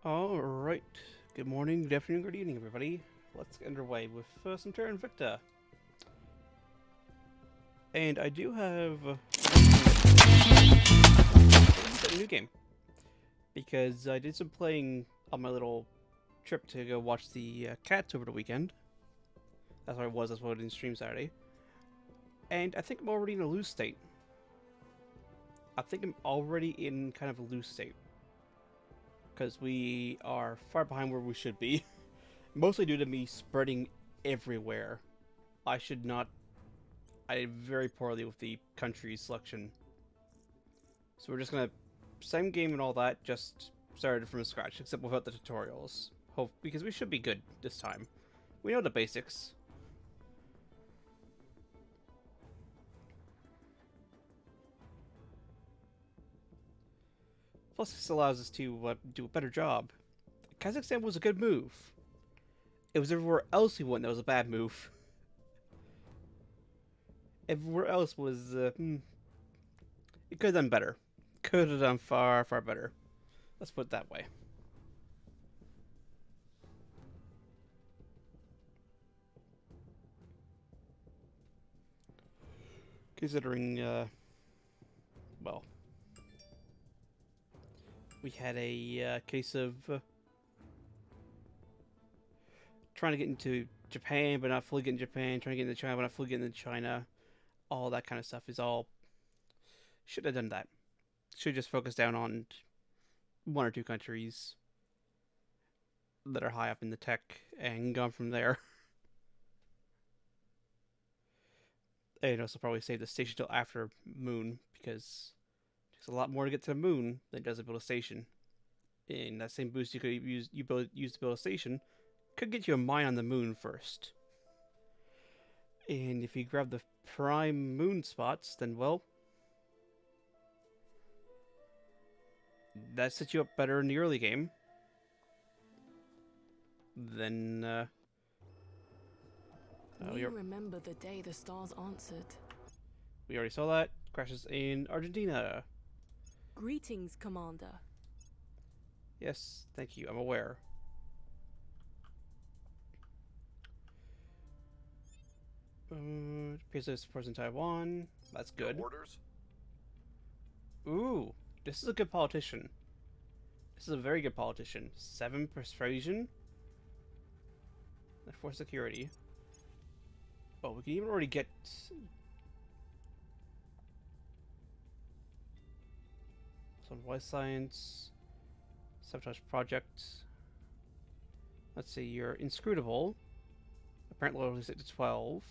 Alright. Good morning, good afternoon, good evening, everybody. Let's get underway with some Terra Invicta. And I do have a new game. Because I did some playing on my little trip to go watch the cats over the weekend. That's where I was, that's why I didn't stream Saturday. And I think I'm already in a loose state. I think I'm already in kind of a loose state. Because we are far behind where we should be. Mostly due to me spreading everywhere. I should not. I did very poorly with the country selection. So we're just gonna. Same game and all that, just started from scratch, except without the tutorials. Hope because we should be good this time. We know the basics. Plus, this allows us to do a better job. Kazakhstan was a good move. It was everywhere else we went that was a bad move. Everywhere else was, it could have done better. Could have done far, far better. Let's put it that way. Considering, well, we had a case of trying to get into Japan, but not fully getting Japan, trying to get into China, but not fully getting into China. All that kind of stuff is all. Should have done that. Should just focus down on one or two countries that are high up in the tech and gone from there. And also probably save the station till after Moon because it takes a lot more to get to the Moon than it does to build a station. And that same boost you could use to build a station could get you a mine on the Moon first. And if you grab the prime Moon spots, then well, that sets you up better in the early game. Then we remember the day the stars answered. We already saw that. Crashes in Argentina. Greetings, Commander. Yes, thank you. I'm aware. PSA supports in Taiwan. That's good. Orders? Ooh, this is a good politician. This is a very good politician. 7 persuasion. And 4 security. Oh, we can even already get some wise science, sabotage project. Let's see, you're inscrutable. Apparent loyalty set to 12.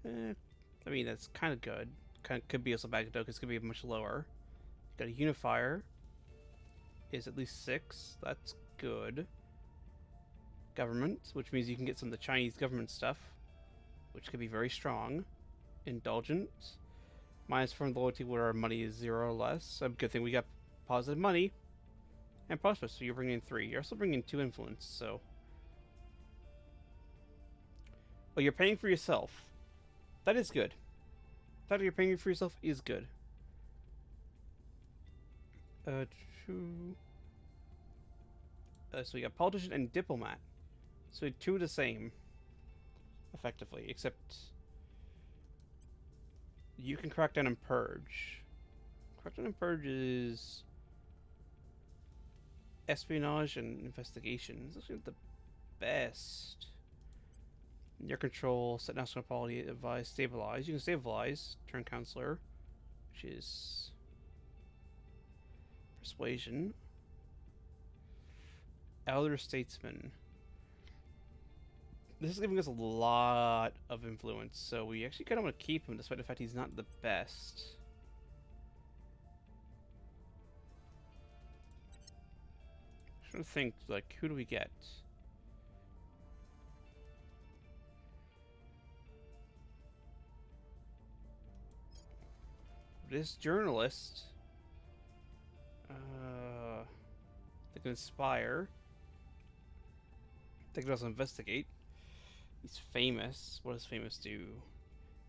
I mean that's kind of good. Could be also bad though, because it could be much lower. You got a unifier. Is at least 6. That's good. Government, which means you can get some of the Chinese government stuff, which could be very strong. Indulgent. Minus from loyalty where our money is 0 or less. A good thing we got positive money. And prosperous, so you're bringing in 3. You're also bringing in 2 influence, so. Oh, you're paying for yourself. That is good. The fact that you're paying for yourself is good. Two. So we got politician and diplomat. So 2 the same. Effectively, except you can crack down and purge. Crack down and purge is espionage and investigation. It's actually not the best. Your control, set national quality, advise, stabilize. You can stabilize, turn counselor, which is persuasion. Elder statesman. This is giving us a lot of influence, so we actually kind of want to keep him, despite the fact he's not the best. I'm trying to think, like, who do we get? This journalist, they can inspire. They can also investigate. He's famous. What does famous do?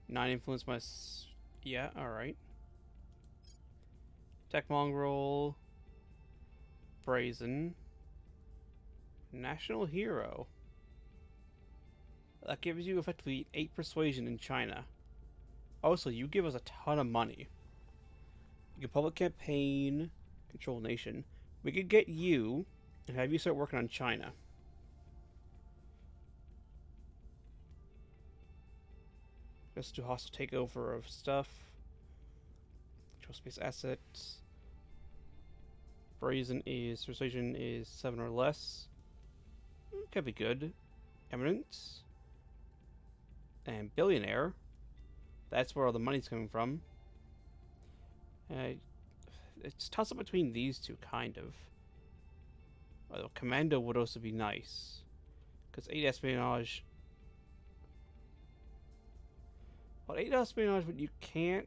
9 influence minus. Yeah, alright. Tech mongrel. Brazen. National hero. That gives you effectively 8 persuasion in China. Also, you give us a ton of money. You can public campaign, control nation. We could get you and have you start working on China. Just do hostile takeover of stuff. Control space assets. Brazen is persuasion is 7 or less. Could be good. Eminence. And billionaire. That's where all the money's coming from. It's toss up between these two, kind of. Although commando would also be nice. Because 8 espionage. Well, 8 espionage, but you can't.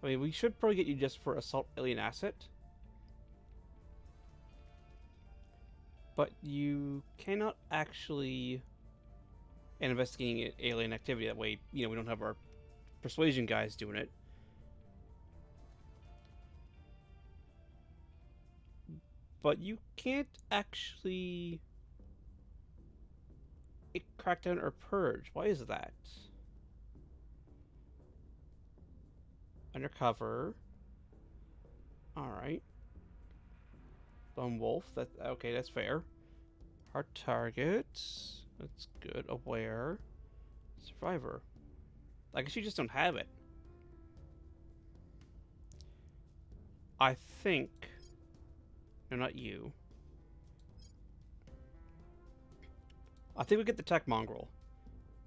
I mean, we should probably get you just for assault alien asset. But you cannot actually investigating alien activity. That way, you know, we don't have our persuasion guys doing it. But you can't actually crack down or purge. Why is that? Undercover. Alright. Lone Wolf. Okay, that's fair. Hard targets. That's good. Aware. Survivor. I guess you just don't have it. I think... No, not you. I think we get the Tech Mongrel.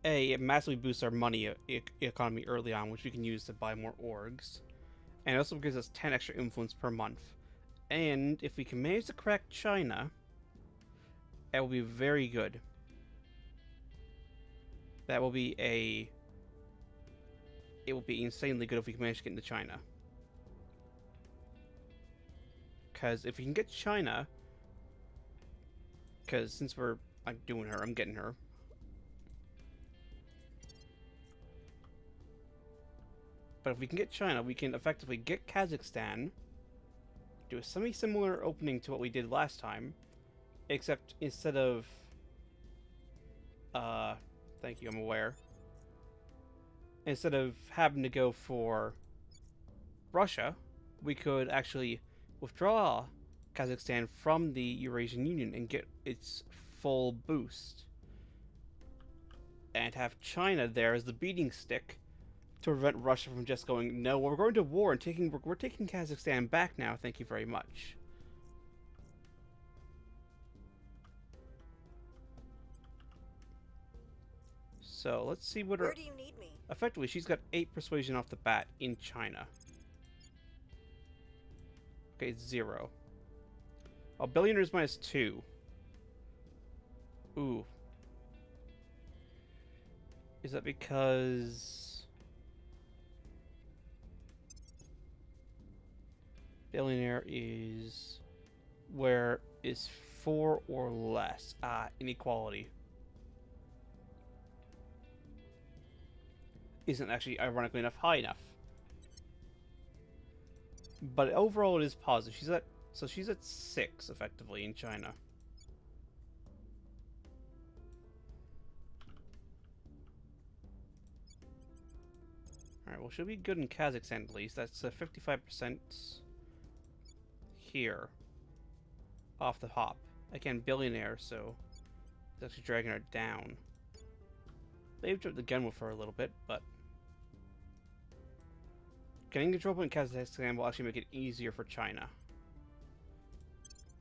A, it massively boosts our money economy early on, which we can use to buy more orgs. And it also gives us 10 extra influence per month. And if we can manage to crack China, that will be very good. That will be a... It will be insanely good if we can manage to get into China. Because if we can get China... Because since I'm doing her, I'm getting her. But if we can get China, we can effectively get Kazakhstan, do a semi-similar opening to what we did last time, except instead of... thank you, I'm aware. Instead of having to go for Russia, we could actually withdraw Kazakhstan from the Eurasian Union and get its full boost. And have China there as the beating stick to prevent Russia from just going, no, we're going to war and we're taking Kazakhstan back now, thank you very much. So let's see what Where do you need me? Effectively, she's got 8 persuasion off the bat in China. Okay, 0. Oh, billionaires minus 2. Ooh. Is that because... Billionaire is... Where is 4 or less? Ah, inequality. Isn't actually, ironically enough, high enough. But overall it is positive. She's at 6, effectively, in China. Alright, well, she'll be good in Kazakhstan, at least. That's 55% here. Off the hop. Again, billionaire, so it's actually dragging her down. They've dropped the gun with her a little bit, but... Getting control point in Kazakhstan will actually make it easier for China.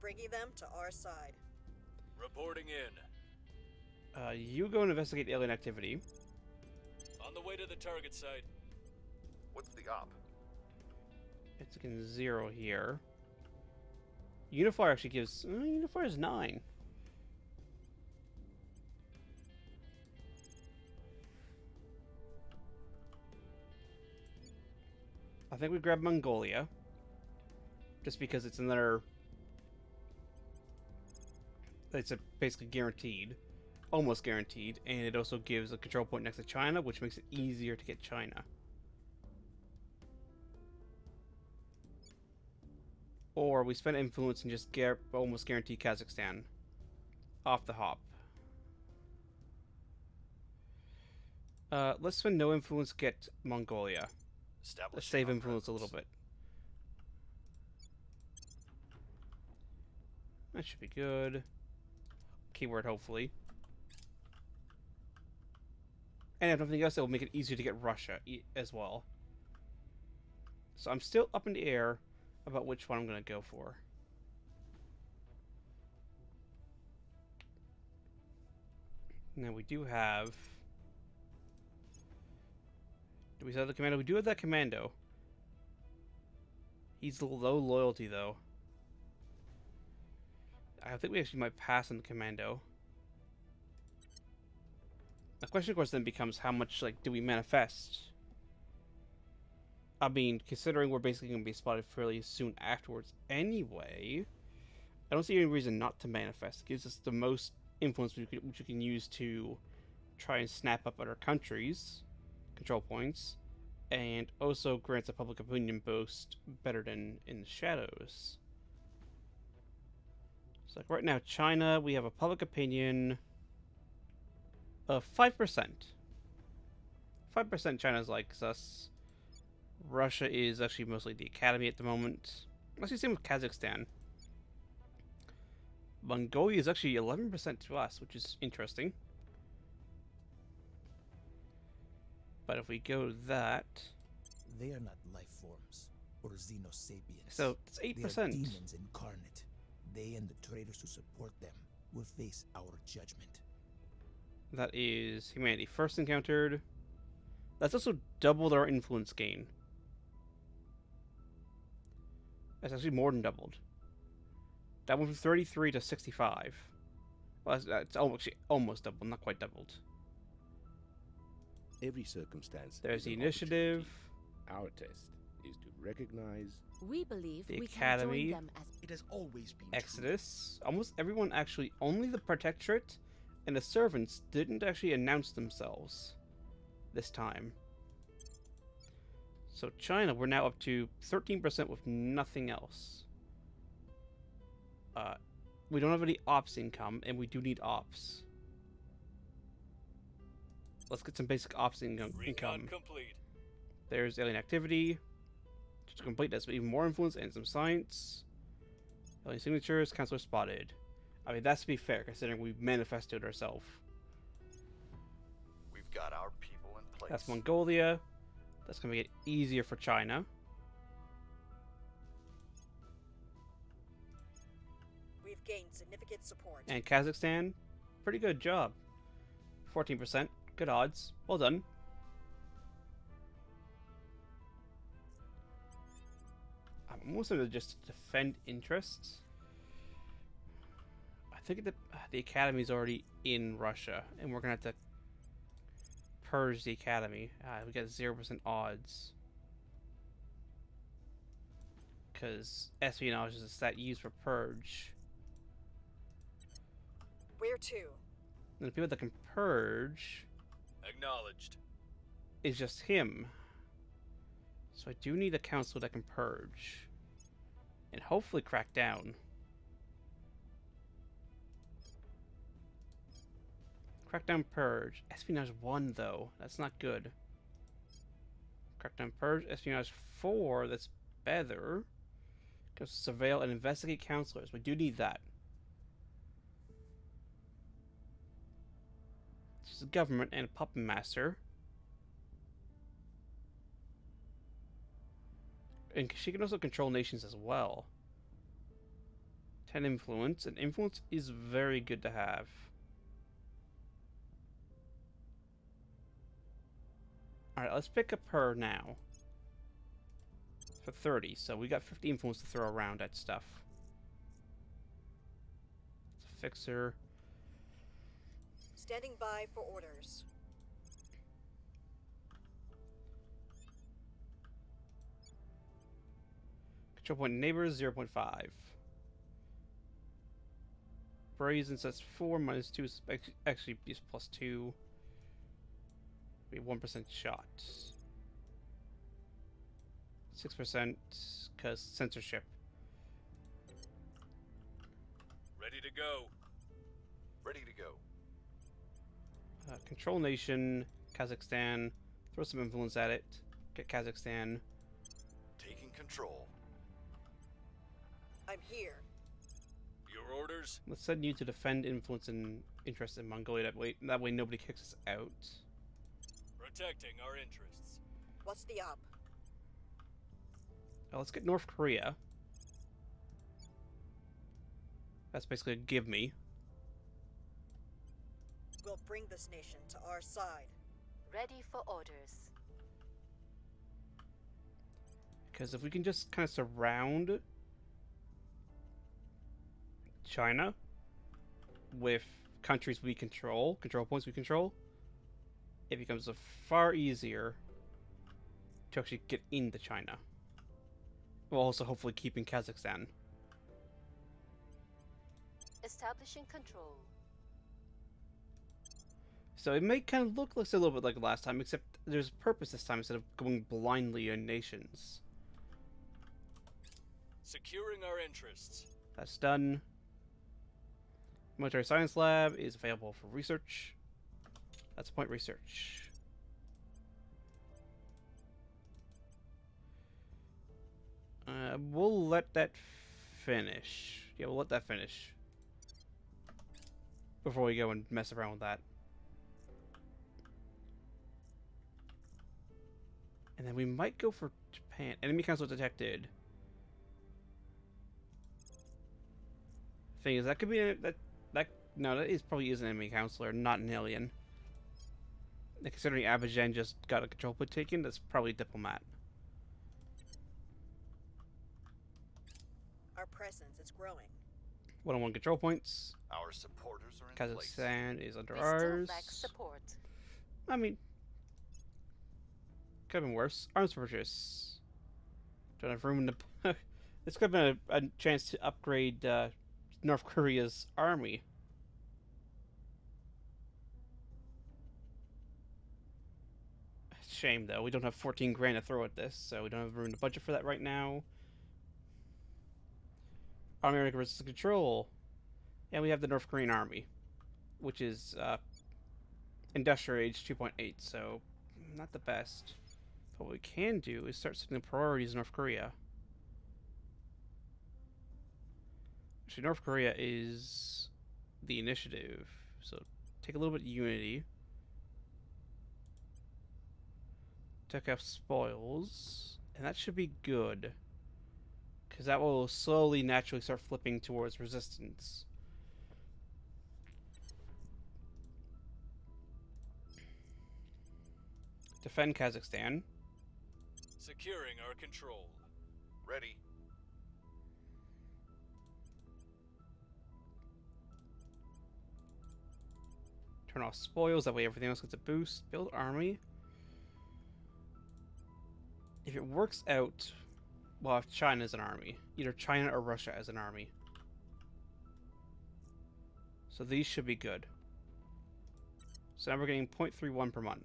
Bringing them to our side. Reporting in. You go and investigate alien activity. On the way to the target site. What's the op? It's again 0 here. Unifier actually gives... Unifier is 9. I think we grab Mongolia. Just because it's another... It's basically guaranteed. Almost guaranteed. And it also gives a control point next to China, which makes it easier to get China. Or we spend influence and just almost guarantee Kazakhstan off the hop. Let's spend no influence, get Mongolia. Let's save influence a little bit. That should be good. Keyword, hopefully. And if nothing else, it will make it easier to get Russia as well. So I'm still up in the air about which one I'm going to go for. Now we do have... Do we have the commando? We do have that commando. He's low loyalty, though. I think we actually might pass on the commando. The question, of course, then becomes how much, like, do we manifest? I mean, considering we're basically going to be spotted fairly soon afterwards anyway, I don't see any reason not to manifest. It gives us the most influence which we can use to try and snap up other countries' control points, and also grants a public opinion boost better than in the shadows. So, like, right now, China, we have a public opinion of 5%. 5% China's likes us. Russia is actually mostly the academy at the moment. Actually, same with Kazakhstan. Mongolia is actually 11% to us, which is interesting. But if we go that... They are not life forms, or xenosapiens. So, it's 8%. They are demons incarnate. They and the traitors who support them will face our judgment. That is humanity first encountered. That's also doubled our influence gain. That's actually more than doubled. That went from 33 to 65. Well, that's almost doubled, not quite doubled. Every circumstance. There's the initiative. Our test is to recognize We believe the we academy. can join them as It has always been Exodus. Almost everyone actually, only the Protectorate and the servants didn't actually announce themselves this time. So China, we're now up to 13% with nothing else. We don't have any ops income, and we do need ops. Let's get some basic ops income. Complete. There's alien activity. Just to complete this, but even more influence and some science. Alien signatures, counselor spotted. I mean, that's to be fair, considering we manifested ourselves. We've got our people in place. That's Mongolia. That's going to make it easier for China. We've gained significant support. And Kazakhstan, pretty good job. 14%, good odds. Well done. I'm almost going to just defend interests. I think the academy's already in Russia, and we're going to have to purge the academy. We got 0% odds. Because espionage is a stat used for purge. Where to? And the people that can purge Acknowledged. is just him. So I do need a council that can purge. And hopefully crack down. Crackdown purge. Espionage 1 though. That's not good. Crackdown purge. Espionage 4. That's better. Goes to surveil and investigate counselors. We do need that. This is government and a puppet master. And she can also control nations as well. 10 influence. And influence is very good to have. Alright, let's pick up her now. For 30, so we got 50 influence to throw around at stuff. Let's fix her. Standing by for orders. Control point neighbors, 0.5. Brazen says 4 minus 2 is actually is plus 2. Be 1% shot. 6% because censorship. Ready to go. Ready to go. Control nation, Kazakhstan. Throw some influence at it. Get Kazakhstan. Taking control. I'm here. Your orders? Let's send you to defend influence and interest in Mongolia. That way nobody kicks us out. Protecting our interests. What's the up? Let's get North Korea. That's basically a give me. We'll bring this nation to our side. Ready for orders. Because if we can just kind of surround China with countries we control points we control, it becomes far easier to actually get into China. While also hopefully keeping Kazakhstan. Establishing control. So it may kind of look like a little bit like last time, except there's a purpose this time instead of going blindly on nations. Securing our interests. That's done. Military Science Lab is available for research. That's point research. We'll let that finish. Yeah, we'll let that finish. Before we go and mess around with that. And then we might go for Japan. Enemy council detected. Thing is, that could be no, that is probably is an enemy counselor, not an alien. And considering Abijan just got a control point taken, that's probably a diplomat. Our presence is growing. 1-on-1 control points. Our supporters are in place. Kazakhstan is under We still ours. lack support. I mean, could have been worse. Arms purchase. Don't have room in the. This could have been a chance to upgrade North Korea's army. Shame though, we don't have 14 grand to throw at this, so we don't have room in the budget for that right now. Army American Resistance Control. And we have the North Korean army, which is Industrial Age 2.8, so not the best. But what we can do is start setting priorities in North Korea. Actually, North Korea is the initiative, so take a little bit of unity. Took out spoils, and that should be good. Because that will slowly, naturally start flipping towards resistance. Defend Kazakhstan. Securing our control. Ready. Turn off spoils, that way everything else gets a boost. Build army. If it works out, we'll have China as an army. Either China or Russia as an army. So these should be good. So now we're getting 0.31 per month.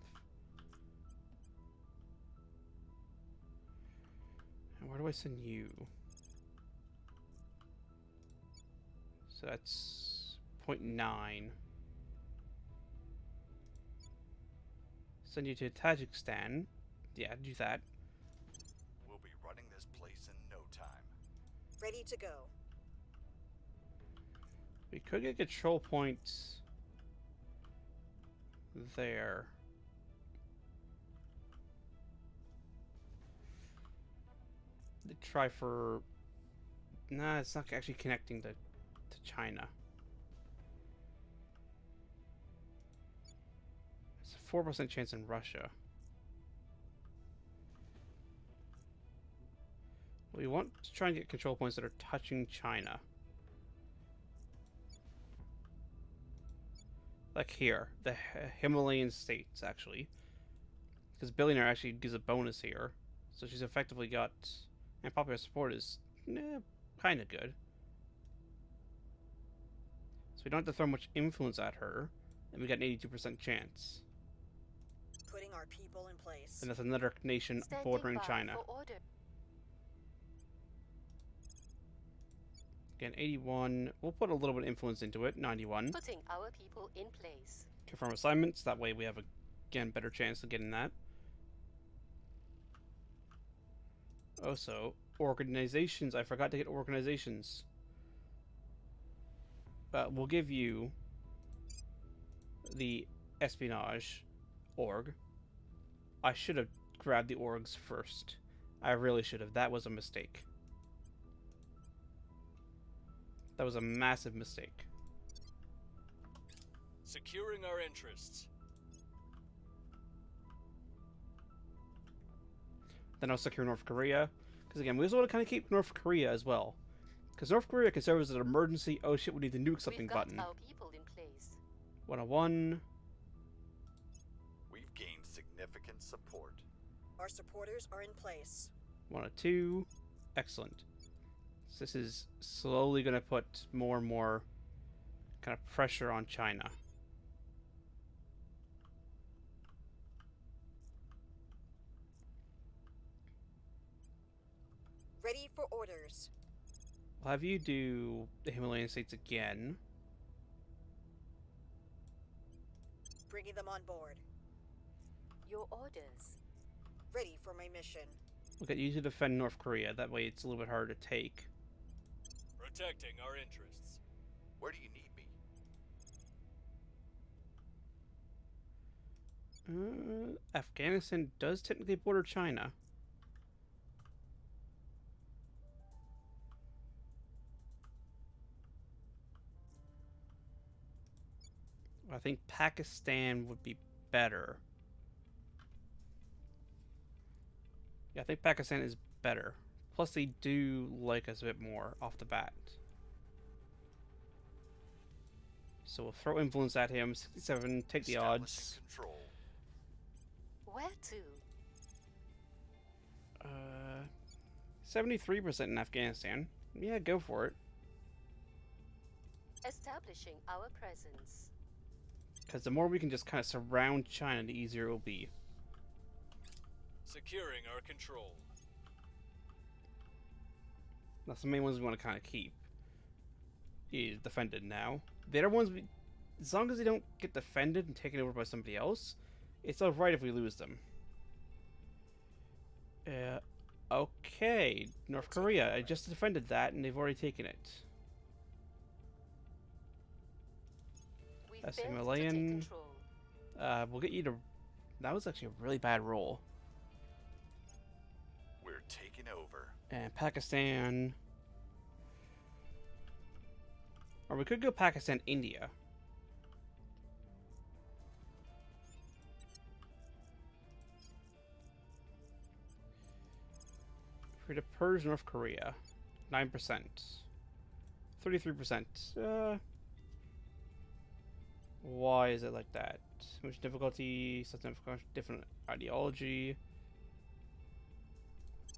And where do I send you? So that's 0.9. Send you to Tajikistan. Yeah, do that. We'll be running this place in no time. Ready to go. We could get control points there. They try for... Nah, it's not actually connecting to China. It's a 4% chance in Russia. We want to try and get control points that are touching China. Like here, the Himalayan states, actually. Because Billionaire actually gives a bonus here. So she's effectively got... And popular support is kind of good. So we don't have to throw much influence at her. And we got an 82% chance. Putting our people in place. And that's another nation bordering China. For order. Again, 81. We'll put a little bit of influence into it. 91. Putting our people in place. Confirm assignments. That way we have, again, better chance of getting that. Also, organizations. I forgot to get organizations. We'll give you the espionage org. I should have grabbed the orgs first. I really should have. That was a mistake. That was a massive mistake. Securing our interests. Then I'll secure North Korea. Because again, we also want to kind of keep North Korea as well. Because North Korea can serve as an emergency, oh shit, we need to nuke something We've got button. our people in place. 101. We've gained significant support. Our supporters are in place. 102. Excellent. So this is slowly going to put more and more kind of pressure on China. Ready for orders. We'll have you do the Himalayan states again. Bringing them on board. Your orders. Ready for my mission. We'll get you to defend North Korea. That way it's a little bit harder to take. Protecting our interests. Where do you need me? Afghanistan does technically border China. I think Pakistan would be better. Yeah, I think Pakistan is better. Plus, they do like us a bit more off the bat. So we'll throw influence at him. 67, take the odds. Establishing control. Where to? 73% in Afghanistan. Yeah, go for it. Establishing our presence. Because the more we can just kind of surround China, the easier it will be. Securing our control. That's the main ones we want to kind of keep. Is defended now. The other ones, as long as they don't get defended and taken over by somebody else, it's alright if we lose them. Okay, North Korea. I just defended that, and they've already taken it. We That's failed to Himalayan. take control. We'll get you to... That was actually a really bad roll. We're taking over. And Pakistan... Or we could go Pakistan, India. Free to purge North Korea. 9%. 33%. Why is it like that? Too much difficulty, something different ideology.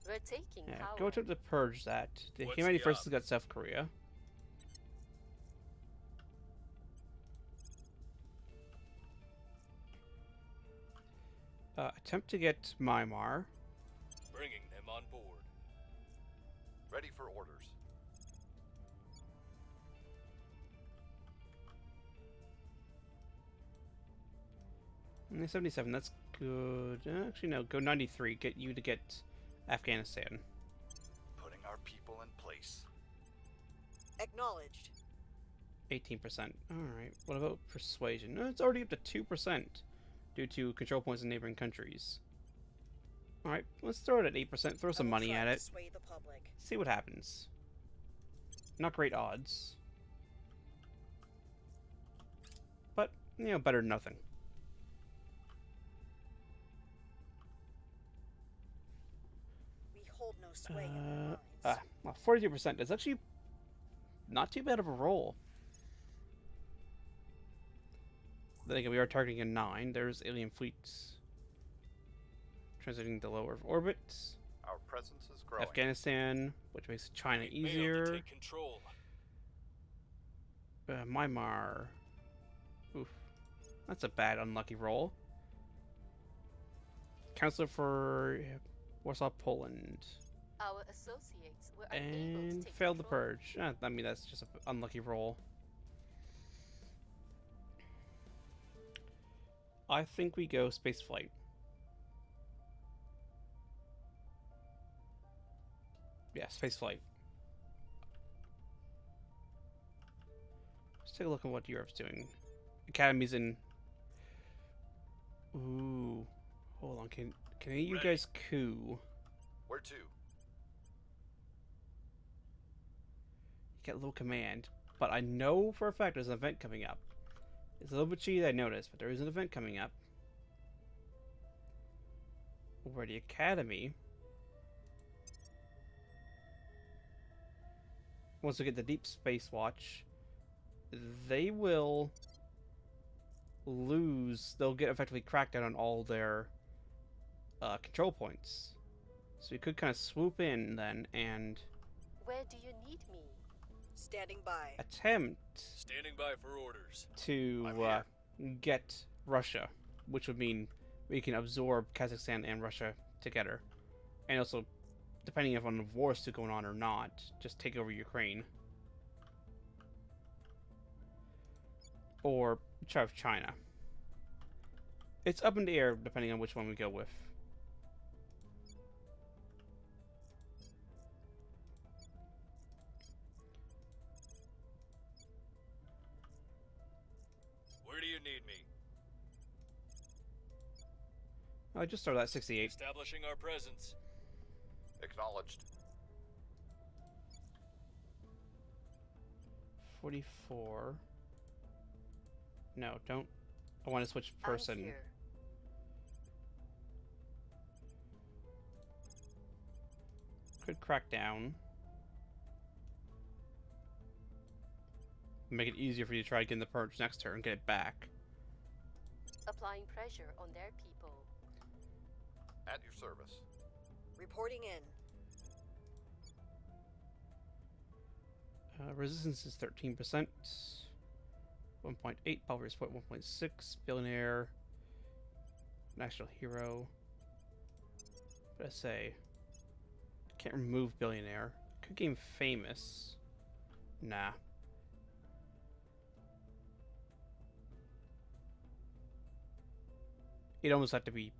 We're taking Yeah, power. go attempt to purge that. The What's humanity the first op? has got South Korea. Attempt to get Myanmar. Bringing them on board. Ready for orders. And 77, that's good. Actually, no, go 93. Get you to get Afghanistan. Putting our people in place. Acknowledged. 18%. Alright, what about persuasion? No, it's already up to 2% due to control points in neighboring countries. Alright, let's throw it at 8%. Throw I some will money try at to it. sway the public. See what happens. Not great odds. But, you know, better than nothing. We hold no sway in their minds. Well, 42%. That's actually not too bad of a roll. Then again, we are targeting a 9. There's alien fleets transiting to lower orbit. Our presence is growing. Afghanistan, which makes China We failed to easier. take control. Myanmar. Oof. That's a bad, unlucky roll. Counselor for Warsaw, Poland. Our associates were unable to And take failed the control. purge. I mean, that's just an unlucky roll. I think we go space flight. Yeah, space flight. Let's take a look at what Europe's doing. Academy's in. Ooh, hold on. Can any of you Ready. guys coup? Where to? You get a little command, but I know for a fact there's an event coming up. It's a little bit cheaty, I noticed, but there is an event coming up where the Academy once we get the Deep Space Watch, they will lose. They'll get effectively crackdown on all their control points. So we could kind of swoop in then and Where do you need me? Standing by. attempt Standing by for orders. to I'm here. get Russia, which would mean we can absorb Kazakhstan and Russia together, and also, depending if on the war's still going on or not, just take over Ukraine or try with China. It's up in the air depending on which one we go with. Where do you need me? I just started at 68. Establishing our presence. Acknowledged. 44. No, don't. I want to switch I'm person. here. Could crack down. Make it easier for you to try getting the purge next turn and get it back. Applying pressure on their people. At your service. Reporting in. Resistance is 13%. 1.8, power support 1.6, billionaire, national hero. What did I say? Can't remove billionaire. Could gain famous. Nah. It'd almost have to be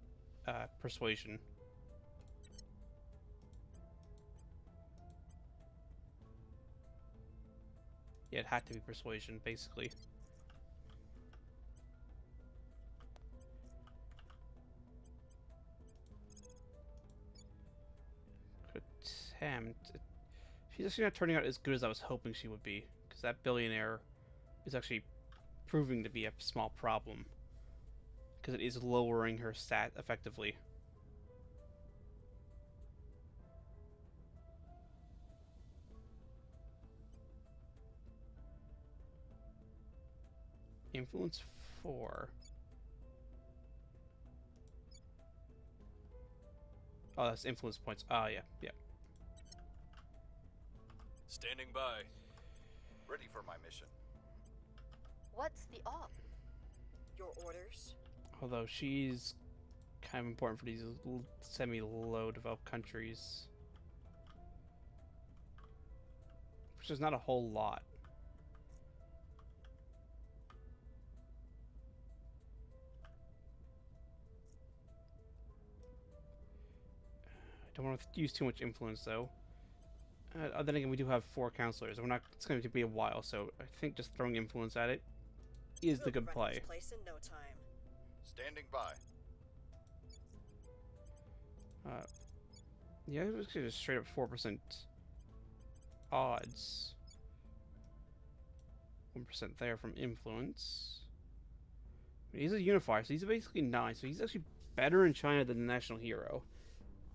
persuasion. Yeah, it had to be persuasion, basically. Attempt. She's actually not turning out as good as I was hoping she would be, because that billionaire is actually proving to be a small problem, because it is lowering her stat effectively. Influence 4. Oh, that's influence points. Oh, yeah, yeah. Standing by. Ready for my mission. What's the op? Your orders? Although she's kind of important for these semi-low developed countries. Which is not a whole lot. I don't want to use too much influence though. Then again, we do have 4 counselors. We're not. It's going to be a while, so I think just throwing influence at it is the We'll good run play. this place in no time. Standing by. Yeah, it was just straight up 4% odds. 1% there from influence. I mean, he's a unifier, so he's basically 9. So he's actually better in China than the national hero,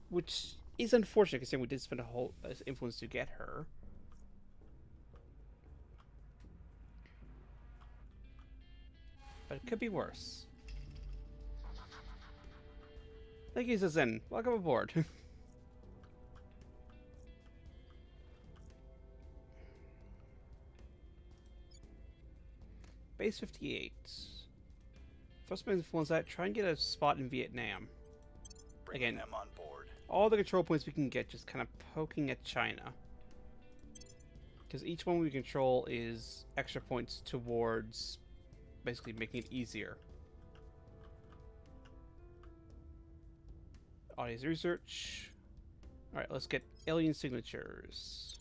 which is unfortunate considering we did spend a whole influence to get her. But it could be worse. Thank you, Zen. Welcome aboard. Base 58. First influence that. Try and get a spot in Vietnam. Bringing Again. them on board. All the control points we can get just kind of poking at China. Because each one we control is extra points towards basically making it easier. Audience research. Alright, let's get alien signatures.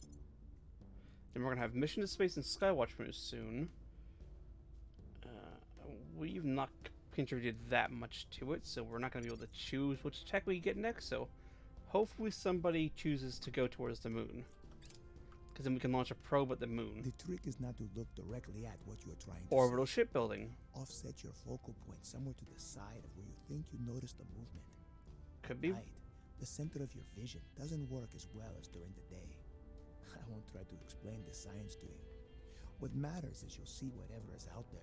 Then we're going to have mission to space and Skywatch moves soon. We've not contributed that much to it, so we're not going to be able to choose which tech we get next, so hopefully somebody chooses to go towards the moon. Because then we can launch a probe at the moon. The trick is not to look directly at what you are trying to Orbital see. shipbuilding. Offset your focal point somewhere to the side of where you think you notice the movement. Could be. Right. The center of your vision doesn't work as well as during the day. I won't try to explain the science to you. What matters is you'll see whatever is out there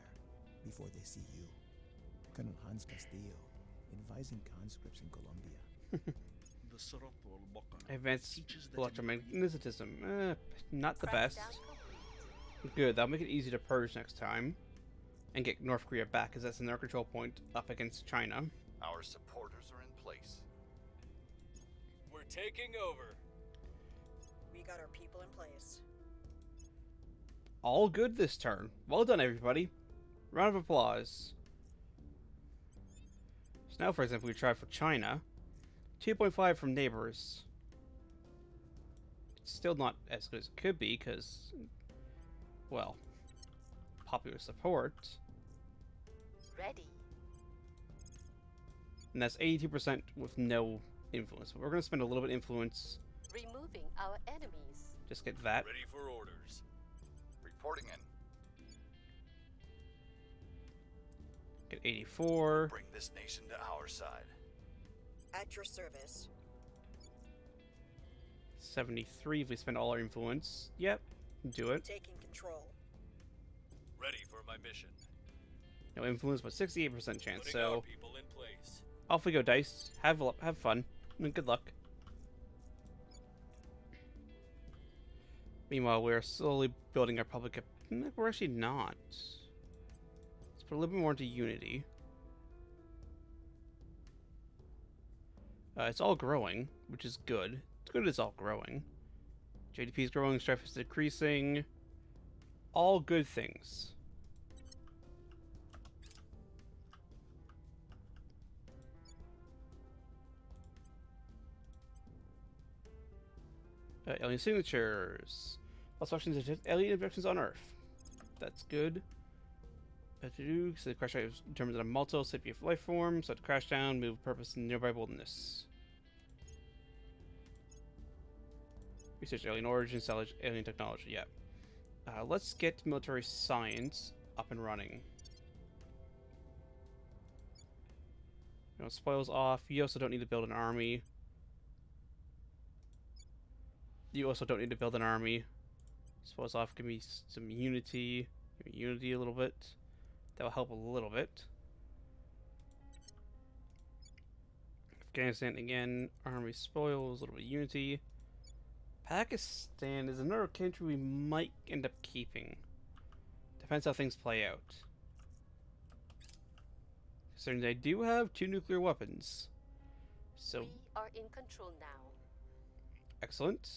before they see you. Colonel Hans Castillo, advising conscripts in Colombia. Advanced electromagnetism. Not the Crackdown best. complete. Good, that'll make it easy to purge next time. And get North Korea back, because that's in their control point up against China. Our supporters are in place. We're taking over. We got our people in place. All good this turn. Well done, everybody. Round of applause. So now, for example, we try for China. 2.5 from neighbors. It's still not as good as it could be, because, well, popular support. Ready. And that's 82% with no influence. But we're going to spend a little bit of influence. Removing our enemies. Just get that. Ready for orders. Reporting in. Get 84. Bring this nation to our side. At your service. 73 if we spend all our influence. Yep, do it. Taking control. Ready for my mission. No influence, but 68% chance. Putting our So people in place. off we go, dice. Have fun. And good luck. Meanwhile, we're slowly building our public. We're actually not. Let's put a little bit more into Unity. It's all growing, which is good. It's good it's all growing. JDP is growing, strife is decreasing. All good things. Alien signatures. All sections detect alien abductions on Earth. That's good. So the crash rate is determined on a multi-sapient life form, so to crash down, move purpose in nearby wilderness. Research alien origin, salvage alien technology, yeah. Let's get military science up and running. You know, spoils off. You also don't need to build an army. You also don't need to build an army. Spoils off, give me some unity. Give me unity a little bit. That will help a little bit. Afghanistan again. Army spoils, a little bit of unity. Pakistan is another country we might end up keeping. Depends how things play out. Considering they do have 2 nuclear weapons. So, We are in control now. excellent.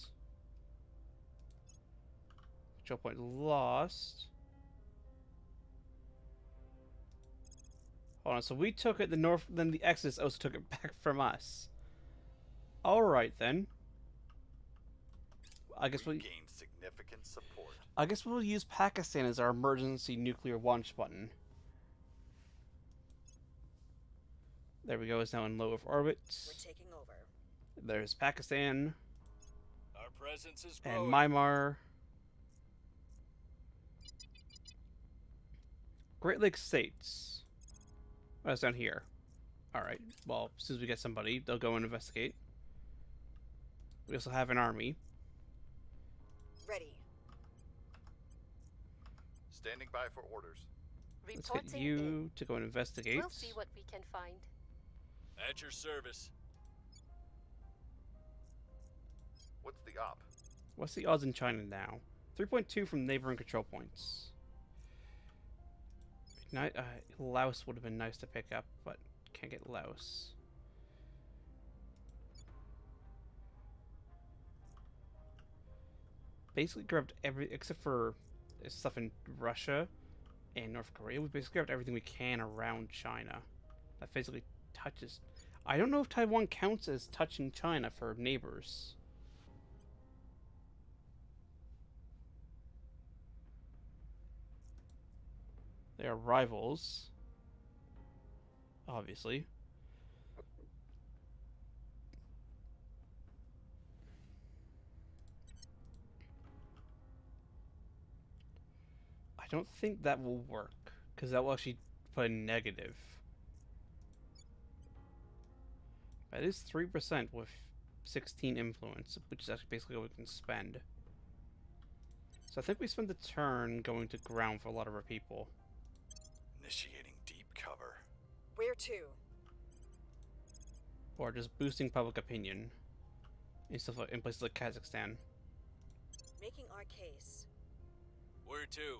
Control point lost. Hold on, so we took it the north, then the Exodus also took it back from us. Alright then. I guess We gained significant support. we'll use Pakistan as our emergency nuclear launch button. There we go, it's now in low Earth orbit. We're taking over. There's Pakistan Our presence is and growing. Myanmar. Great Lakes States. Oh, it's down here. Alright, well, as soon as we get somebody, they'll go and investigate. We also have an army. Ready. Standing by for orders. Let's get Reporting in. you to go and investigate. We'll see what we can find. At your service. What's the op? What's the odds in China now? 3.2 from neighboring control points. Laos would have been nice to pick up, but can't get Laos. basically grabbed except for stuff in Russia and North Korea. We basically grabbed everything we can around China. That basically touches. I don't know if Taiwan counts as touching China for neighbors. They are rivals, obviously. I don't think that will work, because that will actually put a negative. That is 3% with 16 influence, which is actually basically what we can spend. So I think we spend the turn going to ground for a lot of our people. Initiating deep cover. Where to? Or just boosting public opinion in stuff like, in places like Kazakhstan. Making our case. Where to?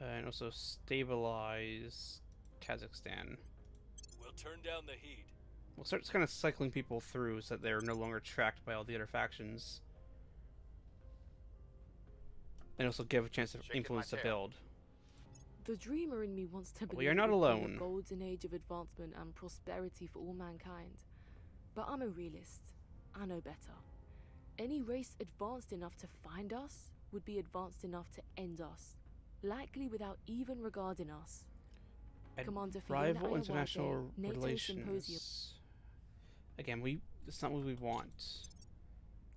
And also stabilize Kazakhstan. We'll turn down the heat. We'll start kind of cycling people through so that they're no longer tracked by all the other factions. And also give a chance to influence the build. The dreamer in me wants to believe We are not it would be alone. a golden age of advancement and prosperity for all mankind. But I'm a realist. I know better. Any race advanced enough to find us would be advanced enough to end us, likely without even regarding us. Commander Rival Fiona international Ayawade, NATO relations. Symposium. Again, it's not what we want.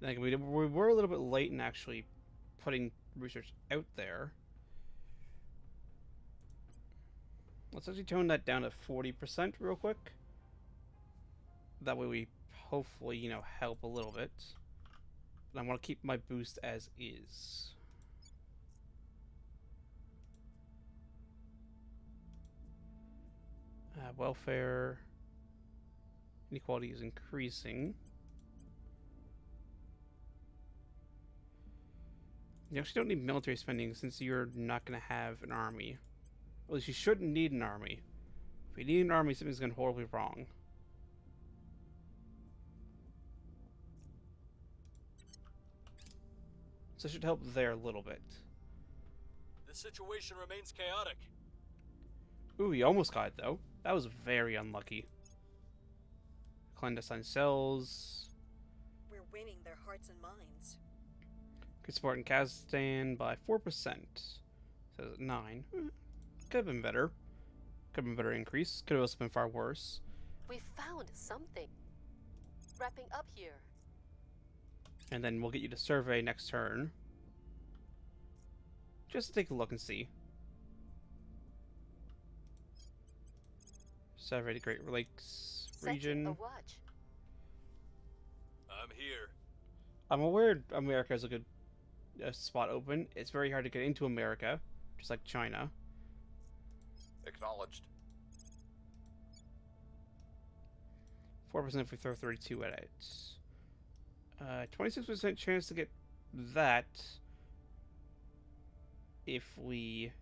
Then again, we were a little bit late in actually putting research out there. Let's actually tone that down to 40% real quick. That way we hopefully, you know, help a little bit. But I want to keep my boost as is. Welfare inequality is increasing. You actually don't need military spending since you're not going to have an army. At least you shouldn't need an army. If you need an army, something's going horribly wrong. So it should help there a little bit. The situation remains chaotic. Ooh, he almost got it though. That was very unlucky. Clandestine cells. We're winning their hearts and minds. Good support in Kazakhstan by 4%. Says at 9. Could have been better. Could have been a better increase. Could have also been far worse. We found something. Wrapping up here. And then we'll get you to survey next turn. Just to take a look and see. Survey the Great Lakes Setting region. a watch. I'm here. I'm aware America has a good spot open. It's very hard to get into America, just like China. Acknowledged. 4% if we throw 32 at it. 26% chance to get that if we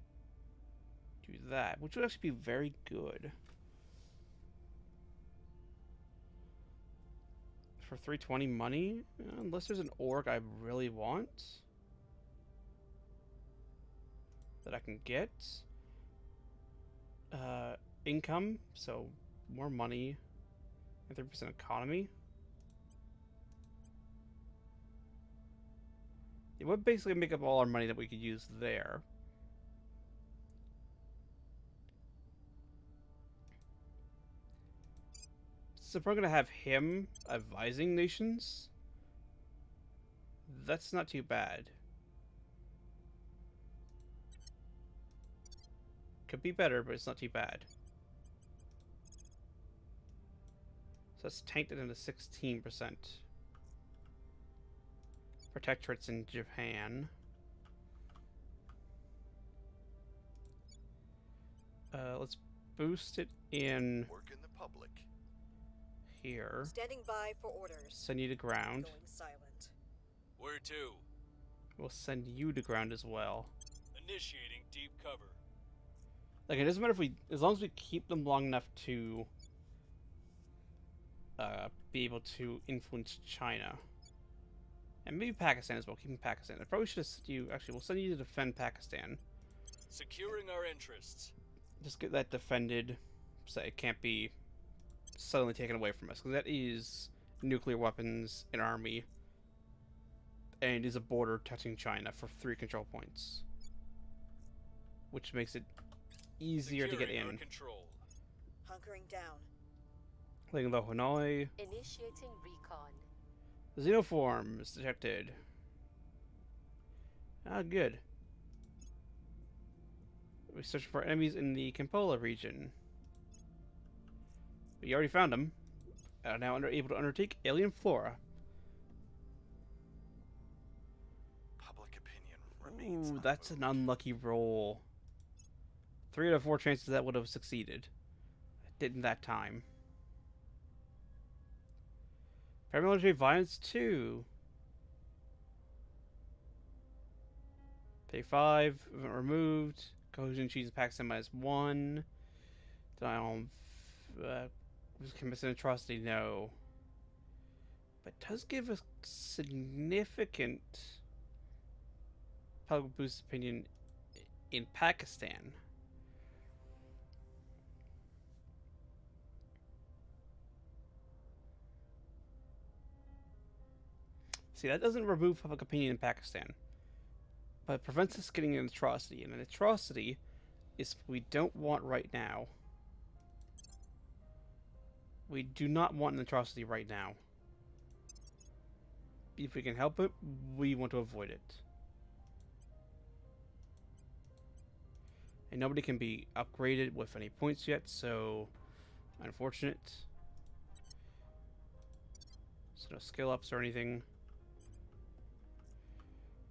do that, which would actually be very good. For 320 money, unless there's an org I really want that I can get. Income, so more money, and 3% economy. It would basically make up all our money that we could use there. So if we're going to have him advising nations, that's not too bad. Could be better, but it's not too bad. So that's tanked it into 16%. Protectorates in Japan. Let's boost it in Work in the public. here. Standing by for orders. Send you to ground. Going silent. Where to? We'll send you to ground as well. Initiating deep cover. Like, it doesn't matter if we, as long as we keep them long enough to be able to influence China. And maybe Pakistan as well. Keeping Pakistan. I probably should have sent you. Actually, we'll send you to defend Pakistan. Securing our interests. Just get that defended, so it can't be suddenly taken away from us. Because that is nuclear weapons, an army, and is a border touching China for 3 control points, which makes it easier to get Securing our in. control. Hunkering down. Letting the Hanoi. Initiating recon. Xenoforms detected. Ah, good. We're searching for enemies in the Kampala region. We already found them. Are now able to undertake alien flora. Public opinion remains. Ooh, that's an unlucky roll. 3 out of 4 chances that would have succeeded. It didn't that time. Paramilitary violence 2. Pay 5. Event removed. Cohesion cheese Pakistan -1. Denial commits an atrocity, no. But it does give a significant public boost opinion in Pakistan. See, that doesn't remove public opinion in Pakistan, but it prevents us getting an atrocity, and an atrocity is what we don't want right now. We do not want an atrocity right now. If we can help it, we want to avoid it. And nobody can be upgraded with any points yet, so unfortunate. So no skill ups or anything.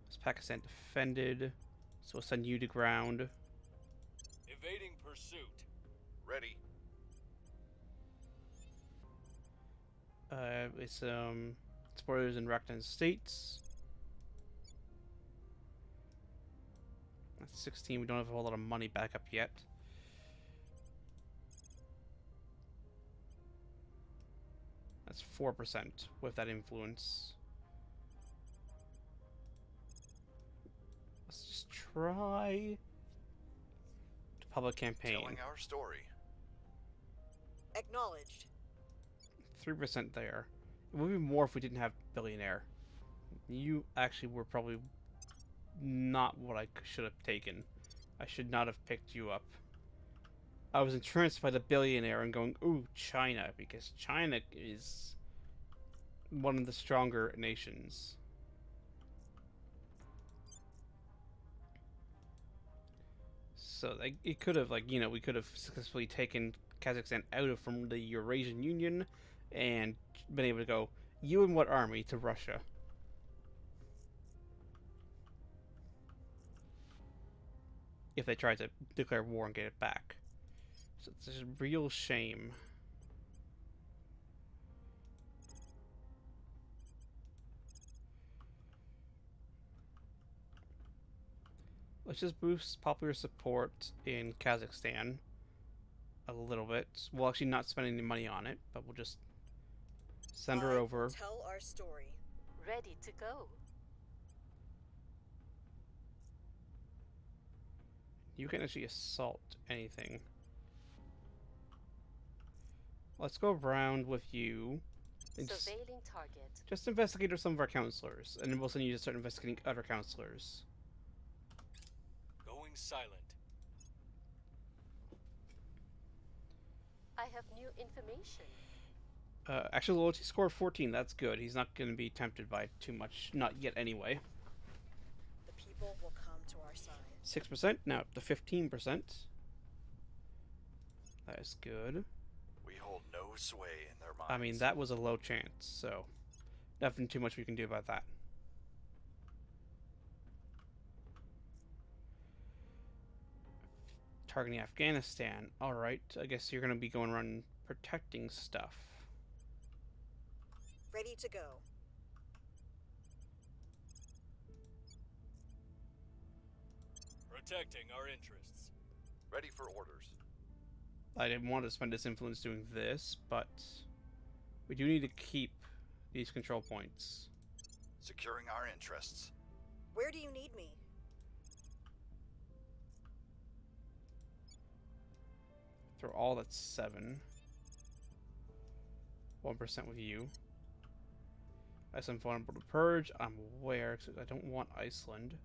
Is Pakistan defended? So we'll send you to ground. Evading pursuit. Ready. It's explorers in Rakuten states. That's 16. We don't have a whole lot of money back up yet. That's 4% with that influence. Let's just try to public campaign. Telling our story. Acknowledged. 3% there. It would be more if we didn't have billionaire. You actually were probably not what I should have taken. I should not have picked you up. I was entranced by the billionaire and going, ooh, China, because China is one of the stronger nations. So like, it could have, like, you know, we could have successfully taken Kazakhstan out of from the Eurasian Union and been able to go, you and what army, to Russia. If they tried to declare war and get it back. So it's a real shame. Let's just boost popular support in Kazakhstan a little bit. We'll actually not spend any money on it, but we'll just send her over. Tell our story. Ready to go. You can actually assault anything. Let's go around with you. And Surveilling target. just investigate some of our counselors, and then we'll send you to start investigating other counselors. Going silent. I have new information. Actually, loyalty score 14. That's good. He's not going to be tempted by it too much. Not yet, anyway. The people will come to our side. 6%, now up to 15%. That is good. We hold no sway in their minds. I mean, that was a low chance, so nothing too much we can do about that. Targeting Afghanistan. Alright, I guess you're going to be going around protecting stuff. Ready to go. Protecting our interests. Ready for orders. I didn't want to spend this influence doing this, but we do need to keep these control points. Securing our interests. Where do you need me? Through all, that's 7. 1% with you. Iceland vulnerable to purge. I'm aware, because I don't want Iceland.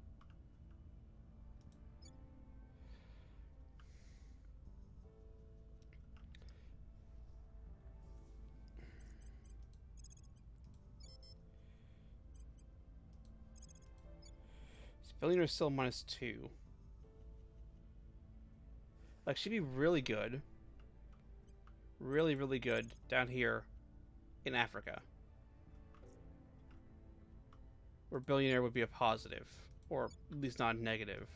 Billionaire still -2. Like, she'd be really good. Really, really good down here in Africa. Where billionaire would be a positive. Or at least not negative.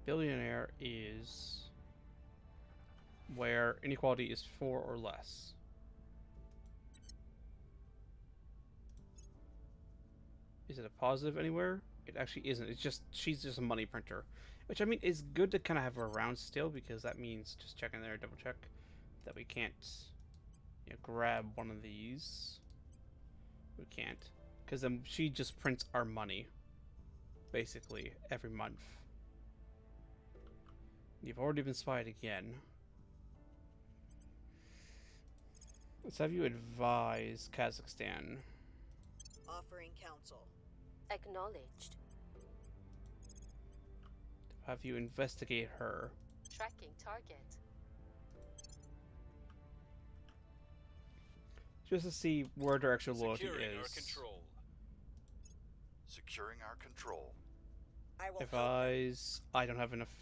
Billionaire is where inequality is 4 or less. Is it a positive anywhere? It actually isn't. It's just, she's just a money printer. Which, I mean, is good to kind of have her around still, because that means, just checking there, double check, that we can't, you know, grab one of these. We can't. Because then she just prints our money, basically, every month. You've already been spied again. Let's have you advise Kazakhstan. Offering counsel. Acknowledged. Have you investigate her. Tracking target. Just to see where their actual loyalty Securing our is. control. Securing our control. I will help them. Advise. I don't have enough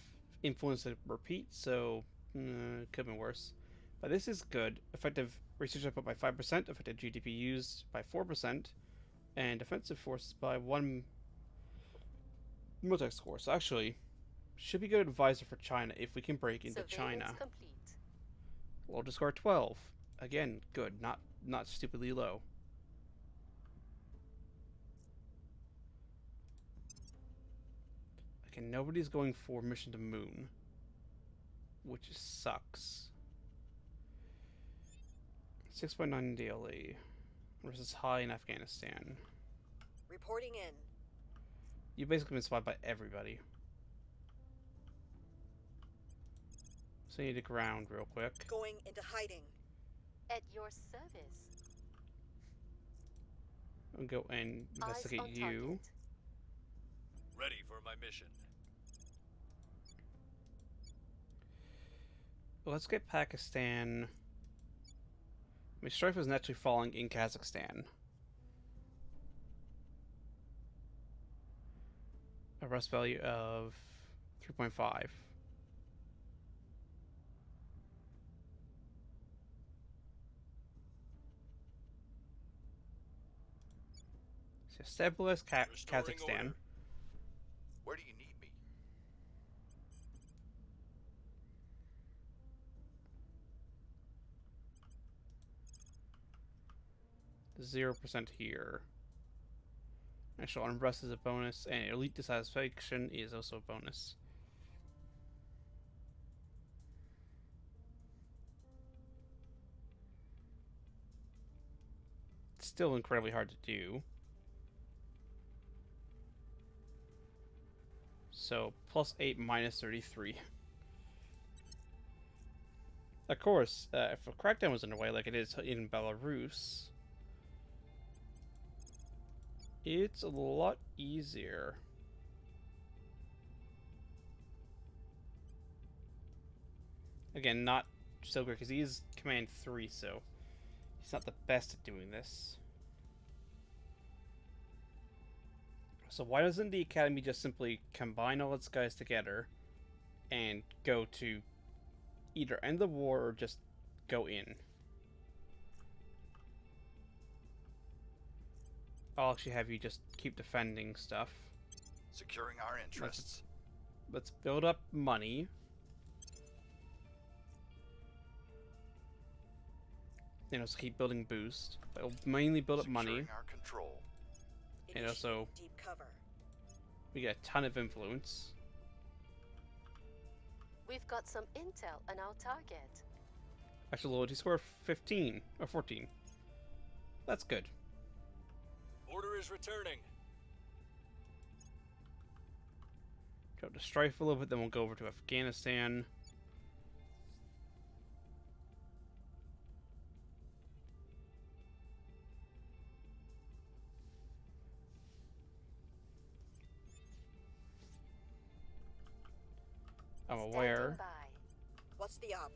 influence to repeat, so could have been worse. But this is good. Effective research output by 5%, effective GDP used by 4%, and defensive forces by 1 military score. So actually, should be good advisor for China if we can break into Surveillance China. complete. Low score 12. Again, good. Not stupidly low. Okay, nobody's going for mission to moon, which sucks. 6.9 DLE versus high in Afghanistan. Reporting in. You've basically been spied by everybody. So you need to ground real quick. Going into hiding. At your service. I'll go and Eyes investigate on you. target. Ready for my mission. Well, let's get Pakistan. I mean, strife is naturally falling in Kazakhstan. A rust value of 3.5. So stabilize Restoring Kazakhstan. order. Where do you need me? 0% here. National unrest is a bonus, and elite dissatisfaction is also a bonus. It's still incredibly hard to do. So, +8 -33. Of course, if a crackdown was underway like it is in Belarus, it's a lot easier. Again, not so great because he is command 3, so he's not the best at doing this. So why doesn't the Academy just simply combine all its guys together and go to either end the war or just go in? I'll actually have you just keep defending stuff. Securing our interests. Let's build up money. And also keep building boost. But we'll mainly build up money. Securing our control. And also, Initiate deep cover. we get a ton of influence. We've got some intel on our target. Actual loyalty score 15 or 14. That's good. Order is returning. Go to Strife a little bit, then we'll go over to Afghanistan. I'm aware. Standing by. What's the up?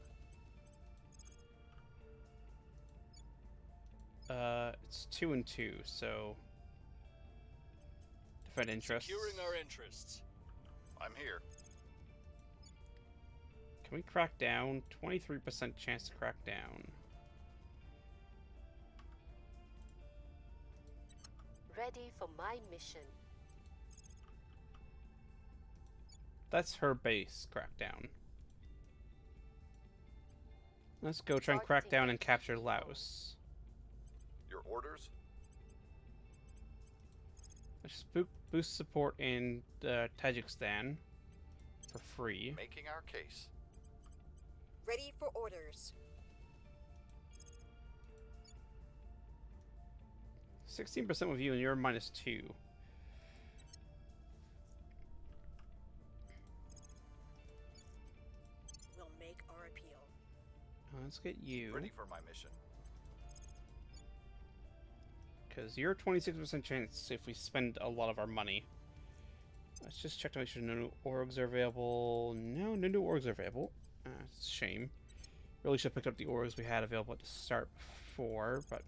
It's 2 and 2, so defend interests. Securing our interests. I'm here. Can we crack down? 23% chance to crack down. Ready for my mission. That's her base crackdown. Let's go try and crack down and capture Laos. Your orders? Let's boost support in Tajikistan for free. Making our case. Ready for orders. 16% with you and you're -2. We'll make our appeal. Let's get you. Ready for my mission. Because you're 26% chance if we spend a lot of our money. Let's just check to make sure no new orgs are available. No new orgs are available. It's a shame. Really should have picked up the orgs we had available at the start before, but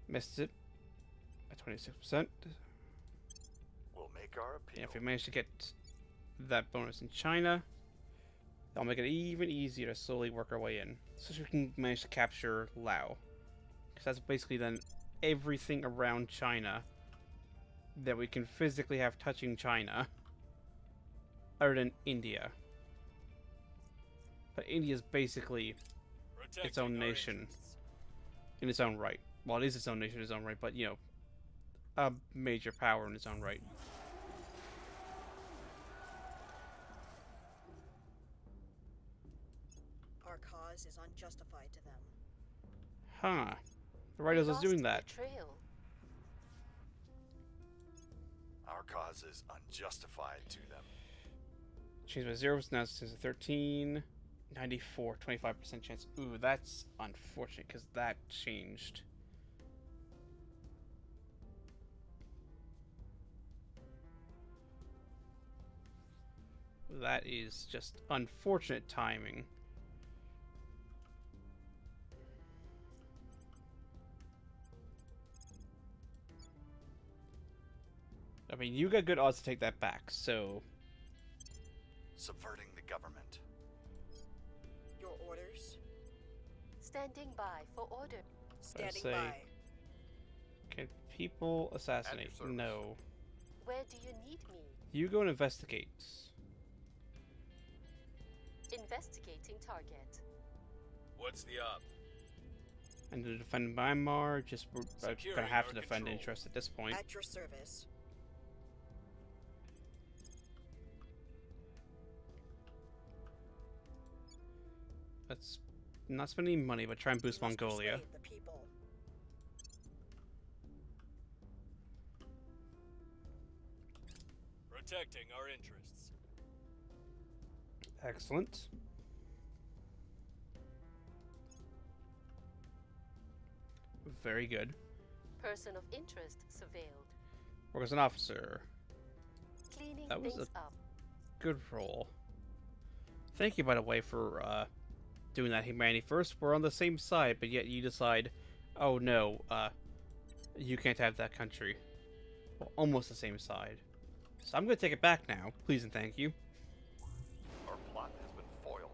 missed it at 26%. We'll make our appeal. And if we manage to get that bonus in China, that'll make it even easier to slowly work our way in. So we can manage to capture Laos. Because that's basically then everything around China that we can physically have touching China, other than India. But India's basically its own nation in its own right. Well, it is its own nation in its own right, but, you know, a major power in its own right. Our cause is unjustified to them. Huh. The writers was doing that. Betrayal. Our cause is unjustified to them. Changed by 0, now it says 13. 94, 25% chance. Ooh, that's unfortunate because that changed. That is just unfortunate timing. I mean, you got good odds to take that back, so... Subverting the government. Your orders? Standing by for order. Standing say- by. Can people assassinate? service. No. Where do you need me? You go and investigate. Investigating target. What's the up? And to defend Myanmar, just we're gonna Securing have our to defend control. interest at this point. At your service. Let's not spend any money, but try and boost We must Mongolia. persuade the people. Protecting our interests. Excellent. Very good. Person of interest surveilled. Work as an officer. Cleaning That was things up. Good roll. Thank you, by the way, for doing that, Humanity First. We're on the same side, but yet you decide, oh no, you can't have that country. Well, almost the same side. So I'm going to take it back now. Please and thank you. Our plot has been foiled.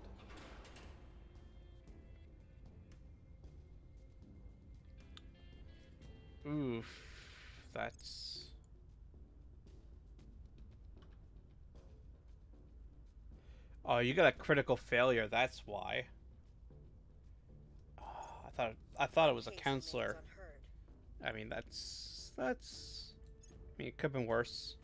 Oof. That's... Oh, you got a critical failure, that's why. Oh, I thought it was a Case counselor. remains unheard. I mean, that's... I mean, it could have been worse.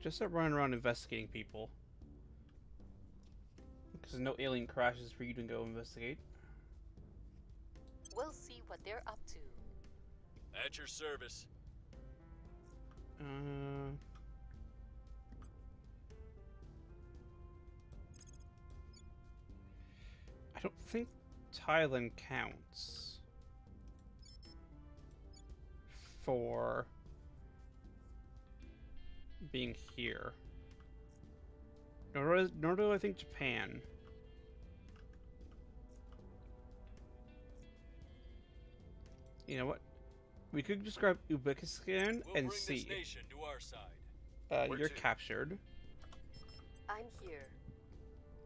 Just start running around investigating people. Because there's no alien crashes for you to go investigate. We'll see what they're up to. At your service. I don't think Thailand counts for being here. Nor do I think Japan. You know what? We could just grab Uzbekistan We'll and bring see. this nation to our side. Where You're to? captured. I'm here.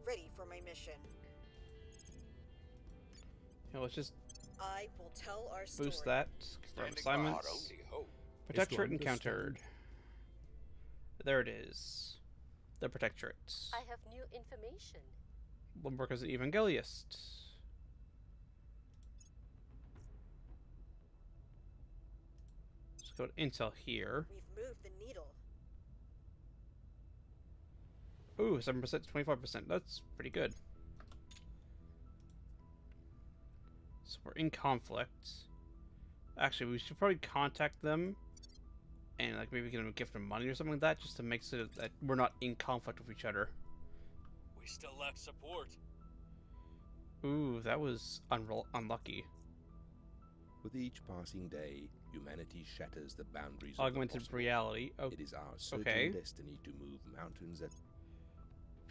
Ready for my mission. Let's just I will tell our story. boost that. Confirm assignments. Protectorate encountered. There it is. The Protectorate. I have new information. Lumberg is an Evangelist. Let's go to Intel here. We've moved the needle. Ooh, 7% to 25%. That's pretty good. So we're in conflict. Actually, we should probably contact them and like maybe give them a gift of money or something like that, just to make sure that we're not in conflict with each other. We still lack support. Ooh, that was unlucky. With each passing day, humanity shatters the boundaries Augmented of the possible. reality. Oh, It is our certain okay. destiny to move mountains that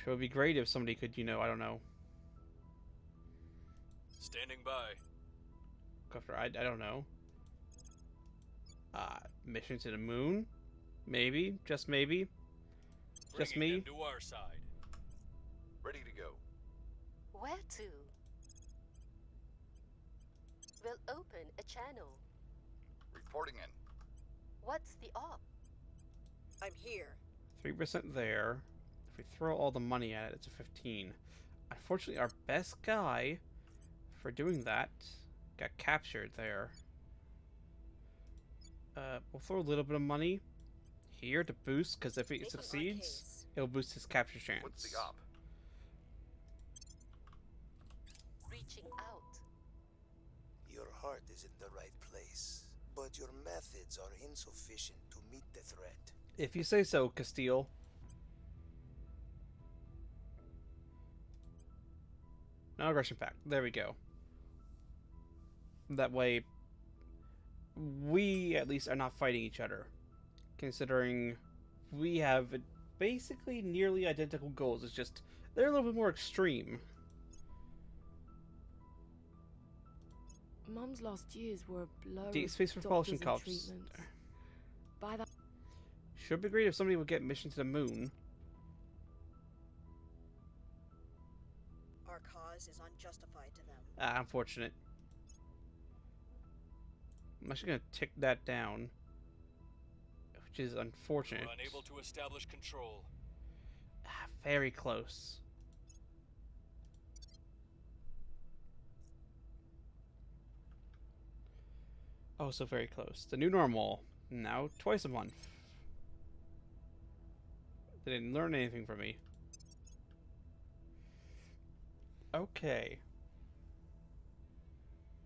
it would be great if somebody could, you know, I don't know. Standing by. I don't know. Mission to the moon? Maybe? Just maybe? Just Bringing me? them to our side. Ready to go. Where to? We'll open a channel. Reporting in. What's the op? I'm here. 3% there. If we throw all the money at it, it's a 15. Unfortunately, our best guy for doing that got captured there. We'll throw a little bit of money here to boost, because if he Making our succeeds, case. it'll boost his capture chance. What's the op? Reaching out. Your heart is in the right place, but your methods are insufficient to meet the threat. If you say so, Castile. No aggression pact. There we go. That way, we at least are not fighting each other. Considering we have basically nearly identical goals. It's just they're a little bit more extreme. Mum's last years were a blur. Deep of space propulsion doctors and costs. treatments. By that, Should be great if somebody would get mission to the moon. Our cause is unjustified to them. Unfortunate. I'm actually gonna tick that down, which is unfortunate. We're unable to establish control. Very close. Oh, so very close. The new normal. Now twice a month. They didn't learn anything from me. Okay.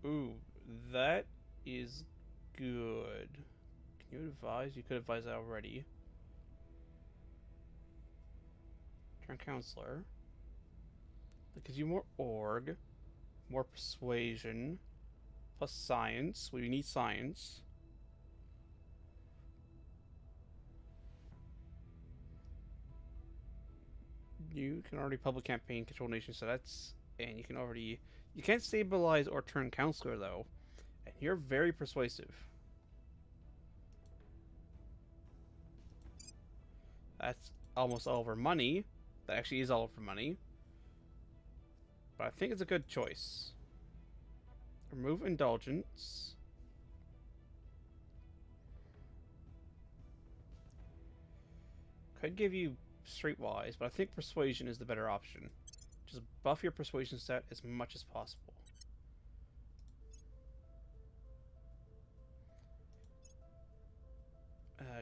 Ooh, that is good. Can you advise? You could advise that already. Turn counselor. That gives you more org, more persuasion, plus science. We need science. You can already public campaign control nation, so that's, and you can already, you can't stabilize or turn counselor though, and you're very persuasive. That's almost all of our money. That actually is all of our money. But I think it's a good choice. Remove indulgence. Could give you streetwise, but I think persuasion is the better option. Just buff your persuasion stat as much as possible.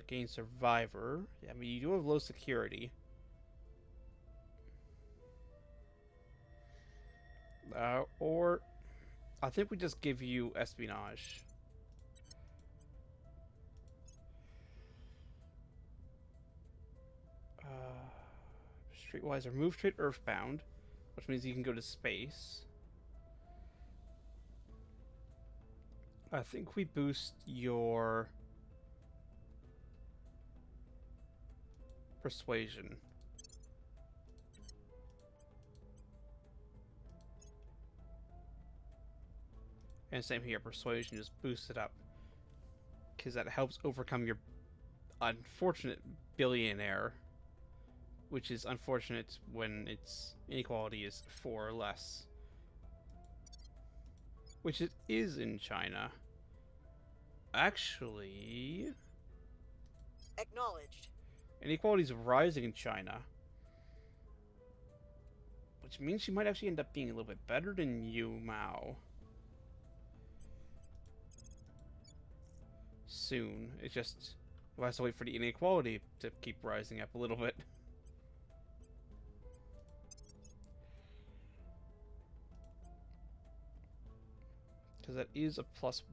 Gain survivor. Yeah, I mean, you do have low security. Or I think we just give you espionage. Streetwise, remove trade earthbound, which means you can go to space. I think we boost your persuasion. And same here, persuasion, just boost it up. Because that helps overcome your unfortunate billionaire. Which is unfortunate when its inequality is 4 or less. Which it is in China. Actually... Acknowledged. Inequality is rising in China. Which means she might actually end up being a little bit better than you, Mao. Soon. It just... we'll have to wait for the inequality to keep rising up a little bit. Because that is a +1.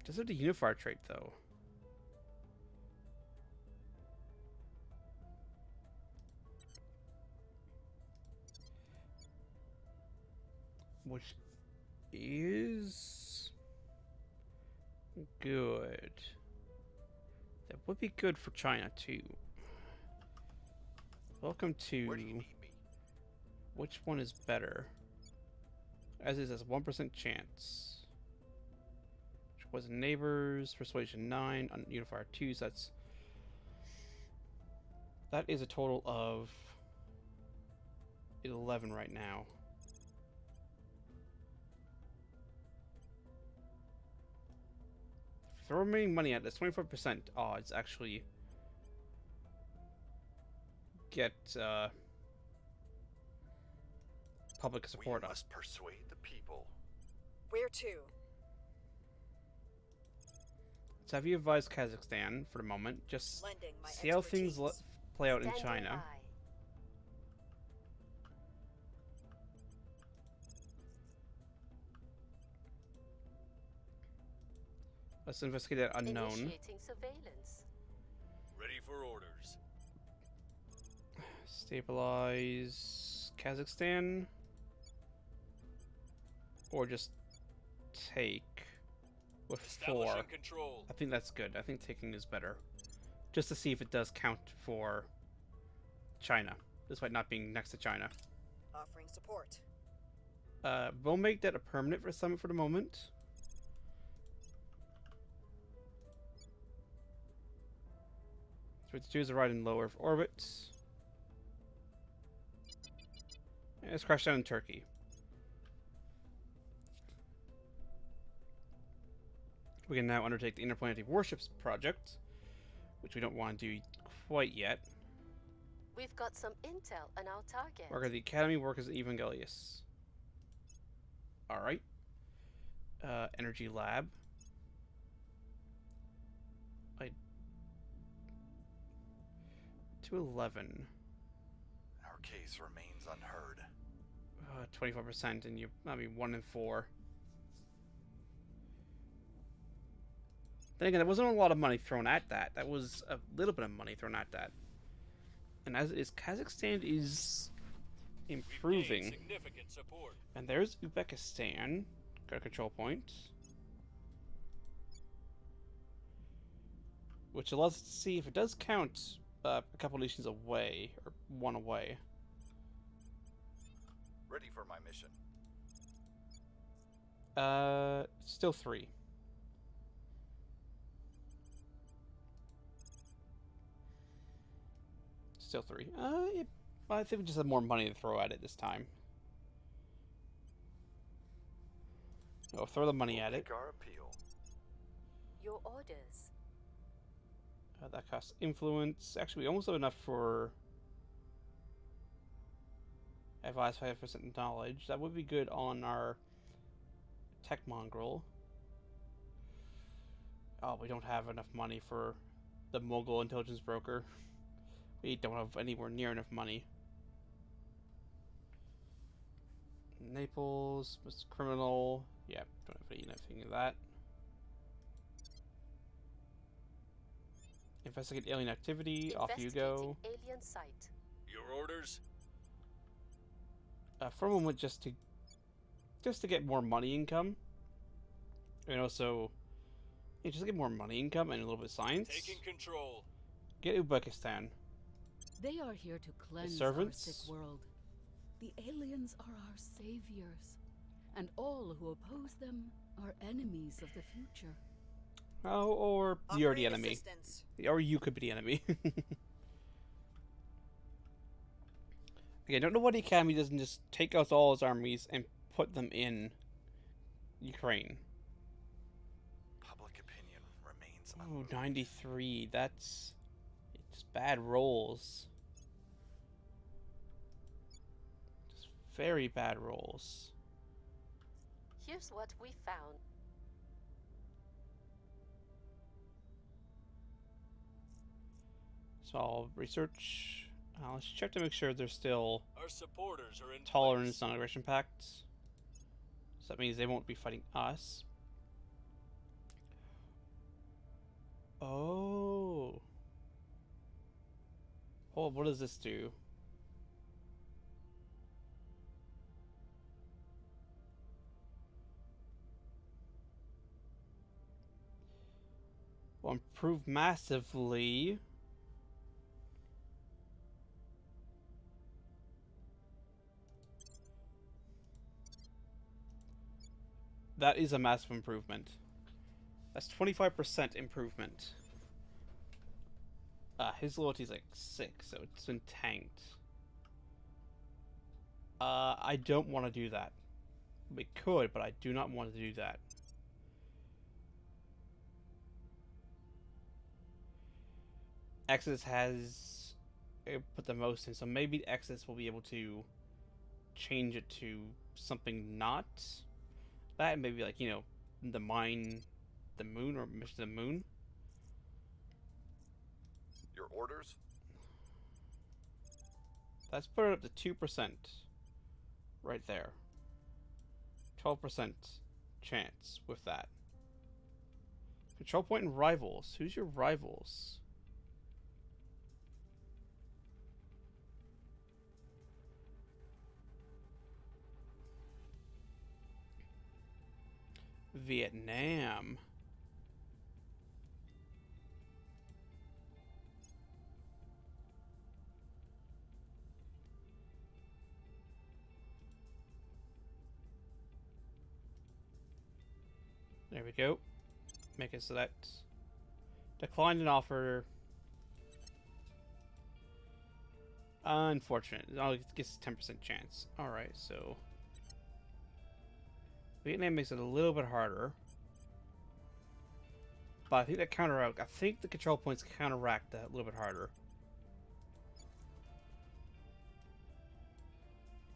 Does it have the unifier trait, though? Which is good. That would be good for China, too. Welcome to... Where do you need me? Which one is better? As is, as 1% chance. Which was neighbors, persuasion 9, unifier 2, so that is a total of 11 right now. Throw remaining money at this, 24% odds actually get public to support We us. must persuade the people. Where to? So have you advised Kazakhstan for the moment? Just Lending my see how things expertise. play out in Standing China. by. Let's investigate that unknown. Initiating surveillance. Ready for orders. Stabilize Kazakhstan. Or just take with 4. Establishing control. I think that's good. I think taking is better. Just to see if it does count for China, despite not being next to China. Offering support. We'll make that a permanent for summit for the moment. So it's choose a ride in low Earth orbit. And let's crash down in Turkey. We can now undertake the Interplanetary Warships project, which we don't want to do quite yet. We've got some intel on our target. Work at the Academy, work as an Evangelius. Alright. Energy Lab. 211. Our case remains unheard. 24%, and you, 1 in 4. Then again, there wasn't a lot of money thrown at that. That was a little bit of money thrown at that. And as it is, Kazakhstan is We've gained improving. significant support. And there's Uzbekistan. Got a control point. Which allows us to see if it does count a couple nations away, or 1 away. Ready for my mission. Still 3. Still 3. I think we just have more money to throw at it this time. Oh, throw the money at it. Make our appeal. Your orders. That costs influence. Actually, we almost have enough for advise 5% knowledge. That would be good on our Tech mongrel. Oh, we don't have enough money for the Mogul intelligence broker. We don't have anywhere near enough money. Naples, Mr. Criminal. Yeah, don't have anything of that. Investigate alien activity. Off you go. Investigating alien site. Your orders? For a moment, just to get more money income, and also just to get more money income and a little bit of science. Taking control. Get Uzbekistan. They are here to cleanse servants? our sick world. The aliens are our saviors, and all who oppose them are enemies of the future. Oh, or you're the Offering enemy. assistance. Or you could be the enemy. Okay, I don't know why the Academy doesn't just take out all his armies and put them in Ukraine. Public opinion remains Oh, unmoved. 93. That's just bad rolls. Just very bad rolls. Here's what we found. So I'll research. Let's check to make sure there's still Our supporters are in tolerance place. non-aggression pacts. So that means they won't be fighting us. Oh. Oh, what does this do? Will improve massively. That is a massive improvement. That's 25% improvement. His loyalty is like 6, so it's been tanked. I don't want to do that. We could, but I do not want to do that. Exodus has put the most in, so maybe Exodus will be able to change it to something not that, maybe like, you know, the mine, the moon, or mission to the moon. Your orders? Let's put it up to 2%. Right there. 12% chance with that. Control point and rivals. Who's your rivals? Vietnam. There we go. Make it so that declined an offer. Unfortunate. It gets a 10% chance. Alright, so Vietnam makes it a little bit harder. But I think that I think the control points counteract that a little bit harder.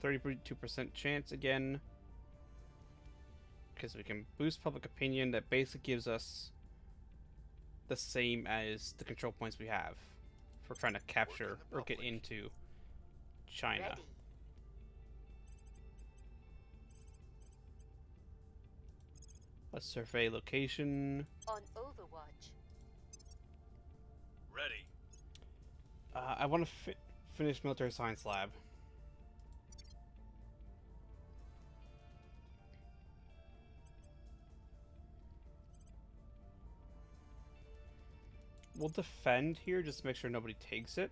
32% chance again. Because we can boost public opinion that basically gives us the same as the control points we have for trying to capture or get into China. Ready. Let's survey location. On Overwatch. Ready. I want to finish military science lab. We'll defend here just to make sure nobody takes it.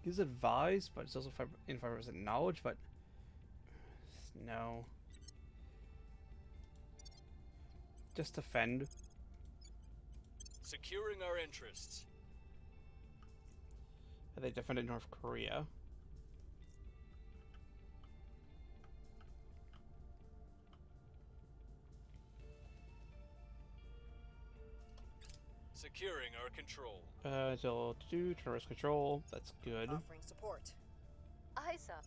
He's advised, but it's also in 5% knowledge, but no. Just defend. Securing our interests. They defended North Korea. Securing our control. Until terrorist control. That's good. Offering support. Eyes up.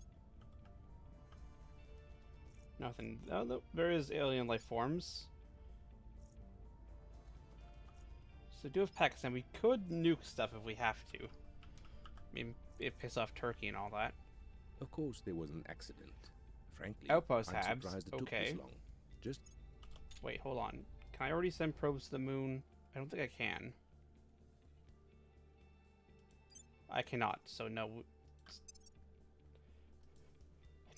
Nothing. Oh, no, there is alien life forms. So do have Pakistan. We could nuke stuff if we have to. I mean, it piss off Turkey and all that. Of course, there was an accident. Frankly, Outpost I'm tabs. surprised it took Okay. this long. Just Wait, hold on. Can I already send probes to the moon? I don't think I can. I cannot, so no.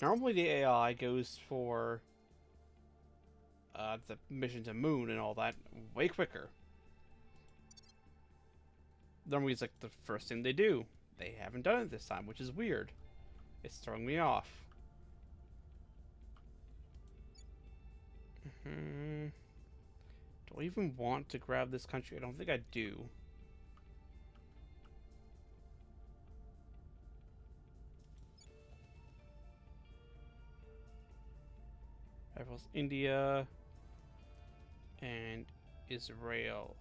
Normally the AI goes for the mission to moon and all that way quicker. Normally it's like the first thing they do. They haven't done it this time, which is weird. It's throwing me off. Do I even want to grab this country? I don't think I do. Rivals India and Israel.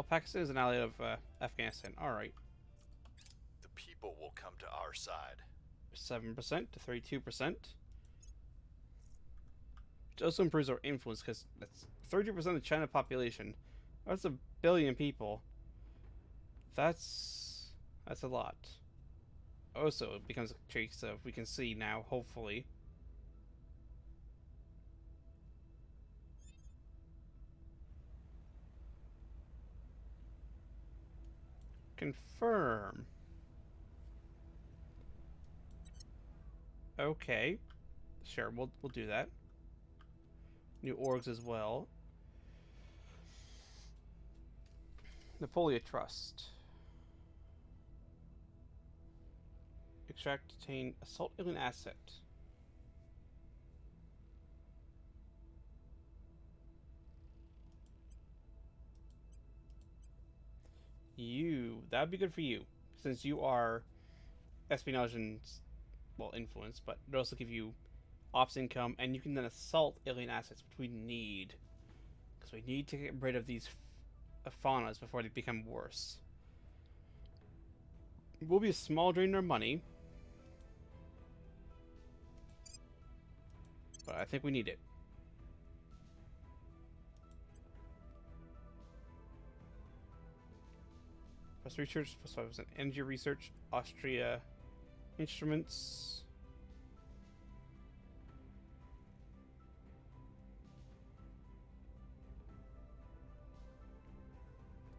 Pakistan is an ally of Afghanistan. Alright. The people will come to our side. 7% to 32%. Which also improves our influence because that's 30% of the China population. That's 1 billion people. That's a lot. Also, it becomes a case of we can see now, hopefully. Confirm. Okay. Sure, we'll do that. New orgs as well. Napoleon Trust. Extract, detain, assault alien asset. That'd be good for you, since you are espionage and, well, influence, but it'll also give you ops income, and you can then assault alien assets, which we need. Because we need to get rid of these faunas before they become worse. It will be a small drain on our money, but I think we need it. Plus research, plus 5% energy research, Austria instruments.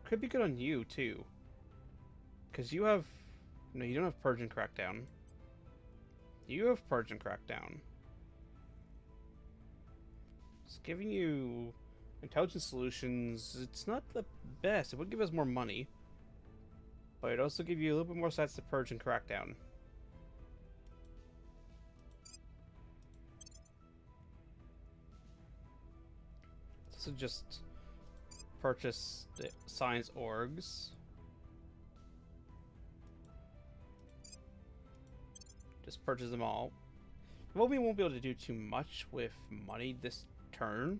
Could be good on you too, because you have no, you don't have Purge and Crackdown. You have Purge and Crackdown. It's giving you intelligence solutions. It's not the best. It would give us more money, but it'd also give you a little bit more stats to Purge and Crackdown. So just purchase the science orgs. Just purchase them all. Well, we won't be able to do too much with money this turn.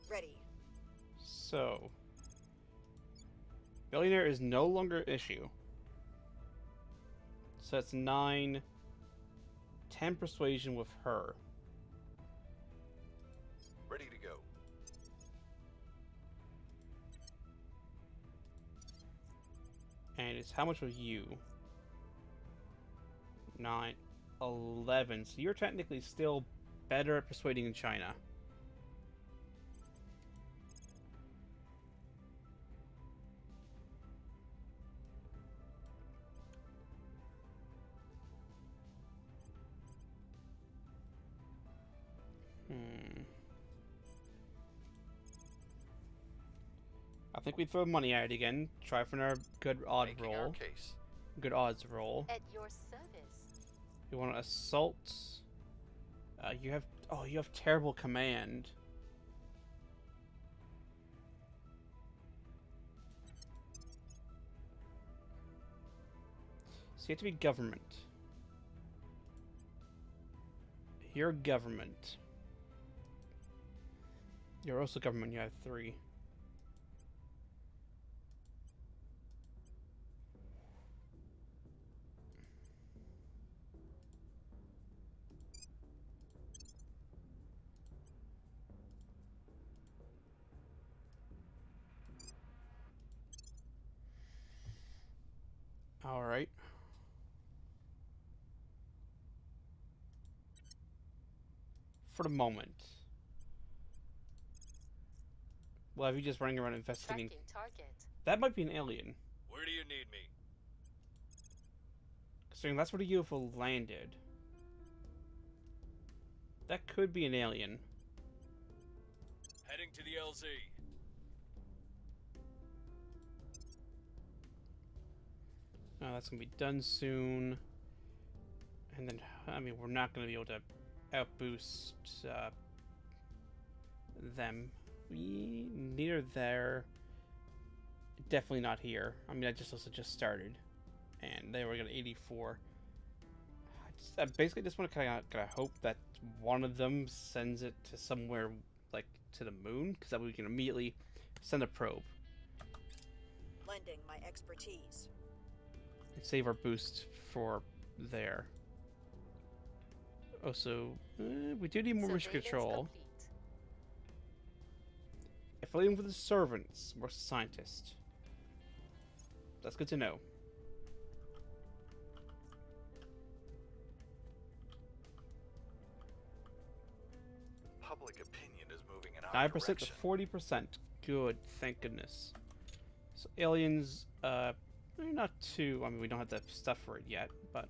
Ready. So, billionaire is no longer an issue. So that's 9, 10 persuasion with her. Ready to go. And it's how much with you? 9, 11. So you're technically still better at persuading in China. I think we throw money at it again. Try for our good odd Making our roll. case. Good odds roll. At your service. You want to assault? You have terrible command. you have to be government. You're government. You're also government, you have 3. Alright. For the moment. Well, if you just running around investigating... Tracking target. That might be an alien. Where do you need me? Considering that's where the UFO landed. That could be an alien. Heading to the LZ. Oh, that's gonna be done soon. And then, I mean, we're not gonna be able to outboost them. We neither there. Definitely not here. I mean, I just also just started, and they were at 84. I basically just want to kind of hope that one of them sends it to somewhere like to the moon, because that way we can immediately send a probe Lending my expertise. and save our boost for there. Also, we do need more mission Surveillance control. complete. Affiliating with the servants versus scientist. That's good to know. Public opinion is moving in our 9% to direction. 40%. Good, thank goodness. So aliens, they're not too. I mean, we don't have the stuff for it yet, but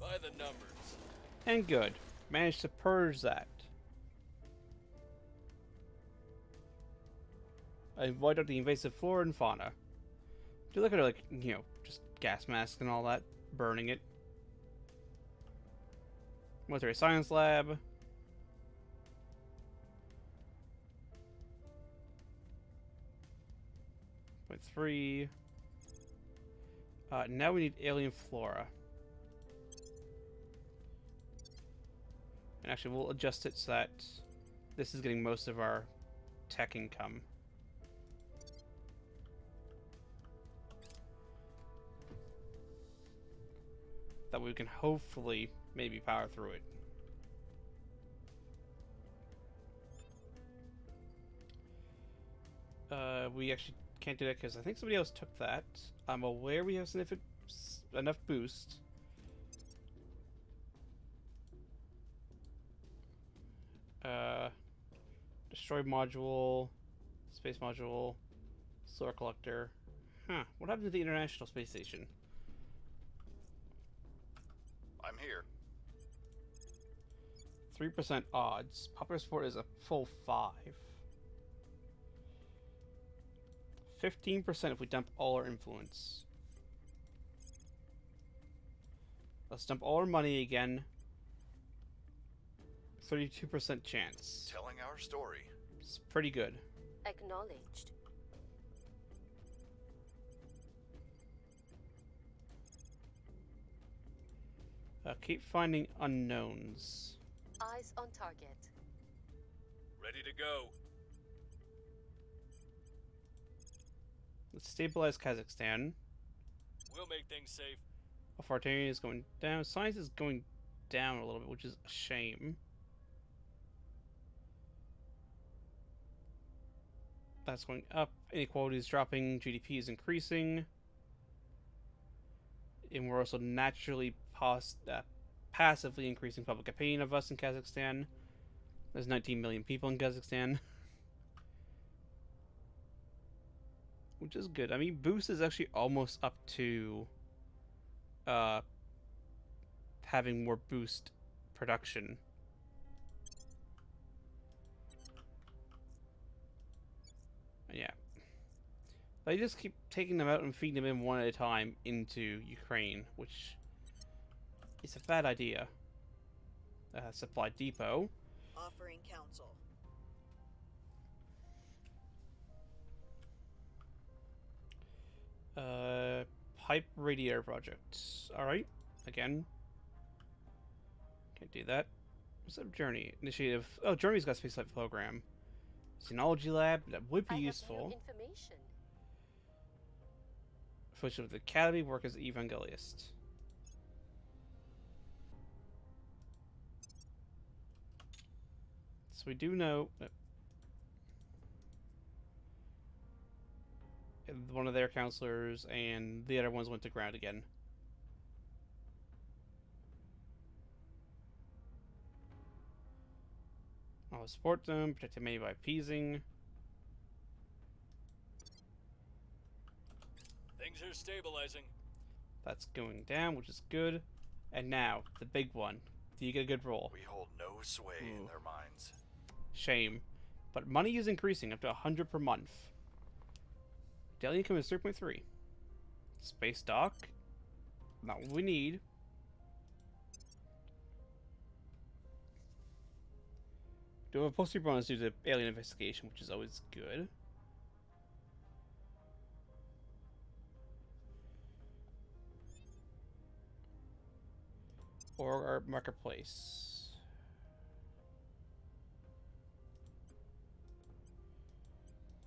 By the numbers. and good. Managed to purge that. I avoid out the invasive flora and fauna. Do look at it like, you know, just gas masks and all that, burning it. Military science lab. Point 3. Now we need alien flora. And actually, we'll adjust it so that this is getting most of our tech income. That we can hopefully maybe power through it. We actually can't do that because I think somebody else took that. I'm aware we have enough boost. Destroy module, space module, solar collector. Huh, what happened to the International Space Station? I'm here. 3% odds. Popular support is a full 5. 15% if we dump all our influence. Let's dump all our money again. 32% chance. Telling our story. It's pretty good. Acknowledged. Keep finding unknowns. Eyes on target. Ready to go. Let's stabilize Kazakhstan. We'll make things safe. Authoritarian is going down. Science is going down a little bit, which is a shame. That's going up. Inequality is dropping. GDP is increasing. And we're also naturally passively increasing public opinion of us in Kazakhstan. There's 19 million people in Kazakhstan. Which is good. I mean, boost is actually almost up to having more boost production. Yeah. They just keep taking them out and feeding them in one at a time into Ukraine, which is a bad idea. Supply depot. Offering counsel. Type radiator project. Alright. Again. Can't do that. What's up, Journey? Initiative. Oh, Journey's got Spaceflight Program. Xenology Lab. That would be I useful. have new information. Affiliation with the Academy. Work as Evangelist. So we do know that one of their counselors and the other ones went to ground again. I'll support them, protect them by appeasing. Things are stabilizing. That's going down, which is good. And now, the big one. Do you get a good roll? We hold no sway in their minds. Shame. But money is increasing up to 100 per month. Daily income is 3.3. Space dock. Not what we need. Do have a poster bonus due to alien investigation, which is always good. Or our marketplace.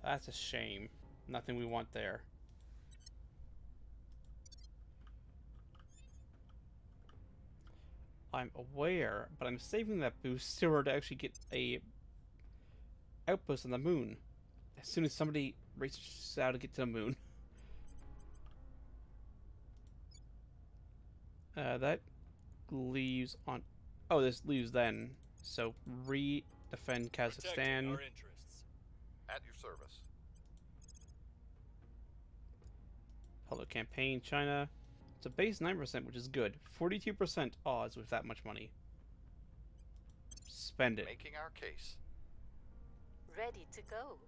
That's a shame. Nothing we want there. I'm aware, but I'm saving that boost in order to actually get a outpost on the moon. As soon as somebody reaches out to get to the moon. That leaves on... Oh, this leaves then. So, re-defend Protecting Kazakhstan. our interests. At your service. Public campaign, China. It's a base 9%, which is good. 42% odds with that much money. Spend it. Making our case. Ready to go.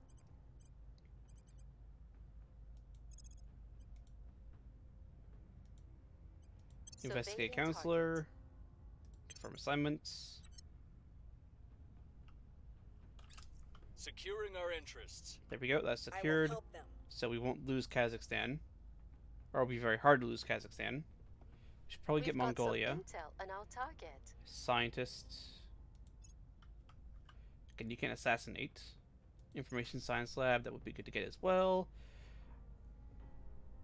Investigate Surveilling counselor. target. Confirm assignments. Securing our interests. There we go. That's I will secured. help them. So we won't lose Kazakhstan. Or it'll be very hard to lose Kazakhstan. We should probably get We've got some Mongolia. intel on our target. Scientists. Again, you can assassinate. Information science lab, that would be good to get as well.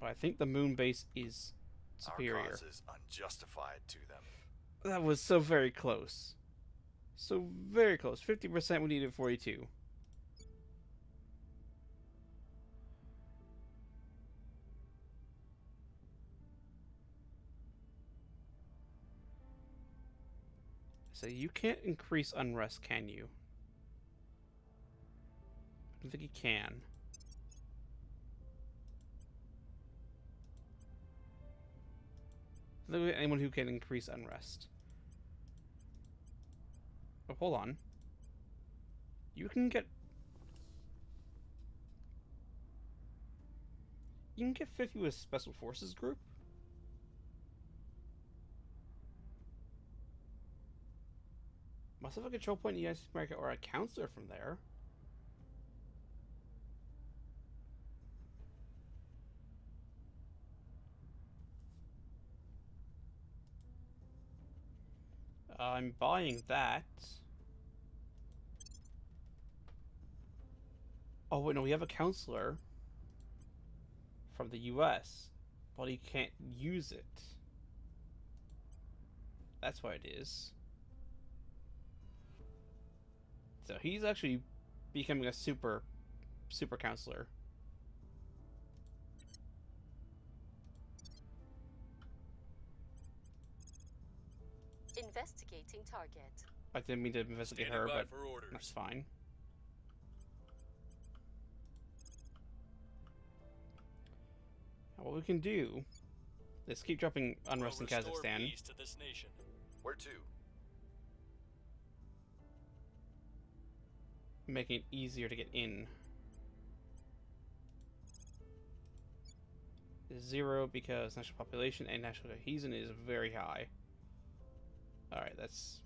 But I think the moon base is superior. Our cause is unjustified to them. That was so very close. So very close. 50%, we needed 42. So you can't increase unrest, can you? I don't think you can. I don't think anyone who can increase unrest. Oh, hold on. You can get... You can get 50 with Special Forces group? Must have a control point in the United States of America or a counselor from there. I'm buying that. Oh wait, no, we have a counselor from the US, but he can't use it. That's why it is. So he's actually becoming a super counselor. Investigating target. I didn't mean to investigate Standing her, by but for orders. that's fine. Now what we can do is keep dropping unrest in Will restore Kazakhstan. peace to this nation. Where to? Making it easier to get in. 0 because national population and national cohesion is very high. Alright, that's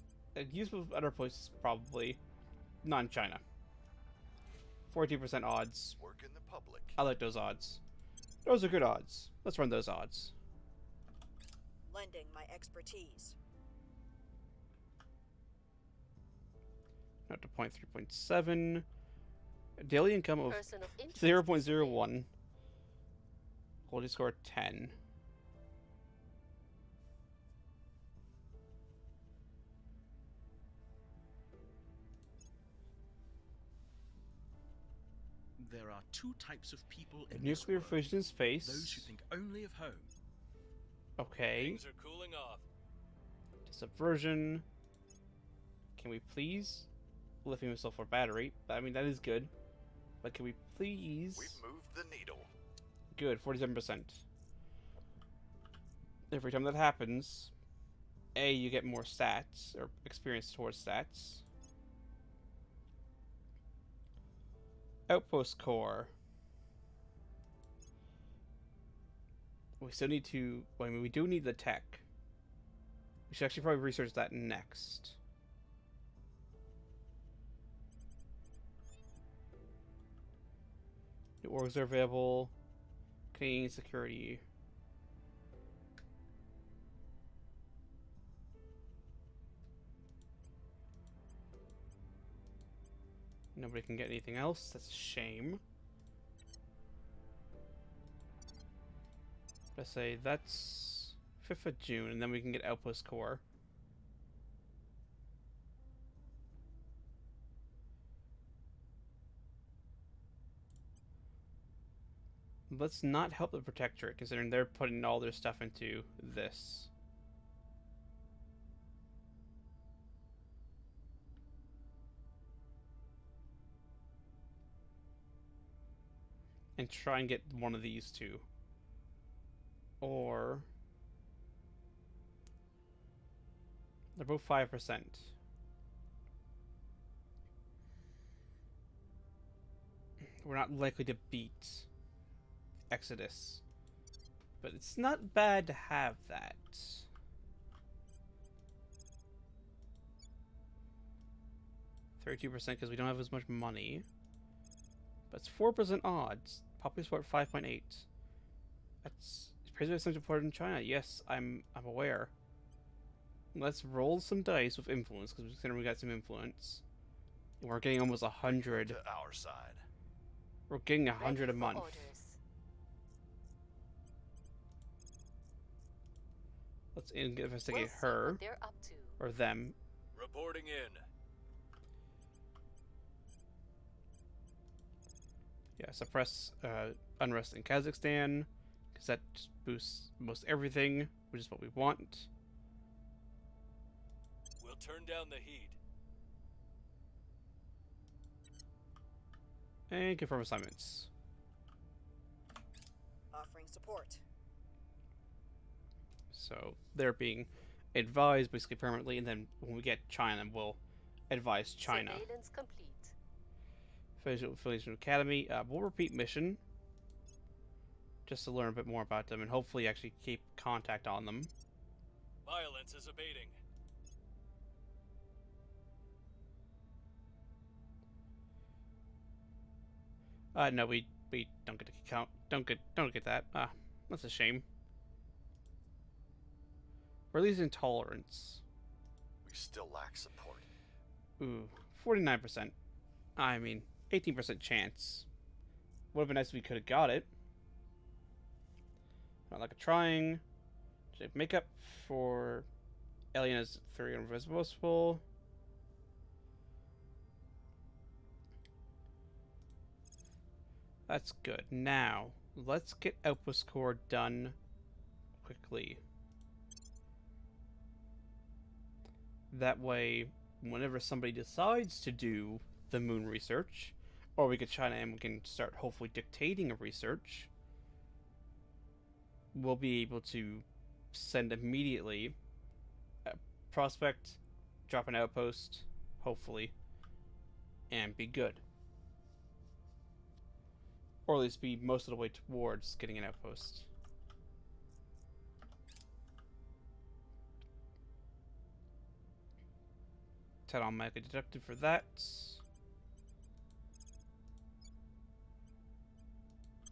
useful for other places, probably. Not in China. 42% odds. Work in the public. I like those odds. Those are good odds. Let's run those odds. lending my expertise. Not to point 3.7. Daily income of Person of interest. 0.01. Quality score 10. There are two types of people in Nuclear this world. fusion in space. Those who think only of home. Okay. Things are cooling off. Subversion. Can we please? Lifting myself for battery. I mean, that is good. But can we please? We've moved the needle. Good, 47%. Every time that happens, A, you get more stats, or experience towards stats. Outpost core. We still need to... Well, I mean, we do need the tech. We should actually probably research that next. New orgs are available. Canadian security. Nobody can get anything else. That's a shame. Let's say that's 5th of June, and then we can get Outpost Core. Let's not help the Protectorate, considering they're putting all their stuff into this. And try and get one of these two. Or... they're both 5%. We're not likely to beat Exodus. But it's not bad to have that. %32% because we don't have as much money. But it's 4% odds. Popular support 5.8. That's president essential part in China. Yes, I'm aware. Let's roll some dice with influence because we got some influence. And we're getting almost 100. To our side. We're getting 100 a month. Orders. Let's investigate We'll see her what they're up to. or them. Reporting in. Yeah, suppress unrest in Kazakhstan because that just boosts most everything, which is what we want. We'll turn down the heat. And confirm assignments. Offering support. So they're being advised basically permanently, and then when we get China, we'll advise China. Surveillance complete. Affiliation Academy. We'll repeat mission just to learn a bit more about them and hopefully actually keep contact on them. Violence is abating. No, we don't get to count. Don't get that. That's a shame. Release intolerance. We still lack support. Ooh, 49%. I mean, 18% chance. Would have been nice if we could have got it. Not like a trying. Make up for Ailens 3 invisible. That's good. Now, let's get Outpost Core done quickly. That way, whenever somebody decides to do the moon research, or we get China and we can start hopefully dictating a research, we'll be able to send immediately a prospect, drop an outpost, hopefully, and be good. Or at least be most of the way towards getting an outpost. Ted automatically deducted for that.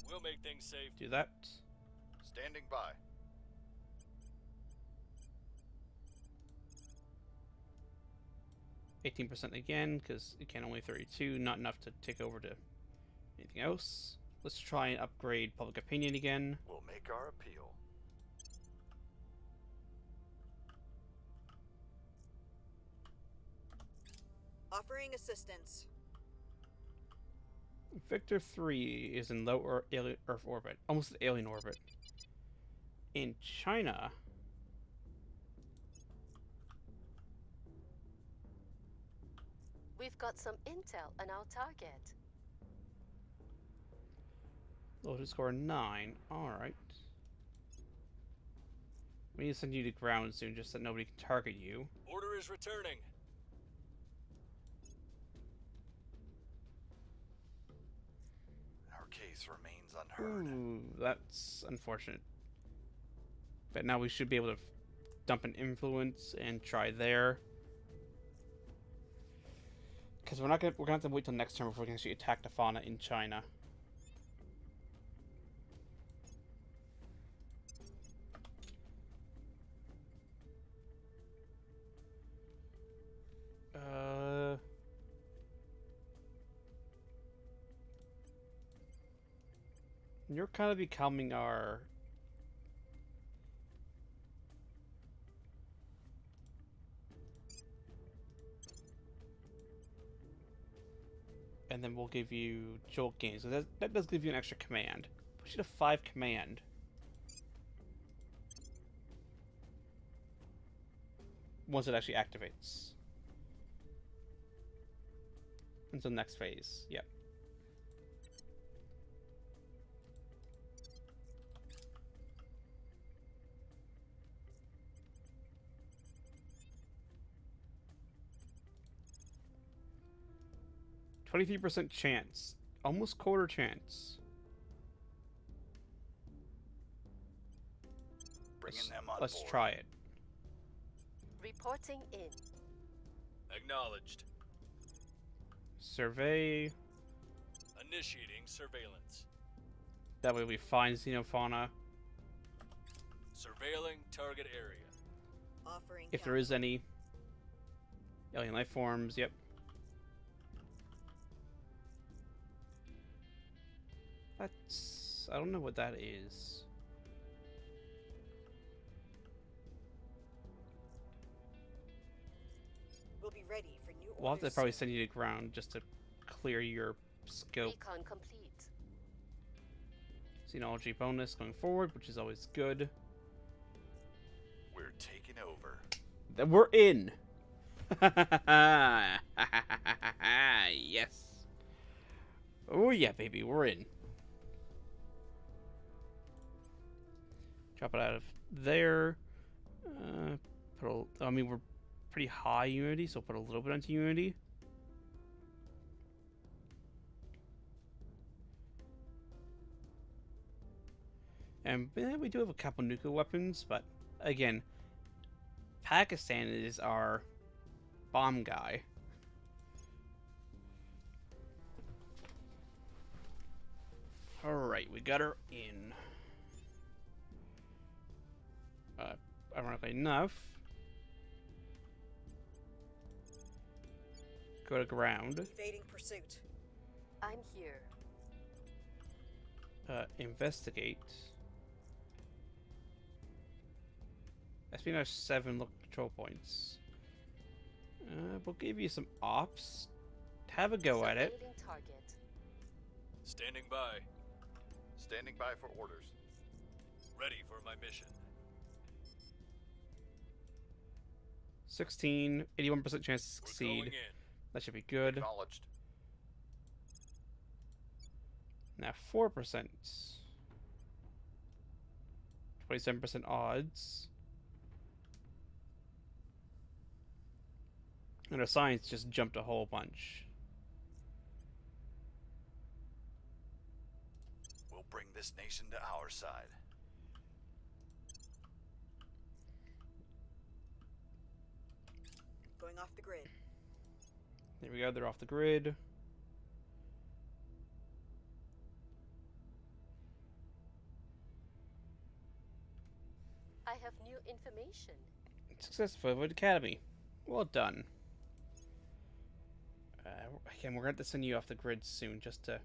We'll make things safe. Do that. Standing by. 18% again, because it can only 32, not enough to take over to anything else. Let's try and upgrade public opinion again. We'll make our appeal. Offering assistance. Victor 3 is in low Earth orbit, almost an alien orbit. In China, We've got some intel on our target. loaded score 9. Alright. We need to send you to ground soon, just so that nobody can target you. Order is returning. Our case remains unheard. Ooh, that's unfortunate. But now we should be able to dump an influence and try there. Because we're gonna have to wait till next turn before we can actually attack the fauna in China. You're kind of becoming our... And then we'll give you jolt gains. So that does give you an extra command. Push you to 5 command. Once it actually activates. Until next phase. Yep. %23 chance. Almost quarter chance. Bringing them on Let's board. try it. Reporting in. Acknowledged. Survey. Initiating surveillance. That way we find xenofauna. Surveilling target area. Offering If there is any alien life forms, yep. That's... I don't know what that is. We'll be ready for new orders. We'll have to probably soon. send you to ground just to clear your scope. Recon complete. Xenology bonus going forward, which is always good. We're taking over. Then we're in! Yes. Oh yeah, baby, we're in. Drop it out of there. I mean, we're pretty high unity, so put a little bit onto unity. And we do have a couple nuclear weapons, but again, Pakistan is our bomb guy. Alright, we got her in. Ironically enough, go to ground. Evading pursuit. I'm here. Investigate. Espionage 7 local control points. We'll give you some ops. Have a go at it. Surveilling target. Standing by. Standing by for orders. Ready for my mission. 16, 81% chance to We're succeed. going in. That should be good. Acknowledged. Now 4%. 27% odds. And our science just jumped a whole bunch. We'll bring this nation to our side. Going off the grid. There we go, they're off the grid. I have new information. Successful Void Academy. Well done. Again, we're going to have to send you off the grid soon, just to...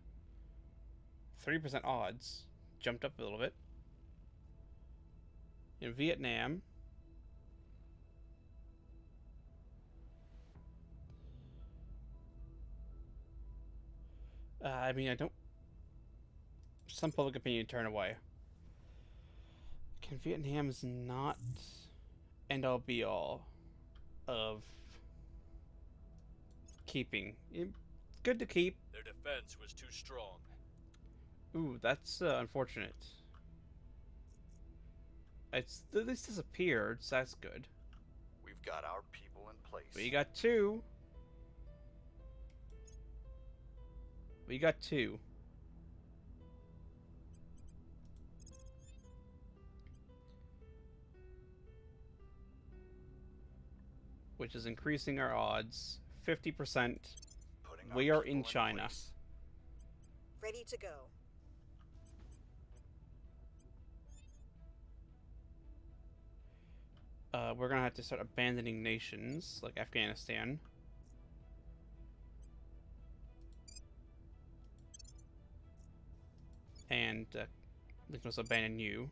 3% odds. Jumped up a little bit. In Vietnam... I mean, I don't... Some public opinion turn away. Vietnam is not end-all be-all of keeping. It's good to keep. Their defense was too strong. Ooh, that's unfortunate. It's at least disappeared, so that's good. We've got our people in place. We got two. We got two. Which is increasing our odds 50%. We are in China. Ready to go. We're gonna have to start abandoning nations like Afghanistan. And we can also abandon you.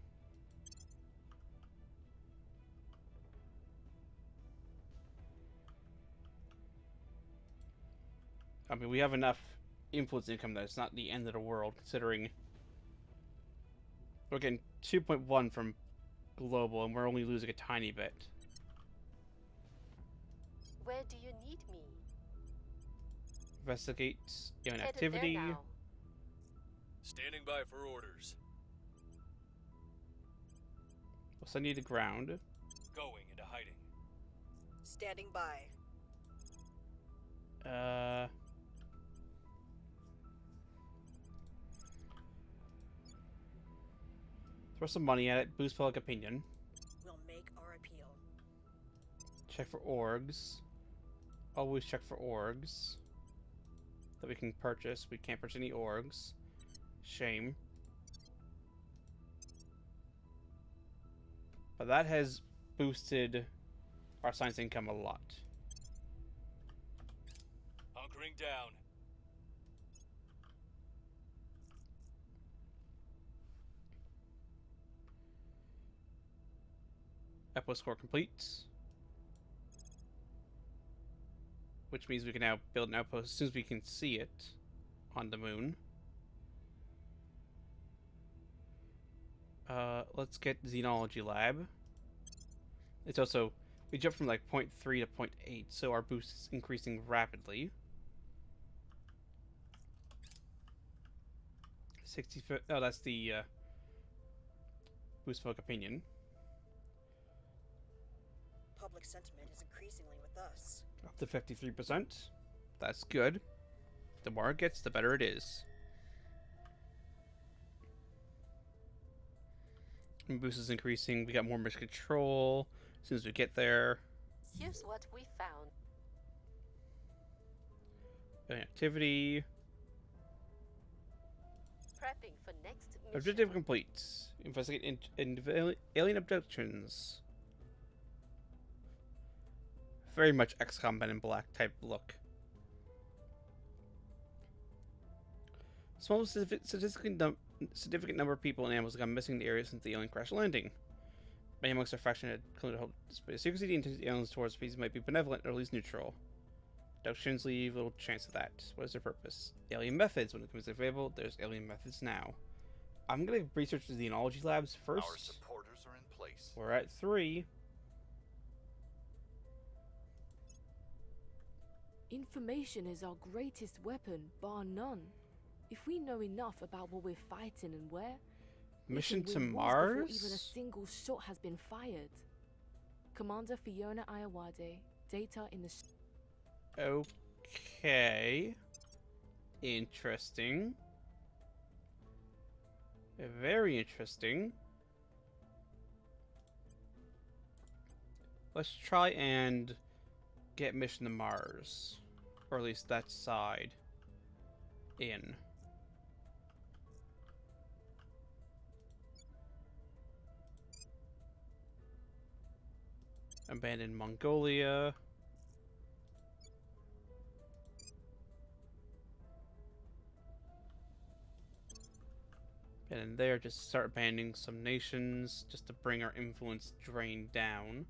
I mean, we have enough influence income that it's not the end of the world, considering we're getting 2.1 from global, and we're only losing a tiny bit. Where do you need me? Investigate alien Headed activity. there now. Standing by for orders. We'll send you to ground. Going into hiding. Standing by. Throw some money at it, boost public opinion. We'll make our appeal. Check for orgs. Always check for orgs that we can purchase. We can't purchase any orgs. Shame. But that has boosted our science income a lot. Hunkering down. Outpost score complete. Which means we can now build an outpost as soon as we can see it on the moon. Let's get Xenology Lab. It's also, we jumped from like 0.3 to 0.8, so our boost is increasing rapidly. 65, oh, that's the boost folk opinion. Public sentiment is increasingly with us. Up to 53%. That's good. The more it gets, the better it is. And boost is increasing. We got more mission control as soon as we get there. Here's what we found. Activity. Prepping for next mission. Objective complete. Investigate alien abductions. Very much XCOM Men in Black type look. Small significant number of people and animals have gone missing in the area since the alien crash landing. Many amongst our faction had claimed to hold secrecy. The intent of the aliens towards species might be benevolent or at least neutral. Abductions leave little chance of that. What is their purpose? Alien methods. When it becomes available, there's alien methods now. I'm gonna research the Xenology labs first. Our supporters are in place. We're at 3. Information is our greatest weapon, bar none. If we know enough about what we're fighting and where, Mission to we can win wars Mars? before even a single shot has been fired. Commander Fiona Ayawade, data in the. Okay. Interesting. Very interesting. Let's try and get mission to Mars. Or at least that side. In. Abandon Mongolia. there, just start abandoning some nations, just to bring our influence drain down.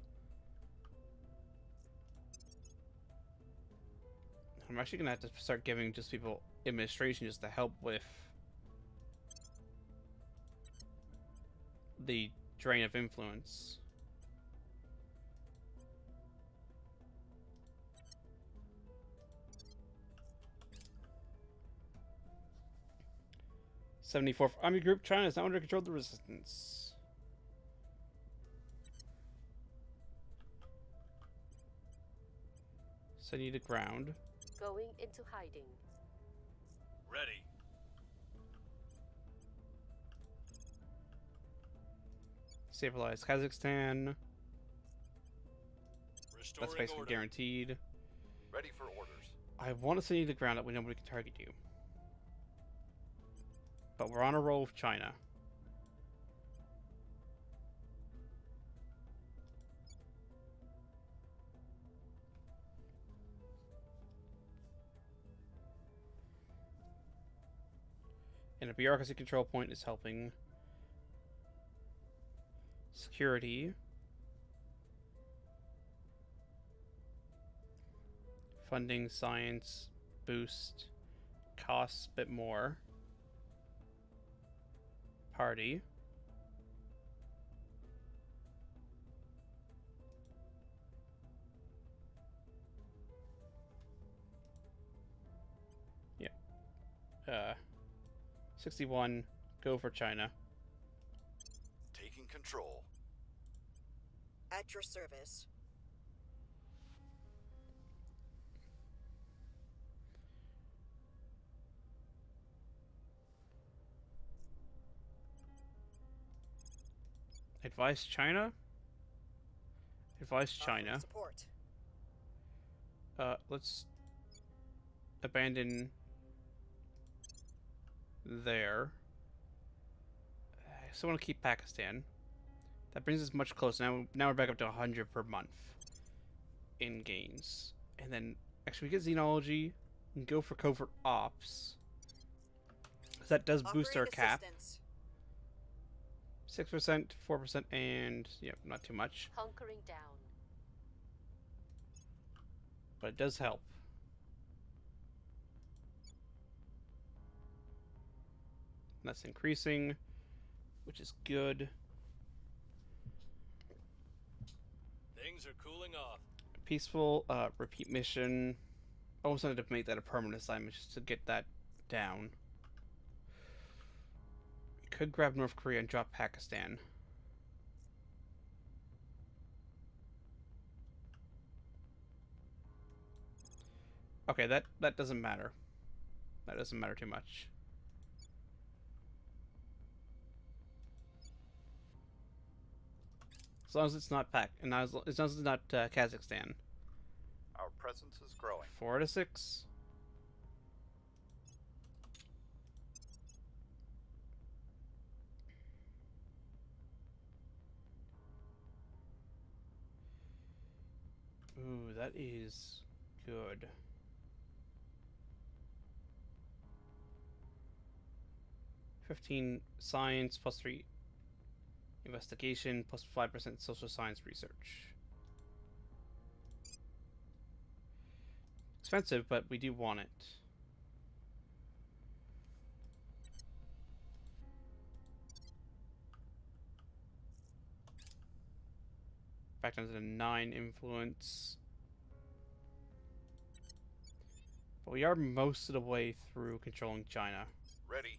I'm actually gonna have to start giving just people administration just to help with the drain of influence. '74th Army Group, China is now under control of the resistance. Send you to ground. Going into hiding. Ready. Stabilize Kazakhstan. Restoring That's basically order. guaranteed. Ready for orders. I want to send you to ground that way nobody can target you. But we're on a roll with China. And a bureaucracy control point is helping. Security. Funding, science, boost. Costs a bit more. Party. Yeah. 61. Go for China. Taking control. At your service. Advise China? Advise China. Offering support. Let's abandon there. I still want to keep Pakistan. That brings us much closer. Now we're back up to 100 per month in gains. And then, actually, we get Xenology and go for Covert Ops. That does boost our Offering cap. assistance. 6%, 4%, and, yeah, not too much. Hunkering down. But it does help. That's increasing, which is good. Things are cooling off. Peaceful, repeat mission. Almost wanted to make that a permanent assignment just to get that down. We could grab North Korea and drop Pakistan. Okay, that doesn't matter. That doesn't matter too much. As long as it's not as long as it's not Kazakhstan. Our presence is growing. 4 to 6. Ooh, that is good. +15 science, +3 investigation, +5% social science research. Expensive, but we do want it. Back down to the 9 influence. But we are most of the way through controlling China. Ready.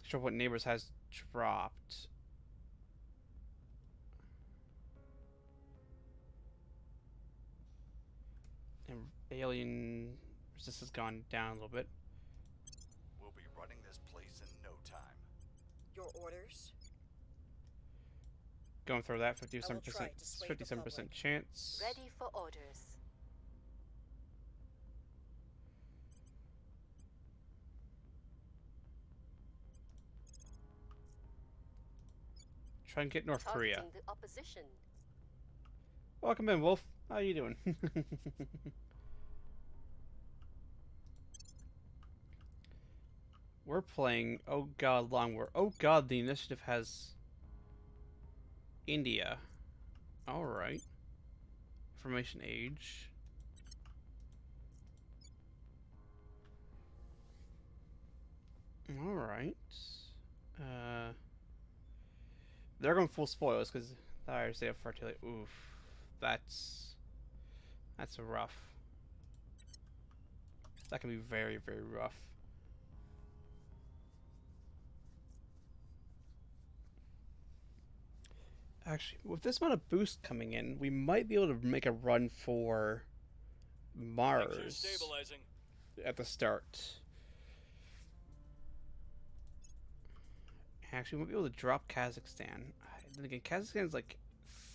Sure what neighbors has dropped. And alien resistance has gone down a little bit. We'll be running this place in no time. Your orders. Going through that, I will try 57%, to sway the 57% public. chance. Ready for orders. Try and get North Korea. Targeting the opposition. Welcome in, Wolf. How you doing? We're playing, oh god, Long War. Oh god, the initiative has India. Alright. Information age. Alright. They're going full spoils because I already say fertility. Oof. That's rough. That can be very, very rough. Actually, with this amount of boost coming in, we might be able to make a run for Mars at the start. Actually, we might be able to drop Kazakhstan. Then again, Kazakhstan's like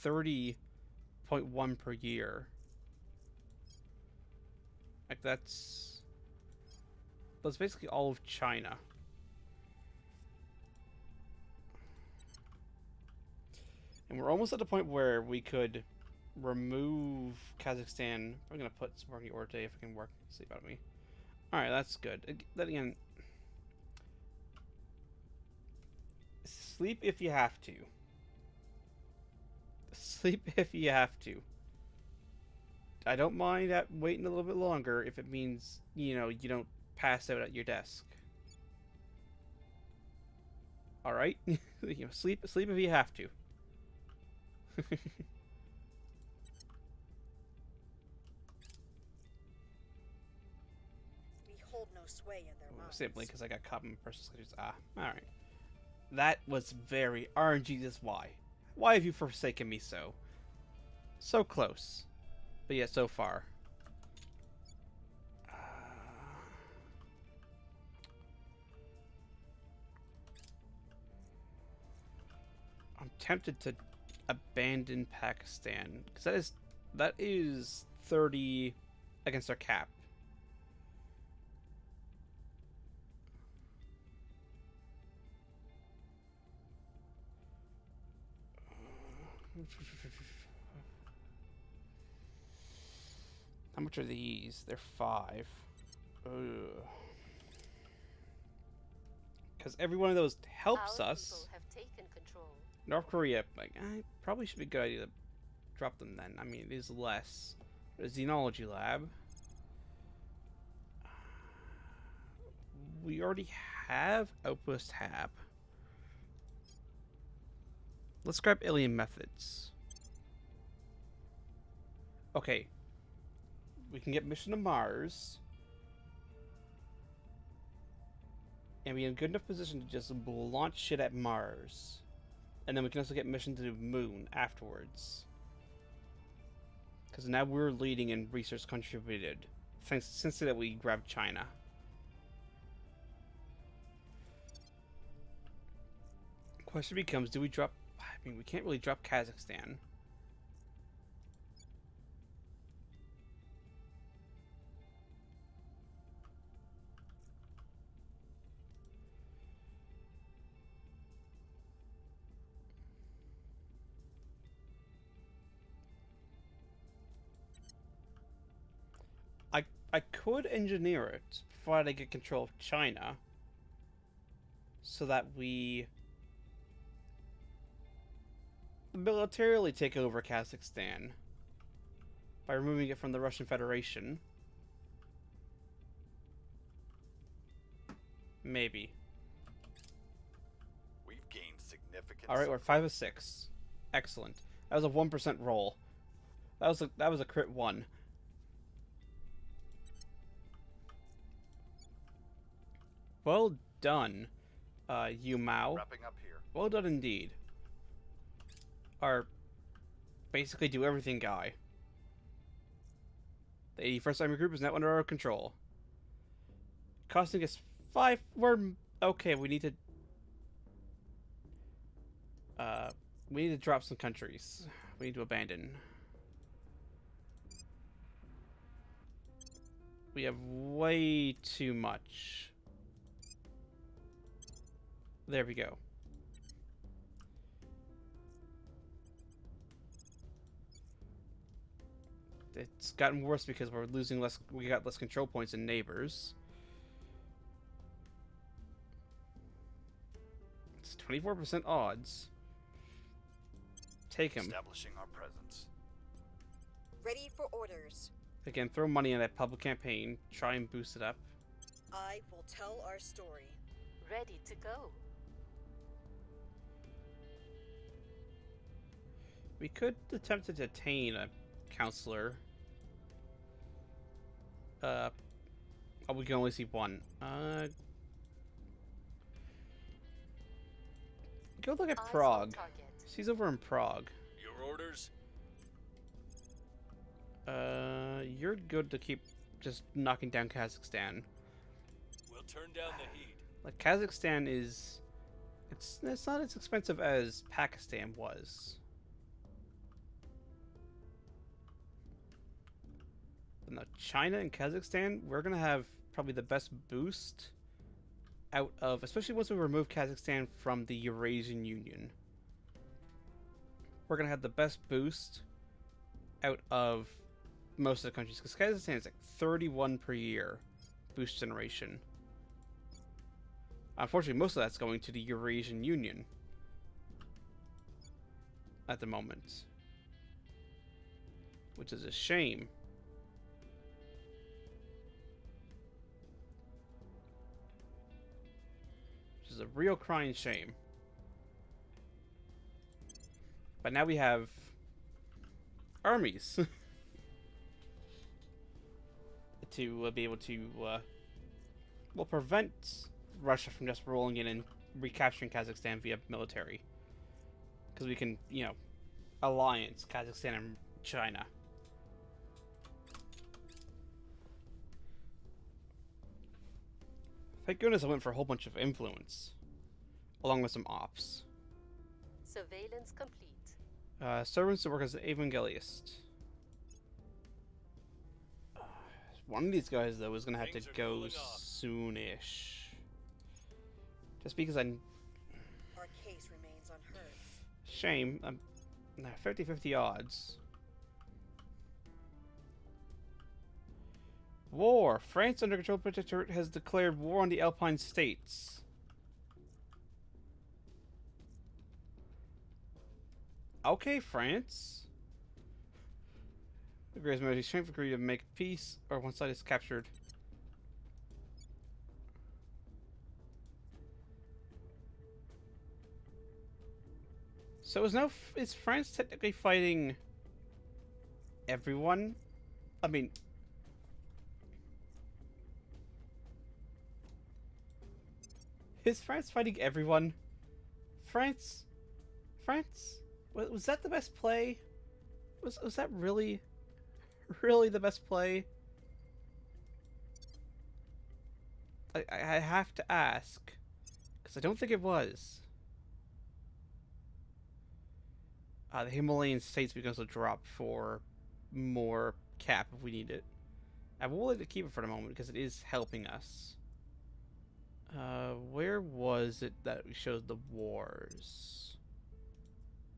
30.1 per year. Like that's basically all of China. And we're almost at the point where we could remove Kazakhstan. I'm gonna put some working order today if it can work. See about me. Alright, that's good. Then again, sleep if you have to. Sleep if you have to. I don't mind waiting a little bit longer if it means, you know, you don't pass out at your desk. Alright? You know, sleep if you have to. We hold no sway in their minds. Simply because I got caught in my personal schedules. Ah, alright. That was very RNG. This why. Why have you forsaken me so? So close. But yet so far. I'm tempted to abandon Pakistan because that is 30 against our cap. How much are these? They're 5. Because every one of those helps us. Have taken control. North Korea, like, probably should be a good idea to drop them then. I mean, it is less. A Xenology lab. We already have Outpost Hab. Let's grab alien methods. Okay. We can get mission to Mars. And be in a good enough position to just launch shit at Mars. And then we can also get mission to the moon afterwards. Because now we're leading in research contributed. Thanks since that we grabbed China. Question becomes, do we drop... I mean, we can't really drop Kazakhstan. I could engineer it before I get control of China. So that we militarily take over Kazakhstan by removing it from the Russian Federation. Maybe. We've gained significant. Alright, we're 5 of 6. Excellent. That was a 1% roll. That was a crit 1. Well done, Yu Mao. Wrapping up here. Well done indeed. Our basically do everything guy. The 81st Army Group is now under our control. Costing us 5. We're okay. We need to drop some countries. We need to abandon. We have way too much. There we go. It's gotten worse because we're losing less. We got less control points in neighbors. It's 24% odds. Take him. Establishing our presence. Ready for orders. Again, throw money in that public campaign. Try and boost it up. I will tell our story. Ready to go. We could attempt to detain a counselor. Oh, we can only see one. Go look at Eyes on Prague. target. She's over in Prague. Your orders? You're good to keep just knocking down Kazakhstan. We'll turn down the heat. Like, Kazakhstan is... It's not as expensive as Pakistan was. But no, China and Kazakhstan, we're gonna have probably the best boost out of... Especially once we remove Kazakhstan from the Eurasian Union. We're gonna have the best boost out of most of the countries, because Kazakhstan is like 31 per year boost generation. Unfortunately, most of that's going to the Eurasian Union at the moment, which is a shame. Which is a real crying shame. But now we have armies to be able to, well, prevent Russia from just rolling in and recapturing Kazakhstan via military. Because we can, you know, alliance Kazakhstan and China. Thank goodness I went for a whole bunch of influence, along with some ops. Surveillance complete. Servants to work as an evangelist. One of these guys, though, is going to have to go soonish. Just because Our case remains unheard. Shame. 50-50 odds. War. France, under control protectorate, has declared war on the Alpine states. Okay, France. The greatest military strength agree to make peace, or one side is captured. So is France technically fighting everyone? I mean, is France fighting everyone? France? Was that the best play? Was that really the best play? I have to ask, because I don't think it was. The Himalayan states we can also drop for more cap if we need it. I will like to keep it for the moment because it is helping us. Where was it that we showed the wars?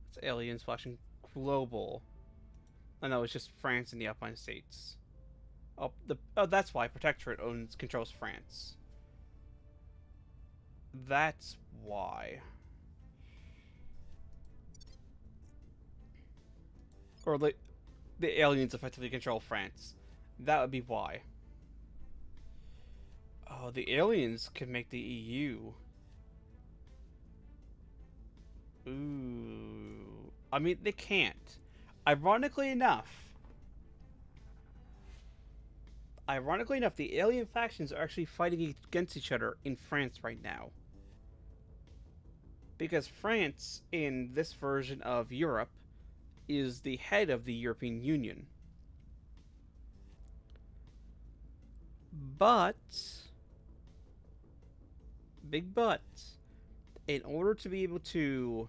It's aliens flashing global. Oh no, it's just France and the Alpine states. Oh, that's why Protectorate controls France. That's why. Or the aliens effectively control France. That would be why. Oh, the aliens could make the EU. Ooh. I mean, they can't. Ironically enough, the alien factions are actually fighting against each other in France right now. Because France, in this version of Europe, is the head of the European Union. But, big but, in order to be able to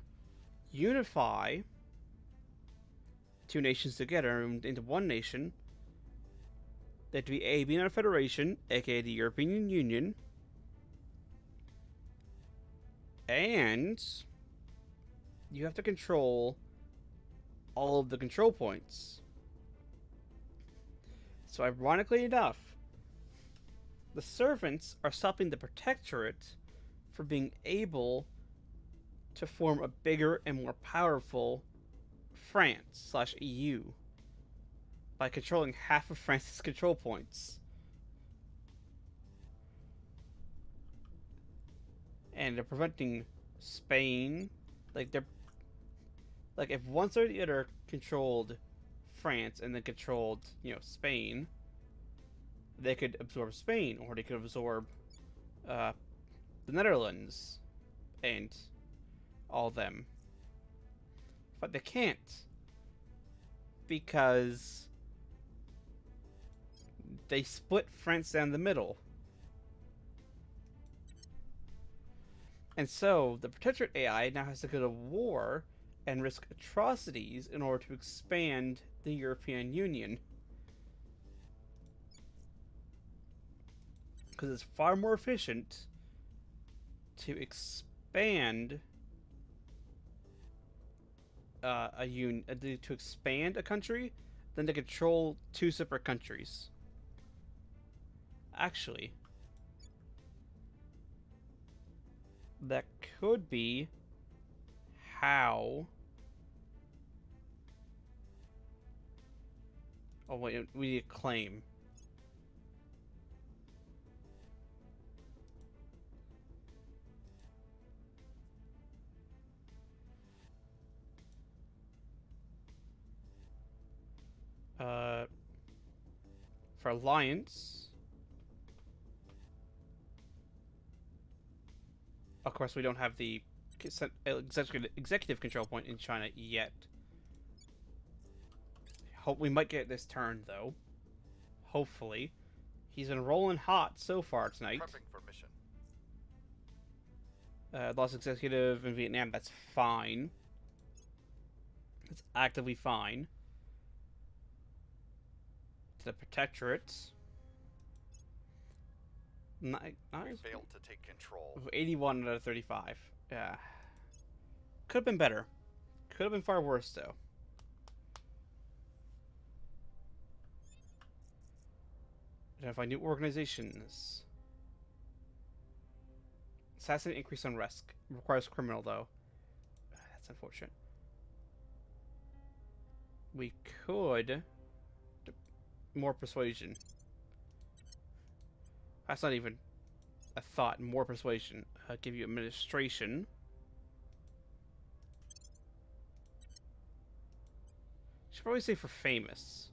unify two nations together into one nation, they have to be being a federation, aka the European Union, and you have to control all of the control points. So ironically enough, the servants are stopping the Protectorate from being able to form a bigger and more powerful France/EU by controlling half of France's control points. And they're preventing Spain, like if one side or the other controlled France and then controlled, Spain, they could absorb Spain, or they could absorb the Netherlands and all them. But they can't, because they split France down the middle. And so, the Protectorate AI now has to go to war and risk atrocities in order to expand the European Union. Because it's far more efficient to expand to expand a country than to control two separate countries. Actually, that could be how... Oh wait, we need a claim. For alliance, of course, we don't have the executive control point in China yet. Hope we might get it this turn, though. Hopefully. He's been rolling hot so far tonight. Prepping for mission. Lost executive in Vietnam, that's fine. It's actively fine. To the Protectorate. We failed to take control. 81 out of 35. Yeah. Could have been better. Could have been far worse, though. Identify new organizations. Assassinate, increase unrest. Requires criminal, though. That's unfortunate. We could... More persuasion. That's not even a thought. More persuasion. Give you administration. Should probably say for famous.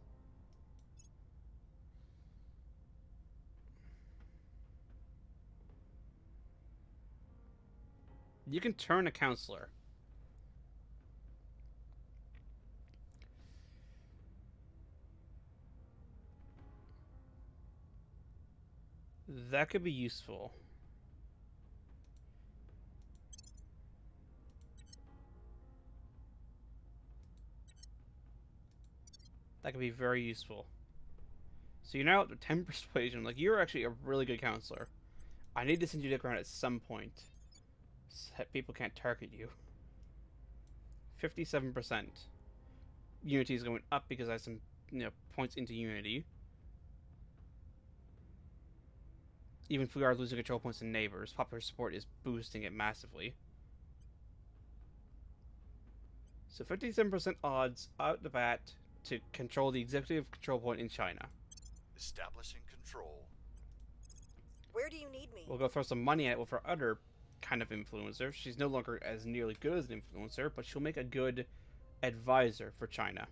You can turn a counselor. That could be useful. That could be very useful. So you're now up to 10 persuasion. Like, you're actually a really good counselor. I need to send you to the ground at some point, so that people can't target you. 57%. Unity is going up because I have some, points into Unity. Even if we are losing control points in neighbors, popular support is boosting it massively. So 57% odds out the bat to control the executive control point in China. Establishing control. Where do you need me? We'll go throw some money at it with our other kind of influencer. She's no longer as nearly good as an influencer, but she'll make a good advisor for China.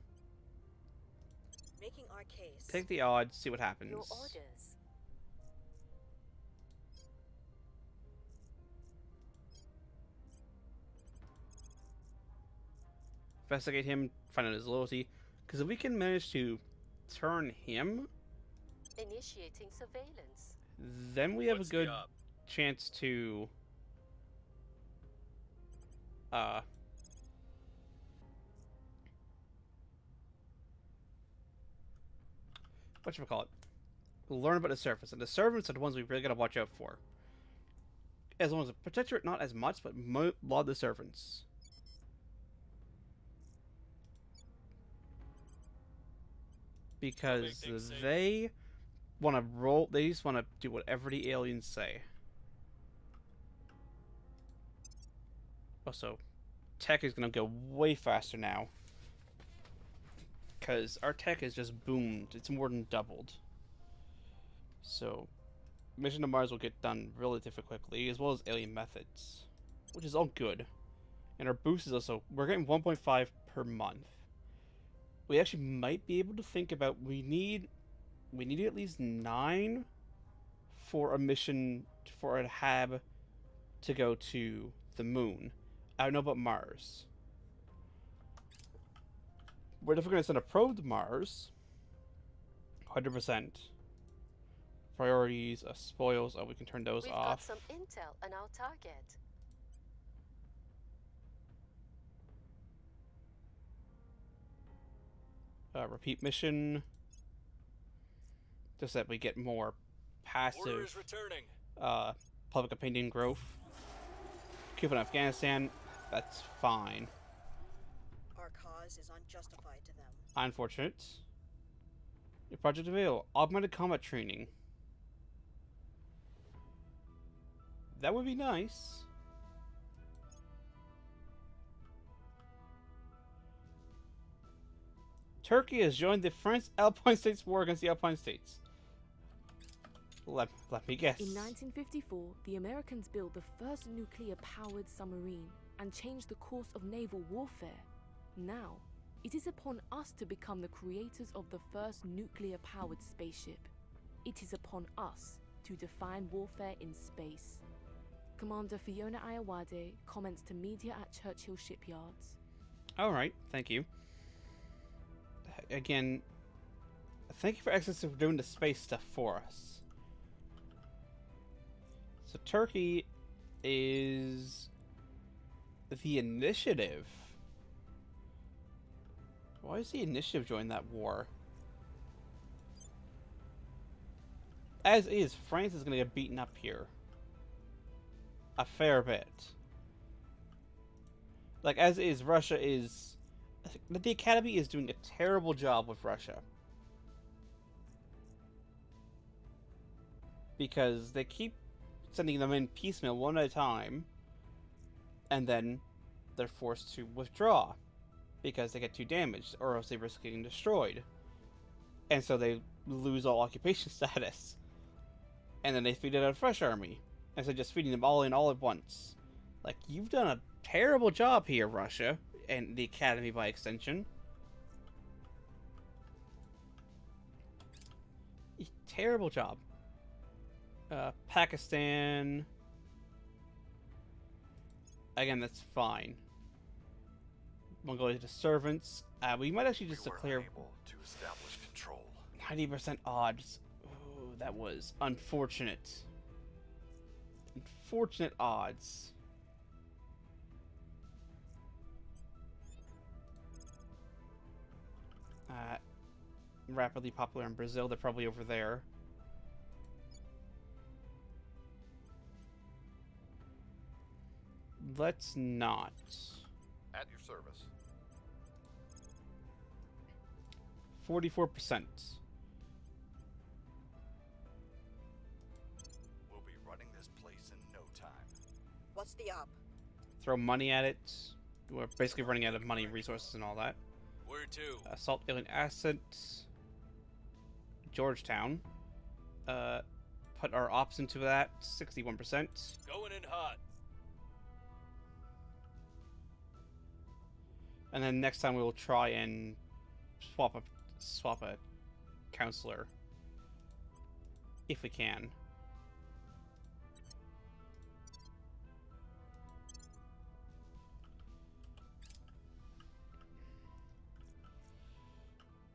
Making our case. Take the odds, see what happens. Your orders. Investigate him, find out his loyalty. Because if we can manage to turn him, Initiating surveillance. then we have What's a good the up? chance to whatchamacallit, learn about the servants. And the servants are the ones we really gotta watch out for. As long as the Protectorate, not as much, but a lot of the servants. Because they want to roll, they just want to do whatever the aliens say. Also, tech is gonna go way faster now. Because our tech has just boomed. It's more than doubled. So, Mission to Mars will get done relatively quickly, as well as alien methods. Which is all good. And our boost is also... We're getting 1.5 per month. We actually might be able to think about... We need at least 9 for a mission... For a hab to go to the moon. I don't know about Mars. But if we're going to send a probe to Mars... 100%. Priorities, spoils, we can turn those We've off. got some intel on our target. Repeat mission. Just that we get more passive public opinion growth. Cuba and Afghanistan, that's fine. Our cause is unjustified to them. Unfortunate. New project available. Augmented combat training. That would be nice. Turkey has joined the French Alpine States War against the Alpine States. Let me guess. In 1954, the Americans built the first nuclear-powered submarine and changed the course of naval warfare. Now, it is upon us to become the creators of the first nuclear-powered spaceship. It is upon us to define warfare in space. Commander Fiona Ayawade comments to media at Churchill Shipyards. Alright, thank you. Again, thank you for access to doing the space stuff for us. So Turkey is the initiative. Why is the initiative joining that war? As is, France is going to get beaten up here. A fair bit. Like, as is, Russia is... The Academy is doing a terrible job with Russia. Because they keep sending them in piecemeal one at a time. And then they're forced to withdraw. Because they get too damaged, or else they risk getting destroyed. And so they lose all occupation status. And then they feed it out a fresh army. Instead of just feeding them all in all at once. Like, you've done a terrible job here, Russia. And the Academy by extension. Terrible job. Pakistan. Again, that's fine. Mongolia to servants. We might actually just declare unable to establish control. 90% odds. Ooh, that was unfortunate. Unfortunate odds. Rapidly popular in Brazil. They're probably over there. Let's not. At your service. 44%. We'll be running this place in no time. What's the up? Throw money at it. We're basically running out of money, resources, and all that. Where to? Assault alien assets. Georgetown. Put our ops into that. 61%. Going in hot. And then next time we will try and swap a counselor. If we can.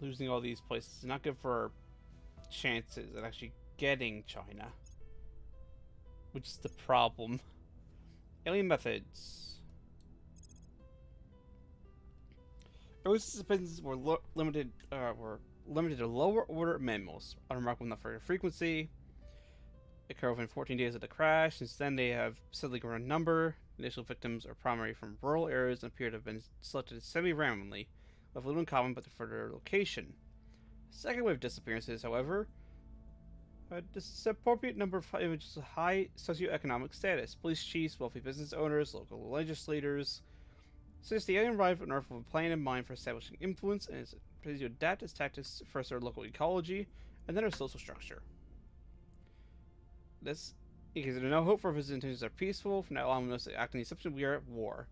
Losing all these places is not good for our chances at actually getting China. Which is the problem. Alien methods. Early suspicions were limited to lower order mammals. Unremarkable enough for frequency. It occurred within 14 days of the crash. Since then, they have steadily grown in number. Initial victims are primarily from rural areas and appear to have been selected semi-randomly, with little in common but for their location. Second wave disappearances, however, disappropriate number of images of high socioeconomic status. Police chiefs, wealthy business owners, local legislators. Since the alien arrived on Earth with a plan in mind for establishing influence, and is ready to adapt its tactics first our local ecology, and then our social structure. This because there's no hope for his intentions are peaceful. From now on, we must act on the assumption we are at war.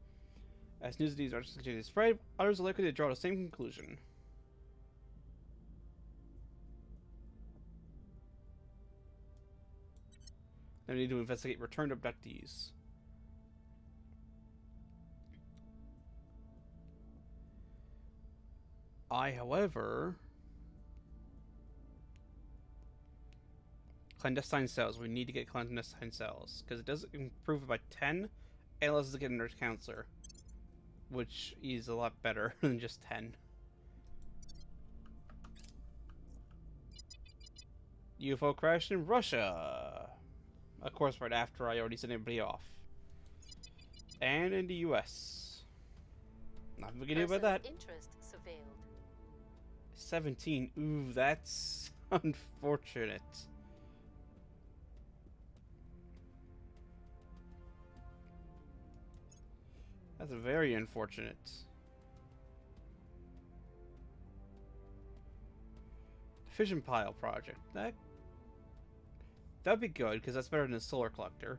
As news of these articles continue to spread, others are likely to draw the same conclusion. Then we need to investigate returned abductees. However... Clandestine cells. We need to get clandestine cells. Because it does improve it by 10, and allows us to get a nurse counselor. Which is a lot better than just 10. UFO crash in Russia. Of course, right after I already sent everybody off. And in the US. Nothing we can do about that. Interest surveilled. 17. Ooh, that's unfortunate. That's very unfortunate. Fission pile project. That'd be good because that's better than a solar collector.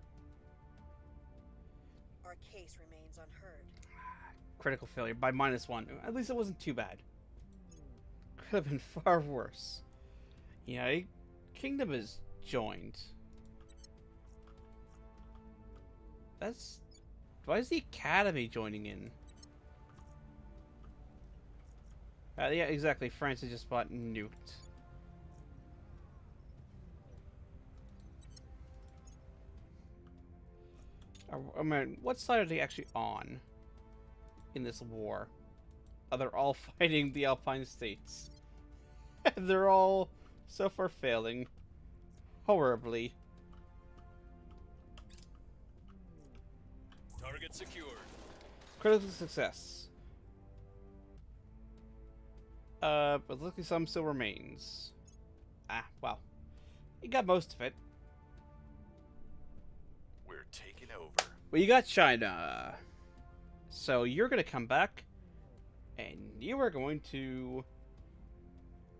Our case remains unheard. Critical failure by -1. At least it wasn't too bad. Could have been far worse. Yeah, Kingdom is joined. That's... Why is the Academy joining in? Yeah, exactly. France has just bought nuked. I mean, what side are they actually on in this war? Oh, they're all fighting the Alpine states. They're all so far failing horribly. Target secured. Critical success. But luckily some still remains. Ah, well. You got most of it. We're taking over. Well, you got China. So you're gonna come back, and you are going to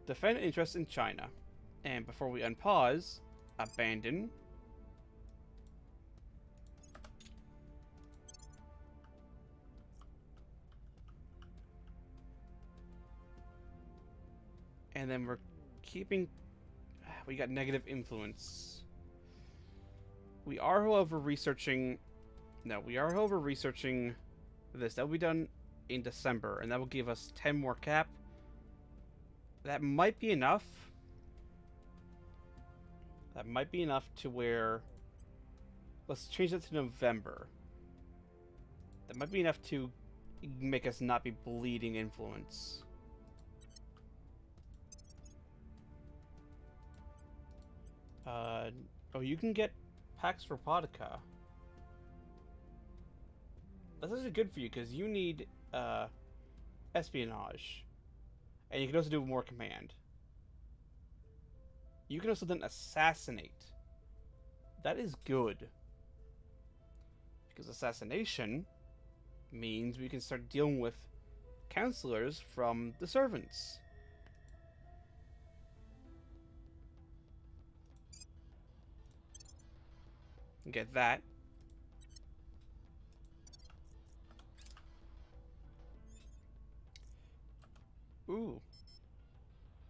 defend interest in China. And before we unpause, abandon. And then we're keeping... We got negative influence. We are, however, researching... No, we are, however, researching this. That will be done in December, and that will give us 10 more cap. That might be enough. That might be enough to where... Let's change that to November. That might be enough to make us not be bleeding influence. Oh, you can get Pax Robotica. That's actually good for you, because you need, espionage. And you can also do more command. You can also then assassinate. That is good. Because assassination means we can start dealing with counselors from the servants. Get that. Ooh.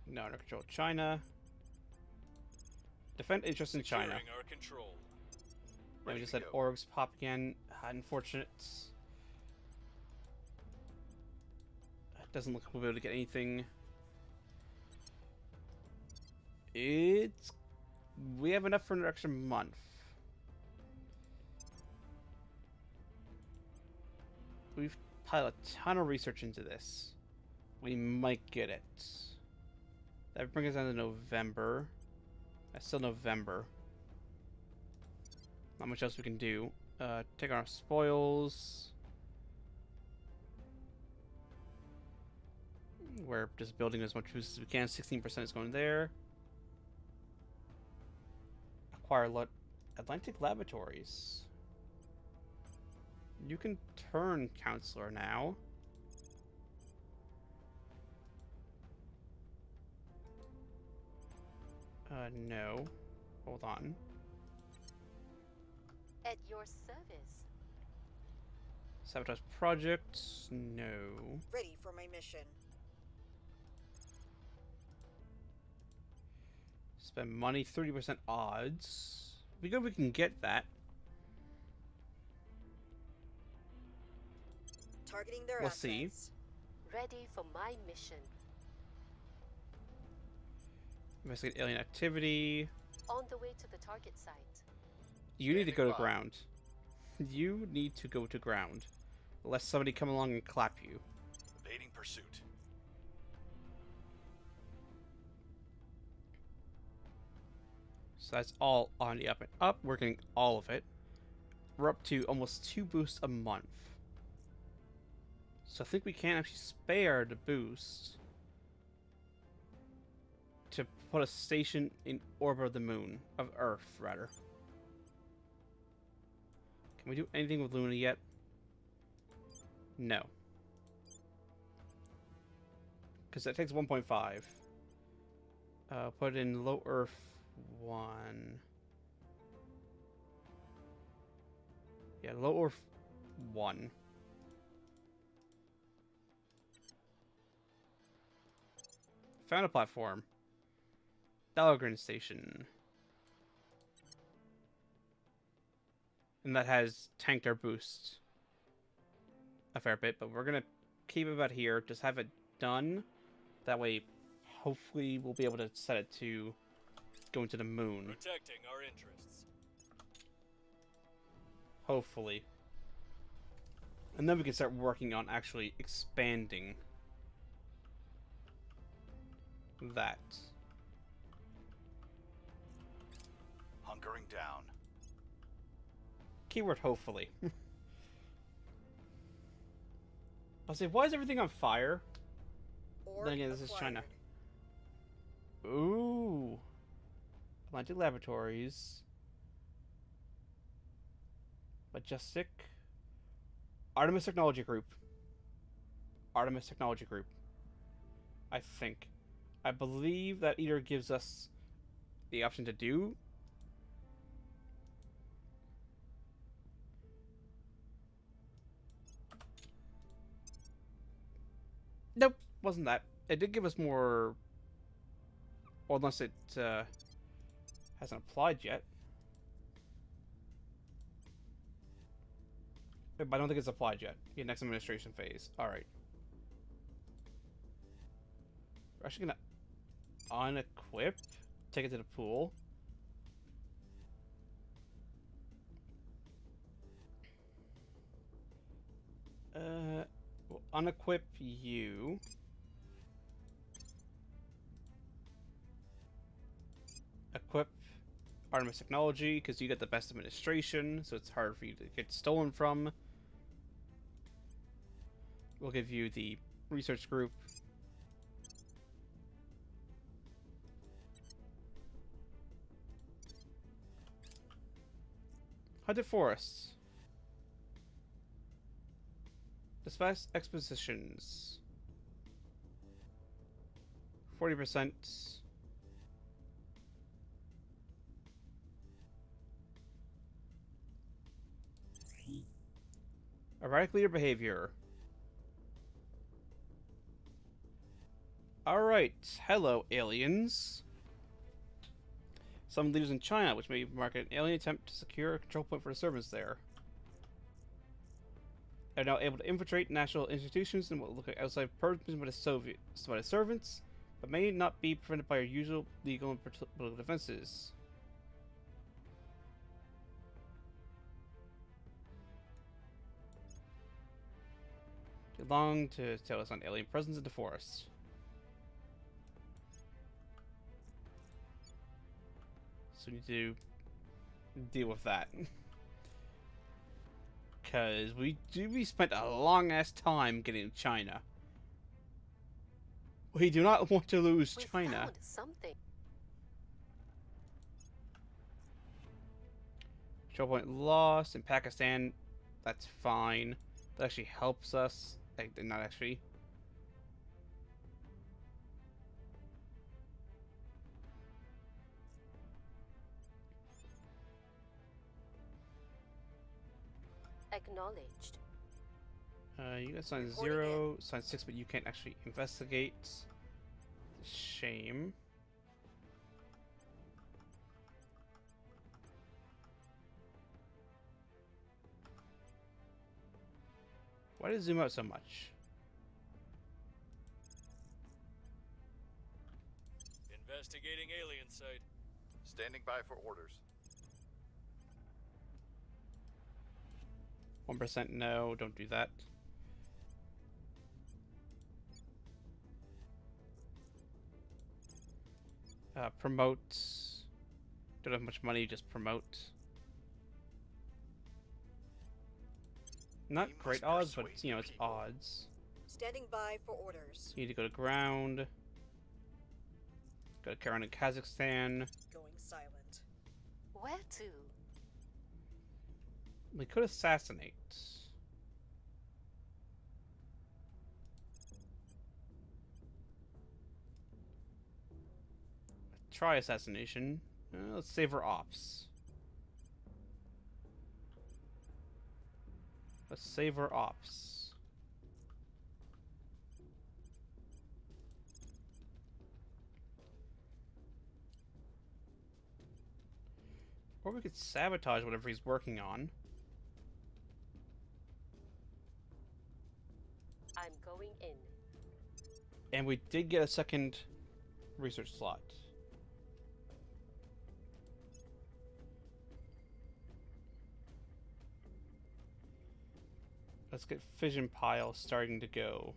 No, under control. China. Defend interest in China. Securing our control. Then we just had orgs pop again. Unfortunate. Doesn't look like we'll be able to get anything. It's... We have enough for an extra month. We've piled a ton of research into this. We might get it. That brings us down to November. That's still November. Not much else we can do. Take our spoils. We're just building as much boost as we can. 16% is going there. acquire Atlantic Laboratories. You can turn counselor now. No. Hold on. At your service. Sabotage project. No. Ready for my mission. Spend money, 30% odds. We can get that. Targeting their We'll assets. see. Ready for my mission. Investigate alien activity. On the way to the target site. You need to go to Standing by. ground. You need to go to ground. Lest somebody come along and clap you. Evading pursuit. So that's all on the up and up. We're getting all of it. We're up to almost 2 boosts a month. So I think we can actually spare the boost to put a station in orbit of the moon. Of Earth, rather. Can we do anything with Luna yet? No. Because that takes 1.5. Put in low Earth 1. Yeah, low Earth 1. Found a platform. Dahlgren Station. And that has tanked our boost a fair bit, but we're gonna keep it about here, just have it done. That way, hopefully we'll be able to set it to going to the moon. Protecting our interests. Hopefully. And then we can start working on actually expanding that. Hunkering down. Keyword hopefully. I'll say, why is everything on fire? Or Then again, this is China. acquired. Ooh. Atlantic Laboratories. Majestic. Artemis Technology Group. Artemis Technology Group. I think. I believe that either gives us the option to do. Nope, wasn't that. It did give us more, or unless it hasn't applied yet. But I don't think it's applied yet. Yeah, next administration phase. Alright. We're actually gonna unequip, take it to the pool. We'll unequip you. Equip Artemis Technology, because you get the best administration, so it's hard for you to get stolen from. We'll give you the research group. Hunted Forests. Dispatch Expositions. 40%. Erratic leader behavior. Alright, hello aliens. Some leaders in China, which may mark an alien attempt to secure a control point for the servants there, are now able to infiltrate national institutions and will look at outside purposes by the servants, but may not be prevented by our usual legal and political defenses. They long to tell us on alien presence in the forest. So we need to deal with that. Because we spent a long ass time getting China. We do not want to lose We China. found something. Control point lost in Pakistan. That's fine. That actually helps us. Like, not actually. Acknowledged. You got sign Reporting 0, sign 6, but you can't actually investigate. Shame. Why did it zoom out so much? Investigating alien site. Standing by for orders. 1% no, don't do that. Promote. Don't have much money, just promote. Not We great must odds, but persuade you know, the it's people. odds. Standing by for orders. You need to go to ground. Go to Karen in Kazakhstan. Going silent. Where to? We could assassinate. Try assassination. Let's save our ops. Let's save our ops. Or we could sabotage whatever he's working on. I'm going in. And we did get a second research slot. Let's get fission pile starting to go.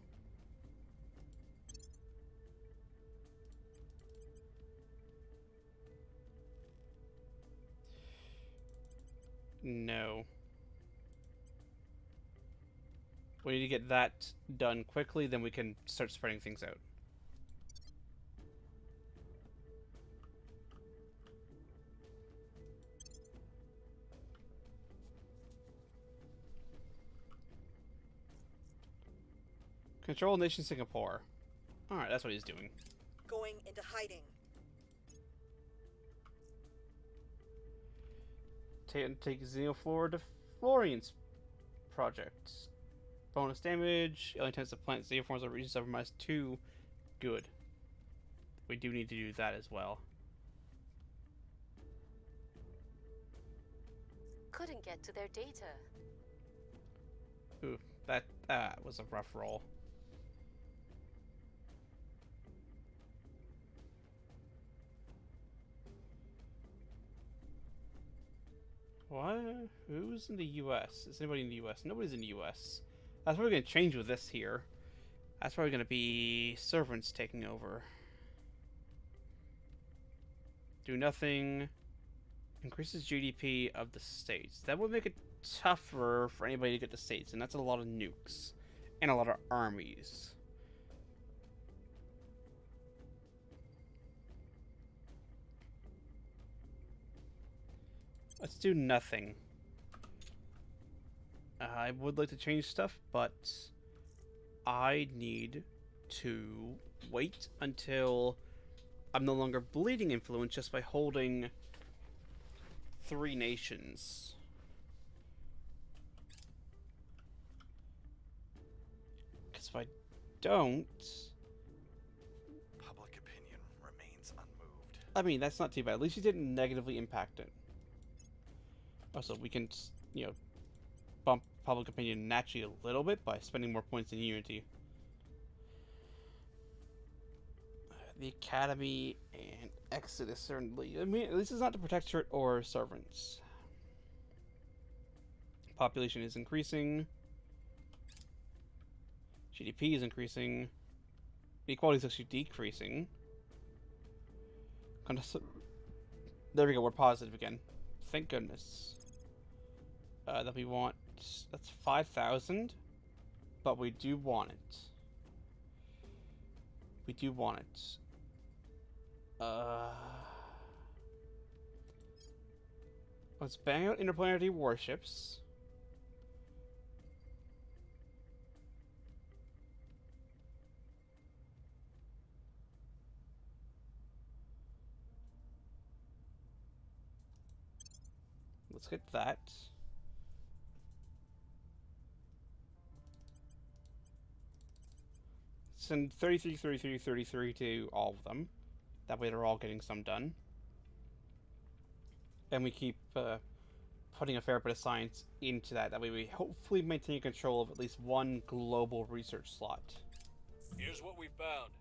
No. We need to get that done quickly, then we can start spreading things out. Control Nation Singapore. Alright, that's what he's doing. Going into hiding. Take Xenoflora to Florian's project. Bonus damage. Alien tends to plant Xenoforms of regions over -2. Good. We do need to do that as well. Couldn't get to their data. Ooh, that was a rough roll. What? Who's in the US? Is anybody in the US? Nobody's in the US. That's probably going to change with this here. That's probably going to be servants taking over. Do nothing. Increases GDP of the states. That would make it tougher for anybody to get the states, and that's a lot of nukes. And a lot of armies. Let's do nothing. I would like to change stuff, but I need to wait until I'm no longer bleeding influence just by holding 3 nations. Because if I don't... Public opinion remains unmoved. I mean, that's not too bad. At least you didn't negatively impact it. Also, we can, you know, bump public opinion naturally a little bit by spending more points in Unity. The Academy and Exodus certainly. I mean, this is not the Protectorate or Servants. Population is increasing. GDP is increasing. Inequality is actually decreasing. There we go, we're positive again. Thank goodness. That we want... That's 5,000. But we do want it. We do want it. Let's bang out interplanetary warships. Let's get that. Send 33, 33, 33 to all of them. That way they're all getting some done. And we keep putting a fair bit of science into that. That way we hopefully maintain control of at least one global research slot. Here's what we found.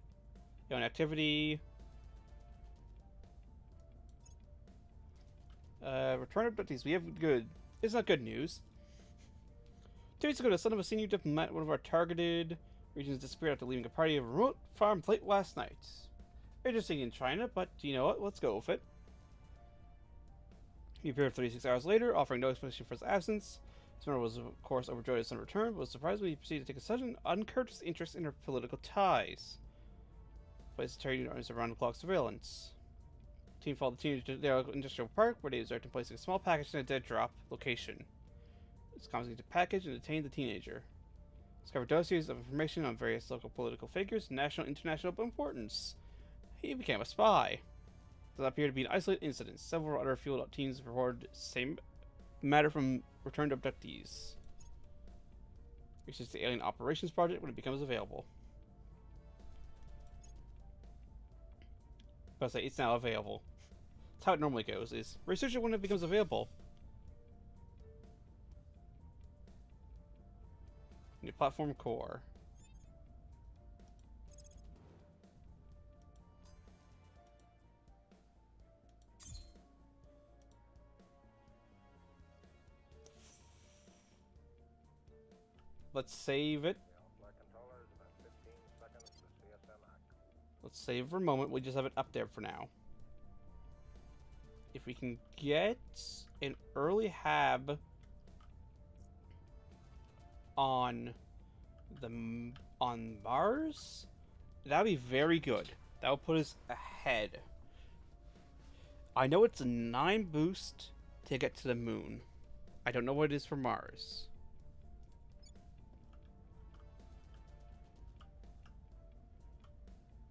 Alien activity. Return abductees. We have good. It's not good news. 2 weeks ago, the son of a senior diplomat, one of our targeted regions, disappeared after leaving a party of a remote farm late last night. Interesting in China, but you know what? Let's go with it. He appeared 36 hours later, offering no explanation for his absence. His mother was, of course, overjoyed at his son's return, but was surprised when he proceeded to take a sudden, uncourteous interest in her political ties. Placed terry arms around-the-clock surveillance. The team followed the teenager to the industrial park, where they observed him placing a small package in a dead drop location. It's confiscated the package and detained the teenager. Discovered dossiers of information on various local political figures, national and international importance. He became a spy. Does not appear to be an isolated incident. Several other field teams reported same matter from returned abductees. Research the Alien Operations Project when it becomes available. But I say it's now available. That's how it normally goes, is research it when it becomes available. New platform core. Let's save it. Let's save for a moment. We just have it up there for now. If we can get an early hab on Mars, that'd be very good. That would put us ahead. I know it's a 9 boost to get to the moon. I don't know what it is for Mars.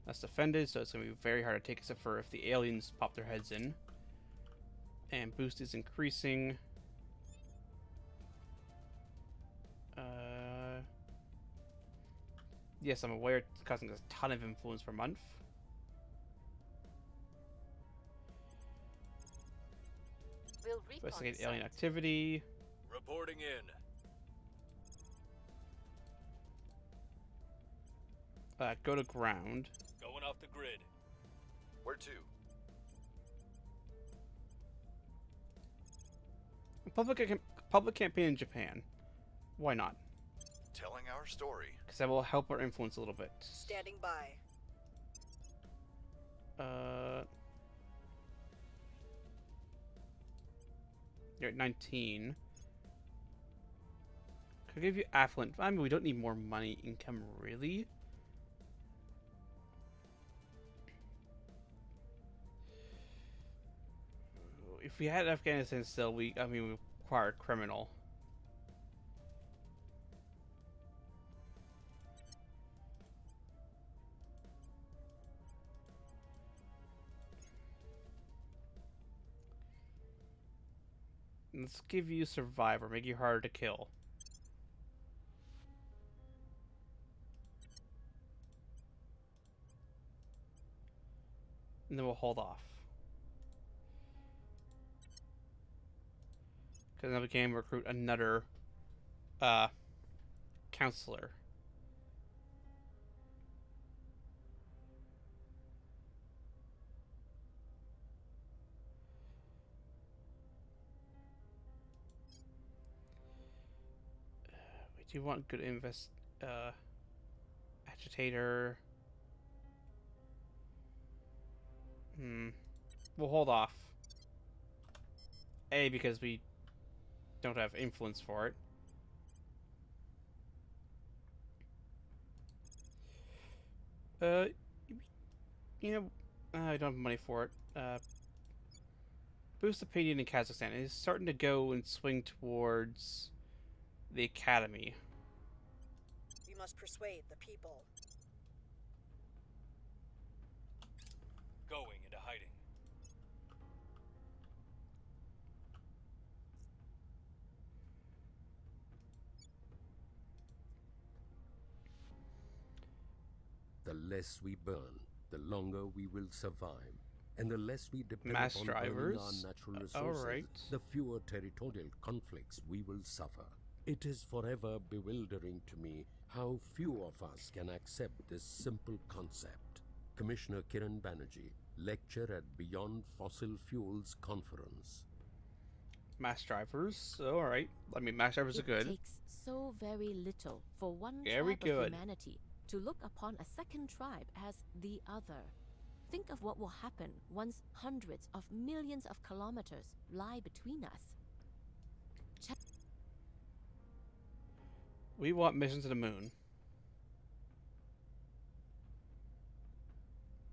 That's defended, so it's going to be very hard to take, except for if the aliens pop their heads in. And boost is increasing. Yes, I'm aware it's causing a ton of influence per month. We'll Investigate alien activity. Reporting in. Go to ground. Going off the grid. Where to? Public campaign in Japan. Why not? Telling our story. Because that will help our influence a little bit. Standing by. You're at 19. Could give you affluent. I mean, we don't need more money income, really. If we had Afghanistan still, we require criminal. Let's give you survivor, make you harder to kill. And then we'll hold off. Because then we can recruit another counselor. We do want good agitator. We'll hold off. A, because we don't have influence for it. You know, I don't have money for it. boost opinion in Kazakhstan. It's starting to go and swing towards the academy. We must persuade the people. Going into hiding. The less we burn, the longer we will survive. And the less we depend Mass upon drivers. burning our natural resources, Alright. the fewer territorial conflicts we will suffer. It is forever bewildering to me how few of us can accept this simple concept. Commissioner Kiran Banerjee, lecture at Beyond Fossil Fuels Conference. Mass drivers. Alright. I mean, mass drivers are good. It takes so very little for one Very tribe of good. humanity to look upon a second tribe as the other. Think of what will happen once hundreds of millions of kilometers lie between us. We want missions to the moon.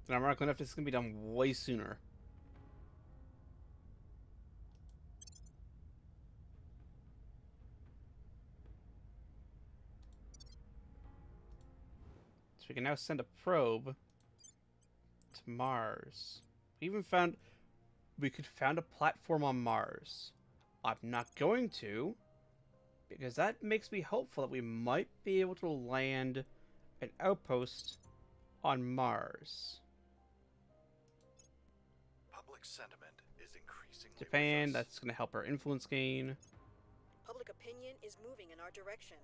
And I'm not enough. This is going to be done way sooner. So we can now send a probe to Mars. We could found a platform on Mars. I'm not going to, because that makes me hopeful that we might be able to land an outpost on Mars. Public sentiment is increasingly Japan, with us. that's going to help our influence gain. Public opinion is moving in our direction.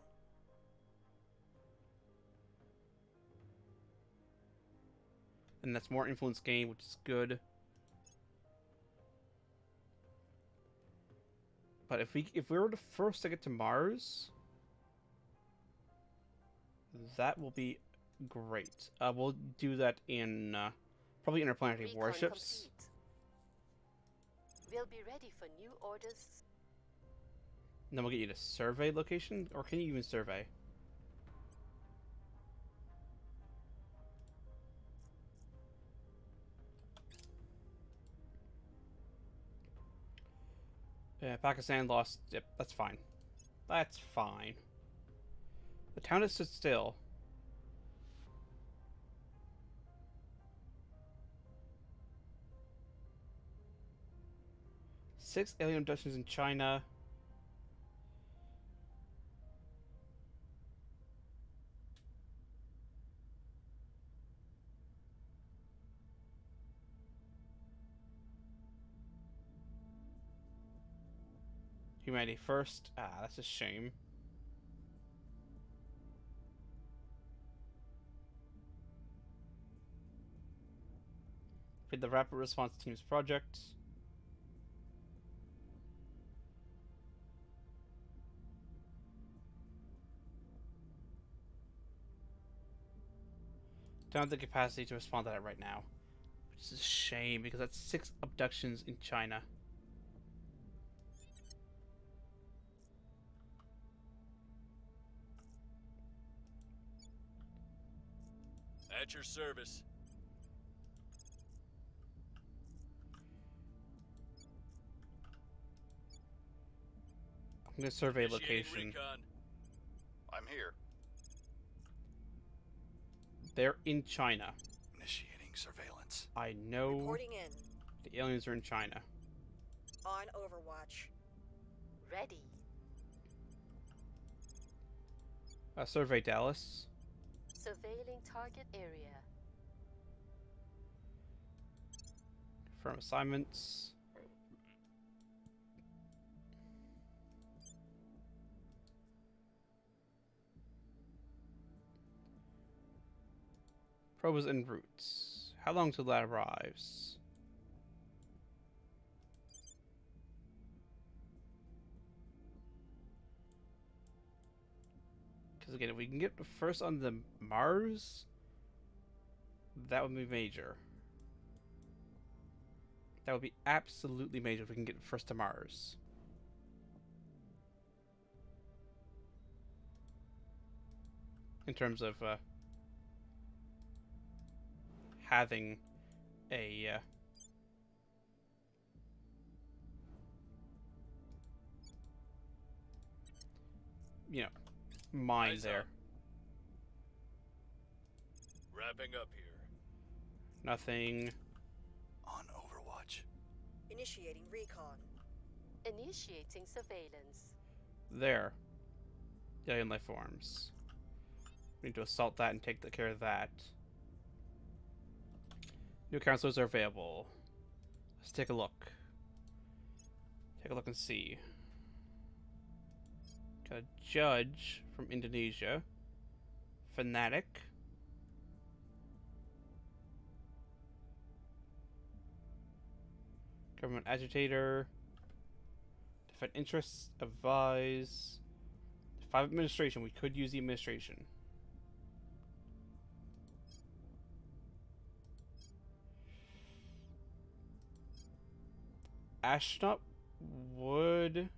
And that's more influence gain, which is good. But if we were the first to get to Mars, that will be great. We'll do that in probably interplanetary Recon warships. complete. We'll be ready for new orders. And then we'll get you to survey location, or can you even survey? Yeah, Pakistan lost. Yep, that's fine. That's fine. The town has stood still. Six alien abductions in China. Humanity first. Ah, that's a shame. With the Rapid Response Team's project. Don't have the capacity to respond to that right now. Which is a shame, because that's 6 abductions in China. At your service. I'm gonna survey Initiating location. recon. I'm here. They're in China. Initiating surveillance. I know Reporting in. the aliens are in China. On Overwatch. Ready. Survey Dallas. Surveilling target area. Confirm assignments. Probe is en route. How long till that arrives? Because again, if we can get first on the Mars, that would be major. That would be absolutely major if we can get first to Mars. In terms of having a you know, mine Eyes there. up. Wrapping up here. Nothing. On Overwatch. Initiating recon. Initiating surveillance. There. The alien life forms. We need to assault that and take care of that. New counselors are available. Let's take a look. Take a look and see. Got a judge from Indonesia. Fanatic. Government agitator. Defend interests. Advise. 5 administration. We could use the administration. Astronaut would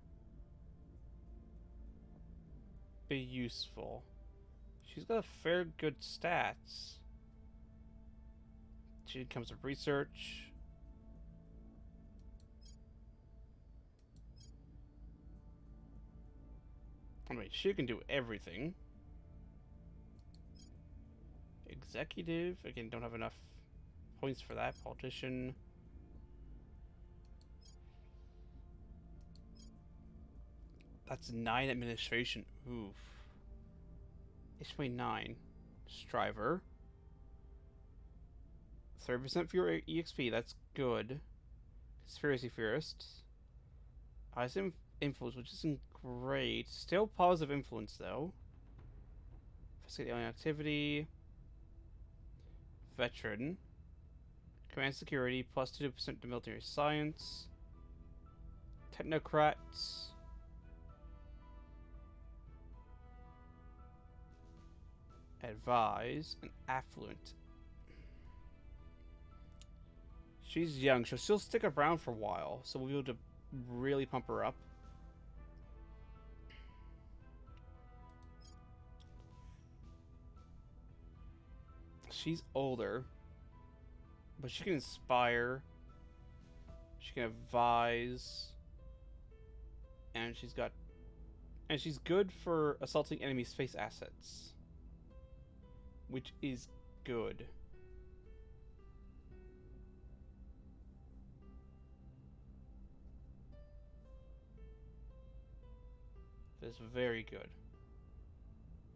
be useful. She's got a fair good stats. She comes with research. I mean, she can do everything. Executive, again, don't have enough points for that. Politician. That's 9 administration. Oof. It's 29. Striver. 30% fewer EXP. That's good. Conspiracy theorists. Positive influence, which isn't great. Still positive influence, though. Facilitate alien activity. Veteran. Command security. Plus 2% to military science. Technocrats. Advise and affluent. She's young, so she'll stick around for a while, so we'll be able to really pump her up. She's older, but she can inspire, she can advise, and she's good for assaulting enemy space assets, which is good. That is very good.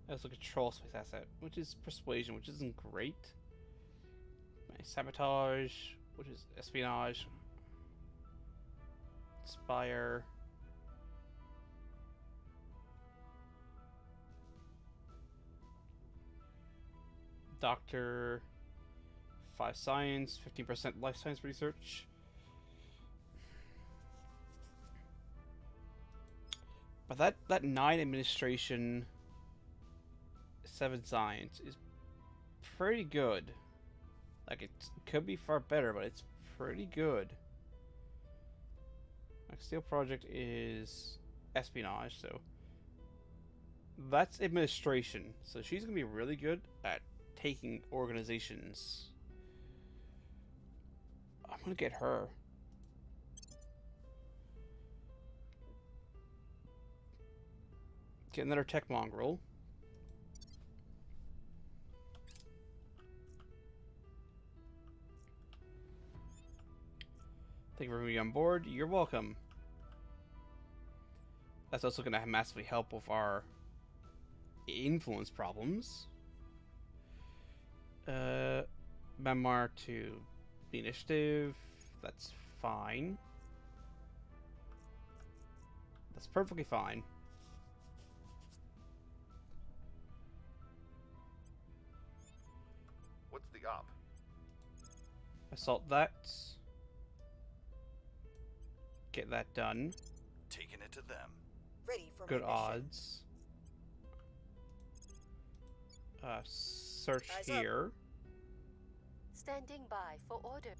Also control space asset, which is persuasion, which isn't great. Sabotage, which is espionage. Inspire. Doctor. 5 science, 15% life science research. But that 9 administration, 7 science is pretty good. Like, it could be far better, but it's pretty good. Like, Steel Project is espionage, so that's administration. So she's gonna be really good at taking organizations. I'm gonna get her. Get another tech mongrel. Thank you for being on board. You're welcome. That's also going to massively help with our influence problems. Memoir to the initiative. That's fine. That's perfectly fine. What's the op? Assault that. Get that done. Taking it to them. Ready for Good my mission. odds. Search Eyes up. here. Standing by for order.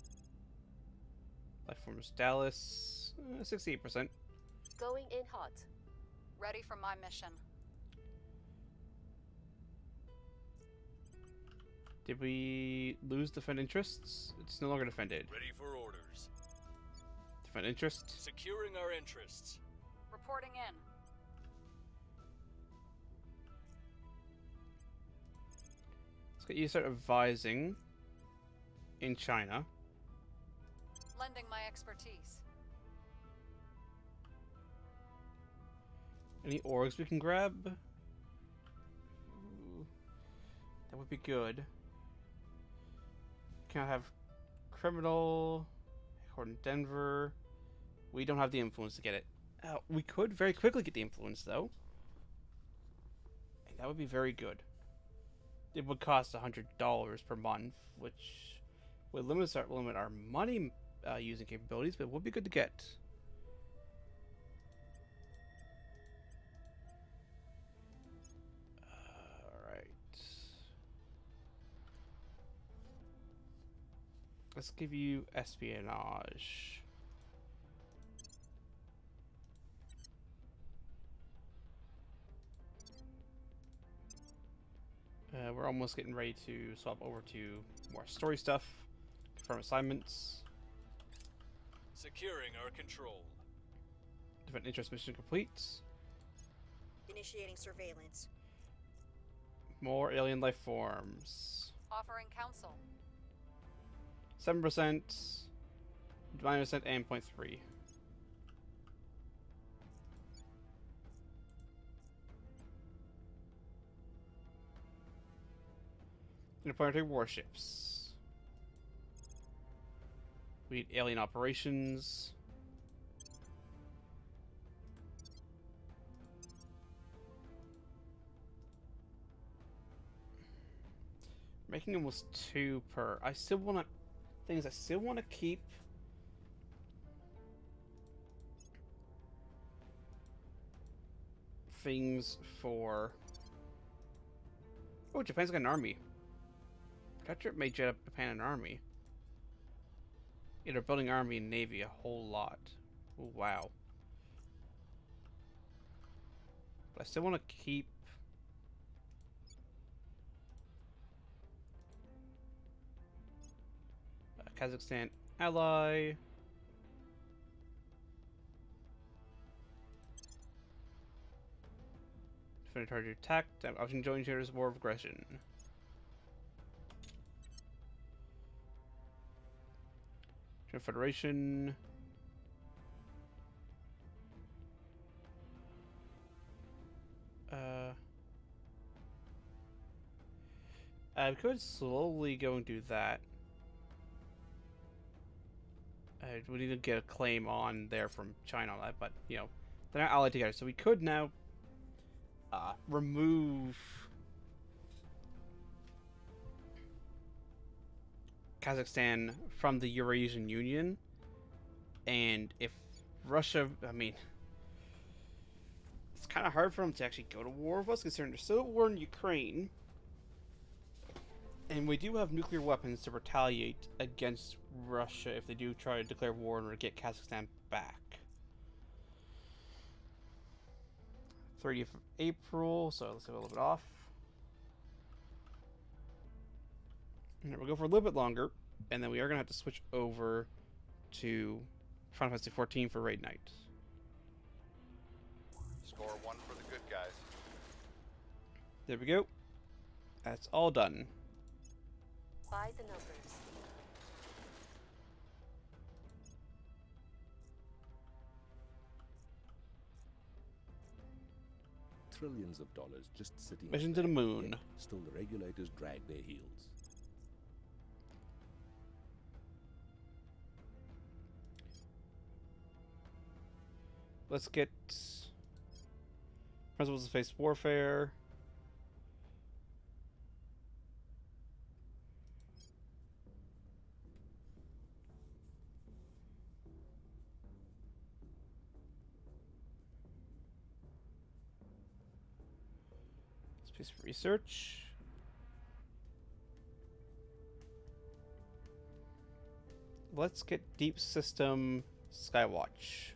Life forms Dallas. 68%. Going in hot. Ready for my mission. Did we lose defend interests? It's no longer defended. Ready for orders. Defend interests. Securing our interests. Reporting in. Let's get you to start advising in China. Lending my expertise. Any orgs we can grab? Ooh, that would be good. Can I have criminal? According to Denver. We don't have the influence to get it. We could very quickly get the influence, though. And that would be very good. It would cost $100 per month, which would limit our money using capabilities, but it would be good to get. Alright. Let's give you espionage. We're almost getting ready to swap over to more story stuff. Confirm assignments. Securing our control. Defend interest mission complete. Initiating surveillance. More alien life forms. Offering counsel. 7%, 9%, and 0.3. Interplanetary warships. We need alien operations. Making almost 2 per. I still want to. Things I still want to keep. Things for. Oh, Japan's got an army. Protectorate made Japan an army. Yeah, they're building army and navy a whole lot. Oh, wow. But I still want to keep. Kazakhstan ally. Defender target attack. Option join shares war of aggression. Federation. I could slowly go and do that. We need to get a claim on there from China on that, but you know, they're not allied together, so we could now remove Kazakhstan from the Eurasian Union, and if Russia, I mean, it's kind of hard for them to actually go to war with us, considering they're still at war in Ukraine, and we do have nuclear weapons to retaliate against Russia if they do try to declare war and get Kazakhstan back. 30th of April, so let's go a little bit off. And we'll go for a little bit longer, and then we are going to have to switch over to Final Fantasy XIV for Raid Night. Score 1 for the good guys. There we go. That's all done. By the numbers. Trillions of dollars just sitting. Mission to the moon. Yet still, the regulators drag their heels. Let's get Principles of Space Warfare. Space Research. Let's get Deep System Skywatch.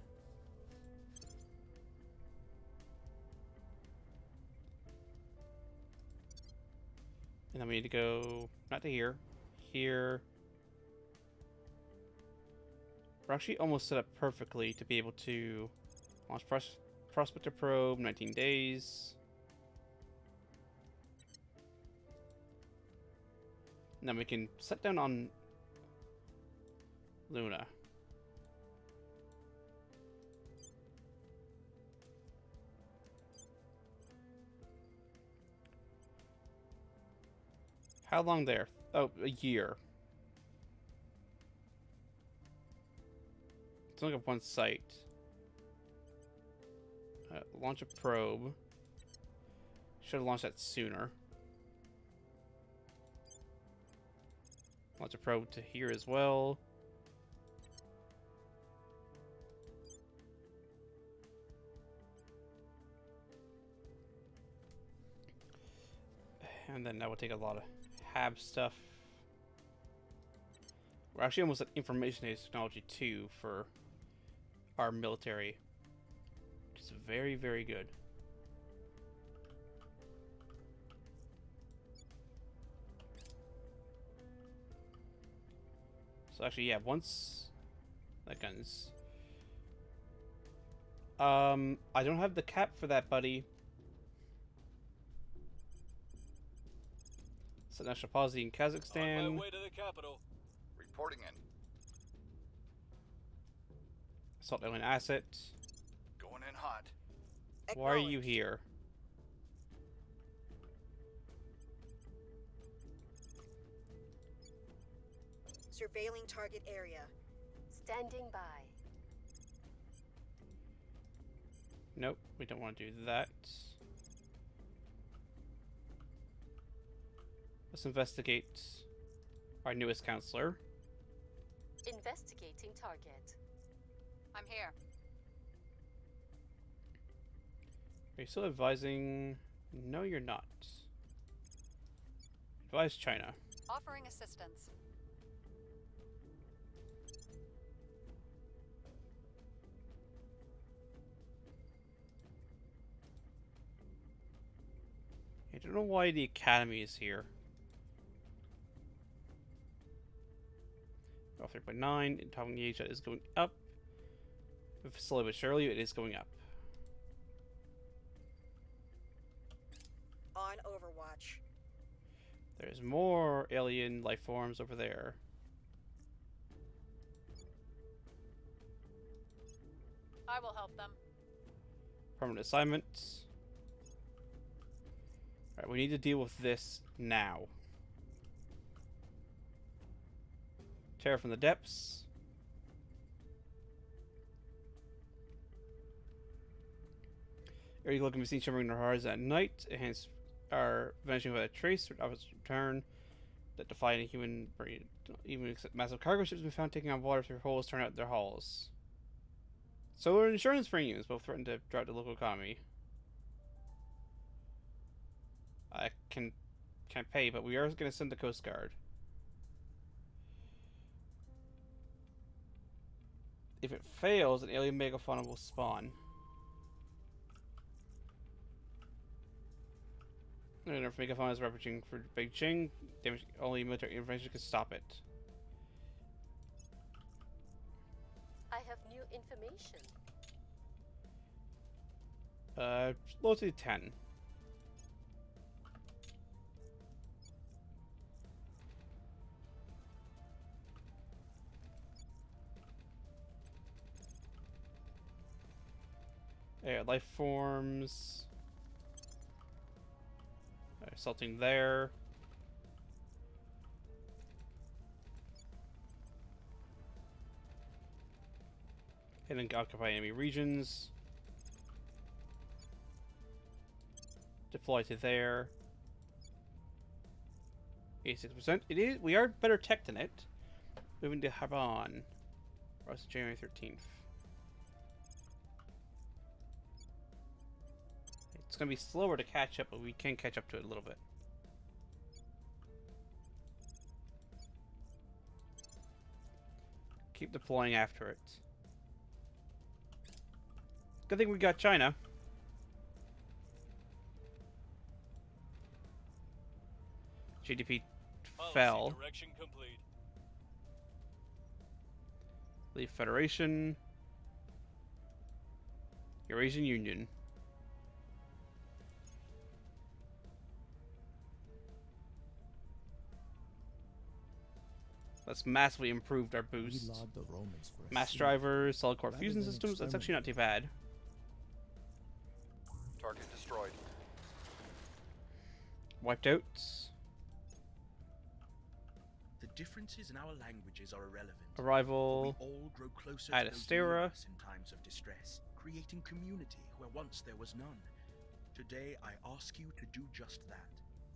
And then we need to go, not to here, here. We're actually almost set up perfectly to be able to launch Prospector Probe, 19 days. Now we can set down on Luna. How long there? Oh, a year. It's only got one site. Launch a probe. Should have launched that sooner. Launch a probe to here as well. And then that would take a lot of HAB stuff. We're actually almost at information age technology 2 for our military. Which is very, very good. So actually, yeah, once that gun's... I don't have the cap for that, buddy. So National Policy in Kazakhstan. On my way to the capital. Reporting in. Assault alien asset. Going in hot. Why are you here? Surveilling target area. Standing by. Nope, we don't want to do that. Let's investigate our newest counselor. Investigating target. I'm here. Are you still advising? No, you're not. Advise China. Offering assistance. I don't know why the Academy is here. Oh, 3.9. Talking Asia is going up. Slowly but surely, it is going up. On Overwatch. There's more alien life forms over there. I will help them. Permanent assignments. Alright, we need to deal with this now. Terror from the depths. Area looking to be seen shimmering in the horizon at night. Hence, are vanishing without a trace. Of its return that defy any human brain. Even except massive cargo ships have been found taking on water through holes turned out in their hulls. Solar insurance premiums both threaten to drive the local economy. I can't pay, but we are going to send the Coast Guard. If it fails, an alien megafauna will spawn. And if megafauna is ravaging for Beijing, damage only military intervention can stop it. I have new information. Low to 10. Yeah, life forms. Assaulting there. And then occupy enemy regions. Deploy to there. 86%. It is. We are better tech than it. Moving to Haban. Rest January 13th. It's going to be slower to catch up, but we can catch up to it a little bit. Keep deploying after it. Good thing we got China. GDP fell. Direction complete. Leave Federation. Eurasian Union. That's massively improved our We boost. laud the Romans for a Mass siege drivers, solid core rather fusion than systems, that's actually not too bad. Target destroyed. Wiped out. The differences in our languages are irrelevant. Arrival. We all grow closer At to those Astera. near us in times of distress, creating community where once there was none. Today, I ask you to do just that,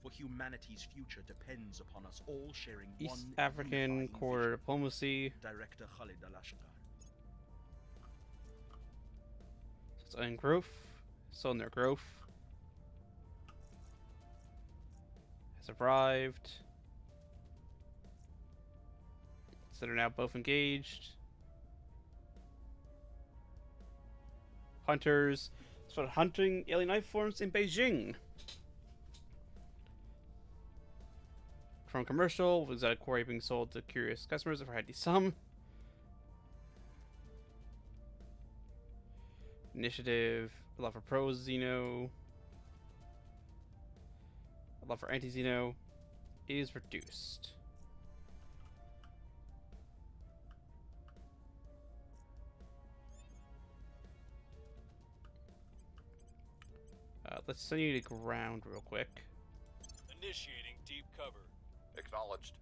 for humanity's future depends upon us all sharing East one African unifying Corps vision. Diplomacy. Director Khalid Al-Ashqar. It's in growth. Still in their growth. Has arrived. So they're now both engaged. Hunters started hunting alien life forms in Beijing. From commercial, was that a quarry being sold to curious customers? If I had some. Initiative, a lot for pro Xeno. A lot for anti Xeno is reduced. Let's send you to ground real quick. Initiating deep cover. Acknowledged.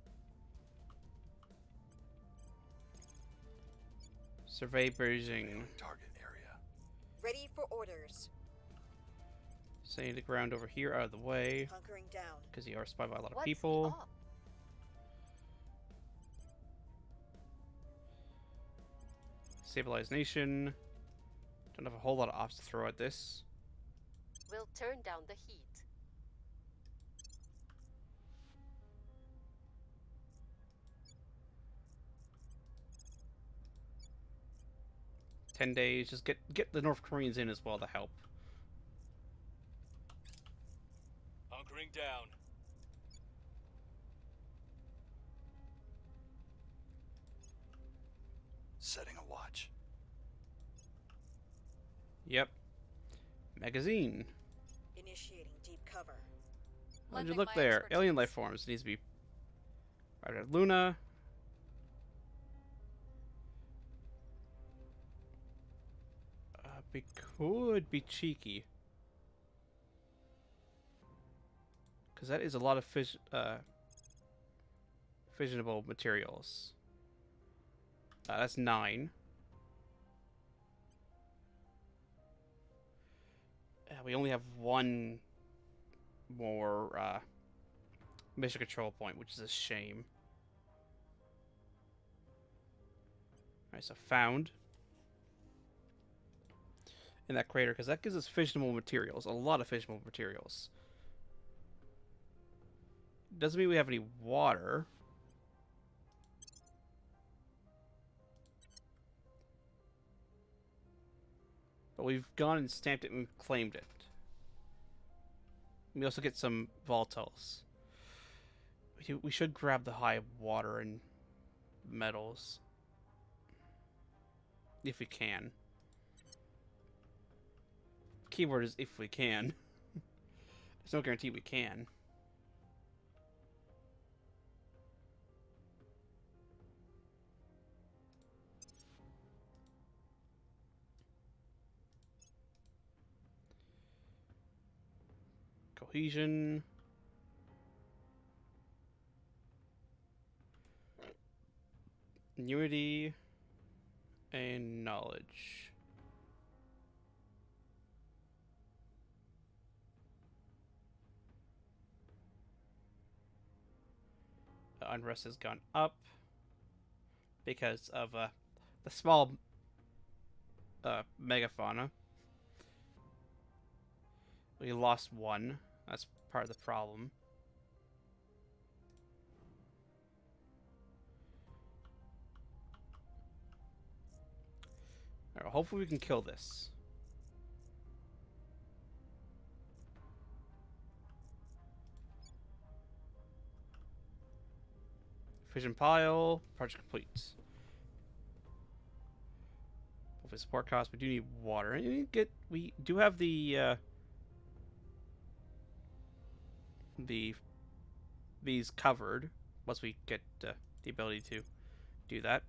Survey Beijing. Target area. Ready for orders. Send you to ground over here out of the way. Hunkering down. Because you are spied by a lot of What's people. up? Stabilize nation. Don't have a whole lot of ops to throw at this. We'll turn down the heat. $10. Just get the North Koreans in as well to help. Hunkering down. Setting a watch. Yep. Magazine. Initiating deep cover. How'd you Lending look my there? Alien expertise. life forms. Needs to be right at Luna. We could be cheeky. Because that is a lot of fissionable materials. That's 9. We only have one more mission control point, which is a shame. Alright, so found in that crater, because that gives us fissionable materials, a lot of fissionable materials. Doesn't mean we have any water. But we've gone and stamped it and we've claimed it. We also get some volatiles. We should grab the high water and metals. If we can. Keyword is if we can. There's no guarantee we can. Cohesion. Unity. And knowledge. The unrest has gone up because of the small megafauna. We lost one. That's part of the problem. Alright, hopefully we can kill this. Fission pile. Project complete. Hopefully support costs. We do need water. And we do have these covered once we get the ability to do that.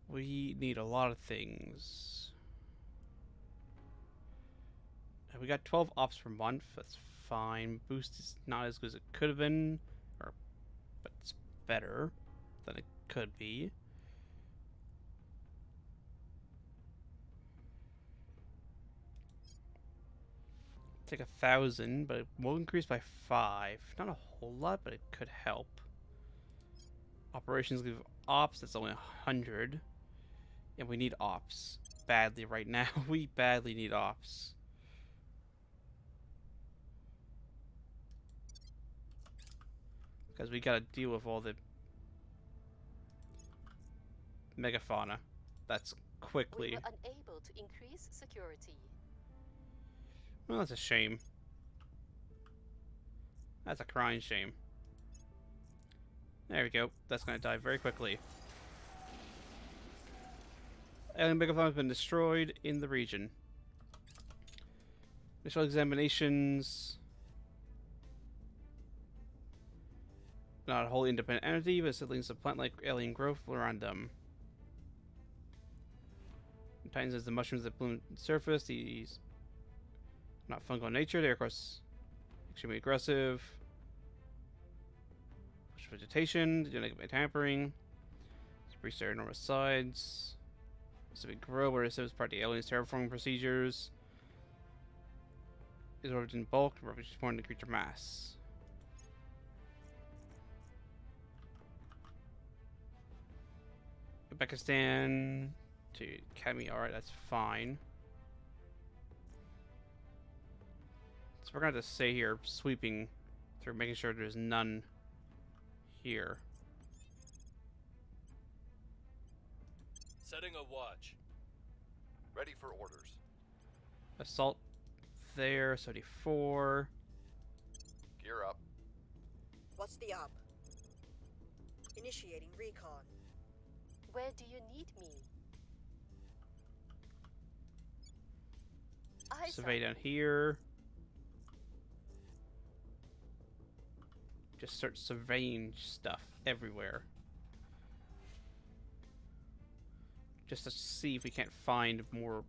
We need a lot of things. We got 12 ops per month. That's fine. Boost is not as good as it could have been, but it's better than it could be. Take 1,000, but it will increase by 5. Not a whole lot, but it could help. Operations give ops. That's only 100, and we need ops badly right now. We badly need ops. Because we gotta deal with all the megafauna. That's quickly. We were unable to increase security. Well, that's a shame. That's a crying shame. There we go. That's gonna die very quickly. Alien megafauna has been destroyed in the region. Initial examinations. Not a wholly independent entity, but it links a plant-like alien growth around them. Titans as the mushrooms that bloom on the surface. These not fungal in nature. They're of course extremely aggressive. Push vegetation. They do negative tampering. Breach their enormous sides. Specific grow where it serves part of the aliens' terraforming procedures. Is orbited in bulk, roughly more than the creature mass. Uzbekistan to Academy, alright, that's fine. So we're gonna have to stay here sweeping through, making sure there's none here. Setting a watch. Ready for orders. Assault there, 74. Gear up. What's the up? Initiating recon. Where do you need me? Survey down here. Just start surveying stuff everywhere. Just to see if we can't find more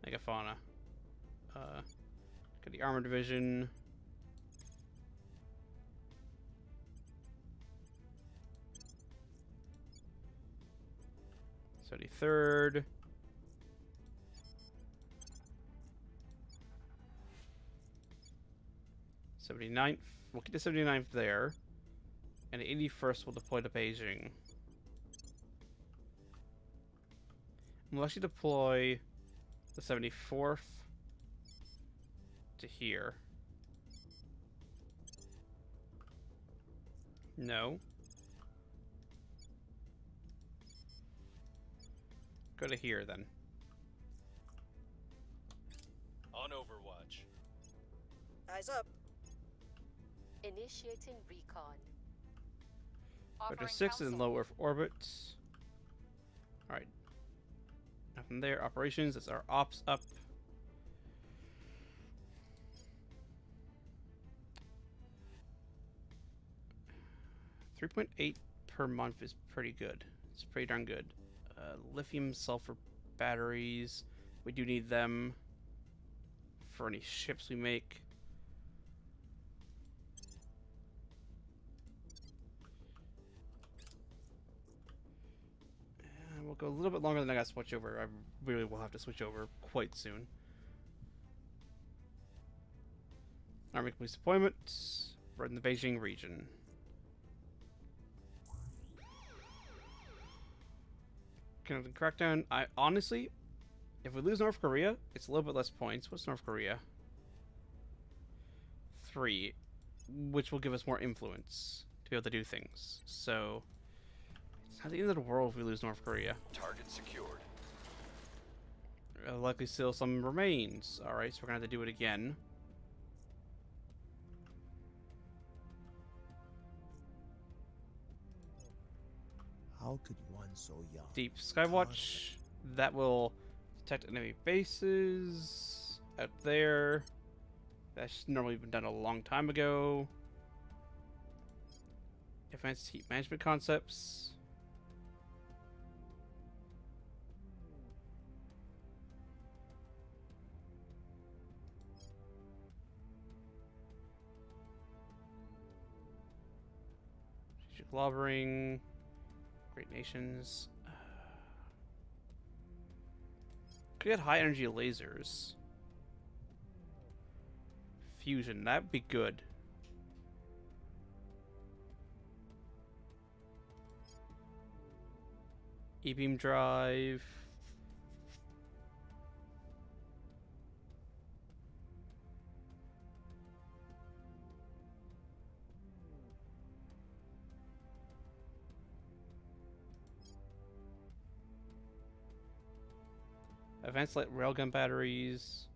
megafauna. Got the armor division. 73rd. '79th. We'll keep the 79th there. And the 81st will deploy to Beijing. We'll actually deploy the 74th to here. No. Go to here then. On Overwatch. Eyes up. Initiating recon. Go to 6 in low Earth orbits. Alright. Nothing there. Operations. That's our ops up. $3.8 per month is pretty good. It's pretty darn good. Lithium sulfur batteries. We do need them for any ships we make. And we'll go a little bit longer than I got to switch over. I really will have to switch over quite soon. Army police deployments. We're in the Beijing region. Crackdown. I honestly, if we lose North Korea, it's a little bit less points. What's North Korea? 3, which will give us more influence to be able to do things. So it's not the end of the world if we lose North Korea. Target secured. Likely still some remains. All right, so we're gonna have to do it again. How could one so young? Deep Skywatch. That will Detect enemy bases out there. That's normally been done a long time ago. Advanced heat management concepts. Strategic lobbering. Great nations. Could get high energy lasers. Fusion, that'd be good. E-beam drive. Advanced light railgun batteries.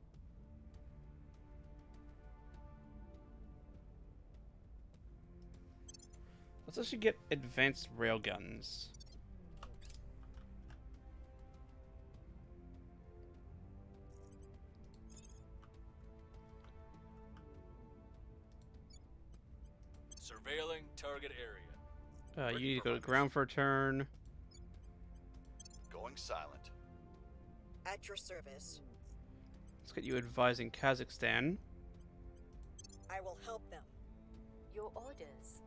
Let's actually get advanced railguns. Surveilling target area. You need to go to ground for a turn. Going silent. At your service. Let's get you advising Kazakhstan. I will help them. Your orders.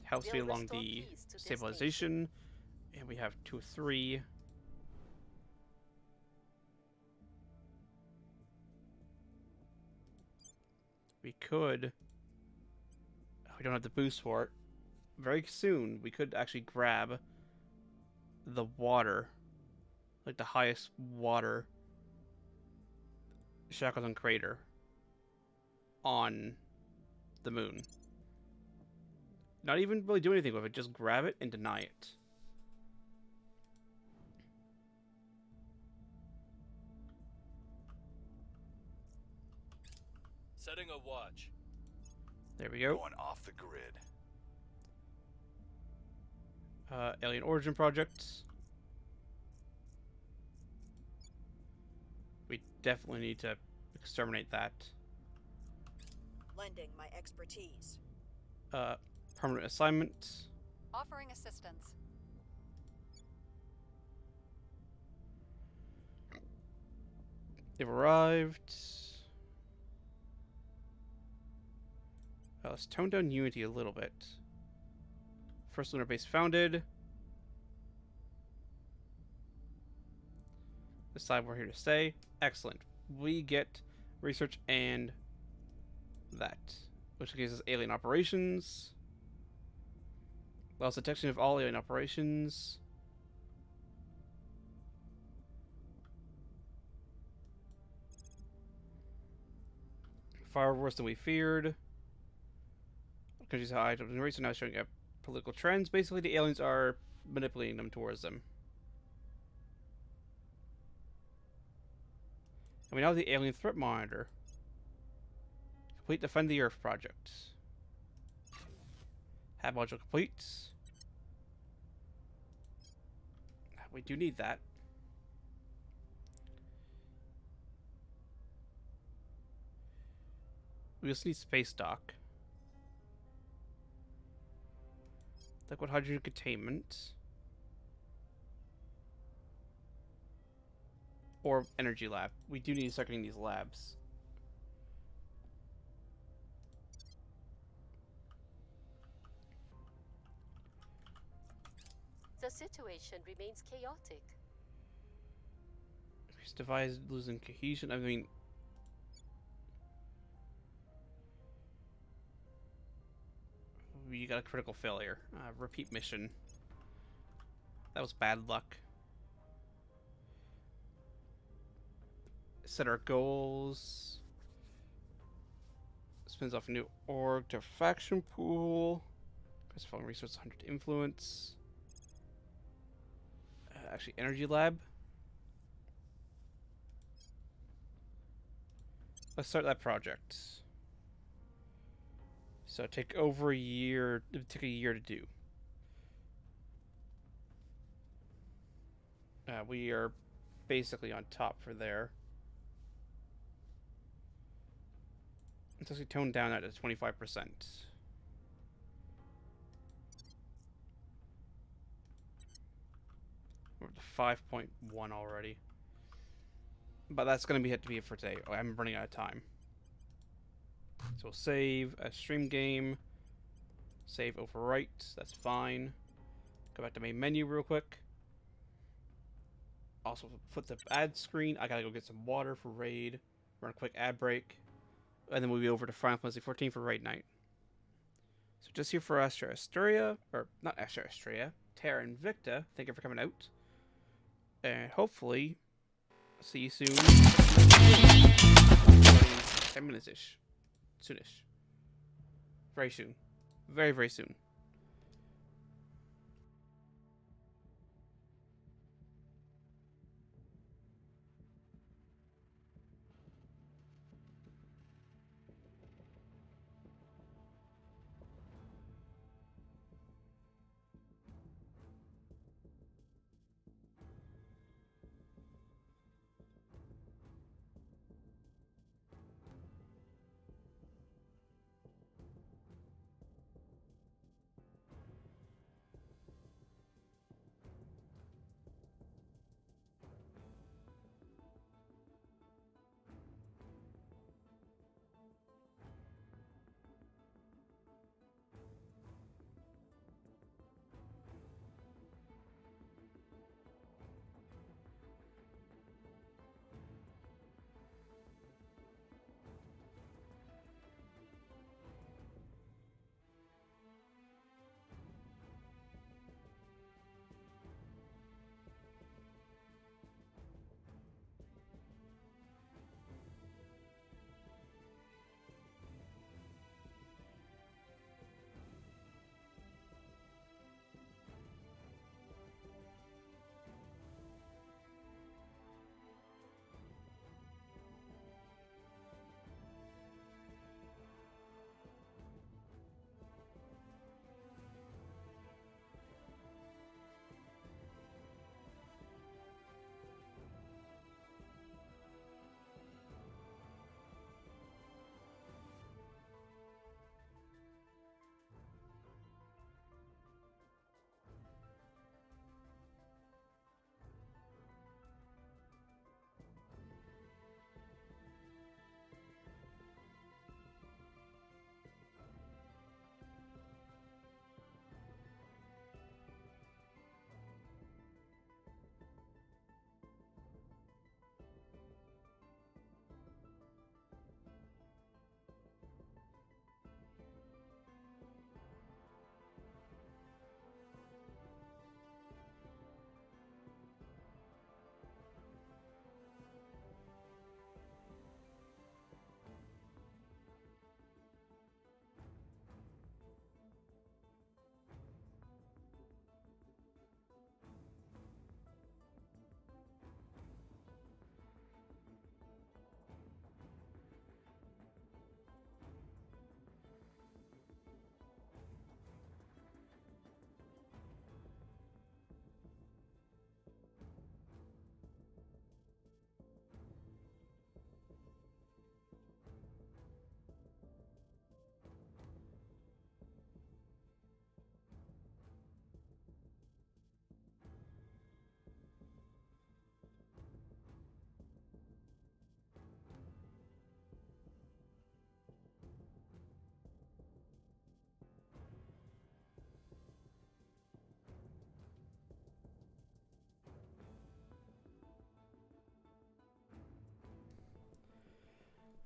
Helps me They'll along restore the peace to this stabilization. And we have 2 of 3. We could... We don't have the boost for it. Very soon, we could actually grab the water. Like the highest water Shackleton crater on the moon. Not even really do anything with it, just grab it and deny it. Setting a watch. There we go. Going off the grid. Alien Origin Project. We definitely need to exterminate that. Lending my expertise. Permanent assignment. Offering assistance. They've arrived. Let's tone down Unity a little bit. First lunar base founded. This time we're here to stay. Excellent. We get research and that, which gives us alien operations. Allows detection of all alien operations. Far worse than we feared. Countries high items rates are now showing up political trends. Basically, the aliens are manipulating them towards them. And we now have the Alien Threat Monitor. Complete Defend the Earth project. Have module complete. We do need that. We also need space dock. Liquid hydrogen containment. Or energy lab. We do need to start getting these labs. The situation remains chaotic. This device losing cohesion. I mean, you got a critical failure. Repeat mission. That was bad luck. Set our goals. Spins off a new org to faction pool. Specifying resource 100 influence. Actually, energy lab. Let's start that project. So take over a year. It would take a year to do. We are basically on top for there. It's actually toned down at 25%. We're up to 5.1 already. But that's going to be it for today. I'm running out of time. So we'll save a stream game. Save overwrite. That's fine. Go back to main menu real quick. Also put the ad screen. I gotta go get some water for raid. Run a quick ad break. And then we'll be over to Final Fantasy 14 for raid night. So just here for Astra Asteria. Or not Astra Asteria. Terra Invicta. Thank you for coming out. And hopefully see you soon. 10 minutes-ish. Soonish. Very soon. Very, very soon.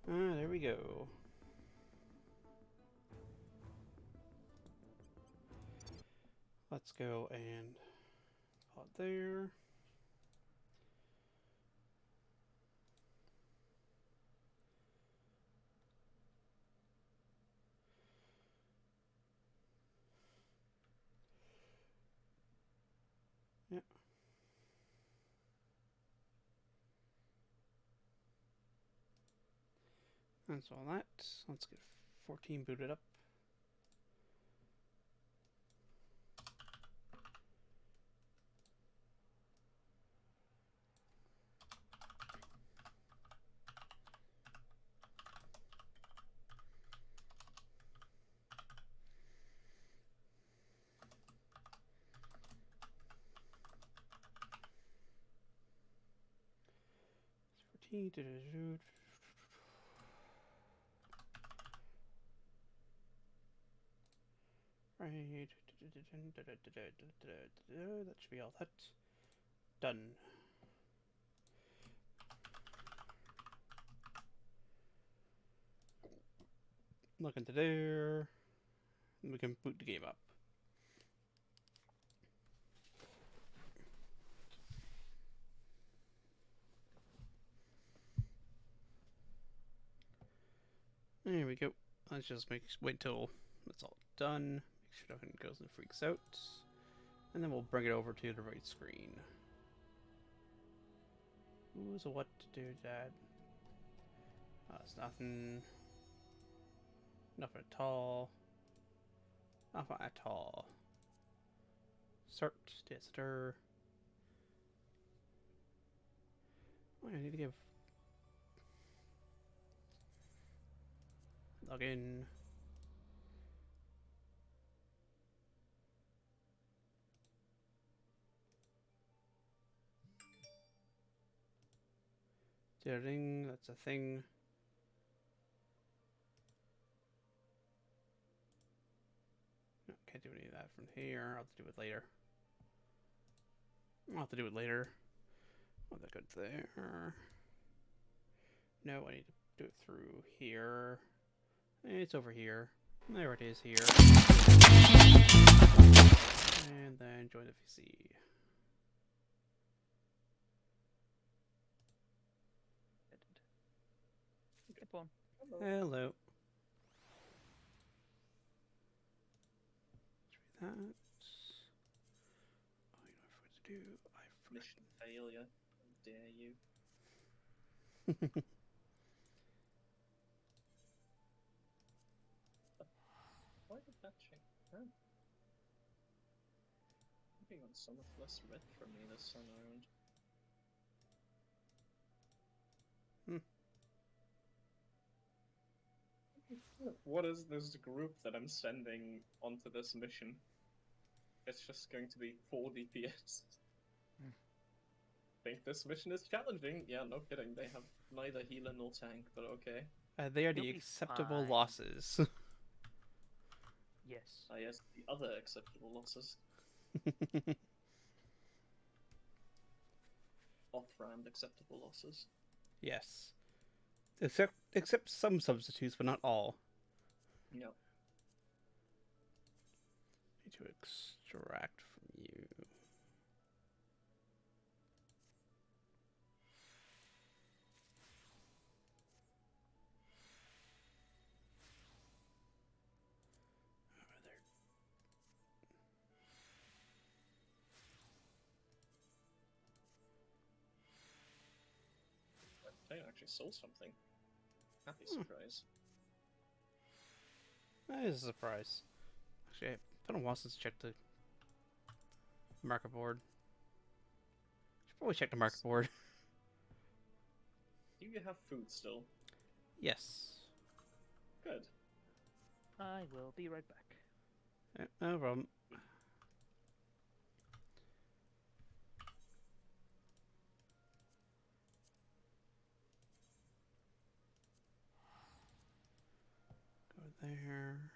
There we go. Let's go and put there. Yep. That's all that. Let's get 14 booted up. Right. That should be all that. Done. Look into there. And we can boot the game up. There we go. Let's just wait till it's all done. Make sure nothing goes and freaks out. And then we'll bring it over to the right screen. Ooh, so what to do, Dad? It's nothing. Nothing at all. Nothing at all. Start tester. Oh, I need to give login. Editing, that's a thing. No, can't do any of that from here. I'll have to do it later. I'll have to do it later. Oh, that good there. No, I need to do it through here. It's over here. There it is here. And then join the VC. Good one. Hello. Let's read that. Oh, you know what I forgot to do? Mission failure. How dare you? Why did that change? Huh? Moving on so much less red from me this time around. What is this group that I'm sending onto this mission? It's just going to be 4 DPS. Think this mission is challenging? Yeah, no kidding. They have neither healer nor tank, but okay. They are the acceptable fine. losses. Yes. Ah, yes, the other acceptable losses. Off-brand acceptable losses. Yes. Except some substitutes, but not all. No. Need to extract from you. Over there. I actually sold something. Happy surprise. That is a surprise. Actually, it's been a while since I checked the market board. Should probably check the market board. Do you have food still? Yes. Good. I will be right back. No problem. Go there.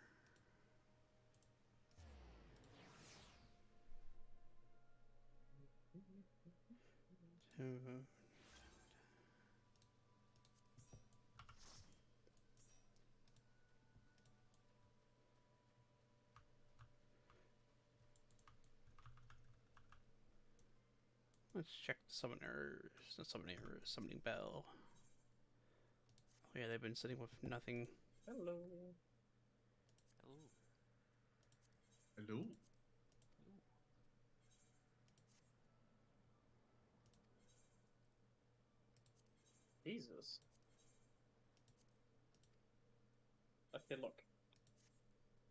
Let's check the summoners. The summoning bell. Oh yeah, they've been sitting with nothing. Hello. Hello? Jesus. Okay, look.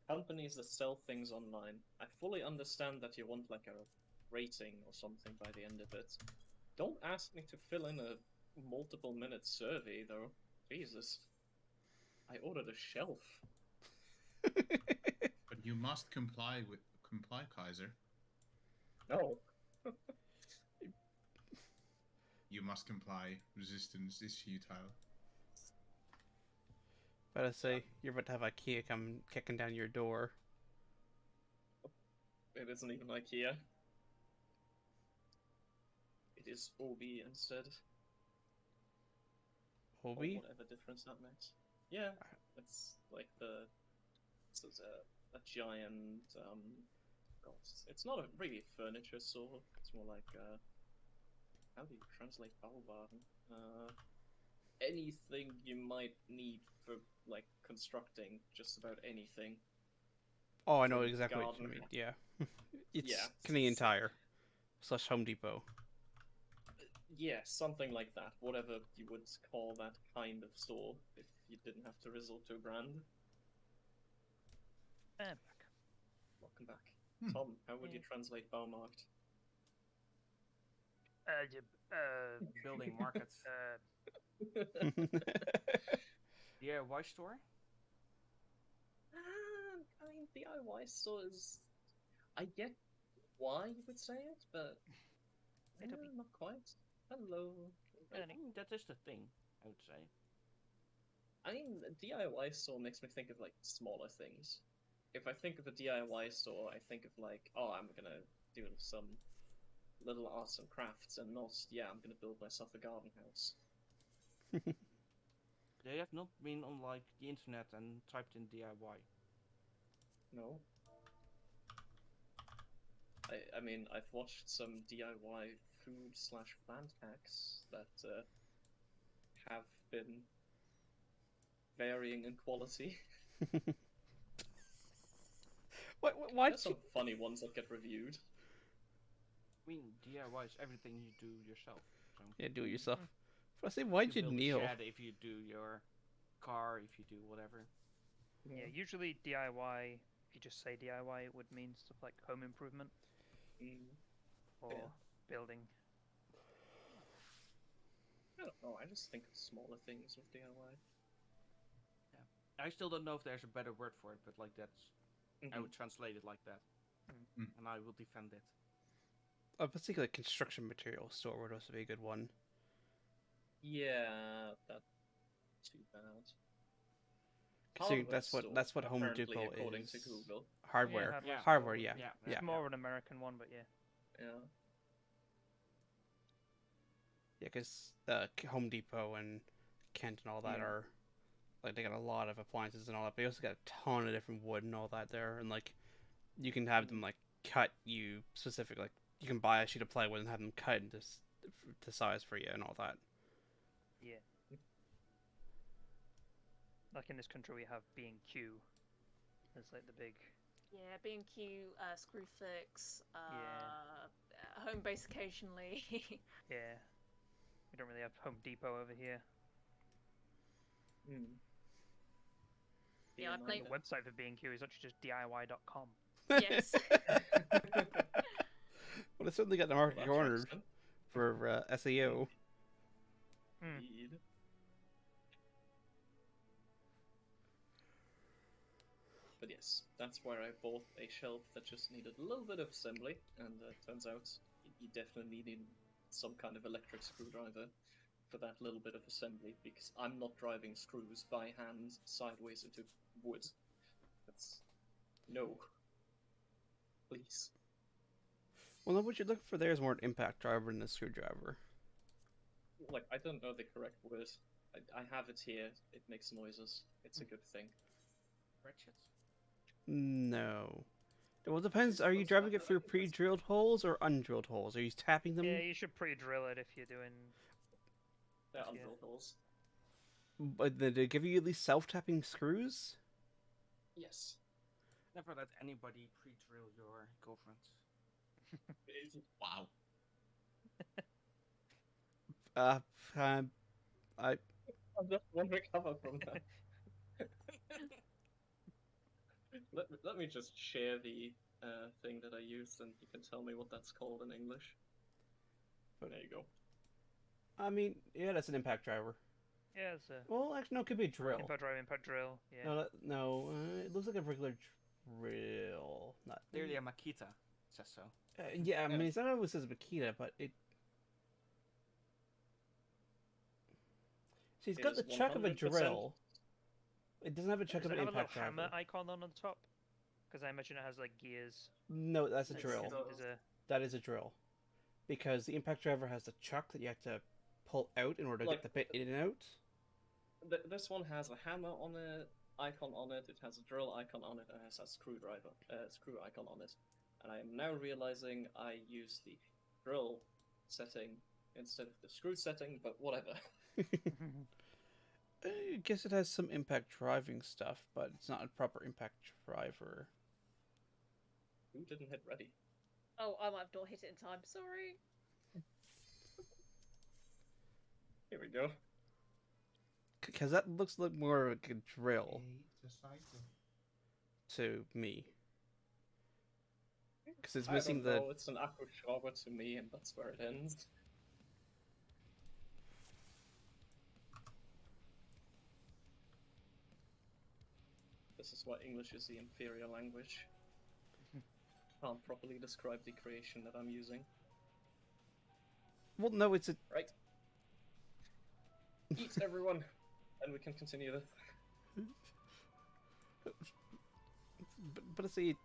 Companies that sell things online, I fully understand that you want like a rating or something by the end of it. Don't ask me to fill in a multiple minute survey though. Jesus. I ordered a shelf. But you must comply, Kaiser. No. You must comply. Resistance is futile. But I say, you're about to have IKEA come kicking down your door. It isn't even IKEA. It is Obi instead. Obi? Or whatever difference that makes. Yeah, it's like it's a giant God, it's not a really furniture store. It's more like how do you translate Bauwagen? Anything you might need for like constructing just about anything. Oh, I know exactly what you mean. Yeah, it's Canadian Tire / Home Depot. Yeah, something like that. Whatever you would call that kind of store, if you didn't have to resort to a brand. Back. Welcome back. Tom, how would you translate Baumarkt? Building markets. DIY store? I mean, DIY store is... I get why you would say it, but... not quite. Hello. That is the thing, I would say. I mean, a DIY store makes me think of, like, smaller things. If I think of a DIY store, I think of, like, oh, I'm gonna do some little arts and crafts, and not, yeah, I'm gonna build myself a garden house. They have not been on, like, the internet and typed in DIY. No. I mean, I've watched some DIY food/plant hacks that have been varying in quality. Why There's some funny ones that get reviewed. I mean, DIY is everything you do yourself. So. Yeah, do it yourself. But I say, why'd you kneel? Build a shed if you do your car, if you do whatever. Yeah, usually DIY, if you just say DIY, it would mean stuff like home improvement. Or building. I don't know, I just think of smaller things with DIY. Yeah. I still don't know if there's a better word for it, but like that's... I would translate it like that. And I will defend it. A particular construction material store would also be a good one. Yeah, that's too bad. Considering that's what Home Depot according is. to Google. Hardware. Yeah, hardware, yeah. It's more of an American one, but yeah. Yeah. Yeah, because Home Depot and Kent and all that are like they got a lot of appliances and all that, but they also got a ton of different wood and all that there, and like you can have them like cut you specific, like you can buy a sheet of plywood and have them cut into to size for you and all that. Yeah. Like in this country, we have B&Q. It's like the big. Yeah, B&Q, Screwfix, Home Base occasionally. Yeah. We don't really have Home Depot over here. Yeah, I played... The website for B&Q is actually just DIY.com. Yes. Well, it's certainly got the market cornered for SEO. Indeed. But yes, that's where I bought a shelf that just needed a little bit of assembly, and turns out you definitely need some kind of electric screwdriver for that little bit of assembly, because I'm not driving screws by hand sideways into wood. That's... no. Please. Well, what you're looking for there is more an impact driver than a screwdriver. Like, I don't know the correct word. I have it here. It makes noises. It's a good thing. Ratchets? No. Well, it depends. Are you driving it through pre-drilled holes or undrilled holes? Are you tapping them? Yeah, you should pre-drill it if you're doing... They're undrilled holes. But did they give you at least self-tapping screws? Yes. Never let anybody pre-drill your girlfriend. Wow. I'm just one recover from that. let me just share the thing that I used, and you can tell me what that's called in English. There you go. I mean, yeah, that's an impact driver. Yeah, it's a... Well, actually, no, it could be a drill. Impact drill, yeah. No, it looks like a regular drill. Not Clearly a Makita, says so. Yeah, I mean, it's not always says Makita, but it... She's got the chuck of a drill. It doesn't have a chuck of an impact driver. Does it have a little hammer icon on the top? Because I imagine it has like gears. No, that's a drill. That is a drill. Because the impact driver has a chuck that you have to pull out in order to get the bit in and out. This one has a hammer on it, icon on it. It has a drill icon on it, and it has a screw icon on it. And I am now realizing I use the drill setting instead of the screw setting, but whatever. I guess it has some impact driving stuff, but it's not a proper impact driver. Who didn't hit ready? Oh, I might have not hit it in time. Sorry. Here we go. Because that looks like more like a drill to me. Because it's missing the. It's an aqua to me, and that's where it ends. This is why English is the inferior language. Can't properly describe the creation that I'm using. Well, no, it's a. Right. Eat everyone, and we can continue this. But it's the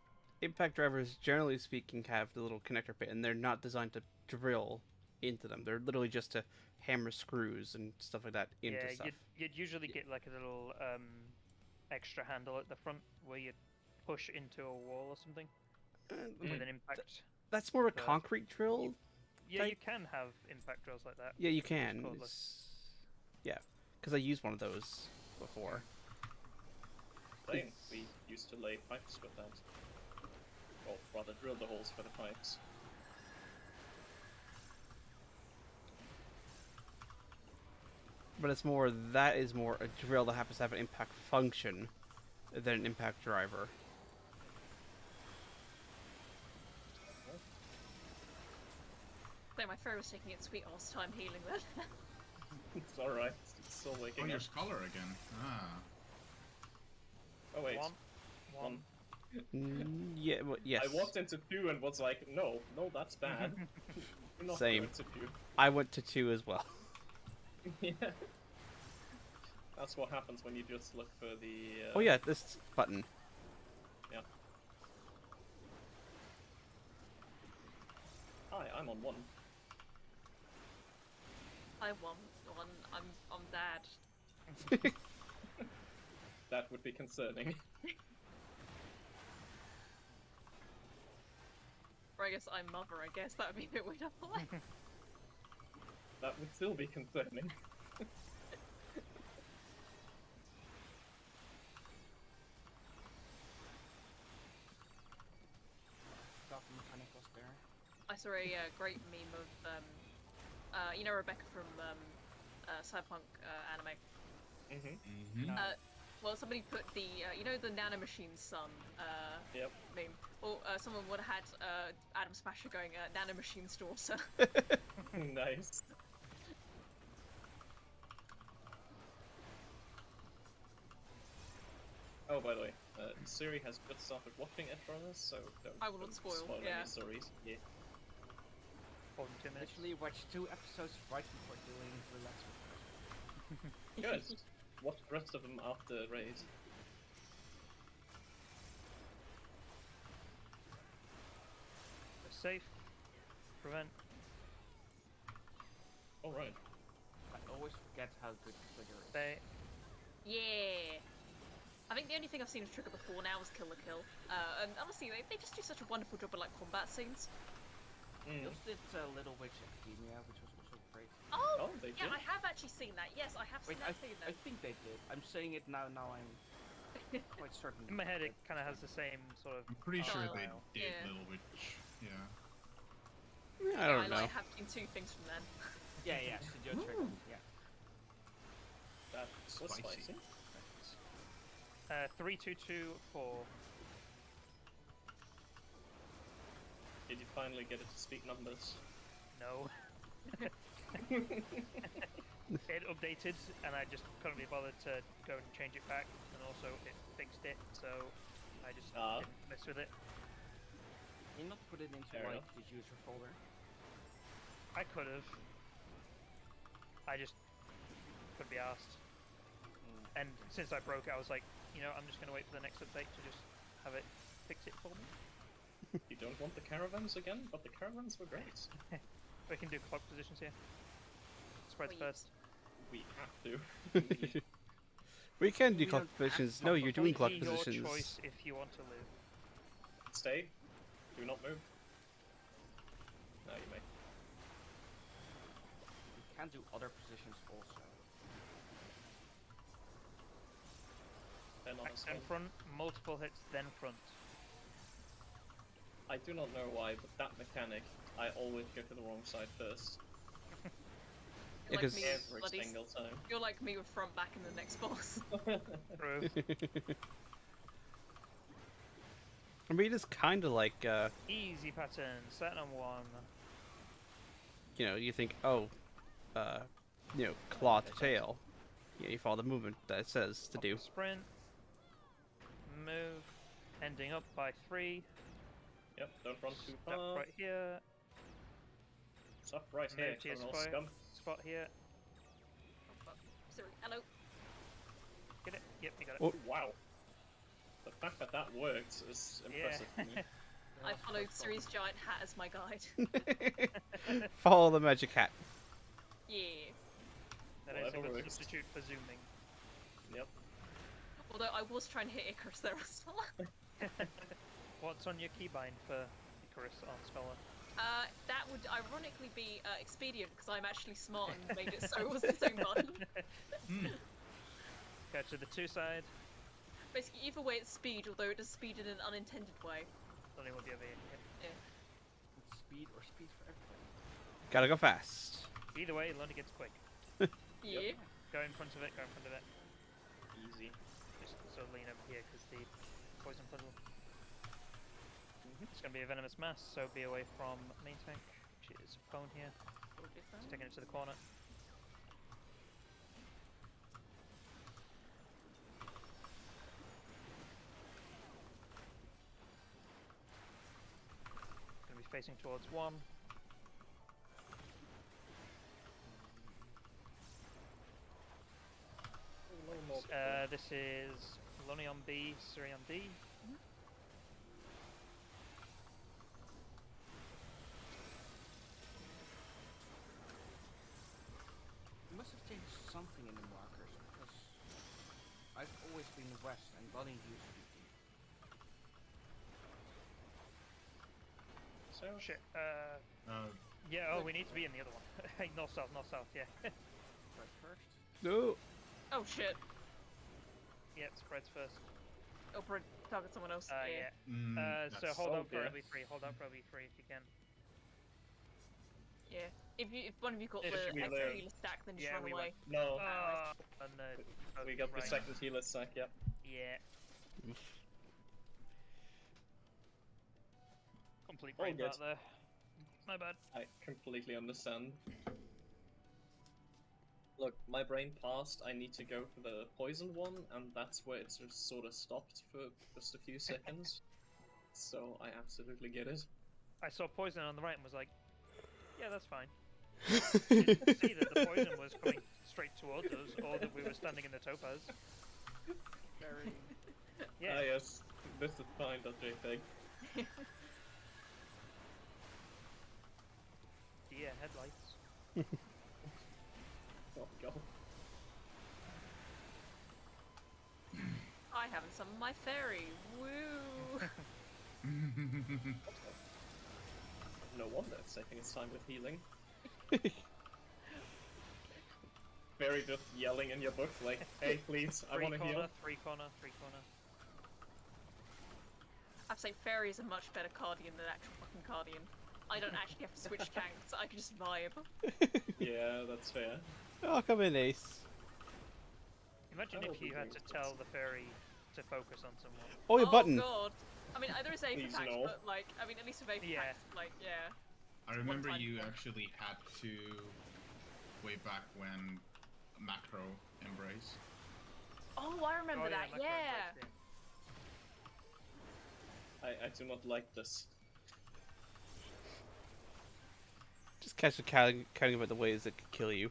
impact drivers, generally speaking, have the little connector bit, and they're not designed to drill into them. They're literally just to hammer screws and stuff like that into stuff. You'd usually get like a little extra handle at the front where you push into a wall or something with an impact. That's more a concrete drill. Yeah, you can have impact drills like that. Yeah, you can. Yeah, because I used one of those before. We used to lay pipes with that. Or rather, drill the holes for the pipes. But it's more, that is more a drill that happens to have an impact function than an impact driver. So my throat was taking its sweet ass time healing then. It's alright. It's still waking up. Your scholar again. Ah. Oh wait. One. Yeah, well, yes. I walked into 2 and was like, no, that's bad. Not Same. To 2. I went to 2 as well. Yeah. That's what happens when you just look for the... Oh yeah, this button. Yeah. Hi, I'm on 1. I won. I'm dad. That would be concerning. Or I guess I'm mother. I guess that would be a bit weird. That would still be concerning. I saw a great meme of you know Rebecca from Cyberpunk anime. Well, somebody put the you know the Nanomachine son meme. Well, someone would have had Adam Smasher going Nanomachine's daughter. Nice. Oh, by the way, Siri has just started watching Edgerunners, so I will not spoil any stories. Yeah. Actually, watched 2 episodes right before doing Relax with Good. Watch the rest of them after raid. Safe. Prevent. Alright. I always forget how good the trigger is. Yeah. I think the only thing I've seen a trigger before now is Kill la Kill. And honestly, they just do such a wonderful job of like combat scenes. Just did Little Witch Academia, which was also great. Oh, they yeah, did? I have actually seen that. Yes, I have seen that scene. I think they did. I'm saying it now. Now I'm quite certain. In my head, it kind of has the same sort of. I'm pretty sure they did Little Witch. Yeah. I don't know. I have seen 2 things from then. Yeah, Studio Trigger. Yeah. That was spicy. 3, 2, 2, 4. Did you finally get it to speak numbers? No. It updated, and I just couldn't be bothered to go and change it back, and also it fixed it, so I just didn't mess with it. Can you not put it into the user folder? I could have. I just could be asked. And since I broke it, I was like, you know, I'm just gonna wait for the next update to just have it fix it for me. You don't want the caravans again, but the caravans were great. We can do clock positions here. Spreads first. We have to. We can do clock positions. No, you're doing clock Your positions. choice if you want to live. Stay. Do not move. No, you may. We can do other positions also. Back and front, multiple hits, then front. I do not know why, but that mechanic, I always go to the wrong side first. Like me every bloody single time. You're like me with front back in the next boss. True. I mean, it's kind of like, Easy pattern, set on 1. you know, you think, oh, you know, claw to tail. Yeah, you follow the movement that it says to do. Sprint. Move. Ending up by 3. Yep, don't run too far. Step right here. Stop right Move here, to your criminal scum. spot here. Oh, fuck. Sorry, hello. Get it? Yep, you got it. Oh, wow. The fact that that worked is impressive to me. I followed Ciri's giant hat as my guide. Follow the magic hat. Yeah. That is a Whatever good works. substitute for zooming. Yep. Although I was trying to hit Icarus there as well. What's on your keybind for Icarus on Scholar? That would ironically be expedient because I'm actually smart and made it so it was the same button. Go to the 2 side. Basically, either way it's speed, although it does speed in an unintended way. Only will be over here. Yeah. Speed or speed for everything. Gotta go fast. Either way, it only gets quick. Yeah. Go in front of it, go in front of it. Easy. Just so lean over here because the poison puzzle. It's going to be a venomous mass, so be away from main tank, which is prone here. Sticking it to the corner. Going to be facing towards 1. This is Lonnie on B, Ciri on D. You must have changed something in the markers because I've always been west and Bonnie used to be east. So shit. Yeah. Oh, we need to be in the other one. North south, yeah. Right first. No. Oh shit. Yeah, it spreads first. Oh, target someone else. Yeah. So hold on for LV3. Hold on for LV3 if you can. Yeah. If one of you got If the we extra live. healer stack, then just Yeah, run we away. No. We got the second healer stack, yep. Yeah. Complete All brain good. out there. My bad. I completely understand. Look, my brain passed, I need to go for the poison one, and that's where it's just sort of stopped for just a few seconds. So I absolutely get it. I saw poison on the right and was like, yeah, that's fine. Didn't see that the poison was coming straight towards us, or that we were standing in the topaz. Very... Yeah. Ah yes, this is fine, .jpg. Deer headlights. Oh god. I haven't summoned my fairy. Woo! No wonder it's taking its time with healing. Very just yelling in your book like, hey please, I want to heal. 3 corner. I'd say fairy is a much better Cardian than actual fucking Cardian. I don't actually have to switch tanks, I can just vibe. Yeah, that's fair. Oh, come in, Ace. Imagine That if would be you had great. to tell the fairy to focus on someone. Oh, your button. God. I mean, there is Please Apex, no. but like, I mean, at least with Apex, Yeah. like, yeah. I remember One time you before. actually had to way back when macro embrace. Oh, I remember that, Macro yeah. embrace, I do not like this. Just catch the counting about the ways that could kill you.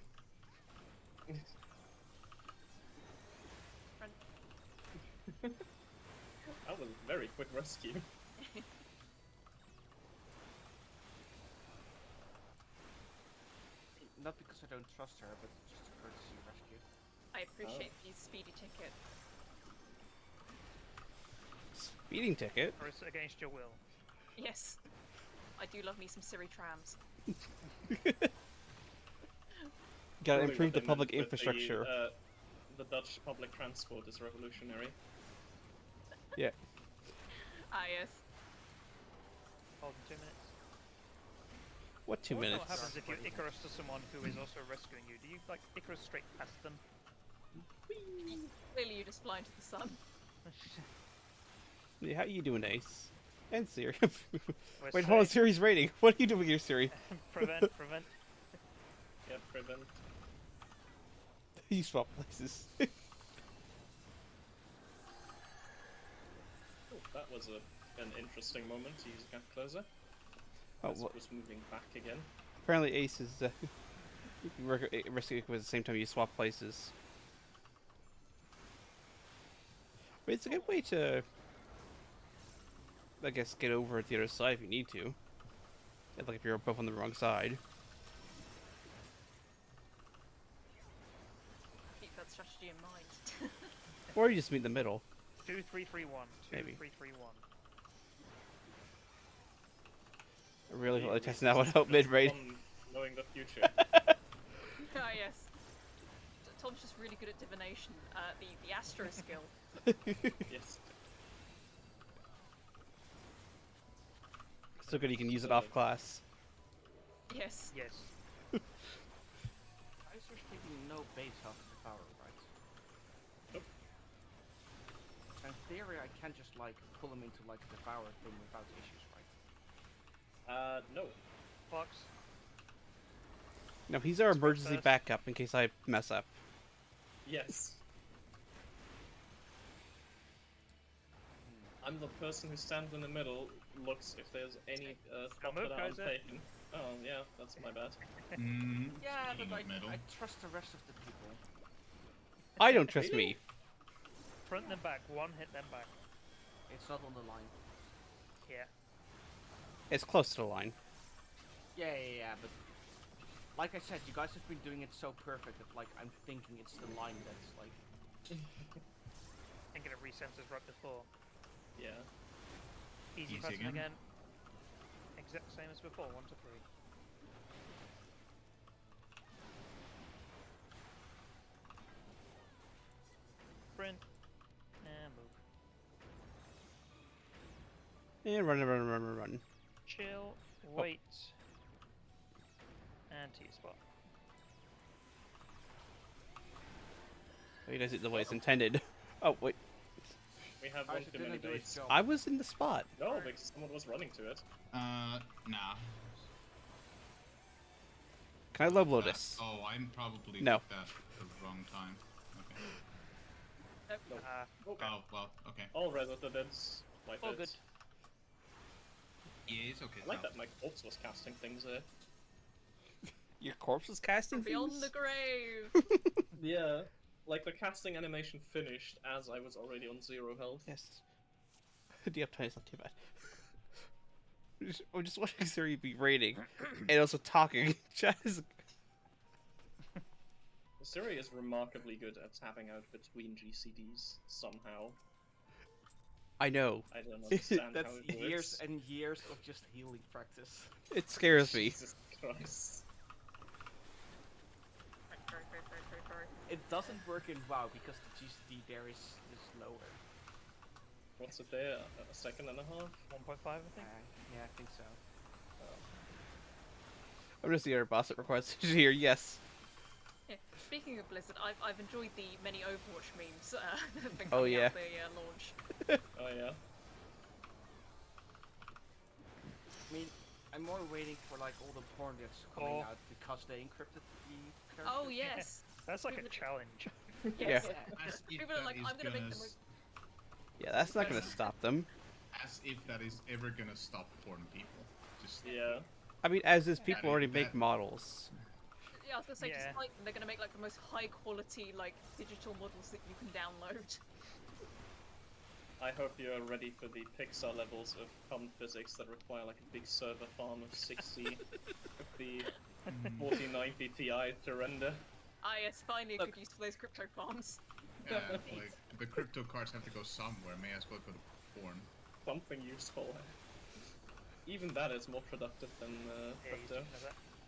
was a very quick rescue. Not because I don't trust her, but just a courtesy rescue. I appreciate the speedy ticket. Speeding ticket? Or it's against your will? Yes. I do love me some Siri trams. Gotta improve the public infrastructure. The Dutch public transport is revolutionary. Yeah. Ah, yes. Hold on 2 minutes. What 2 minutes? What happens if you Icarus to someone who is also rescuing you? Do you, like, Icarus straight past them? Clearly you just fly into the sun. Yeah, how you doing, Ace? And Siri. We're Wait, hold on, safe. Siri's rating. What are you doing here, Siri? Prevent. Yeah, prevent. You swap places. Oh, that was an interesting moment to use Gap Closer. Oh, As it was moving back again. Apparently Ace is rescuing at the same time you swap places. But it's a good way to, I guess, get over at the other side if you need to. Like if you're both on the wrong side. Keep that strategy in mind. Or you just meet in the middle. 2, 3, 3, 1. 2, Maybe. 3, 3, 1. I really feel like testing that one out mid-raid. Knowing the future. Ah, yes. Tom's just really good at divination. The Astro skill. Yes. So good you can use it off class. Yes. Yes. Guys are taking no base off the power, right? Nope. In theory, I can just like pull him into like the power thing without issues, right? No. Fox. No, he's our emergency first. backup in case I mess up. Yes. I'm the person who stands in the middle, looks if there's any stuff move, that I'm Kaiser. taking. Oh, yeah, that's my bad. Yeah, Being but in the middle. I trust the rest of the people. I don't trust me. Front then back. 1, hit then back. It's not on the line. Yeah. It's close to the line. Yeah, but like I said, you guys have been doing it so perfect that like I'm thinking it's the line that's like. Thinking it resenses right before. Yeah. Easy Easy pattern again. again. Exact same as before. 1 to 3. Sprint. And move. And run. Chill. Wait. And to your spot. He does it the way it's intended. Oh, wait. We have one too many baits. I was in the spot. No, because someone was running to it. Nah. Can I low blow this? Oh, I'm probably No. at the wrong time. Okay. Nope. Oh, well, okay. All residents. Like All this. good. Yeah, it's okay. I like that my corpse was casting things there. Your corpse was casting Beyond things? the grave. Yeah. Like the casting animation finished as I was already on 0 health. Yes. Do you have time? It's not too bad. I'm just watching Siri be raiding and also talking. Just... Siri is remarkably good at tapping out between GCDs somehow. I know. I don't understand That's how it works. years and years of just healing practice. It scares me. Jesus Christ. It doesn't work in WoW because the GCD there is lower. What's it there? A second and a half? 1.5, I think. Yeah, I think so. I'm just the other boss that requires here. Yes. Yeah. Speaking of Blizzard, I've enjoyed the many Overwatch memes that have been Oh, coming yeah. out the launch. Oh yeah. I mean, I'm more waiting for like all the porn that's coming out because they encrypted the characters. Oh yes. That's like a challenge. Yes. As if People are that like, is I'm gonna make the s- most. Yeah, that's not gonna stop them. As if that is ever gonna stop porn people. Just Yeah. I mean, as is, people Yeah, already that- make models. Yeah, I was gonna say, Yeah. just like they're gonna make like the most high quality like digital models that you can download. I hope you're ready for the Pixar levels of comm physics that require like a big server farm of 60 of the 4090 Ti to render. Ah, yes, finally a good use for those crypto farms. Yeah, like the crypto cards have to go somewhere. May as well go to porn. Something useful. Even that is more productive than crypto.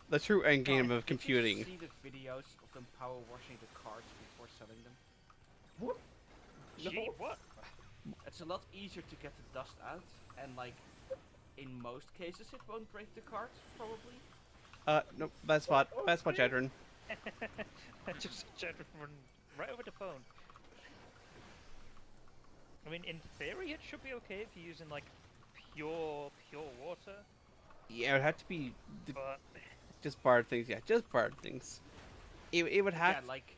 The true end game of computing. Did you see the videos of them power washing the cards before selling them? What? Gee, what? It's a lot easier to get the dust out, and like, in most cases it won't break the cards, probably. No, bad spot, Jedrin. Just Jedrin run right over the phone. I mean, in theory it should be okay if you're using like pure water. Yeah, it would have to be But just barred things. Yeah, just barred things. It would have. Yeah, like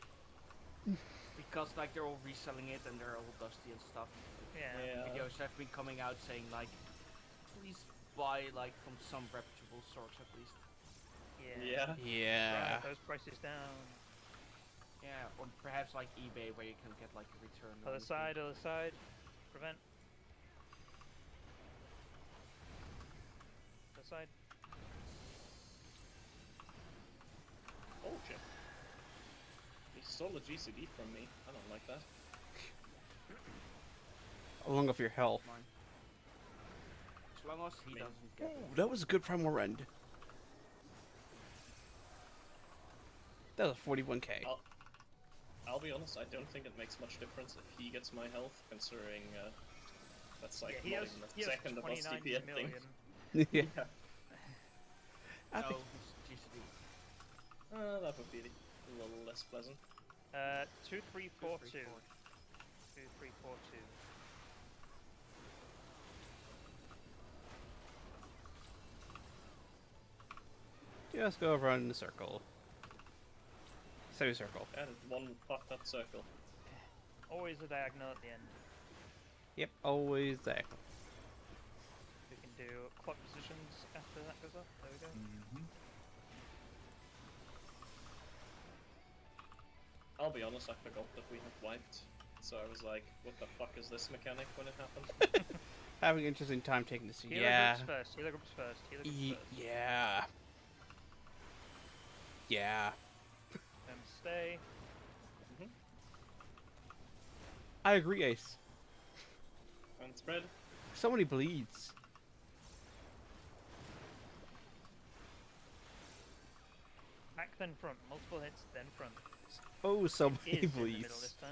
because like they're all reselling it and they're all dusty and stuff. Yeah. Videos have been coming out saying like, please buy like from some reputable source at least. Yeah. Yeah. Drive those prices down. Yeah, or perhaps like eBay where you can get like a return. Other side. Prevent. Other side. Oh shit. He stole a GCD from me. I don't like that. Along with your health. As long as he doesn't get it. That was a good primal rend. That was 41k. I'll be honest, I don't think it makes much difference if he gets my health, considering that's like Yeah, not even a second of us TP thing. Yeah. No, think- GCD. That would be a little less pleasant. 2342. 2342. Just go around in a circle. Semicircle. And one fucked up circle. Always a diagonal at the end. Yep, always there. We can do clock positions after that goes off. There we go. I'll be honest, I forgot that we had wiped. So I was like, what the fuck is this mechanic when it happened? Having an interesting time taking this. Healer Yeah. groups first. Healer groups first. Healer groups first. Yeah. Yeah. And stay. I agree, Ace. And spread. So many bleeds. Back then front. Multiple hits then front. Oh, so It many is in the middle bleeds. this time.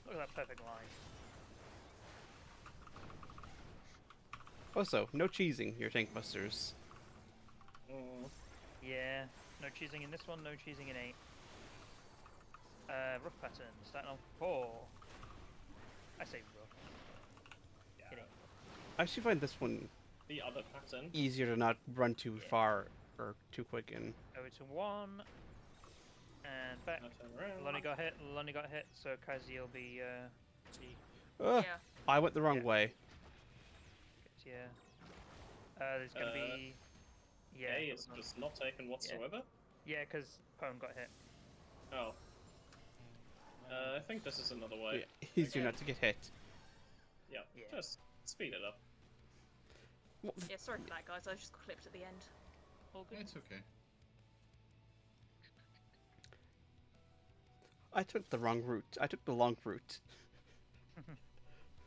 Look at that perfect line. Also, no cheesing your tank busters. Yeah. No cheesing in this one. No cheesing in 8. Rough pattern. Starting on 4. I say rough. Yeah. I actually find this one The other pattern. easier to not run too far or too quick in. Over to 1. And back. Lonnie got hit. Lonnie got hit. So Kazi will be. Ugh, I went the wrong way. Yeah. There's gonna be. Yeah. A is just not taken whatsoever. Yeah, because Pone got hit. Oh. I think this is another way. Yeah, easier not to get hit. Yeah, just speed it up. Yeah, sorry for that, guys. I just clipped at the end. All good. It's okay. I took the wrong route. I took the long route.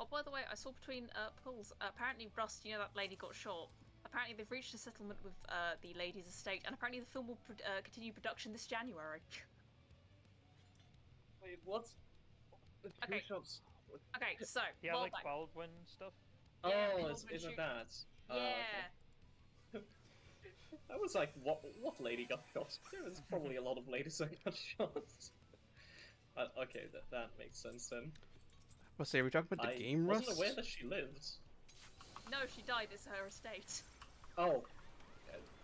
Oh, by the way, I saw between pools. Apparently, Rust, you know that lady got shot. Apparently, they've reached a settlement with the lady's estate, and apparently the film will continue production this January. Wait, what? Okay. Shots? Okay, so Yeah, while like back. Baldwin stuff. Oh, Baldwin is it shoot- that? Yeah. Okay. I was like, what lady got shot? There was probably a lot of ladies that got shot. Okay, that makes sense then. Well, say, are we talking about the game, I Russ? wasn't aware that she lived. No, she died. It's her estate. Oh,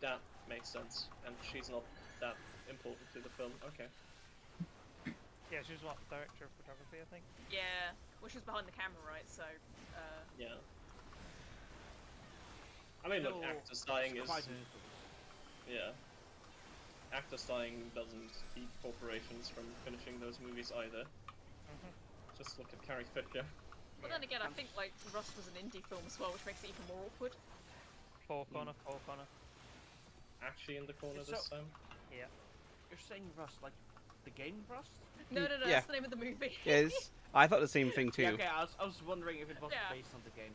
that makes sense. And she's not that important to the film. Okay. Yeah, she was what, director of photography, I think. Yeah. Well, she was behind the camera, right? So. Yeah. I mean, look, actors dying is. Yeah. Actors dying doesn't keep corporations from finishing those movies either. just look at Carrie Fisher. But then again, I think like Rust was an indie film as well, which makes it even more awkward. Four corner, four corner. Actually in the corner this time? Yeah. You're saying Rust, like the game Rust? No, Yeah. that's the name of the movie. Yes, I thought the same thing too. Yeah, okay, I was wondering if it was based on the game.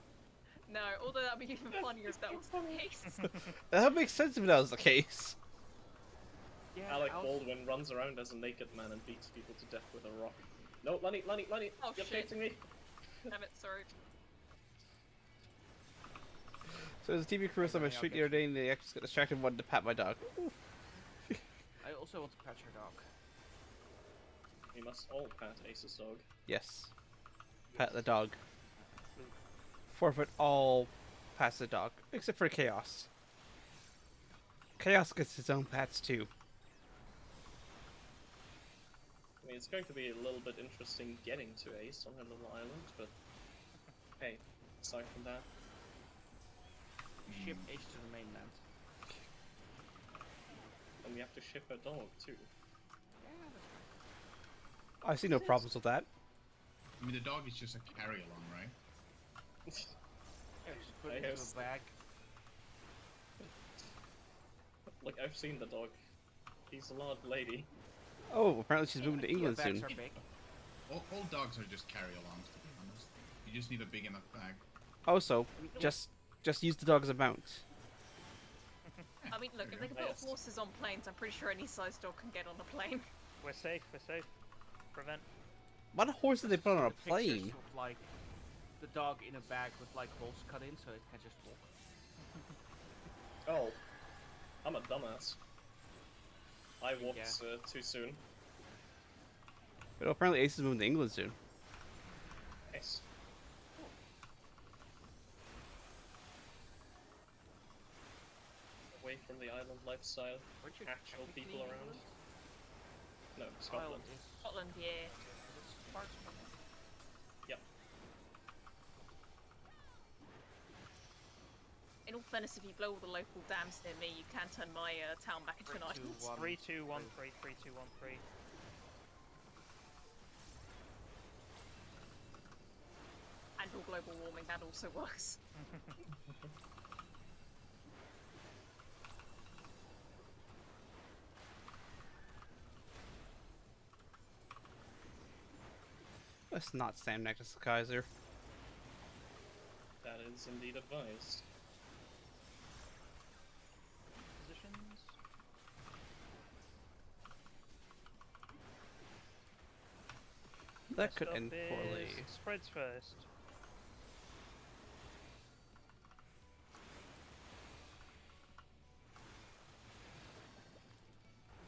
No, although that'd be even funnier if that was the case. That makes sense if that was the case. Yeah, Alec Baldwin runs around as a naked man and beats people to death with a rock. No, Lenny! Oh, You're shit. chasing me! Damn it, sorry. So there's a TV crew on my street the other day and they actually got distracted and wanted to pat my dog. I also want to pet your dog. We must all pat Ace's dog. Yes. Pat the dog. Forfeit all pats the dog. Except for Chaos. Chaos gets his own pats too. I mean, it's going to be a little bit interesting getting to Ace on her little island, but hey, aside from that, Ship Ace to the mainland. and we have to ship her dog too. I see no problems with that. I mean, the dog is just a carry-along, right? Yeah, just put it into a bag. Like, I've seen the dog. He's a large lady. Oh, apparently she's moving to England soon. All dogs are just carry-alongs, to be honest. You just need a big enough bag. Also, just use the dog as a mount. I mean, look, if they can put horses on planes, I'm pretty sure any size dog can get on a plane. We're safe, we're safe. Prevent. What horse did they put on a Pictures plane? of, like, the dog in a bag with like holes cut in so it can just walk. Oh, I'm a dumbass. I walked too soon. But apparently Ace is moving to England soon. Nice. Away from the island lifestyle. Actual people around. No, Scotland. Scotland, yeah. Yep. In all fairness, if you blow all the local dams near me, you can turn my town back into an island. 3213, 3213. And all global warming, that also works. Let's not stand next to the Kaiser. That is indeed advised. Positions. That could end poorly. Spreads first.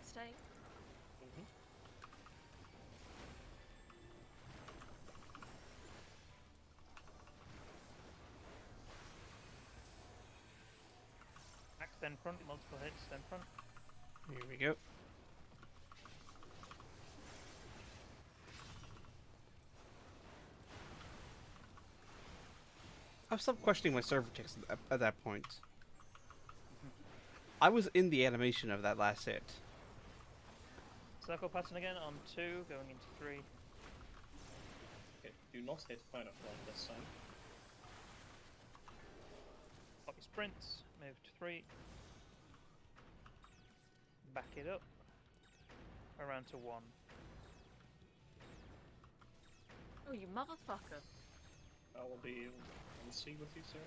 Stay. Axe then front, multiple hits then front. Here we go. I've stopped questioning my server ticks at that point. I was in the animation of that last hit. Circle pattern again on 2, going into 3. Okay, do not hit Final Flight this time. Copy sprints, move to 3. Back it up. Around to 1. Oh, you motherfucker. I will be on sea with you soon.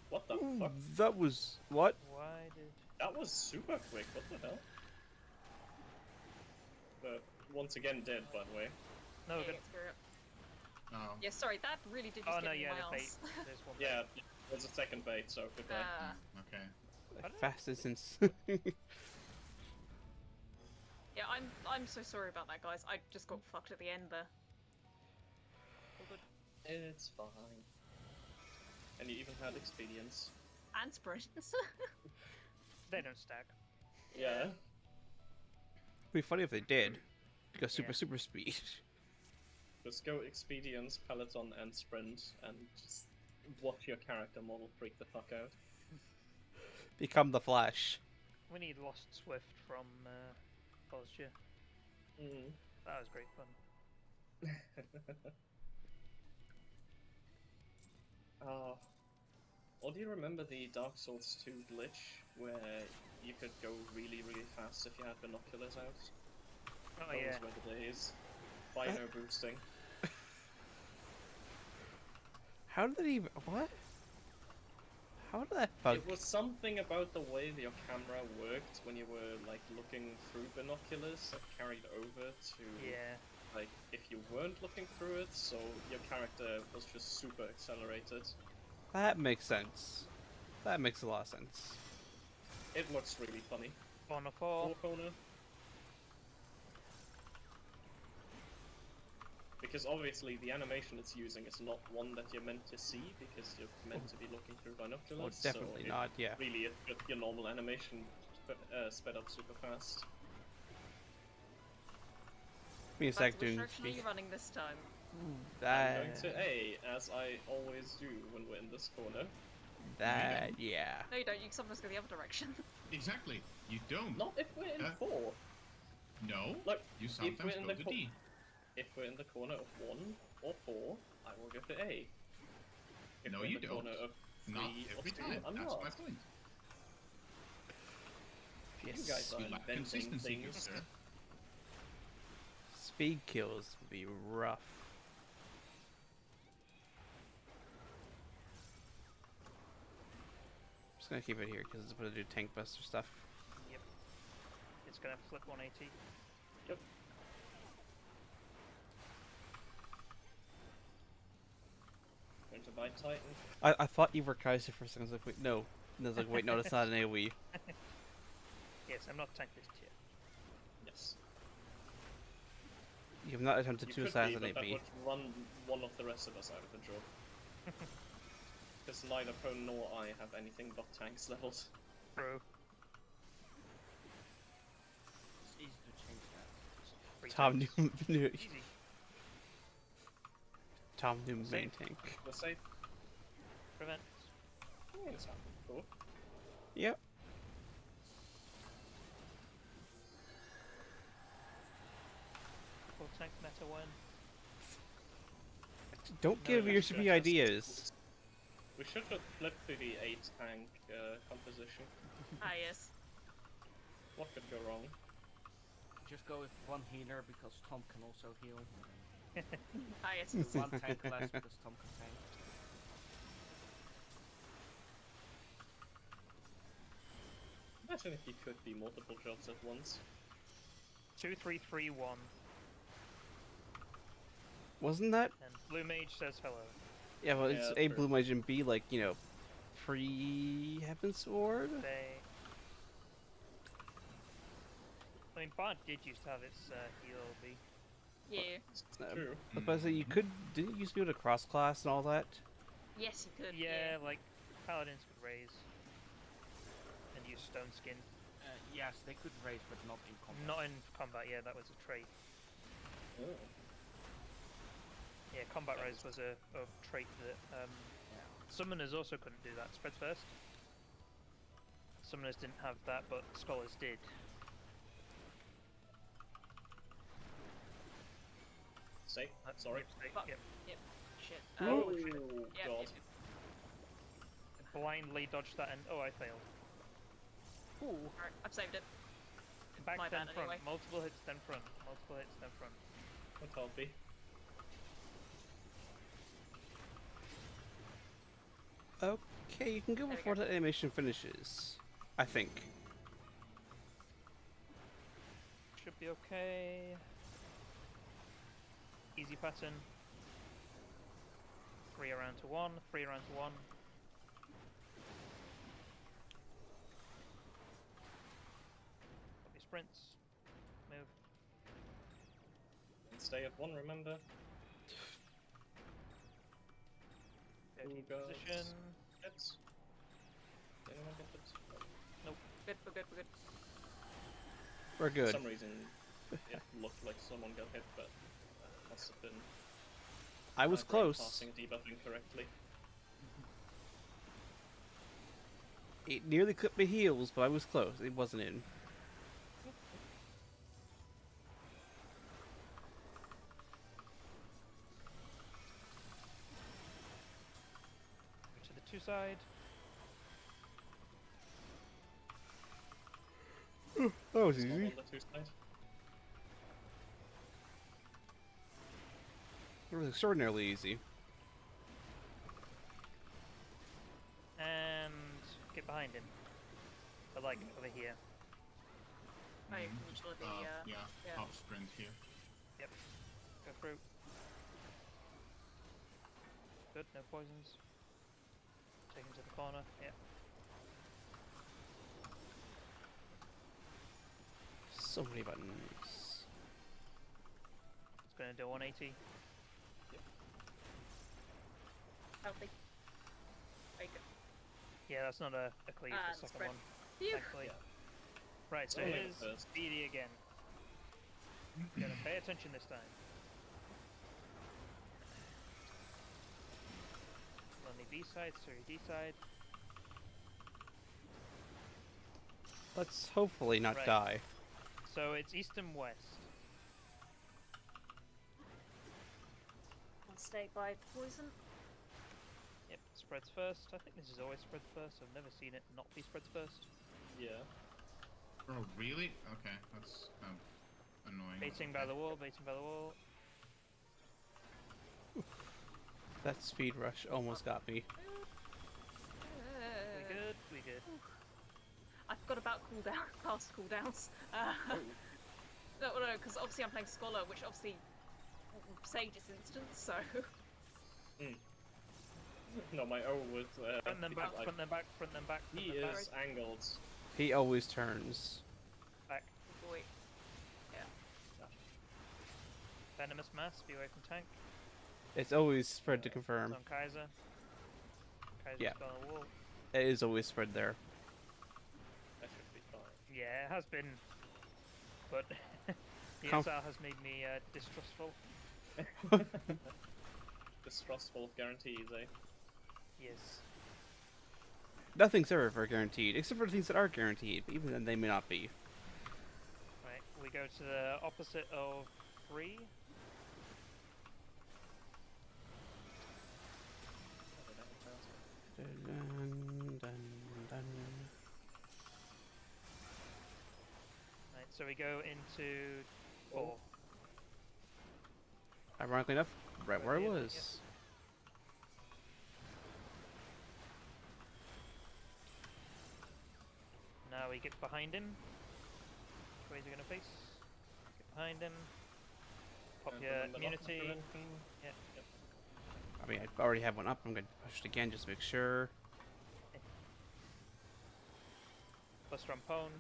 What the Ooh, fuck? that was... what? Why did... That was super quick, what the hell? But once again dead, by the way. No, Yeah, good. it's very- Oh. Yeah, sorry, that really did just Oh get no, me yeah, in my the bait. arse. There's one Yeah, there's a second bait, so goodbye. Okay. Fastest since... Yeah, I'm so sorry about that, guys. I just got fucked at the end there. All good. It's fine. And you even had expedience. And sprints. They don't stack. Yeah. It'd be funny if they did. Go super speed. Just go expedience, peloton, and sprint, and just watch your character model freak the fuck out. Become the Flash. We need Lost Swift from Posture. Mm. That was great fun. Or do you remember the Dark Souls 2 glitch where you could go really, really fast if you had binoculars out? Oh, Those yeah. were the days. Bino boosting. How did they even... What? How did that bug? It was something about the way that your camera worked when you were, like, looking through binoculars that carried over to... Yeah. Like, if you weren't looking through it, so your character was just super accelerated. That makes sense. That makes a lot of sense. It looks really funny. On a 4. Corner. Because obviously the animation it's using is not one that you're meant to see because you're meant to be looking through binoculars. Oh, definitely not, yeah. Really, it's just your normal animation sped up super fast. Give me a sec, Which doing direction are you running this time? I'm going to A, as I always do when we're in this corner. That, yeah. No, you don't. You can sometimes go the other direction. Exactly. You don't. Not if we're in 4. No. Look, You sometimes go to D. If we're in the corner of 1 or 4, I will go to A. If No, we're in you the don't. corner of 3 Not or every 2, time. I'm That's not. my point. Yes. You guys are You lack inventing consistency, good things. sir. Speed kills would be rough. I'm just gonna keep it here because it's gonna do tank buster stuff. Yep. It's gonna flip 180. Yep. Going to buy Titan. I thought you were Kaiser for a second. I was like, wait, no. And I was like, wait, no, that's not an AoE. Yes, I'm not tankless yet. Yes. You have not attempted to assassinate that me. would run one of the rest of us out of the job. Because neither Prone nor I have anything but tanks levels. True. It's easy to change that. Tom knew. Easy. Tom knew main Safe. tank. We're safe. Prevent. Yeah, it's happened before. Yep. Full tank meta 1. Don't No, give we your should be just- ideas. We should have flipped to the 8 tank composition. Ah, yes. What could go wrong? Just go with one healer because Tom can also heal. Ah, yes. One tank less because Tom can tank. Imagine if you could be multiple jobs at once. 2, 3, 3, 1. Wasn't that? And Blue Mage says hello. Yeah, well, it's Yeah, A true. Blue Mage and B, like, you know, pre-Heaven Sword? I mean, Bard did used to have its heal B. Yeah. True. I was about to say, you could... Didn't you used to be able to cross-class and all that? Yes, you could. Yeah, like Paladins could raise and use Stone Skin. Yes, they could raise, but not in combat. Not in combat, yeah, that was a trait. Oh. Yeah, combat raise was a trait that summoners also couldn't do that. Spread first. Summoners didn't have that, but scholars did. Stay. Sorry. Fuck. Yep. Yep. Shit. Oh, Yep, God. yep. Blindly dodged that and oh, I failed. Ooh. Alright, I've saved it. Back My then bad, front. anyway. Multiple hits then front. Multiple hits then front. What can't be? Okay, you can go There we before go. that animation finishes. I think. Should be okay. Easy pattern. 3 around to 1. 3 around to 1. Copy sprints. Move. And stay at 1, remember? 13 Who got position. hits? Did anyone get hits? Nope. Good, we're good, we're good. We're good. For some reason, it looked like someone got hit, but must have been. I was my brain close. Passing debuff incorrectly. It nearly clipped my heels, but I was close. It wasn't in. side. That was Small easy. on the 2 side. It was extraordinarily easy. And get behind him. But like over here. Right, mutual the yeah, yeah. half sprint here. Yep. Go through. Good, no poisons. Take him to the corner. Yep. So many buttons. It's gonna do 180. Healthy. Very good. Yeah, that's not a cleave, the second spread. one. Phew. Thankfully. Right, so Only here's the first. Speedy again. Gotta pay attention this time. Only B side, sorry, D side. Let's hopefully not Right. die. So it's east and west. I'll stay by poison. Yep, spreads first. I think this is always spreads first. I've never seen it not be spreads first. Yeah. Oh, really? Okay, that's annoying. Baiting by the wall, baiting by the wall. That speed rush almost got me. We good, we good. I forgot about cooldown, past cooldowns. No, because obviously I'm playing Scholar, which obviously Sage is instant, so. No, my O was. Front them back, like, front them back, front them back. He front them is angled. He always turns. back. Boy. Yeah. Venomous mass, be away from tank. It's always spread to confirm. On Kaiser. Kaiser's Yeah. got on the wall. It is always spread there. That should be fine. Yeah, it has been. But the Conf- SR has made me distrustful. Distrustful of guarantees, eh? Yes. Nothing's ever guaranteed, except for things that are guaranteed, but even then they may not be. Right, we go to the opposite of 3. Dun, dun, dun. Right, so we go into 4. Ironically enough, right where I Yeah, was. Now we get behind him. Which way is he gonna face? Get behind him. Pop And your remember lock immunity. prevention. Yeah. I mean, I already have one up. I'm going to push it again just to make sure. Plus Rampone.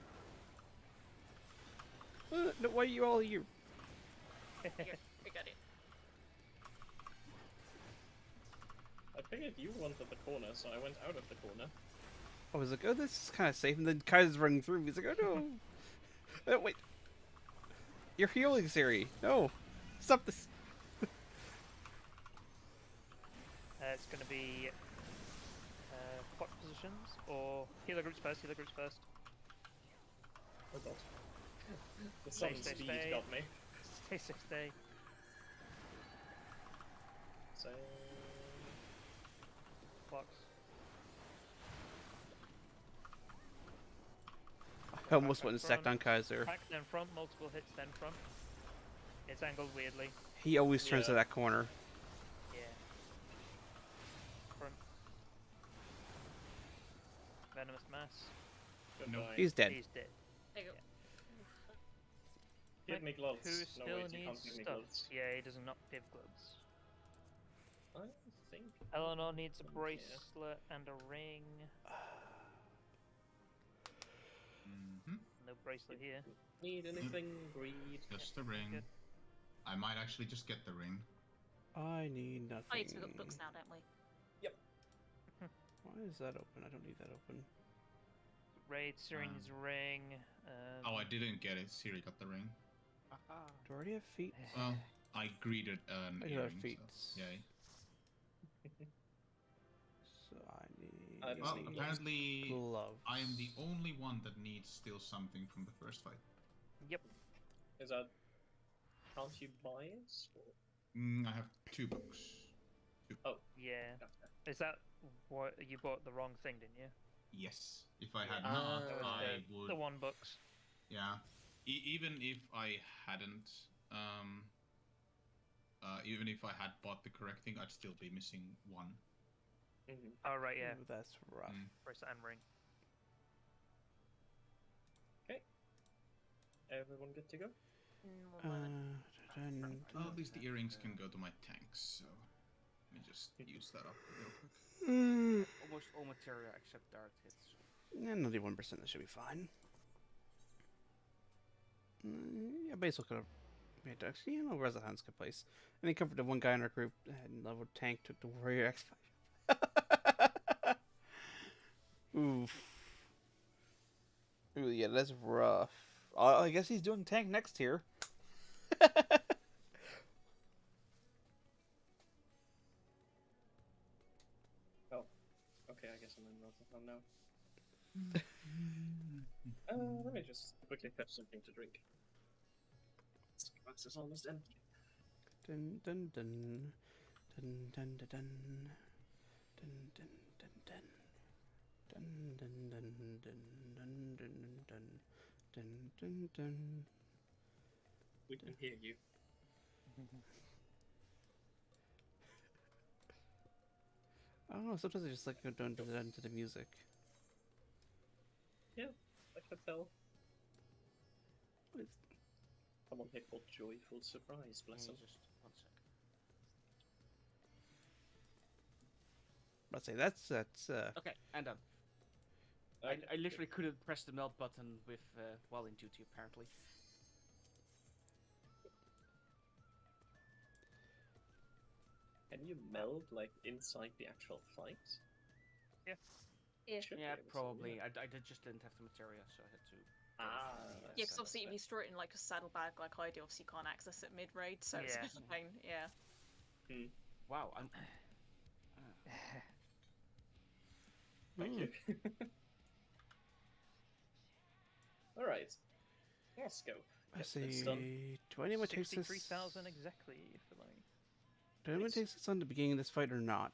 No, why are you all here? Here, I got it. I figured you wanted the corner, so I went out of the corner. I was like, oh, this is kind of safe. And then Kaiser's running through. He's like, oh, no. Wait. You're healing, Siri. No. Stop this. It's going to be clock positions or healer groups first. Healer groups first. Oh god. The Stay, sun stay, speed stay. got me. Stay, stay, stay. So. Clocks. I almost went and sacked on Kaiser. Back then front, multiple hits then front. It's angled weirdly. He always turns to that corner. Yeah. Front. Venomous mass. Goodbye. He's dead. He's dead. There you go. Give me gloves. Who No, still wait, you can't needs give me stuff? gloves. Yeah, he does not give gloves. I think. Eleanor needs a Yeah. bracelet and a ring. No bracelet here. Need anything? Greed. Just the ring. Good. I might actually just get the ring. I need nothing. Oh, yes, we've got books now, don't we? Yep. Why is that open? I don't need that open. Raid, Siri needs a ring. Oh, I didn't get it. Siri got the ring. Do I already have feet? Well, I greeted an I do have earring, feet. so yay. So I need. Well, apparently, gloves. I am the only one that needs still something from the first fight. Yep. Is that? Can't you buy it? Or... I have 2 books. Oh. Yeah. Gotcha. Is that what you bought the wrong thing, didn't you? Yes. If I had not, that was I would. the 1 bucks. Yeah. Even if I hadn't, even if I had bought the correct thing, I'd still be missing 1. Oh right, yeah. Ooh, that's rough. Bracelet and ring. Okay. Everyone good to go? Well, at least the earrings can go to my tanks, so let me just use that up real quick. Almost all materia except dart hits. Yeah, 91%, that should be fine. Yeah, Basil could have made it. Actually, you know, Resident Hands could place. And he comforted one guy in our group and level tank took the Warrior X5. Oof. Ooh, yeah, that's rough. I guess he's doing tank next tier. Oh, okay, I guess I'm in Rotterdam now. Let me just quickly fetch something to drink. This glass is almost empty. Dun dun dun. Dun dun dun dun. Dun dun dun dun. Dun dun dun dun dun dun dun dun dun dun. We can hear you. I don't know, sometimes I just like go down to the music. Yeah, I can tell. Someone here called Joyful Surprise, bless him. Just 1 sec. I'd say that's Okay, and done. I literally couldn't press the melt button with while in duty apparently. Can you meld like inside the actual fight? Yeah. Yeah, probably. I just didn't have the materia, so I had to. Yeah, because obviously if you store it in like a saddlebag like I do, obviously you can't access it mid-raid, so it's a bit of a pain, yeah. Wow, I'm... Thank you. Alright. Let's go. I see. Do anyone take this? 63,000 exactly, for like... Do anyone take this on the beginning of this fight or not?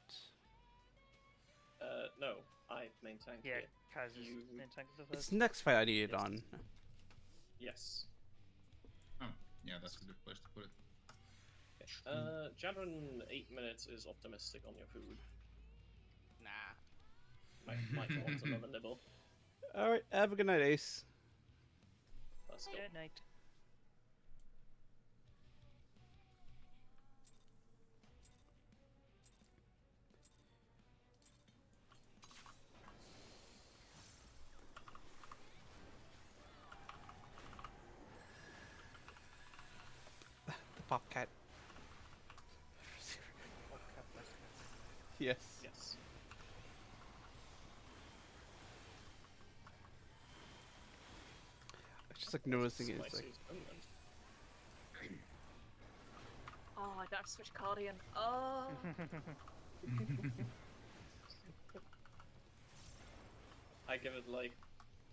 No. I main tank. Yeah, Kaz is main tank of the It's first. next fight I need it on. Yes. Oh, yeah, that's a good place to put it. Okay. Jadron 8 minutes is optimistic on your food. Nah. Might want another nibble. Alright, have a good night, Ace. Let's go. Good night. The pop cat. Yes. Yes. I just like noticing it. It's like, Oh, I don't have to switch Cardian. Oh. I give it like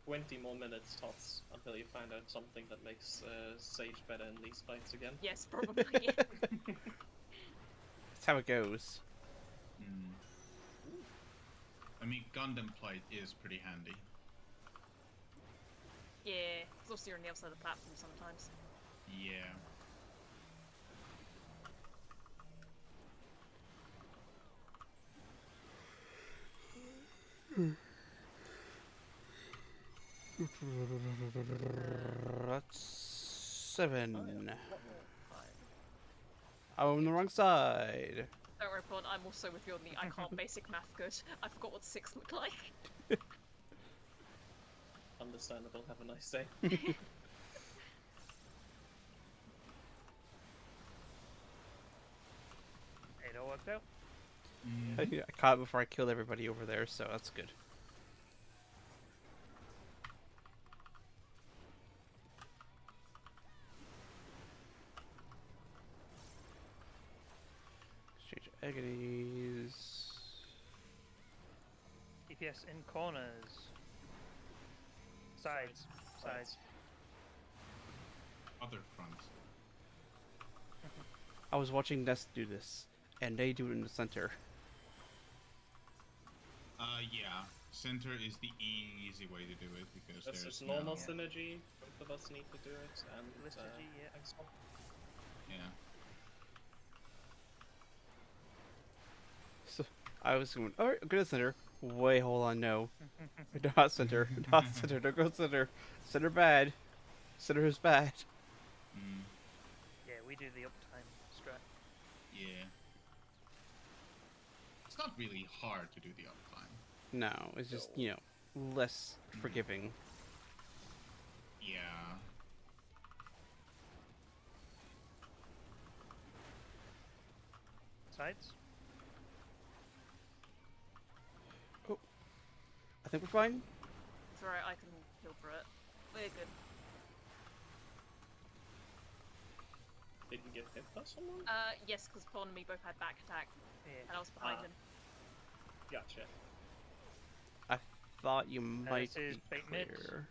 20 more minutes tops until you find out something that makes Sage better in these fights again. Yes, probably. that's how it goes. I mean, Gundam Flight is pretty handy. Yeah, because obviously you're on the other side of the platform sometimes. Yeah. That's 7. I'm on the wrong side. Don't worry, Pod, I'm also with you on the I can't basic math good. I forgot what 6 looked like. Understandable, have a nice day. It all worked out. I caught it before I killed everybody over there, so that's good. Exchange agonies. DPS in corners. Sides. Sides. Other front. I was watching Nest do this, and they do it in the center. Yeah. Center is the easy way to do it because That's there's just normal no... synergy. Both of us need to do it, and Liturgy, yeah. thanks, Bob. Yeah. So I was going, alright, go to center. Wait, hold on, no. Not center. Not center. Don't go center. Center bad. Center is bad. Mm. Yeah, we do the uptime strat. Yeah. It's not really hard to do the uptime. No, it's just, you know, less forgiving. Yeah. Sides? Oh. I think we're fine. It's alright, I can heal for it. We're good. Did you get hit by someone? Yes, because Pawn and me both had back attack. Yeah. And I was behind him. Gotcha. I thought you might this is be bait mid. clear.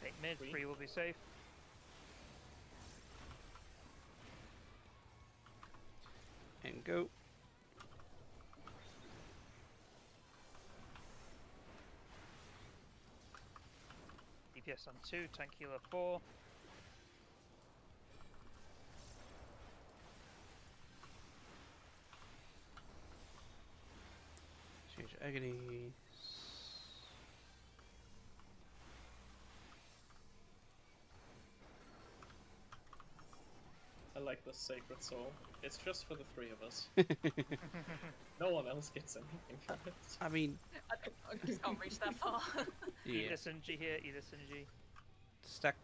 Bait mid, 3 will be safe. And go. DPS on 2, tank healer 4. Change agony. I like the sacred soul. It's just for the 3 of us. No one else gets anything from it. I mean, I just can't reach that far. yeah. Either synergy here, either synergy. Stack.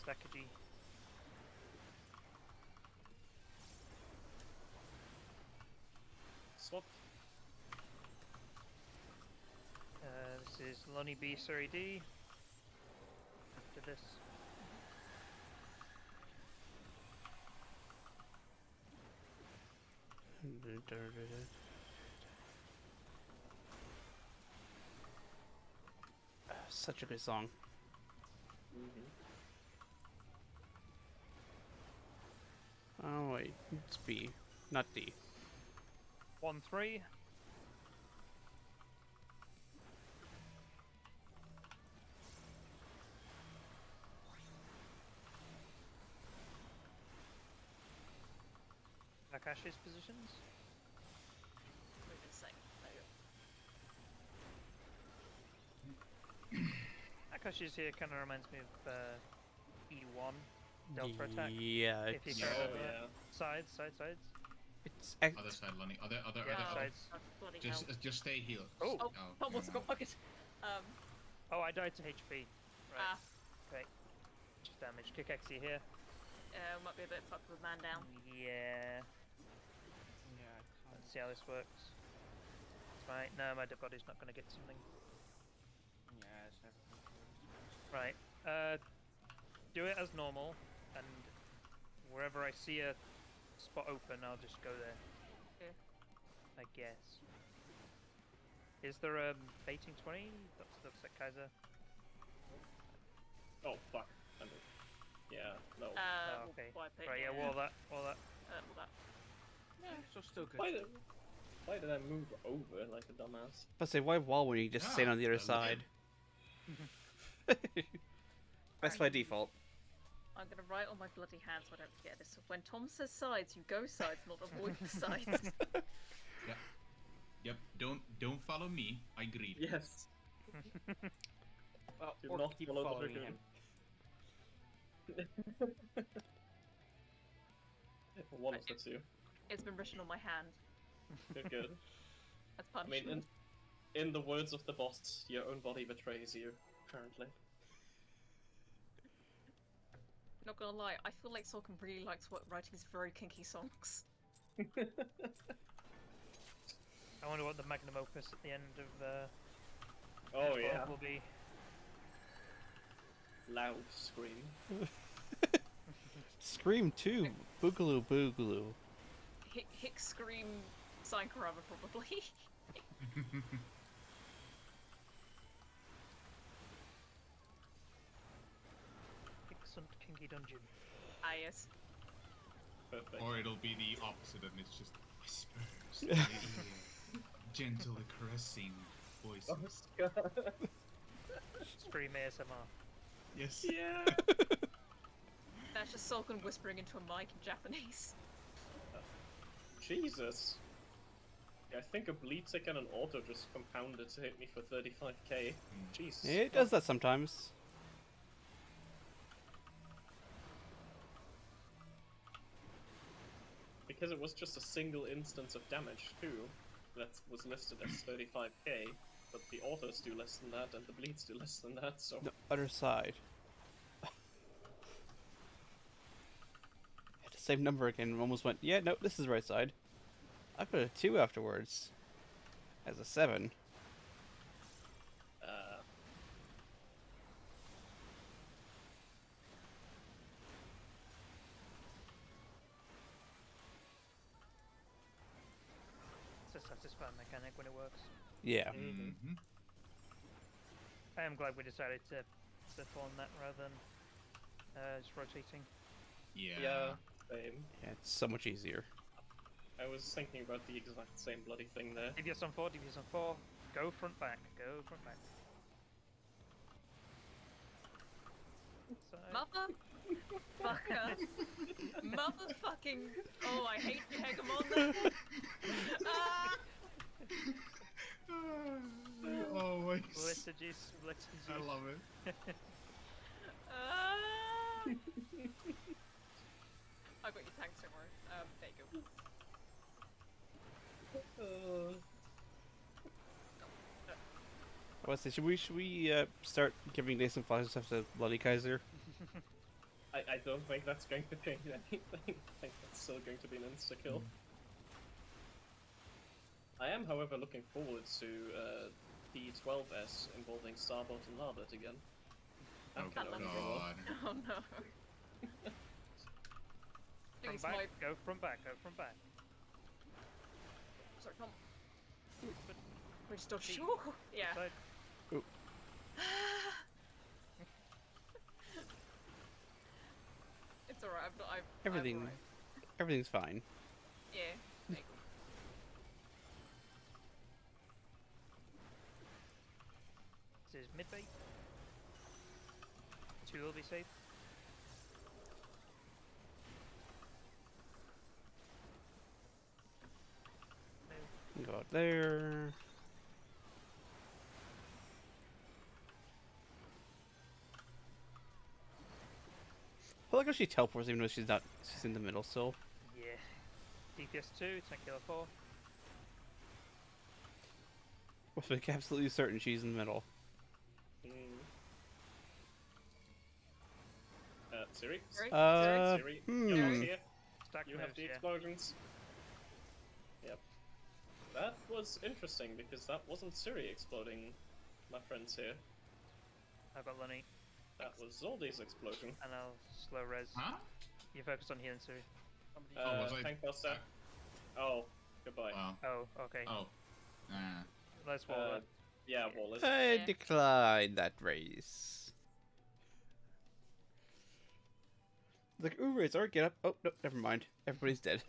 Stackagy. Swap. This is Lonnie B, Surrey D. After this. Such a good song. Oh wait, it's B, not D. 1-3. Akashi's positions. Wait a sec. Akashi's here kind of reminds me of E1 Delta attack. Yeah, If you it's... can remember that. Sides. It's Other side, Lonnie. Other sides. Just stay healed. Oh, Tom wants to go bucket. Oh, I died to HP. Right. Ah. Okay. Just damage. Kick Exy here. Might be a bit fucked with man down. Yeah. Yeah. Let's see how this works. Right. No, my dead body's not going to get something. Yeah, it's everything. Right. Do it as normal, and wherever I see a spot open, I'll just go there. Okay. I guess. Is there a baiting 20? Looks like Kaiser. Oh, fuck. Yeah, no. Oh, okay. Right, yeah, wall that. Wall that. Yeah, so still good. Why did I move over like a dumbass? But say, why wall when you just stand on the other side? That's by default. I'm gonna write on my bloody hand so I don't forget this. When Tom says sides, you go sides, not avoid sides. Yep. Don't follow me. I agreed. Yes. Well, Do or not keep follow the following dragoon. him. One of the two. It's been written on my hand. Good. That's I mean, punishment. in the words of the boss, your own body betrays you, apparently. Not gonna lie, I feel like Sorkin really likes writing these very kinky songs. I wonder what the magnum opus at the end of Oh yeah. will be. Loud scream. Scream 2. Boogaloo Boogaloo. Hick scream Sankarama probably. Excellent kinky dungeon. Ah yes. Perfect. Or it'll be the opposite, and it's just Whispers. Gently caressing voices. Oh, God. Scream ASMR. Yes. Yeah. That's just Sulkin whispering into a mic in Japanese. Jesus. Yeah, I think a bleed tick and an auto just compounded to hit me for 35k. Jesus. It does that sometimes. Because it was just a single instance of damage too, that was listed as 35k, but the autos do less than that and the bleeds do less than that, so... The other side. Hit the same number again and almost went, yeah, no, this is the right side. I put a 2 afterwards. As a 7. It's a satisfying mechanic when it works. Yeah. Mm-hmm. I am glad we decided to settle on that rather than just rotating. Yeah, same. Yeah, it's so much easier. I was thinking about the exact same bloody thing there. DPS on 4, DPS on 4. Go front back, go front back. Motherfucker. Motherfucking. Oh, I hate you, Hegemon. Ah! Always. Liturgies. I love it. I got your tanks, don't worry. There you go. I was saying, should we start giving Nathan flashes stuff to Bloody Kaiser? I don't think that's going to change anything. I think that's still going to be an insta-kill. I am, however, looking forward to D12S involving Starboat and Larbert again. Oh God. Oh no. Front back, go front back, go front back. Sorry, come on. We're just sure. Yeah. Ooh. It's alright, Everything's fine. Yeah. There you go. This is mid bait. 2 will be safe. Go out there. I like how she teleports even though she's in the middle still. Yeah. DPS 2, tank killer 4. With like absolutely certain she's in the middle. Siri? Siri? Siri? Hmm. Come on here. Stack You have moves, the yeah. explosions. Yep. That was interesting because that wasn't Siri exploding, my friends here. I've got Lenny. That was Zoldy's explosion. And I'll slow res. Huh? You focus on healing, Siri. was I- Tank buster. Oh, goodbye. Wow. Oh, okay. Oh. Let's wall that. Yeah, Wallace. I decline that race. Like, ooh, race, alright, get up. Oh, no, never mind. Everybody's dead.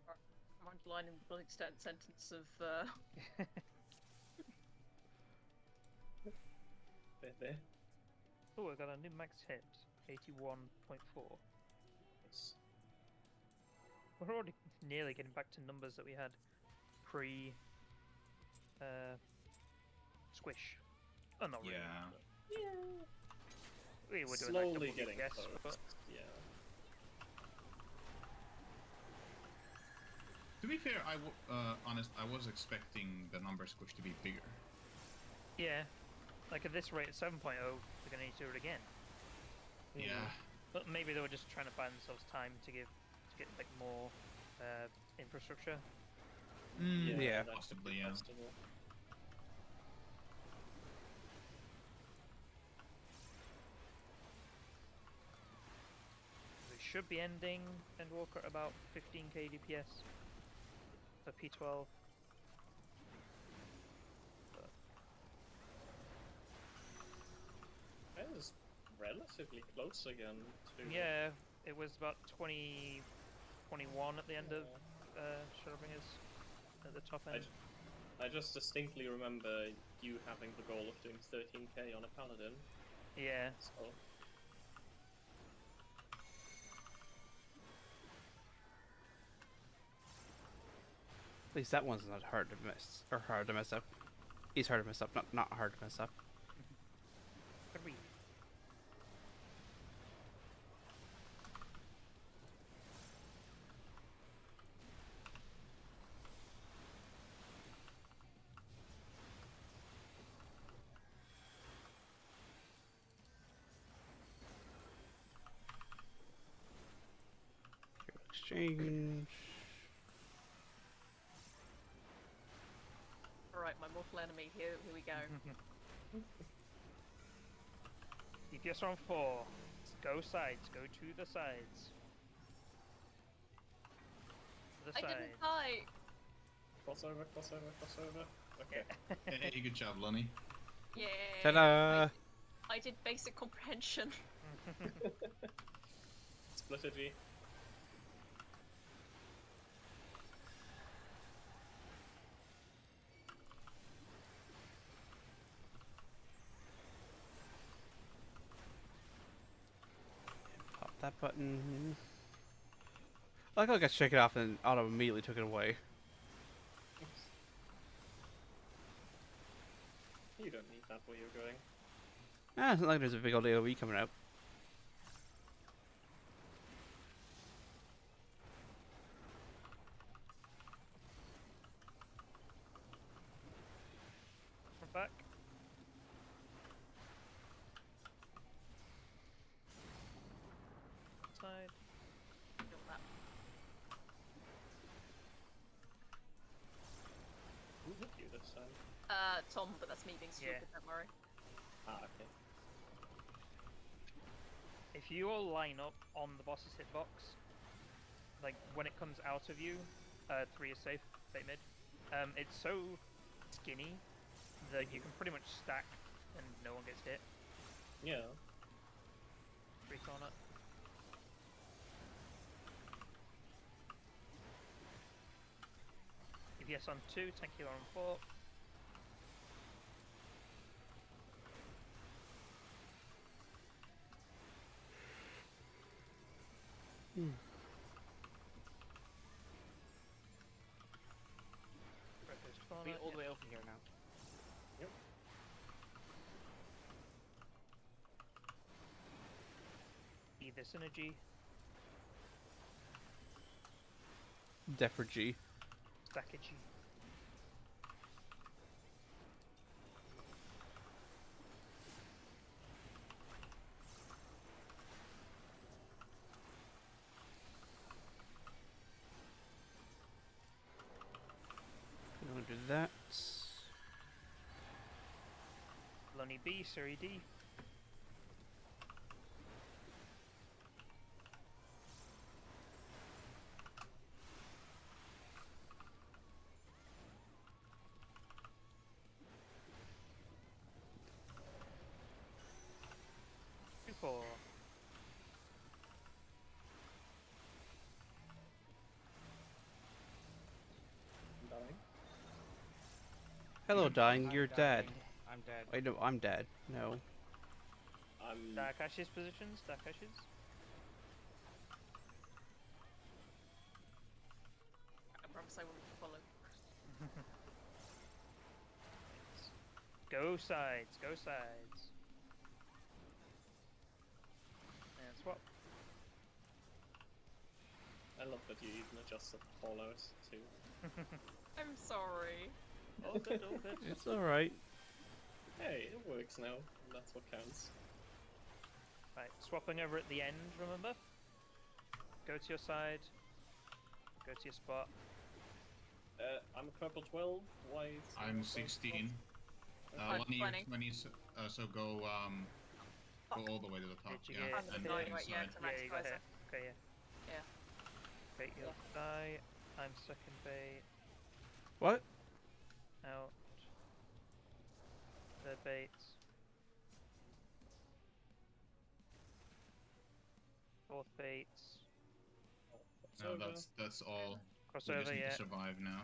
I'm underlining the bloody sentence of, There. Oh, I got a new max hit. 81.4. Yes. We're already nearly getting back to numbers that we had pre squish. Oh, not really. Yeah. We were doing Slowly like double getting DPS, close. but Yeah. To be fair, honest, I was expecting the number squish to be bigger. yeah, like at this rate, at 7.0, they're gonna need to do it again. Yeah. But maybe they were just trying to buy themselves time to get like more infrastructure. Yeah. Possibly, yeah. We should be ending Endwalker at about 15k DPS for P12. But That was relatively close again. To... yeah, it was about 20, 21 at the end of Shadowbringers at the top end. I just distinctly remember you having the goal of doing 13k on a paladin. Yeah. So. At least that one's not hard to miss, or hard to mess up. He's hard to mess up, not hard to mess up. Three. Exchange. Alright, my mortal enemy, here we go. DPS on 4. Go sides, go to the sides. To the I side. didn't die! Crossover. Okay. Hey, good job, Lonnie. Yeah. Ta-da! I did basic comprehension. Split G. Pop that button. I like how I got to shake it off and auto immediately took it away. You don't need that where you're going. Ah, it's not like there's a big old AoE coming out. Come back. Side. Who hit you this time? Tom, but that's me being stupid, Yeah. don't worry. Ah, okay. If you all line up on the boss's hitbox, like when it comes out of you, 3 is safe, bait mid. It's so skinny that you can pretty much stack and no one gets hit. Yeah. 3 corner. DPS on 2, tank healer on 4. We're all the way over here now. Yep. Either synergy, Defergy. stackagy. I'm gonna do that. Lonnie B, Suri D. Two, 4. Dying. Hello, dying. I'm You're dying. dead. I'm dead. Wait, no, I'm dead. No. Dark Ashes positions, Dark Ashes. I promise I will follow. Go sides, go sides. And swap. I love that you even adjust the fallout too. I'm sorry. All good, all good. It's alright. Hey, it works now, and that's what counts. Right, swapping over at the end, remember? Go to your side. Go to your spot. I'm a purple 12. Why? I'm 16. I'm Lonnie, 20. you're 20, so go all the way to the top. Did you Yeah, get and no, then right, yeah, inside. to Yeah, you got maximize hit. it. Okay, yeah. Yeah. Bait, you'll die. I'm second bait. What? Out. Third bait. Fourth bait. No, that's all. We just Crossover, need yeah. to survive now.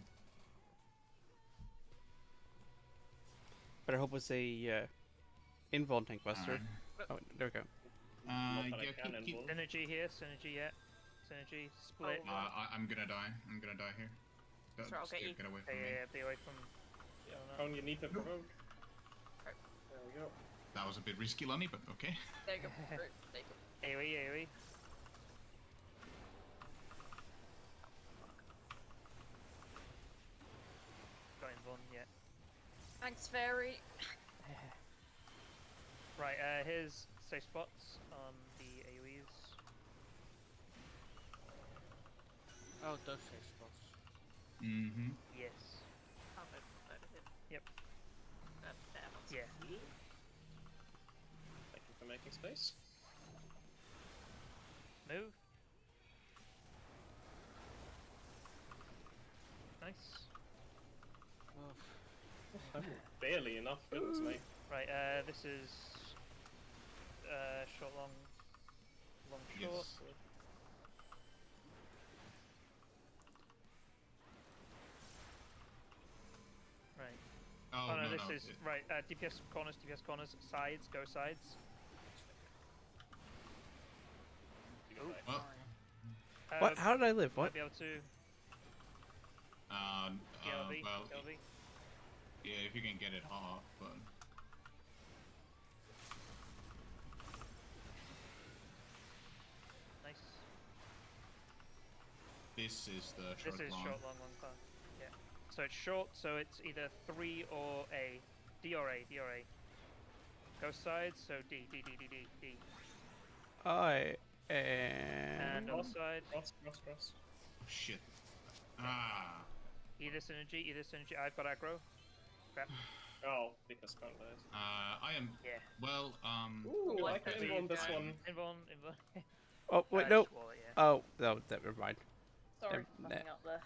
But I hope it's a invuln tank buster. Oh, there we go. Keep. Synergy here, synergy yet. Synergy, split. I'm gonna die. I'm gonna die here. Sorry, I'll get you. Get away from me. Yeah, be away from... Cone, you need to provoke. There we go. That was a bit risky, Lonnie, but okay. There you go. There you go. AoE. Got invuln yet. Thanks, Fairy. Right, here's safe spots on the AoEs. Oh, those safe spots. Mm-hmm. Yes. Oh, that is it. Yep. Yeah. Thank you for making space. Move. Nice. Barely enough, goodness me. Right, this is short, long, short. Yes. Right. Oh, no, no, this no. is right. DPS corners, sides, go sides. Well, What? How did I live? What? Might be able to. well, LV. yeah, if you can get it off, but Nice. this is the short This is long. short, long path. Yeah. So it's short, so it's either 3 or A. D or A, D or A. Go sides, so D. I And am. on side. Cross. Oh, shit. Ah. Either synergy. I've got aggro. Crap. Oh, because Cone died. I am. Yeah. Well, Ooh, I can invuln this one. Invuln. Oh wait, no. Oh, no, never mind. Sorry for fucking up there.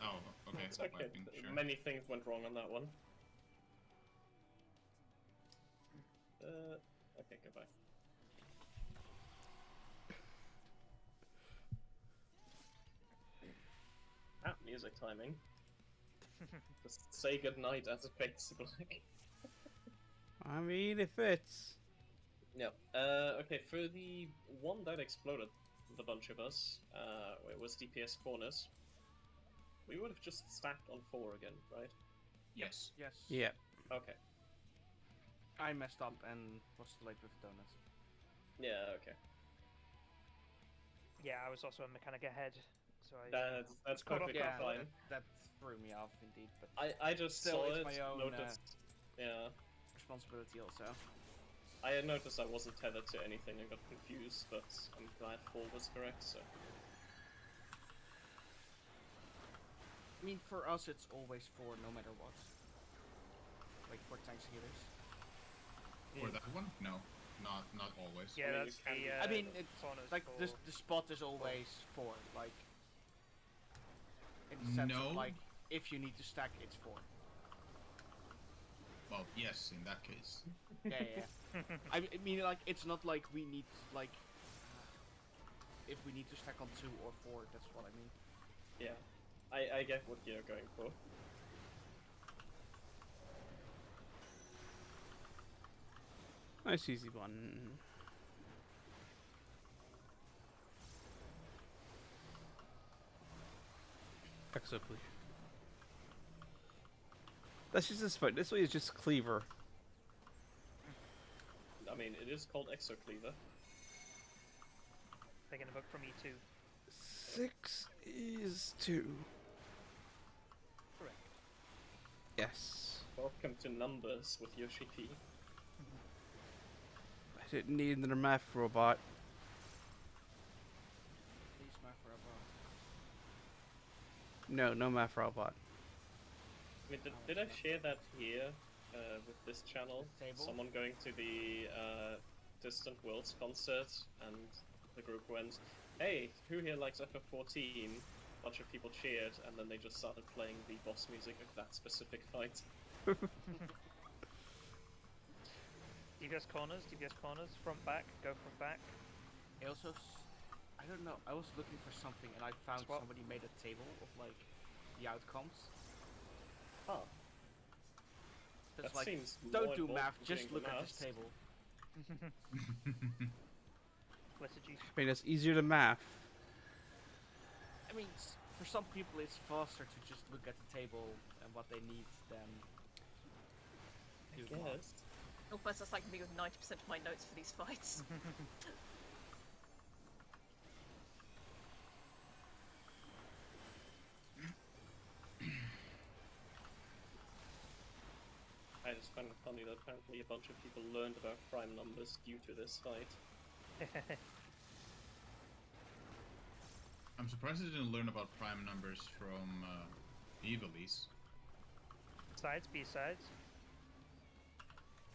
Oh, okay. It's okay. Sure. Many things went wrong on that one. Okay, goodbye. Music timing. Just say goodnight as it fades to black. I mean, it fits. Yep. Okay, for the one that exploded the bunch of us, it was DPS corners. We would have just stacked on 4 again, right? Yes. Yes. Yeah. Okay. I messed up and was delayed with the donuts. Yeah, okay. Yeah, I was also a mechanic ahead, so I. That's perfectly fine. That threw me off indeed, but I just still, saw it's it, my own noticed. Yeah. responsibility also. I had noticed I wasn't tethered to anything and got confused, but I'm glad 4 was correct, so. I mean, for us, it's always 4 no matter what. Like for tanks healers. For that one? No, not always. Yeah, that's the. I mean, it's corners like for- the spot is always 4. Like in the sense of like if you need to stack, it's 4. Well, yes, in that case. Yeah. I mean, like it's not like we need like if we need to stack on 2 or 4. That's what I mean. Yeah, I get what you're going for. Nice easy one. Exocleave. That's just this fight. This way is just cleaver. I mean, it is called Exocleaver. Taking a book from E2. 6 is 2. Correct. Yes. Welcome to numbers with Yoshi P. I didn't need another math robot. Please, my forever. No, no math robot. I mean, did I share that here with this channel? Table? Someone going to the Distant Worlds concert, and the group went, "Hey, who here likes FF14?" A bunch of people cheered, and then they just started playing the boss music of that specific fight. DPS corners, front back, go front back. Ailsos? I don't know. I was looking for something and I found somebody made a table of like the outcomes. Huh. It's That like, seems don't more do math, involved just than look the at this maths. table. Liturgy. I mean, it's easier to math. I mean, for some people it's faster to just look at the table and what they need than do the math. Yes. Almost that's like me with 90% of my notes for these fights. I just find it funny that apparently a bunch of people learned about prime numbers due to this fight. I'm surprised I didn't learn about prime numbers from Evilise. Sides, B-sides.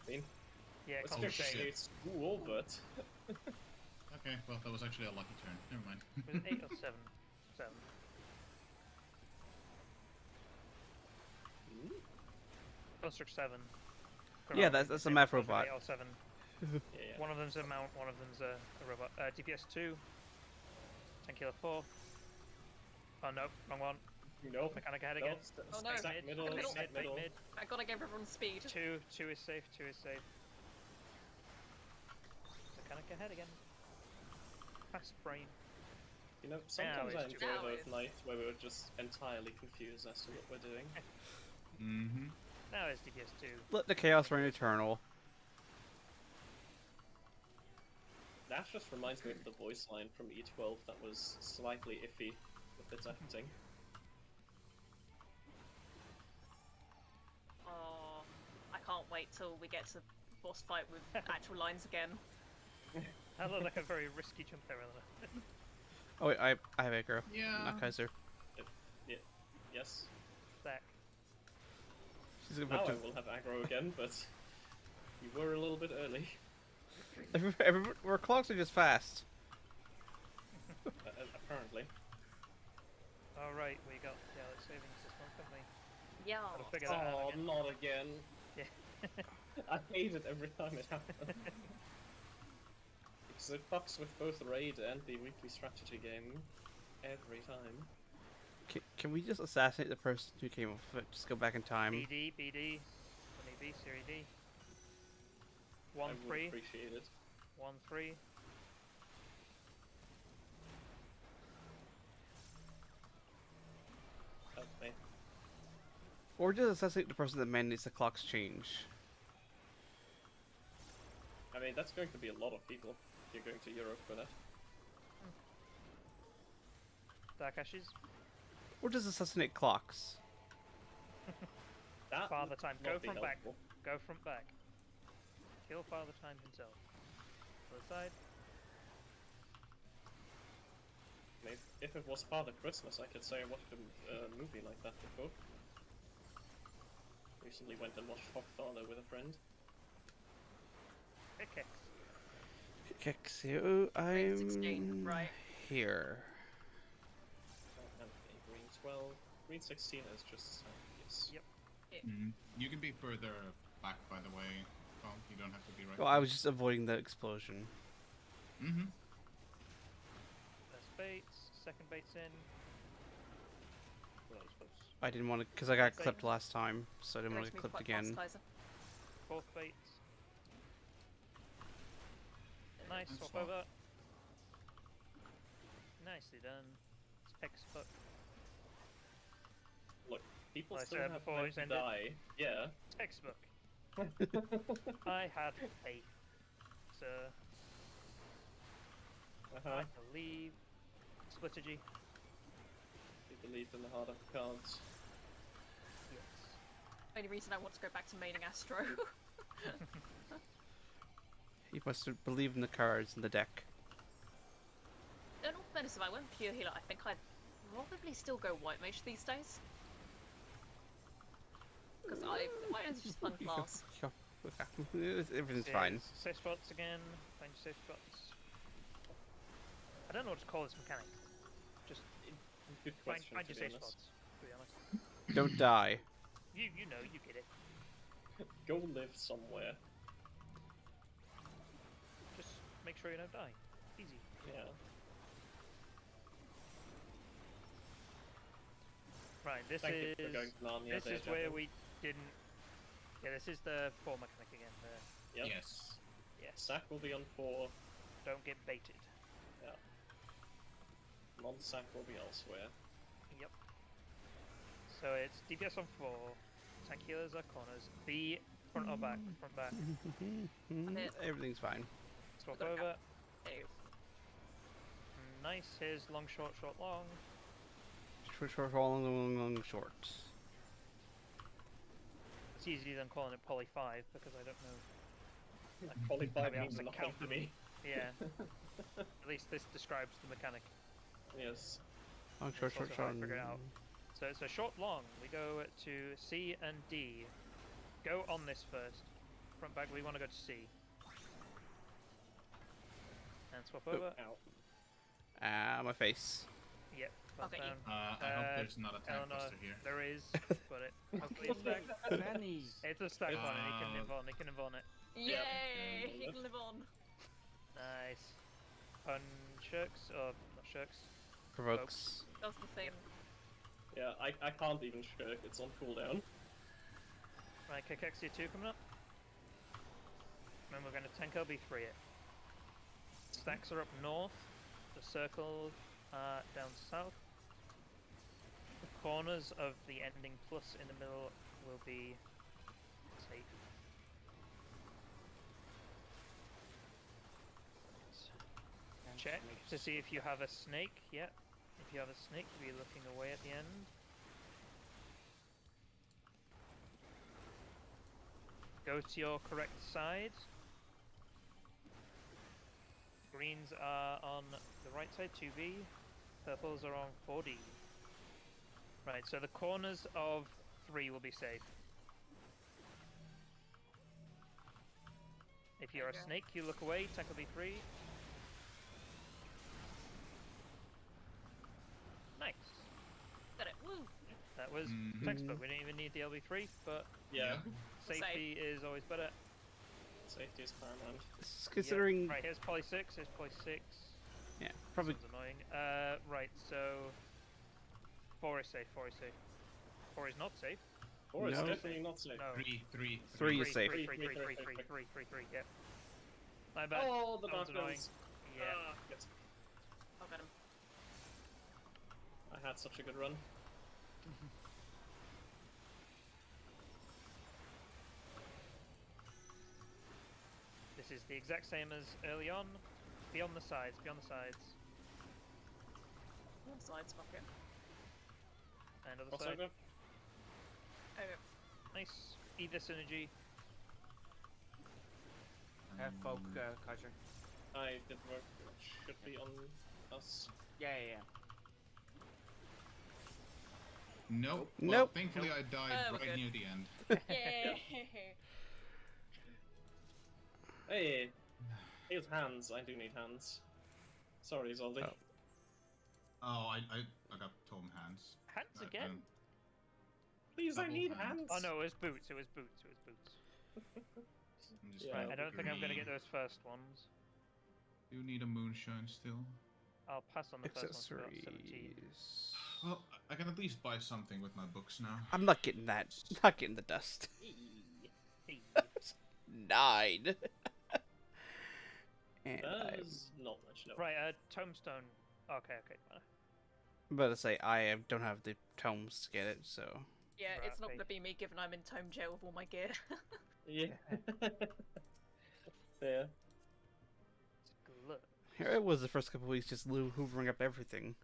I mean, Yeah, let's just say it's cool, but... Okay, well, that was actually a lucky turn. Never mind. Was it 8 or 7? 7. Construct 7. Yeah, that's a math robot. 8 or 7. Yeah. One of them's a mount, one of them's a robot. DPS 2. Tankula 4. Oh no, wrong one. No. Mechanic ahead again. Oh no. Exact middle, Middle. exact middle. Mid. I gotta give everyone speed. 2 is safe, 2 is safe. Mechanic ahead again. Fast brain. You know, sometimes I it's enjoy now those it's- nights where we're just entirely confused as to what we're doing. Mm-hmm. Now it's DPS 2. Let the chaos reign eternal. That just reminds me of the voice line from E12 that was slightly iffy with its acting. Oh, I can't wait till we get to boss fight with actual lines again. That looked like a very risky jump there, Eleanor. Oh wait, I have aggro. Yeah. Not Kaiser. Yeah. Yes. Stack. She's Now about I to... will have aggro again, but you were a little bit early. Our clocks are just fast. Apparently. Alright, we got the Alex savings this month, haven't we? Yeah. Gotta figure that out Oh, again. not again. Yeah. I hate it every time it happens. Because it fucks with both the raid and the weekly strategy game every time. Can we just assassinate the person who came up with it? Just go back in time. BD, BD. B, Series D. 1 I would 3. appreciate it. 1 3. Help me. Or just assassinate the person that mandates the clocks change. I mean, that's going to be a lot of people if you're going to Europe for that. Dark Ashes. Or just assassinate clocks. That Father would Time. not Go be from back. helpful. Go from back. Kill Father Time himself. Other side. I mean, if it was Father Christmas, I could say I watched a movie like that before. Recently went and watched Father with a friend. Okay. Kexio, I'm 16, right. here. And Green 12. Green 16 is just yes. Yep. You can be further back, by the way. Well, you don't have to be right. Well, I was just avoiding the explosion. Mm-hmm. First baits. Second baits in. Well, that was close. I didn't want to, because I got Same. clipped last time, so I didn't want to get clipped again. Fourth baits. Nice, That's swap fine. over. Nicely done. X-Hook. Look, people Like I still said have before meant it's to ended. die. Yeah. Textbook. I had faith, sir. I believe. Splittergy. You believed in the heart of the cards. Yes. Only reason I want to go back to maining Astro. You must believe in the cards in the deck. In all fairness, if I went pure healer, I think I'd probably still go white mage these days. Because white mage is just fun class. Everything's fine. Safe spots again. Find your safe spots. I don't know what to call this mechanic. Just Good find question, your to be safe honest. spots. To be honest. Don't die. You know, you get it. Go live somewhere. Just make sure you don't die. Easy. Yeah. Right, this Thank you is for going to Narnia this there, is where Jeffrey. we didn't. Yeah, this is the 4 mechanic again. Yep. Yes. Yes. Sack will be on 4. Don't get baited. Yeah. Non-sack will be elsewhere. Yep. So it's DPS on 4, tank healers are corners, B front or back, front back. Everything's fine. Swap over. Hey. Nice, here's long, short, short, long. Short, long, short. It's easier than calling it poly 5 because I don't know. Poly 5 Maybe I have means to nothing count to them. me. Yeah. At least this describes the mechanic. Yes. Long, short, That's short, also how I short. figured it out. So it's a short, long. We go to C and D. Go on this first. Front back, we want to go to C. And swap over. Out. Ah, my face. Yep. Bump Okay. down. I hope there's not a tank Eleanor, buster here. there is, but hopefully it's stacked. It's a stack on it, he can live on, he can live on it. Yay! He can live on. Nice. Pun shirks, or not shirks. Provokes. That's the thing. Yeah, I can't even shirk, it's on cooldown. Right, Kakexia 2 coming up. And we're going to tank LB3 it. Stacks are up north, the circle down south. The corners of the ending plus in the middle will be safe. Check to see if you have a snake. Yep. If you have a snake, you'll be looking away at the end. Go to your correct side. Greens are on the right side, 2B. Purples are on 4D. Right, so the corners of 3 will be safe. If you're a snake, you look away, tank will be 3. Nice. Got it. Woo! That was textbook. We didn't even need the LB3, but Yeah. safety is always better. Safety is paramount. Considering. Yep. Right, here's poly 6, here's poly 6. Yeah, probably. This one's annoying. Right, so 4 is safe, 4 is safe. 4 is not safe. 4 is No. definitely not safe. No. 3 is safe. 3, yep. My bad. Oh, the That one's dark annoying. guns. Yeah. Good. I'll get him. I had such a good run. This is the exact same as early on. Beyond the sides, beyond the sides. One side's fuck it. And other side. Crossover. Okay. Nice. Either synergy. Folk, Kaiser. I did work. It should be on us. Yeah. Nope. Nope. Well, thankfully I died we're right good. near the end. Yay! Hey! He has hands. I do need hands. Sorry, Zoldy. Oh, I got Tom hands. Hands again? Please, I double need hand. hands! Oh no, it was boots, it was boots, it was boots. I'm just Yeah, Right, gonna I don't think I'm gonna quickly- get those first ones. You need a moonshine still. I'll pass on the first one. Accessories. Well, I can at least buy something with my books now. I'm not getting that. Not getting the dust. 9. And That I'm is not much, no. Right, tombstone. Okay. about to say I don't have the tomes to get it, so. Yeah, it's not Right. gonna be me given I'm in tome jail with all my gear. Yeah. There. Look. Here it was the first couple weeks, just hoovering up everything.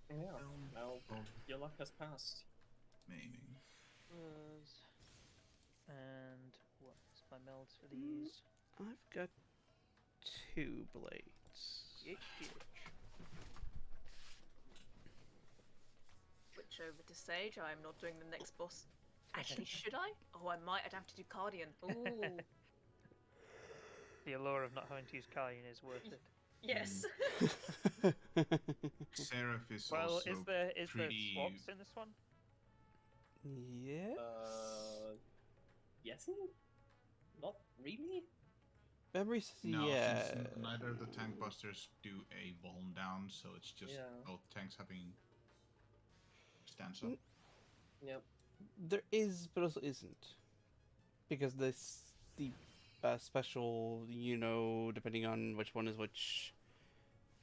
Yeah. Now, your luck has passed. Maybe. And what's my melds for these? I've got 2 blades. Switch over to Sage. I am not doing the next boss. Actually, should I? Oh, I might. I'd have to do Guardian. Ooh. The allure of not having to use Carrion is worth it. Yes. Seraph is Well, also is there pretty... swaps in this one? Yes. Yes? Not really? No, yeah. since neither of the tank busters do a volume down, so it's just Yeah. both tanks having stance up. Yep. There is, but also isn't. Because the special, depending on which one is which.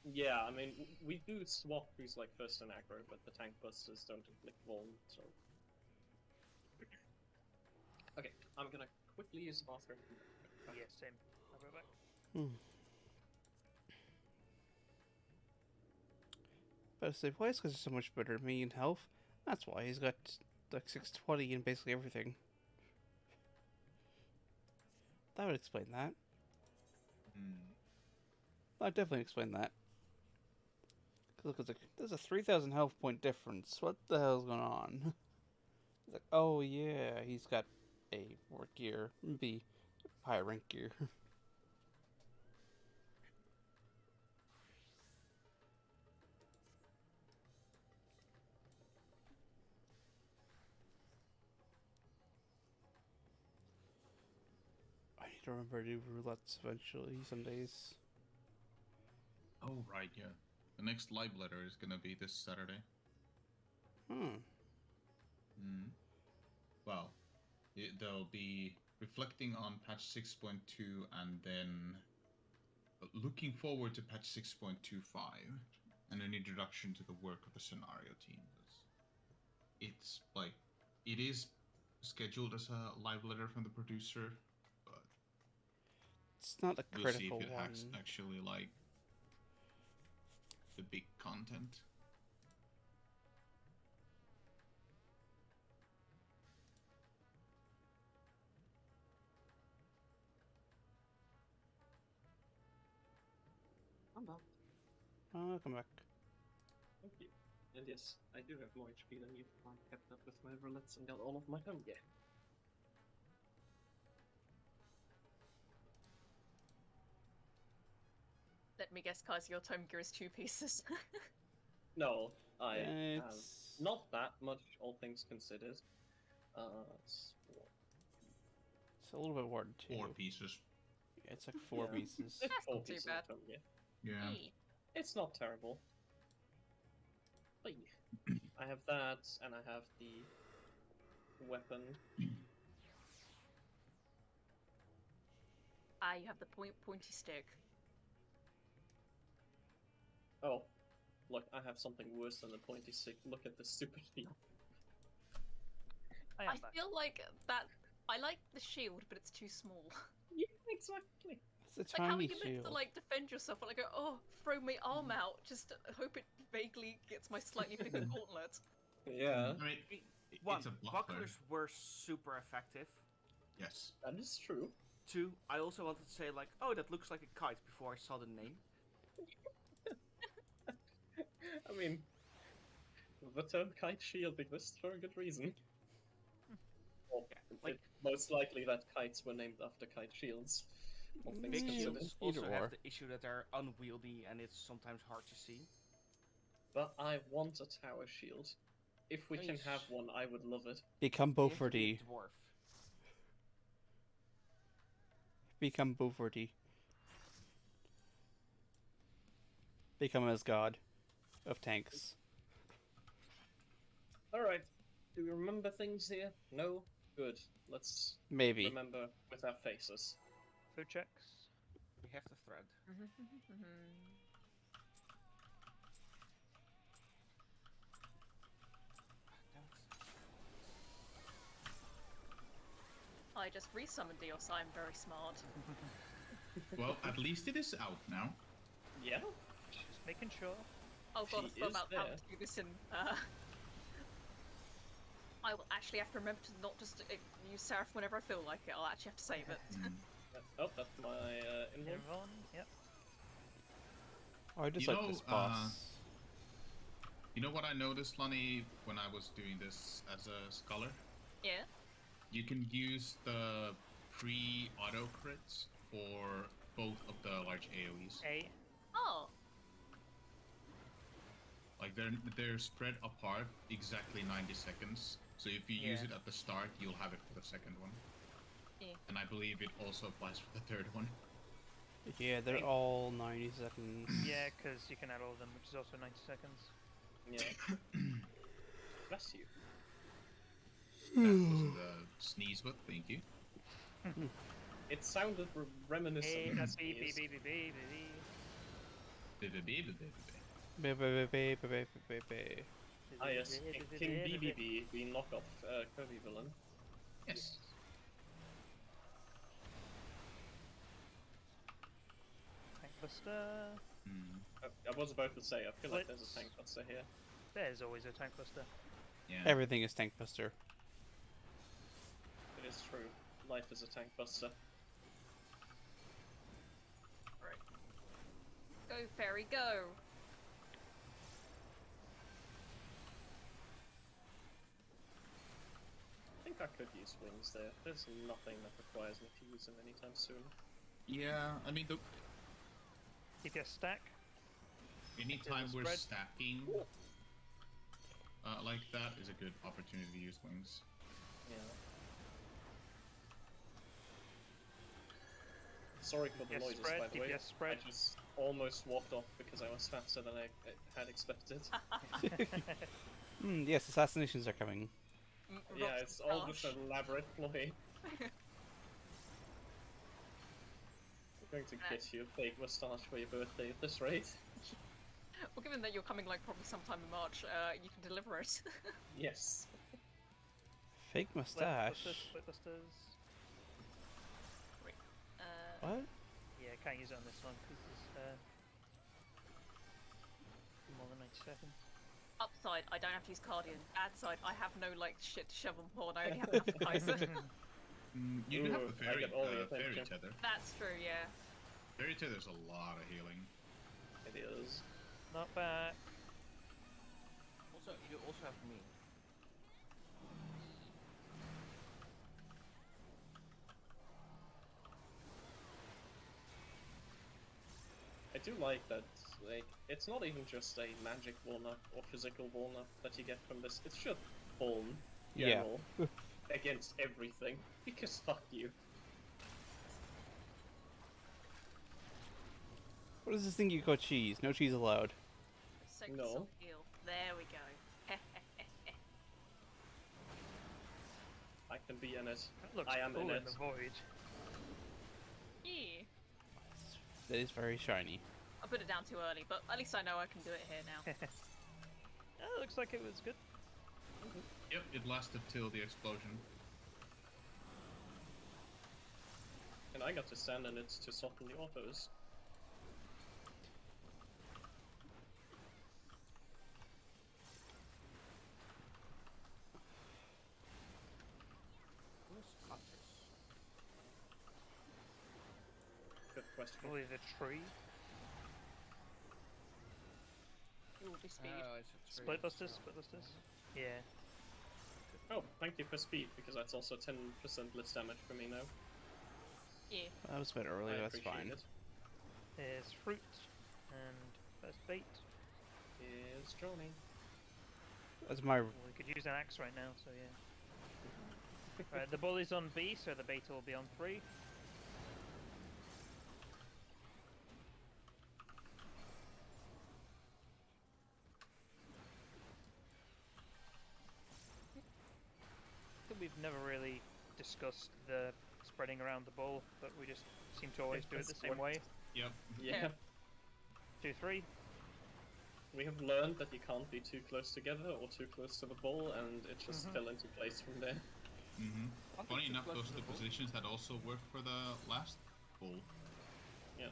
Yeah, I mean, we do swap who's like first in aggro, but the tank busters don't inflict vuln, so... Okay, I'm gonna quickly use the bathroom. Yeah, same. I'll go back. But I say, why is because he's so much better than me in health? That's why he's got like 620 in basically everything. That would explain that. I'd definitely explain that. Cause look, there's a 3,000 health point difference. What the hell's going on? It's like, oh yeah, he's got A ward gear, B higher rank gear. I need to remember to do roulettes eventually some days. Oh right, yeah. The next live letter is gonna be this Saturday. Well, they'll be reflecting on patch 6.2 and then looking forward to patch 6.25 and an introduction to the work of the scenario team. It's like, it is scheduled as a live letter from the producer, but it's not a we'll critical see if it one. actually like the big content. I'm back. I'll come back. Thank you. And yes, I do have more HP than you. I kept up with my roulettes and got all of my home gear. Let me guess, Kaiser, your tome gear is 2 pieces. No, I have It's not that much, all things considered. it's a little bit more than 2. 4 pieces. Yeah, it's like 4 Yeah. pieces. It's That's 4 not too pieces bad. of home gear. Yeah. Hey. It's not terrible. But yeah. I have that, and I have the weapon. You have the pointy stick. Oh, look, I have something worse than the pointy stick. Look at the super shield. I feel like that. I like the shield, but it's too small. Yeah, exactly. It's a Like, how are tiny you meant shield. to like defend yourself? When I go, oh, throw my arm out. Just hope it vaguely gets my slightly bigger gauntlet. Yeah. I mean, One, it's a buckler. bucklers were super effective. Yes. That is true. 2, I also wanted to say like, oh, that looks like a kite before I saw the name. I mean, the term kite shield exists for a good reason. Or like, most likely that kites were named after kite shields. All things big considered. shields also have the issue that they're unwieldy and it's sometimes hard to see. But I want a tower shield. If we can have one, I would love it. Become Beauforty. Dwarf. Become Beauforty. Become as god of tanks. Alright. Do we remember things here? No? Good. Let's Maybe. remember with our faces. Food checks. We have the thread. I just resummoned Dios. I'm very smart. Well, at least it is out now. Yeah. Just making sure. Oh god, I She forgot is about how there. to do this in. I will actually have to remember to not just use Seraph whenever I feel like it. I'll actually have to save it. Oh, that's my involve. Invuln, yep. Oh, I just You like know, this boss. You know what I noticed, Lonnie, when I was doing this as a scholar? Yeah. You can use the free auto crits for both of the large AoEs. Oh. Like they're spread apart exactly 90 seconds. So if you use it at the start, you'll have it for the second one. Yeah. And I believe it also applies for the third one. Yeah, they're all 90 seconds. Yeah, because you can add all of them, which is also 90 seconds. Yeah. Bless you. That was the sneeze, but thank you. It sounded reminiscent of a Beep, sneeze. beep, beep, beep, beep, beep. Ah yes, King BBB, the knockoff Kirby villain. Yes. Tank Buster. I was about to say, I feel like there's a tank buster here. There's always a Tank Buster. Yeah. Everything is Tank Buster. It is true. Life is a tank buster. Right. Go, fairy, go! I think I could use wings there. There's nothing that requires me to use them anytime soon. Yeah, I mean, Keep your stack. anytime we're spread. stacking like that is a good opportunity to use wings. Yeah. Sorry for the Yes, noises, spread, by the keep way. your spread. I just almost walked off because I was faster than I had expected. Yes, assassinations are coming. Yeah, it's all just an elaborate ploy. We're going to get you a fake moustache for your birthday at this rate. Well, given that you're coming like probably sometime in March, you can deliver it. Yes. Fake mustache. Split busters. Wait. What? Yeah, can't use it on this one because there's more than 90 seconds. Upside, I don't have to use Cardian. Bad side, I have no like shit to shove on porn. I only have enough for Kaiser. You do have Ooh, the I get all the fairy attention. tether. That's true, yeah. Fairy tether's a lot of healing. It is. Not back. Also, you also have me. I do like that, like, it's not even just a magic walnut or physical walnut that you get from this, it's just Buln, general, against everything, because fuck you. What is this thing you call cheese? No cheese allowed. No. Heal. There we go. I can be in it. That looks I am cool in in it. the void. Yeah. That is very shiny. I put it down too early, but at least I know I can do it here now. Oh, looks like it was good. Yep, it lasted till the explosion. And I got to stand in it to soften the autos. Good question. Probably the tree. You will do speed. Split busters, split busters. Yeah. Oh, thank you for speed, because that's also 10% less damage for me now. Yeah. That was a bit early, I that's appreciate fine. it. There's fruit and first bait. Here's Johnny. That's my... Well, we could use an axe right now, so yeah. Right, the bull is on B, so the bait will be on 3. We've never really discussed the spreading around the bull, but we just seem to always do it the same way. Yep. Yeah. 2, 3. We have learned that you can't be too close together or too close to the bull, and it just fell into place from there. Funny enough, those are the positions that also worked for the last bull. Yeah.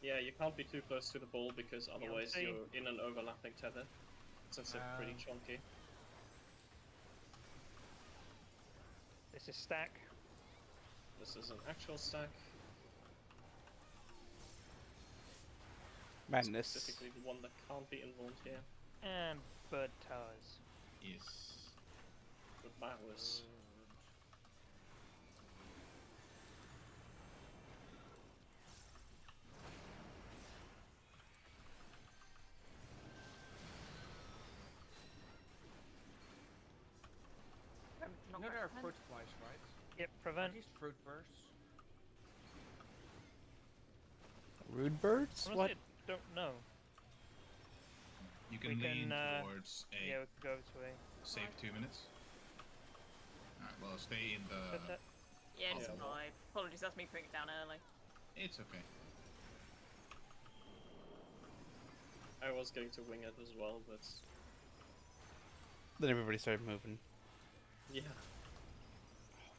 Yeah, you can't be too close to the bull because otherwise you're in an overlapping tether, since it's pretty chunky. This is stack. This is an actual stack. Madness. Specifically the one that can't be involved here. And bird towers. Yes. With bowers. You know there are fruit flies, right? Yep, prevent. Are these fruit bursts? Rude birds? Honestly, What? I don't know. You can lean towards A. Yeah, we can go to A. Save 2 minutes. Alright, well, stay in the... Yeah, it's Yeah. fine. Apologies, that's me putting it down early. It's okay. I was going to wing it as well, but Then everybody started moving. yeah.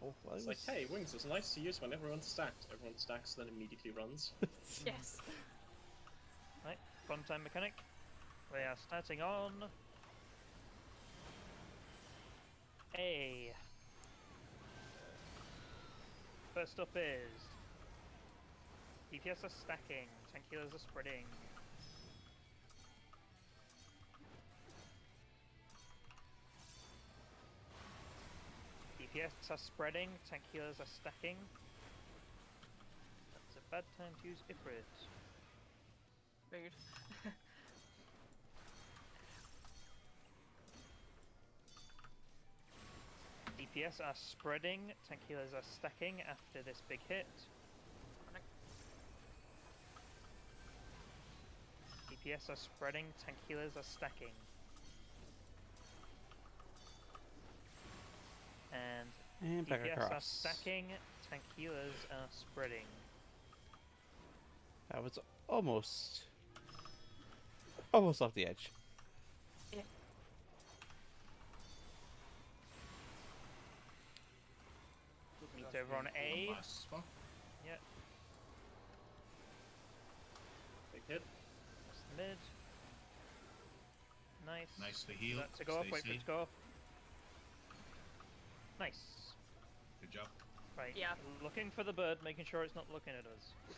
Oh, well, It's like, hey, wings is nice to use when everyone's stacked. Everyone stacks, then immediately runs. Yes. Right, fun time mechanic. We are starting on A. First up is DPS are stacking, tank healers are spreading. DPS are spreading, tank healers are stacking. That's a bad time to use Ifrit. Rude. DPS are spreading, tank healers are stacking after this big hit. DPS are spreading, tank healers are stacking. And back DPS are across. stacking, tank healers are spreading. That was almost off the edge. Yeah. Meet over on A. Last spot. Yep. Big hit. That's the mid. Nice. Nicely healed. That to go off, wait for it Stacy. to go off. Nice. Good job. Right. Yeah. Looking for the bird, making sure it's not looking at us.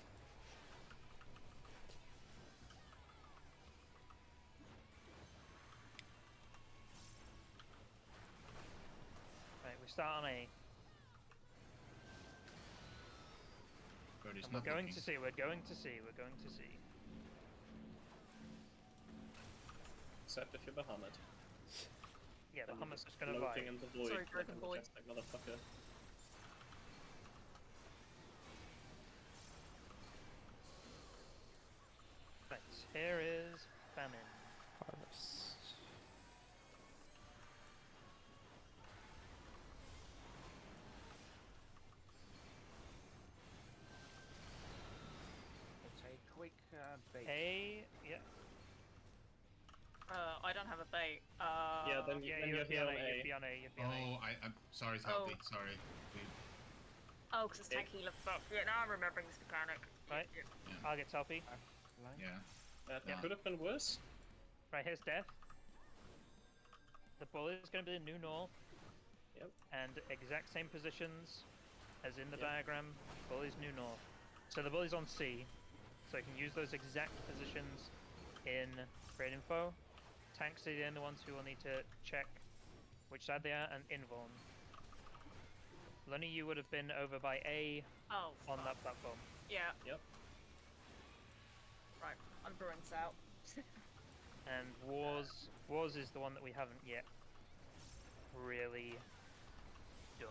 Right, we start on A. Birdie's And we're not going looking. to see, we're going to see, we're going to see. Except if you're Bahamut. Yeah, Then you're Bahamut's just just gonna floating vibe. in the void Sorry, like broken a boy. majestic motherfucker. Right, here is famine. Harvest. It's a quick bait. A, yeah. I don't have a bait. Yeah, then Yeah, you're you'd be here on on A, A. you'd be on A, you'd be on A. Oh, I'm sorry, Oh. Healthy. Sorry. Oh, because it's tank healer stuff. Yeah, now I'm remembering this mechanic. Right, I'll get Selfie. Yeah. That Yeah. could have been worse. Right, here's Death. The bully is going to be the new null. Yep. And exact same positions as in the Yep. diagram. Bully's new north. So the bully's on C. So I can use those exact positions in trade info. Tanks are the only ones who will need to check which side they are, and invuln. Lunny, you would have been over by A Oh, on fuck. that platform. Yeah. Yep. Right, I'm brewing this out. And Wars is the one that we haven't yet really done.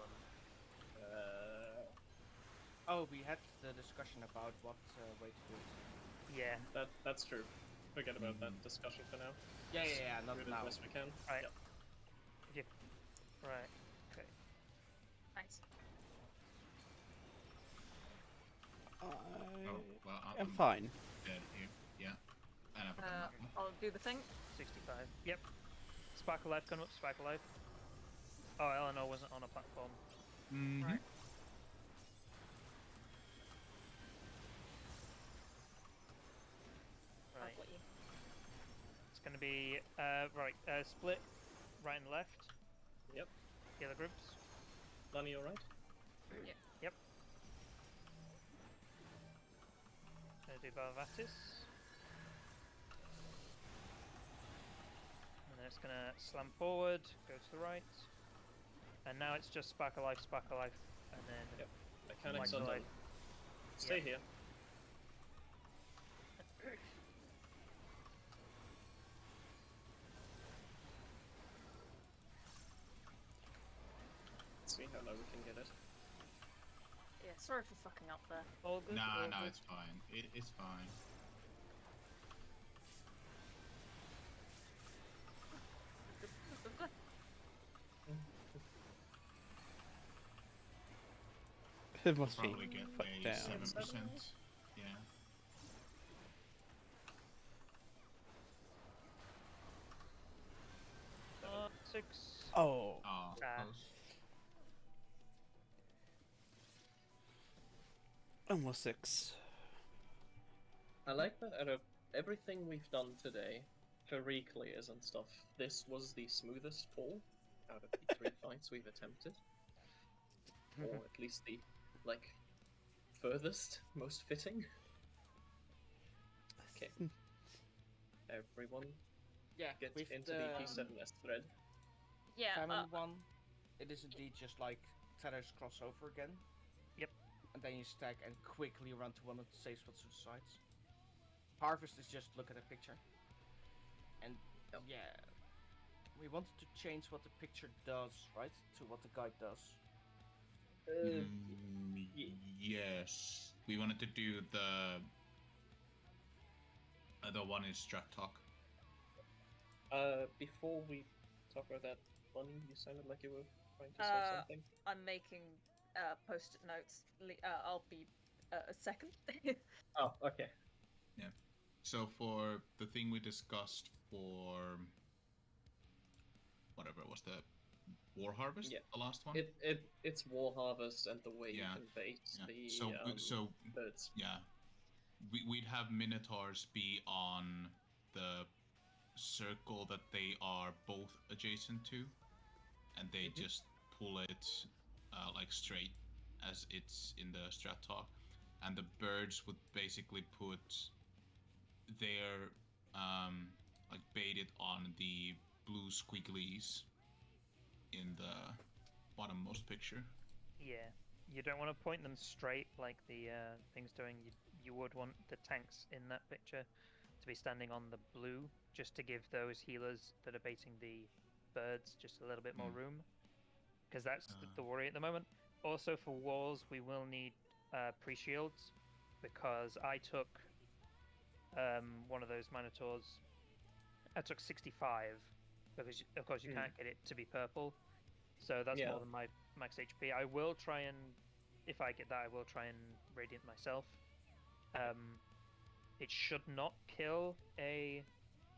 Oh, we had the discussion about what way to do it. Yeah. That's true. Forget about that discussion for now. Yeah, not Do it now. as best we can. Right. Yep. Yeah. Right. Okay. Thanks. Oh, well, I'm fine. Dead here. Yeah. And I've got I'll do the thing. 65. Yep. Sparkle Life coming up, Sparkle Life. Oh, Eleanor wasn't on a platform. Right. Right. I've got you. It's going to be, split right and left. Yep. Healer groups. Lunny, alright? Yeah. Yep. Going to do Barvatis. And then it's going to slam forward, go to the right. And now it's just Sparkle Life, and then... Yep. Mechanics are Light. done. Stay here. Let's see how low we can get it. Yeah. sorry for fucking up there. All good. Nah, all no, good. it's fine. It's fine. It must be Probably get put a down. 7%. Yeah. Six. Oh. Oh, close. Almost 6. I like that out of everything we've done today, for re-clears and stuff, this was the smoothest pull out of the 3 fights we've attempted. Or at least the, like, furthest, most fitting. Okay. Everyone Yeah, get with into the the P7S thread. Yeah. famine one, it is indeed just like tethers cross over again. Yep. And then you stack and quickly run to one of the safe spots to the sides. Harvest is just look at a picture. And yeah, we wanted to change what the picture does, right? To what the guide does. Yes. We wanted to do the one in Strat Talk. Before we talk about that, Bunny, you sounded like you were trying to say something. I'm making post-it notes. I'll be a second. Oh, okay. Yeah. So for the thing we discussed for whatever it was, the War Harvest, the last one. It's War Harvest and the way you can bait the so birds. Yeah, we'd have Minotaurs be on the circle that they are both adjacent to, and they just pull it like straight as it's in the strat talk, and the birds would basically put their like baited on the blue squigglies in the bottommost picture. Yeah, you don't want to point them straight like the thing's doing. You would want the tanks in that picture to be standing on the blue, just to give those healers that are baiting the birds just a little bit more room, because that's the worry at the moment. Also for walls, we will need pre-shields, because I took one of those Minotaurs. I took 65, because of course you can't get it to be purple, so that's more than my max HP. I will try and, if I get that, I will try and Radiant myself. It should not kill a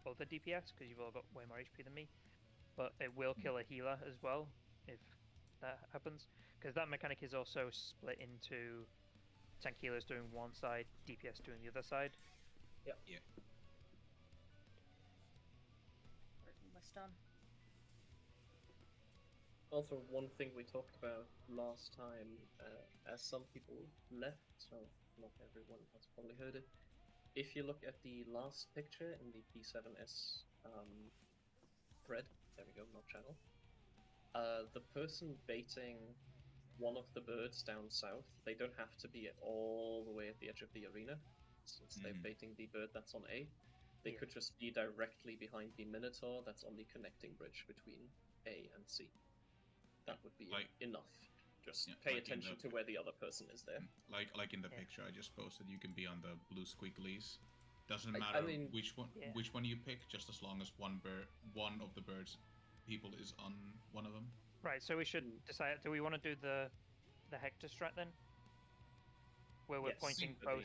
other DPS, because you've all got way more HP than me, but it will kill a healer as well, if that happens, because that mechanic is also split into tank healers doing one side, DPS doing the other side. Yeah. Almost done. Also, one thing we talked about last time, as some people left, so not everyone has probably heard it. If you look at the last picture in the P7S thread, there we go, not channel, the person baiting one of the birds down south, they don't have to be all the way at the edge of the arena, since they're baiting the bird that's on A. They could just be directly behind the Minotaur that's on the connecting bridge between A and C. That would be enough. Just pay attention to where the other person is there. Like in the picture I just posted, you can be on the blue squigglies. Doesn't matter which one you pick, just as long as one of the birds people is on one of them. Right, so we should decide, do we want to do the Hector strat then? Where we're pointing both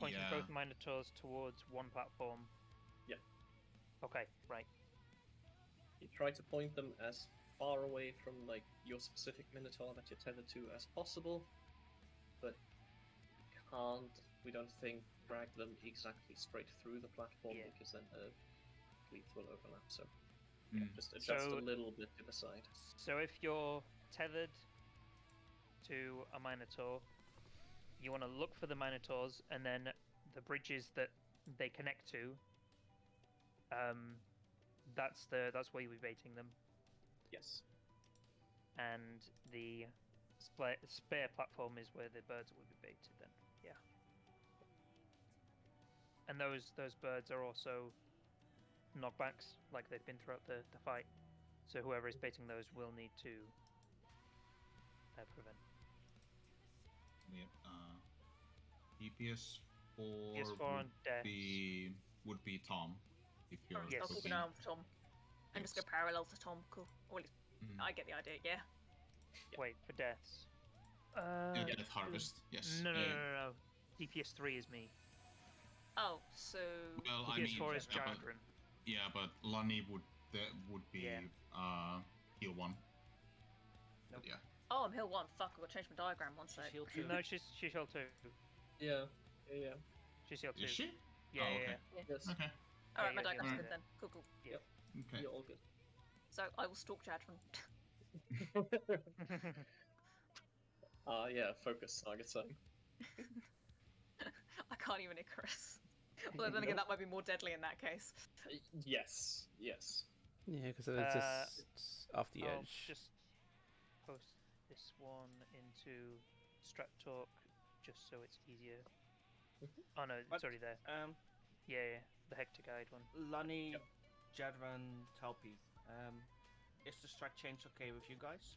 both Minotaurs towards one platform. Yeah. Okay, right. You try to point them as far away from like your specific Minotaur that you're tethered to as possible, but can't, we don't think, drag them exactly straight through the platform, because then the cleats will overlap, so just adjust a little bit to the side. So if you're tethered to a Minotaur, you want to look for the Minotaurs, and then the bridges that they connect to, that's where you'll be baiting them. Yes. And the spare platform is where the birds will be baited then. Yeah. And those birds are also knockbacks, like they've been throughout the fight. So whoever is baiting those will need to prevent. DPS PS4 4 on deaths. would be Tom. If you're Yes. I'll keep an eye on Tom. And just go parallel to Tom. Cool. Well, I get the idea. Yeah. Wait for deaths. Yeah, Death Harvest. Yes. No. DPS 3 is me. Oh, so. Well, DPS 4 is yeah, Jardrin. Yeah, but Lunny would be heal 1. Nope. Yeah. Oh, I'm heal 1. Fuck, I've got to change my diagram one sec. Heal 2. No, she's heal 2. Yeah. She's heal 2. Is she? Yeah, oh, okay. Yeah. Yes. Okay. Alright, my yeah, diagram's yeah. good then. Cool. Yep. Okay. You're all good. So I will stalk Jadron. Yeah, focus target zone. I can't even Icarus. Although then again, that might be more deadly in that case. Yes. Yeah, because it's just off the I'll edge. just post this one into Strat Talk just so it's easier. Oh no, it's already there. Yeah, the Hector Guide one. Lunny, Jadran, Talpi. Is the strat change okay with you guys?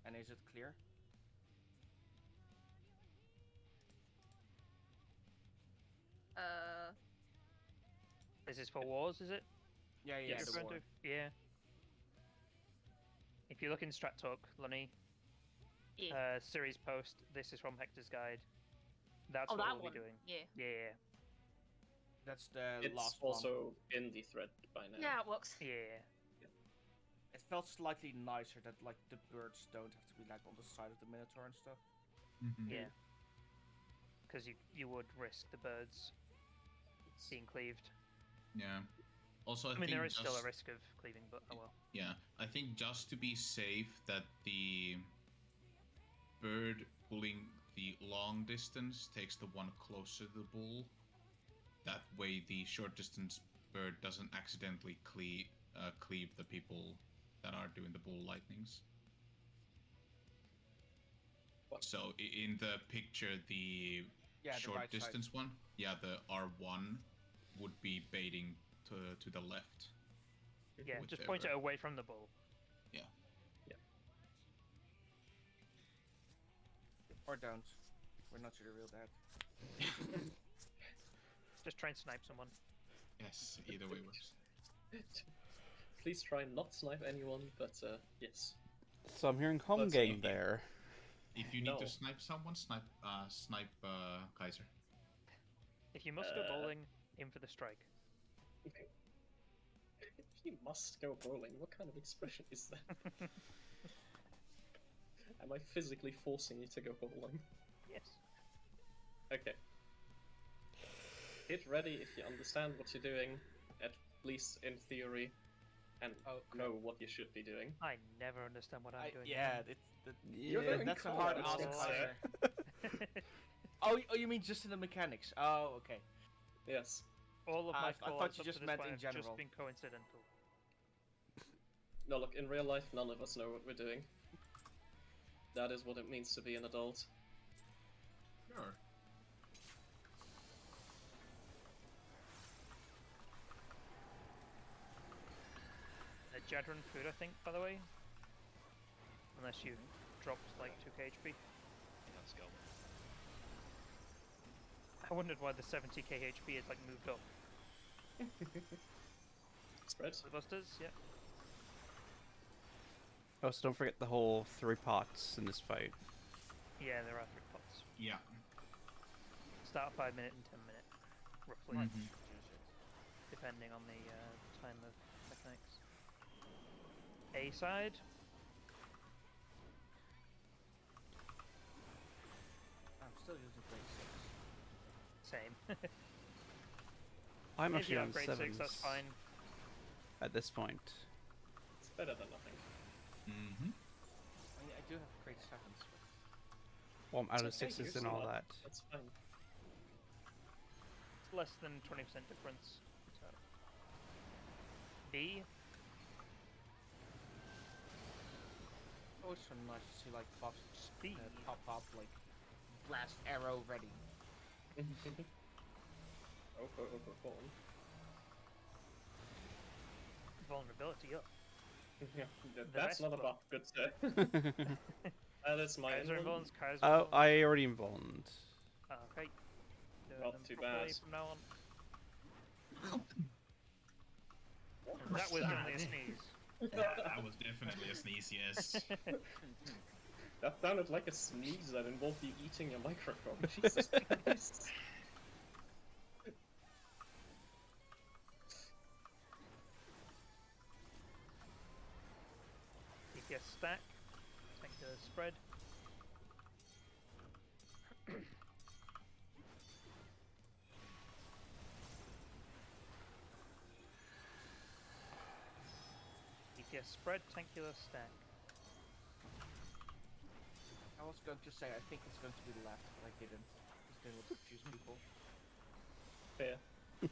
And is it clear? Is this for wars, is it? Yeah, You're the going war. to? Yeah. If you look in Strat Talk, Lunny, series post, this is from Hector's Guide. That's what that we'll one. be doing. Yeah. That's the It's last also in the thread by now. Yeah, it works. Yeah. It felt slightly nicer that like the birds don't have to be like on the side of the Minotaur and stuff. Yeah. Because you would risk the birds being cleaved. Yeah. Also, I mean, think there is still a risk of cleaving, but oh well. Yeah, I think just to be safe that the bird pulling the long distance takes the one closer to the bull. That way the short distance bird doesn't accidentally cleave the people that are doing the bull lightnings. So in the picture, the short right distance side. one, the R1 would be baiting to the left. Yeah, with just their point it bird. away from the bull. Yeah. Or don't. We're not sure real dad. Just try and snipe someone. Yes, either way works. Please try not snipe anyone, but yes. So I'm hearing home Let's game see. there. If you need No. to snipe someone, snipe Kaiser. If you must go bowling, aim for the strike. You must go bowling. What kind of expression is that? Am I physically forcing you to go bowling? Yes. Okay. Get ready if you understand what you're doing, at least in theory, and know what you should be doing. I never understand what I'm doing. Yeah, You're doing that's cool, a hard I was ask, gonna Kaiser. say. Oh, you mean just in the mechanics? Oh, okay. Yes. All of my I callouts thought you up just to this meant point in have general. just been coincidental. No, look, in real life, none of us know what we're doing. That is what it means to be an adult. Sure. Jadron food, I think, by the way. Unless you dropped like 2k HP. Let's go. I wondered why the 70k HP is like moved up. Spread. The busters, yeah. Oh, so don't forget the whole 3 pots in this fight. Yeah, there are 3 pots. Yeah. Start 5 minute and 10 minute, roughly. Mhm. Depending on the time of mechanics. A side. I'm still using grade 6. Same. I'm If actually you on have grade 6, that's 7s fine. at this point. It's better than nothing. Mm-hmm. I mean, I do have grade 7s. Well, I'm out of It's okay, 6s use and them all up. that. That's fine. It's less than 20% difference. So. B. Always so nice to see like buffs Speed. pop up, like blast arrow ready. Perform. Vulnerability up. Yeah, The that's rest not a buff. buff, good sir. That's my Kaiser involvement. involves, Kaiser Oh, involves. I already involved. Okay. Doing Not them too properly bad. from now on. That was definitely a sneeze. That was definitely a sneeze, yes. That sounded like a sneeze that involved you eating your microphone. Jesus Christ. DPS stack. Take the spread. DPS spread, tankular stack. I was going to say, I think it's going to be left, but I didn't. Because they would confuse people. Fair. But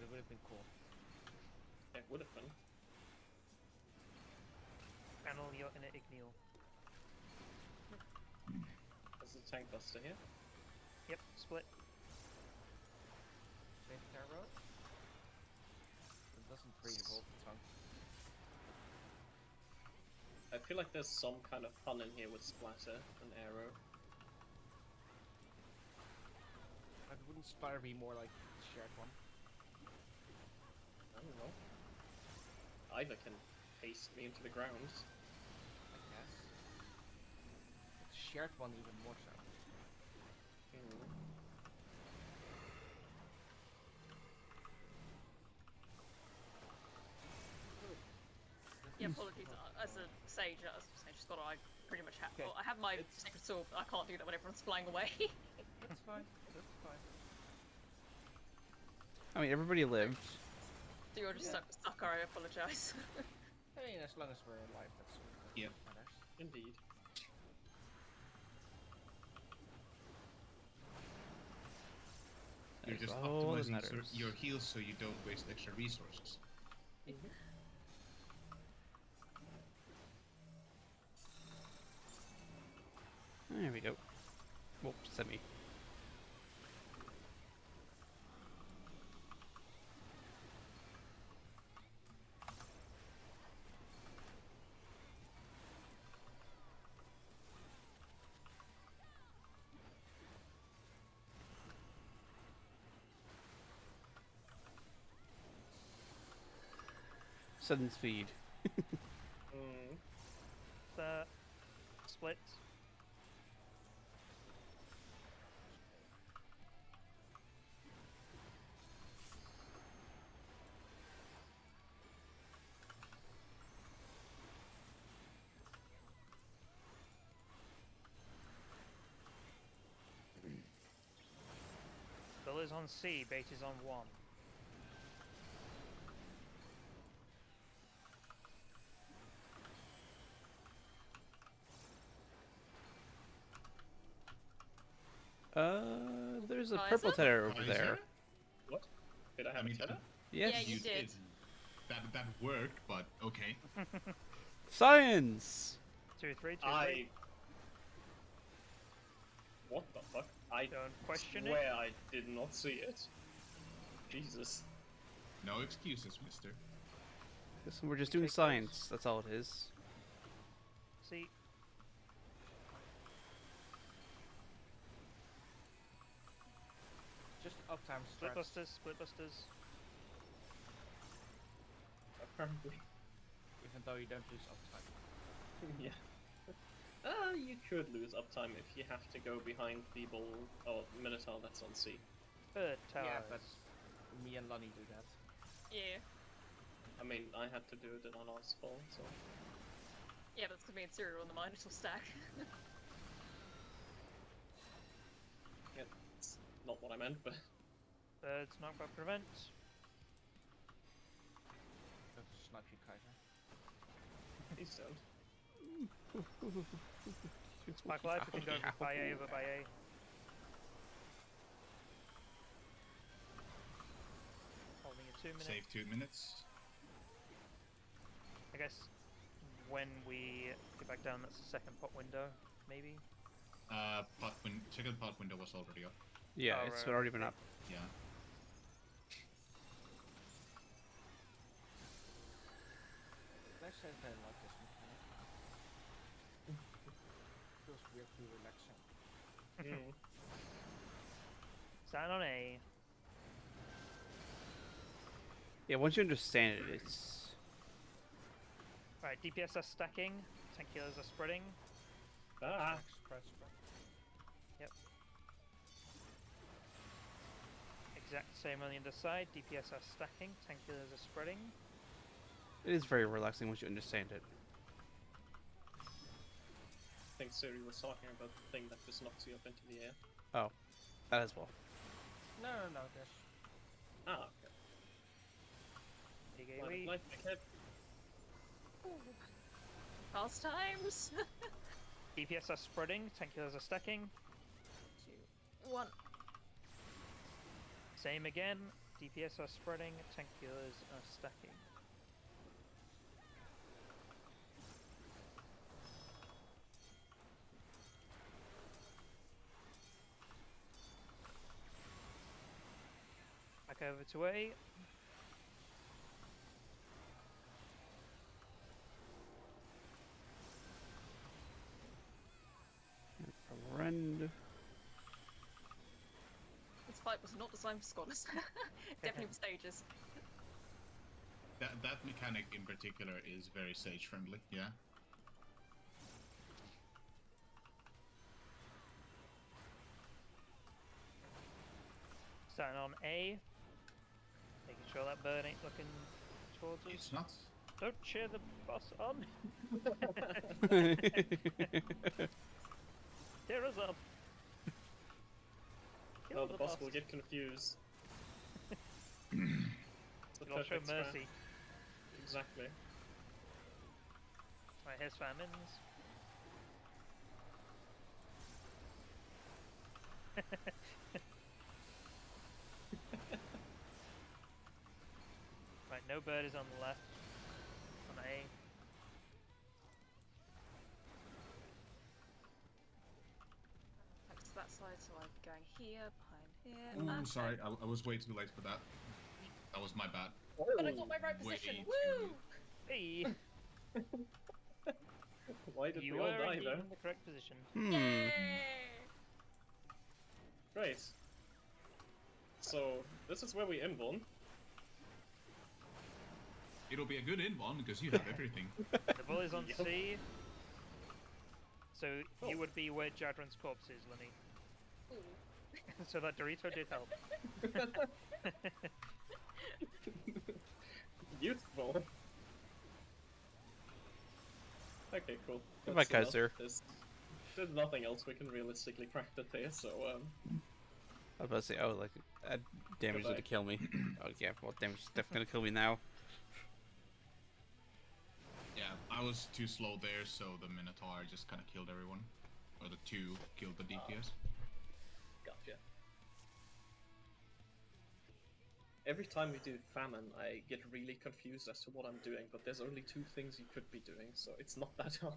it would have been cool. It would have been. Panel your inner igneel. There's a tank buster here. Yep, split. Same arrow. It doesn't re-evolve the tongue. I feel like there's some kind of pun in here with splatter and arrow. But wouldn't splatter be more like the shared one? I don't know. Either can paste me into the ground. I guess. But the shared one even more so. Yeah, apologies. As a sage, God, I pretty much have. Well, I have my sacred sword, but I can't do that when everyone's flying away. That's fine. That's fine. I mean, everybody lived. So you're just stuck. I apologise. Hey, as long as we're alive, that's all that Yep. matters. Indeed. You're just all that optimizing matters. your heals so you don't waste extra resources. There we go. Whoop, semi. Sudden speed. Split. Bill is on C, bait is on 1. There's a purple tether over there. What? Did I have a tether? Yes. Yeah, you did. That worked, but okay. Science! 2, 3, 2, 3. What the fuck? I don't question it. swear I did not see it. Jesus. No excuses, mister. Guess we're just doing science. That's all it is. See. Just uptime Split strats. busters, split busters. Apparently. Even though you don't lose uptime. Yeah. You could lose uptime if you have to go behind people or Minotaur that's on C. Yeah, but me and Lonnie do that. Yeah. I mean, I had to do it on our spawn, so. Yeah, but it's because me and Cyril on the Minotaur stack. Yeah, it's not what I meant, but. Birds knockback prevent. Just snipe you, Kaiser. Please don't. Spike life, we can go by A over by A. Holding it 2 minutes. Save 2 minutes. I guess when we get back down, that's the second pot window, maybe? Second pot window was already up. Yeah, it's already been up. Yeah. Let's say I like this mechanic. feels weirdly relaxing. Stand on A. Yeah, once you understand it, it's... Right, DPS are stacking, tank healers are spreading. Spread. Yep. Exact same on the other side, DPS are stacking, tank healers are spreading. It is very relaxing once you understand it. I think Siri was talking about the thing that just knocks you up into the air. Oh, that as well. No, there's... Ah, okay. Light ahead. Fast times. DPS are spreading, tank healers are stacking. 2, 1. Same again, DPS are spreading, tank healers are stacking. Back over to A. Rend. This fight was not designed for scholars. Definitely for stages. That mechanic in particular is very sage friendly, yeah. Starting on A. Making sure that bird ain't looking towards us. It's not. Don't cheer the boss on. Tear us up. No, the boss will get confused. You'll show mercy. Exactly. Right, here's famines. Right, no bird is on the left. On A. Back to that side, so I'm going here, behind here. Oh, I'm sorry, I was way too late for that. That was my bad. But I got my right position. Way Woo! Hey! Why did You we all were die indeed though? in the correct position. Great. So, this is where we inborn. It'll be a good inbound because you have everything. The bull is on C. So you would be where Jadran's corpse is, Lenny. So that Dorito did help. Beautiful. Okay, cool. Goodbye, Kaiser. There's nothing else we can realistically practice here, so I was about to say, oh, like, damage is Goodbye. gonna kill me. Oh yeah, well, damage is definitely gonna kill me now. Yeah, I was too slow there, so the Minotaur just kind of killed everyone. Or the 2 killed the DPS. Gotcha. Every time we do famine, I get really confused as to what I'm doing, but there's only 2 things you could be doing, so it's not that hard.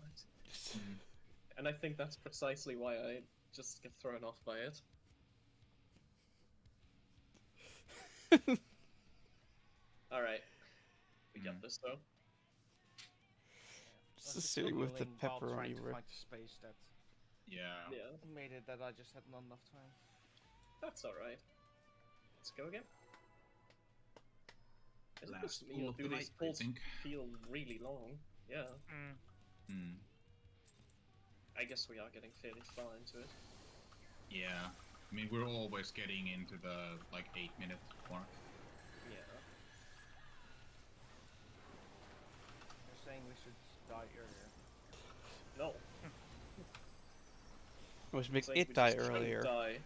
And I think that's precisely why I just get thrown off by it. Alright. We got this, though. Just sitting with the pepperoni to rip. find the space that Yeah. made it that I just had not enough time. That's alright. Let's go again. Isn't Last this pull meal of do the these night, I pulls think. feel really long? Yeah. Hmm. I guess we are getting fairly far into it. Yeah. I mean, we're always getting into the, like, 8-minute mark. Yeah. You're saying we should die earlier. No. We should make Saying it we die just shouldn't earlier. Die.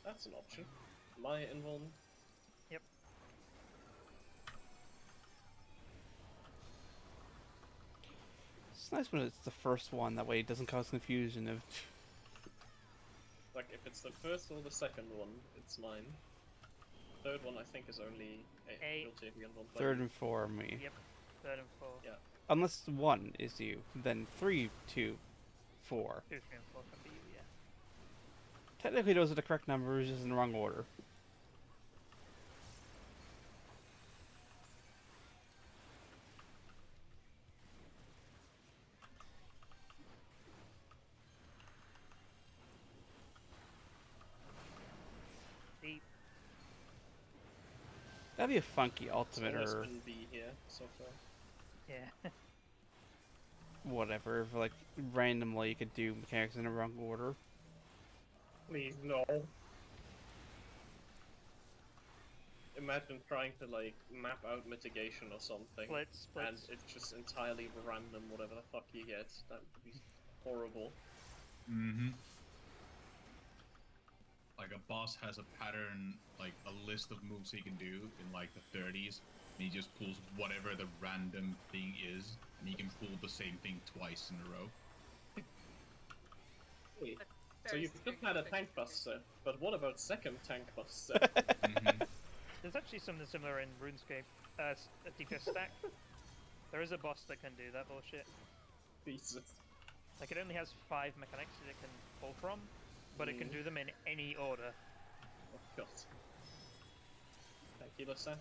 That's an option. My invuln. Yep. It's nice when it's the first one, that way it doesn't cause confusion of... Like, if it's the first or the second one, it's mine. Third one, I think, is only A. guilty of the invuln. Third and 4 are me. Yep. 3rd and 4. Yeah. Unless 1 is you, then 3, 2, 4. 2, 3, and 4 can be you, yeah. Technically those are the correct numbers, just in the wrong order. That'd be a funky ultimate It's always or been B here so far. Yeah. whatever. If, like, randomly you could do mechanics in the wrong order. Please, no. Imagine trying to, like, map out mitigation or something, Splits. and it's just entirely random whatever the fuck you get. That would be horrible. Mm-hmm. Like, a boss has a pattern, like, a list of moves he can do in, like, the 30s, and he just pulls whatever the random thing is, and he can pull the same thing twice in a row. Wait, so you've just had a tank buster, but what about second tank buster? Mm-hmm. There's actually something similar in RuneScape. A DPS stack. There is a boss that can do that bullshit. Jesus. Like, it only has 5 mechanics that it can pull from, but it can do them in any order. Oh god. Thank you, Lissac.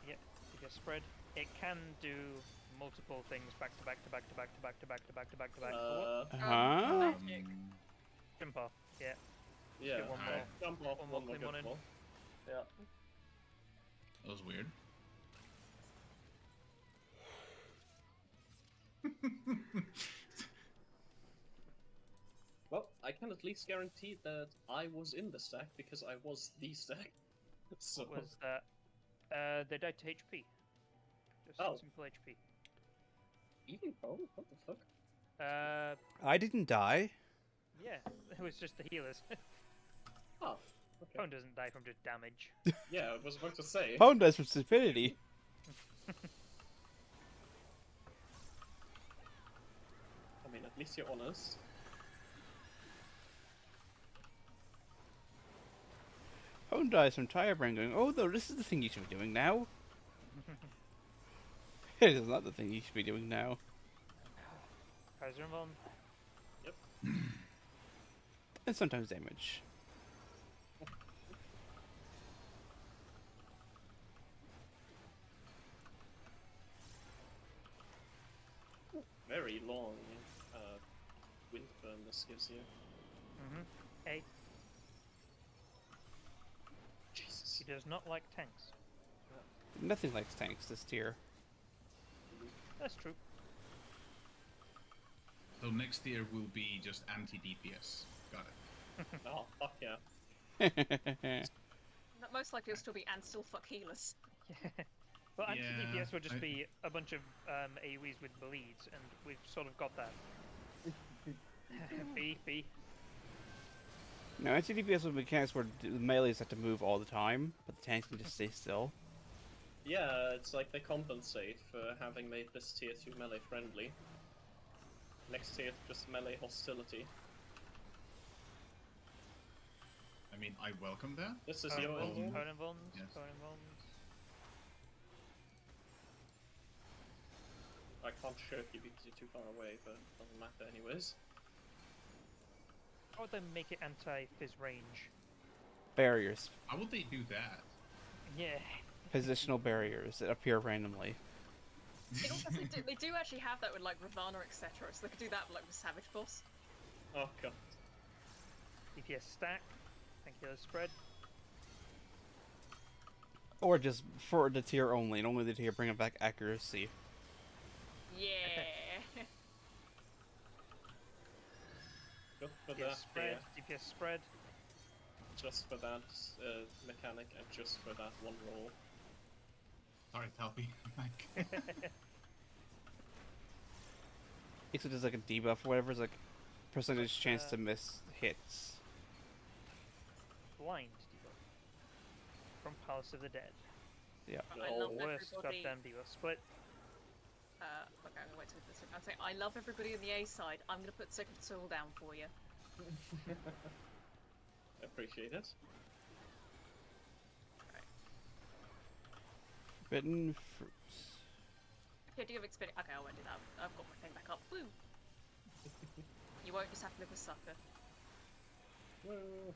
Yep, DPS spread. It can do multiple things back to back to back to back to back to back to back to back to back. Huh? Jump off. Yeah. Yeah. Get one more. Jump off, One more one clean more one in. good Yeah. That was weird. Well, I can at least guarantee that I was in the stack because I was the stack. So What was that? They died to HP. Just simple HP. Even Paul? What the fuck? I didn't die. Yeah, it was just the healers. Oh, okay. Phone doesn't die from just damage. Yeah, I was about to say. Phone dies from stupidity. I mean, at least you're honest. Phone dies from tire brain going, oh no, this is the thing you should be doing now. It is not the thing you should be doing now. Kaiser involved. Yep. And sometimes damage. Very long wind burn this gives you. A. Jesus. He does not like tanks. Nothing likes tanks this tier. That's true. So next tier will be just anti-DPS. Got it. Oh, fuck yeah. That most likely will still be and still fuck healers. Well, Yeah, anti-DPS would just be a bunch of AoEs with bleeds, and we've sort of got that. B. No, anti-DPS with mechanics where the melees have to move all the time, but the tanks can just stay still. Yeah, it's like they compensate for having made this tier 2 melee friendly. Next tier, just melee hostility. I mean, I welcome that. This is Cone your involved, engine. Cone involved, Yes. Cone involved. I can't shirk you because you're too far away, but it doesn't matter anyways. How would they make it anti-fizz range? Barriers. How would they do that? Yeah. Positional barriers that appear randomly. They do actually have that with like Ravana, etc. So they could do that with, like with Savage Boss. Oh god. DPS stack. Thank you, spread. Or just for the tier only, and only the tier bringing back accuracy. Yeah. Just for DPS that, spread. yeah. DPS spread. Just for that mechanic and just for that one roll. Sorry, Talpi. Except there's like a debuff or whatever, it's like percentage chance to miss hits. Blind debuff. From Palace of the Dead. Yeah. I love Worst everybody. goddamn debuff. Split. Okay, I'm gonna wait till this. I'm saying I love everybody on the A side. I'm gonna put Sacred Soil down for you. Appreciate it. Forbidden fruits. Okay, do you have experience? Okay, I won't do that. I've got my thing back up. Woo! You won't just have to live with sucker. Woo.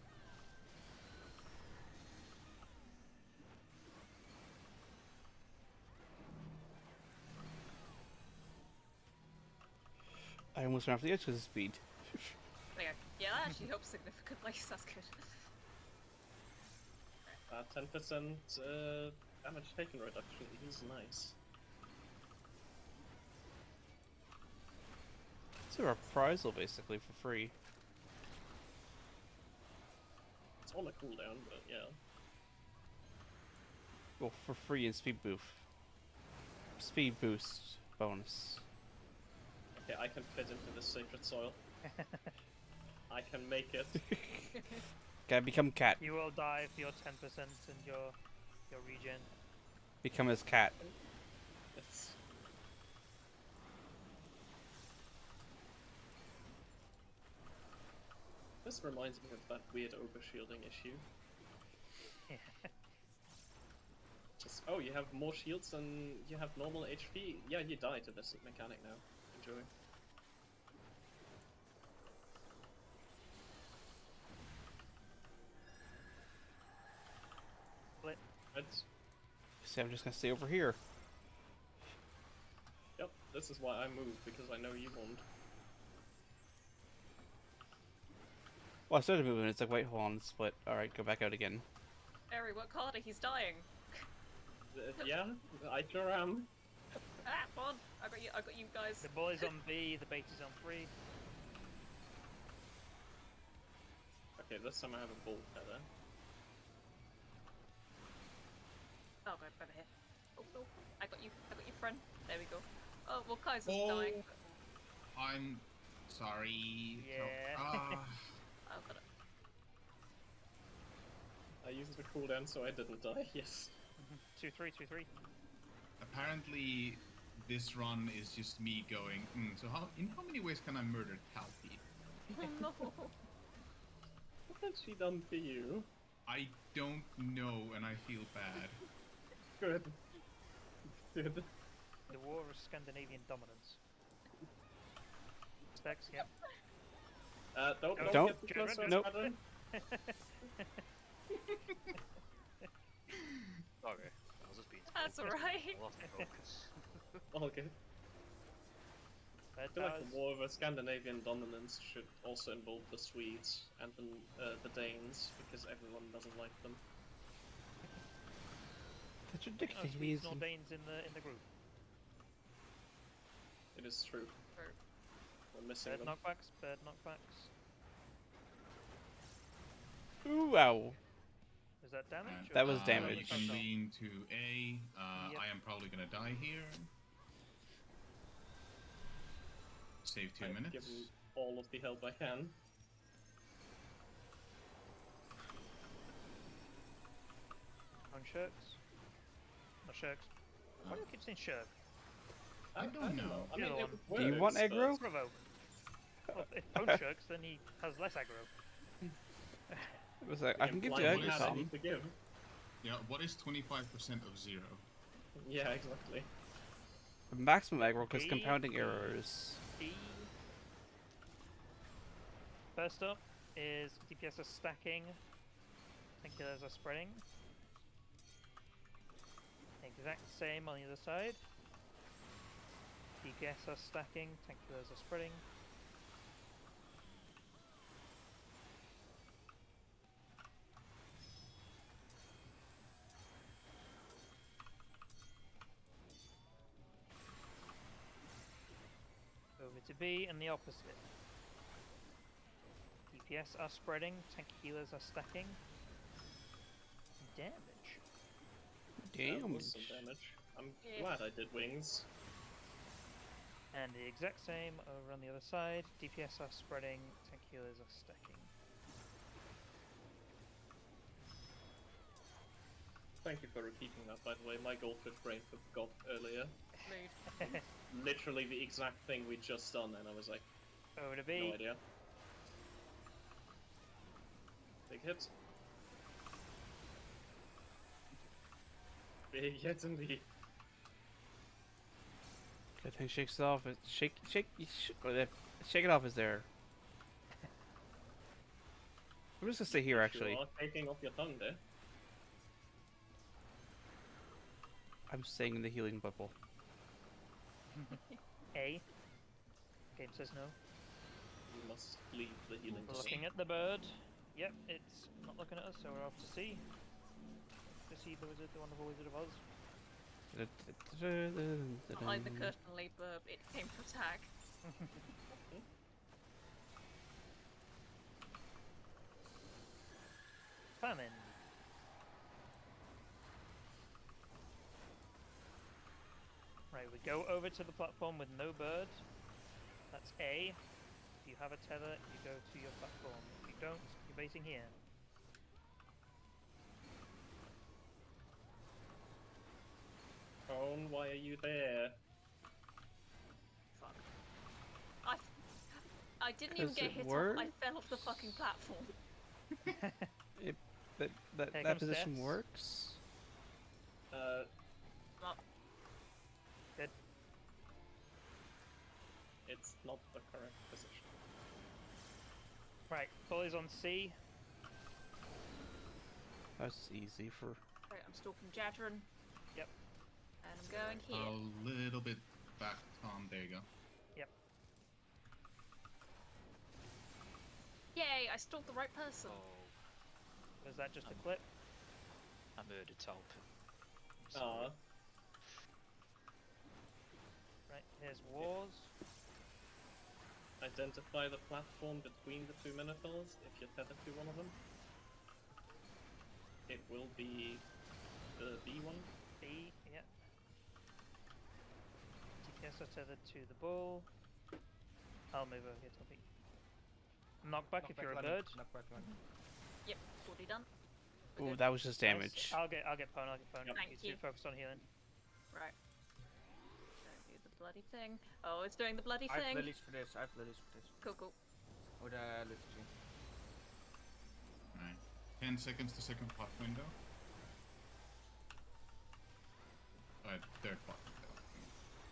I almost ran off the edge because of speed. There you go. Yeah, that actually helps significantly, so that's good. 10% Damage taken reduction is nice. It's a reprisal basically for free. It's on a cooldown, but yeah. Well, for free and speed boost bonus. Okay, I can fit into this sacred soil. I can make it. Gotta become cat. You will die for your 10% and your regen. Become his cat. It's... This reminds me of that weird overshielding issue. Just, oh, you have more shields and you have normal HP? Yeah, you die to this mechanic now. Enjoy. Split. See, I'm just gonna stay over here. Yep, this is why I moved, because I know you won't. Well, I started moving. It's like, wait, hold on, split. All right, go back out again. Eri, work harder. He's dying. Yeah, I sure am. Ah, come on. I got you guys. The boy's on B, the bait is on 3. Okay, this time I have a bolt feather. Oh, go over here. Oh, no. I got you, friend. There we go. Oh, well, Kaiser's dying. I'm sorry. Yeah. Oh, got it. I used the cooldown so I didn't die, yes. 2-3, 2-3. Apparently, this run is just me going, so in how many ways can I murder Talpi? No. What has she done to you? I don't know, and I feel bad. Good. Good. The War of Scandinavian Dominance. Specs, yep. Don't Don't. get too close to us, Nope. Madeline. Okay, I was just being That's alright. lost focus. All good. I feel like the War of a Scandinavian Dominance should also involve the Swedes and the Danes, because everyone doesn't like them. That's No ridiculous. Swedes nor Danes in the group. It is true. We're missing Bird them. knockbacks, bird knockbacks. Ooh, wow. Is that damage? That was You damage. can lean to A. Yep. I am probably gonna die here. Save 2 I've minutes. given all of the help I can. On Shirks? Not Shirks. Why do I keep saying Shirk? I don't know. I mean, You're the it one. Do you want works, but- aggro? Provoke. Well, if Pone Shirks, then he has less aggro. It was like, I can give you Blind aggro has any some. to give. Yeah, what is 25% of 0? Yeah, exactly. Maximum aggro because B. compounding errors. D. First up is DPS are stacking. Painkillers are spreading. Exact same on the other side. DPS are stacking, painkillers are spreading. Over to B and the opposite. DPS are spreading, tank healers are stacking. Damage. That was some Damage. damage. I'm glad I did wings. And the exact same over on the other side. DPS are spreading, tank healers are stacking. Thank you for repeating that, by the way. My goldfish brain forgot earlier. Mood. Literally the exact thing we'd just done, and I was like, Over to B. no idea. Big hit. Big hit indeed. Good thing shakes it off. Shake it off is there. I'm just gonna stay here actually. You are taking off your tongue there. I'm staying in the healing bubble. A. Game says no. You must leave the healing We're bubble. looking at the bird. Yep, it's not looking at us, so we're off to C. to see the wizard, the wonderful Wizard of Oz. Behind the curtain, Burb, it came to attack. Famine. Right, we go over to the platform with no bird. That's A. If you have a tether, you go to your platform. If you don't, you're basing here. Cone, why are you there? Fuck. I didn't even get hit off. I fell off the fucking platform. That position works. Good. It's not the correct position. Right, bully's on C. That's easy for. Right, I'm stalking Jadron. Yep. And I'm going here. A little bit back, Tom. There you go. Yep. Yay! I stalked the right person. Was that just a clip? I murdered Talp. Right, here's wars. Identify the platform between the two maniples if you're tethered to one of them. It will be the B one. B, yeah. TKS are tethered to the bull. I'll move over here, Toppy. Knock back if you're a bird. Yep, already done. Ooh, that was just damage. I'll get Pwn. Thank you. Focus on healing. Right. Don't do the bloody thing. Oh, it's doing the bloody I have thing. lilies for this. Cool. Or the liturgy. Alright. 10 seconds to second pot window. Third pot window.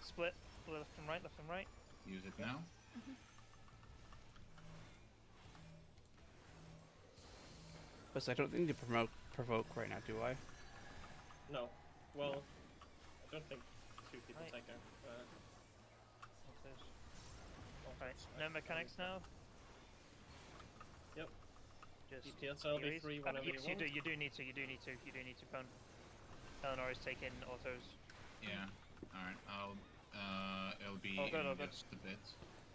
Split. Left and right. Use it now. But I don't need to provoke right now, do I? No. Well, I don't think two people take her. Right, no mechanics now. Yep. Just EPSL B3 whenever yes, you want. you do need to Pwn. Eleanor is taking autos. Yeah. Alright, it'll be All good. just a bit.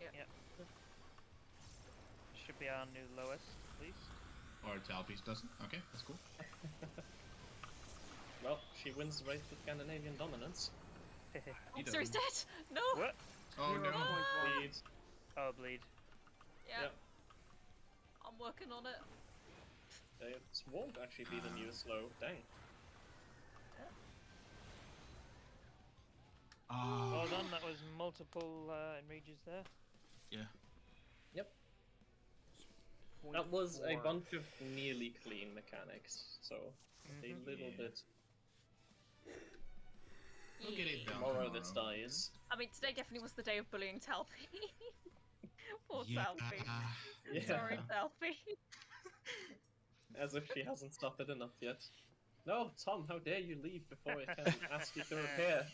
Yeah. Should be our new lowest, at least. Or Talpies doesn't. Okay, that's cool. Well, she wins the race with Scandinavian dominance. Officer is dead! No! What? Oh no! Bleed. Oh, bleed. Yeah. Yep. I'm working on it. It won't actually be the new slow. Dang. Well done, that was multiple enrages there. Yeah. Yep. That was a bunch of nearly clean mechanics, so a little bit. We'll get it down tomorrow this dies. I mean, today definitely was the day of bullying Talpi. Poor Yeah. Talpi. Yeah. Sorry, Talpi. As if she hasn't suffered enough yet. No, Tom, how dare you leave before I can ask you to repair?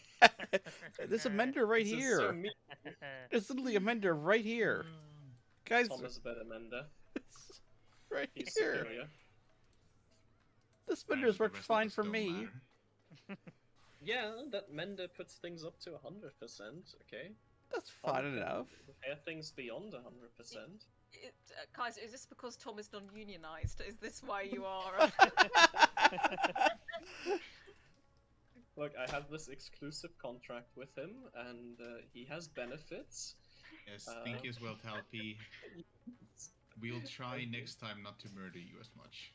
There's a mender right This is here. so mean. There's literally a mender right here. Guys, Tom is a better mender. right He's here. superior. This mender's worked fine for me. Yeah, that mender puts things up to 100%, okay? That's fine enough. Repair things beyond 100%. Kaiser, is this because Tom is non-unionized? Is this why you are? Look, I have this exclusive contract with him, and he has benefits. Yes, thank you as well, Talpi. We'll try next time not to murder you as much.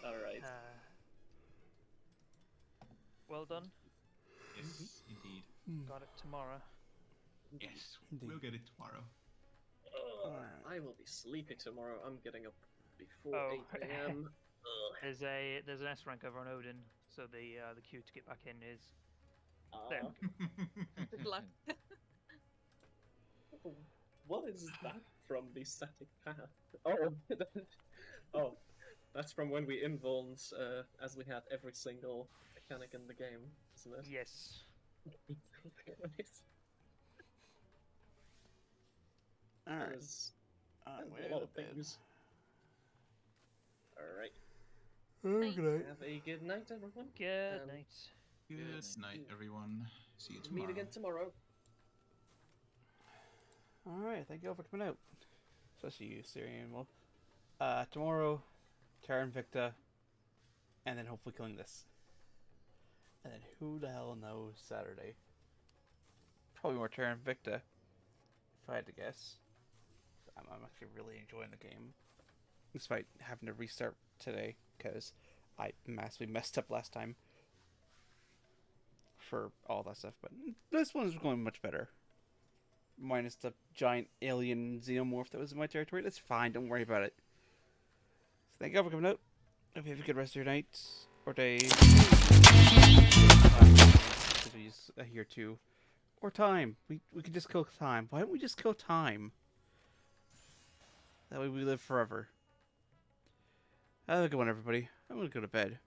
Alright. Well done. Yes, indeed. Got it tomorrow. Yes, we'll get it tomorrow. I will be sleepy tomorrow. I'm getting up before 8 a.m. There's an S rank over on Odin, so the queue to get back in is there. Good luck. What is that from the static path? Oh, oh, that's from when we invulns, as we had every single mechanic in the game, isn't it? Yes. Alright. There's Wait a lot of things. Alright. Good Have a good night, everyone. Good and night. Good night, everyone. See you tomorrow. Meet again tomorrow. Alright, thank you all for coming out. Especially you, Syrian Animal. Tomorrow, Terra Invicta, and then hopefully killing this. And then who the hell knows Saturday? Probably more Terra Invicta, if I had to guess. I'm actually really enjoying the game. Despite having to restart today, because I massively messed up last time. For all that stuff, but this one's going much better. Minus the giant alien xenomorph that was in my territory. That's fine, don't worry about it. So thank you all for coming out. Hope you have a good rest of your night or day. Here too. Or time. We could just kill time. Why don't we just kill time? That way we live forever. Have a good one, everybody. I'm gonna go to bed.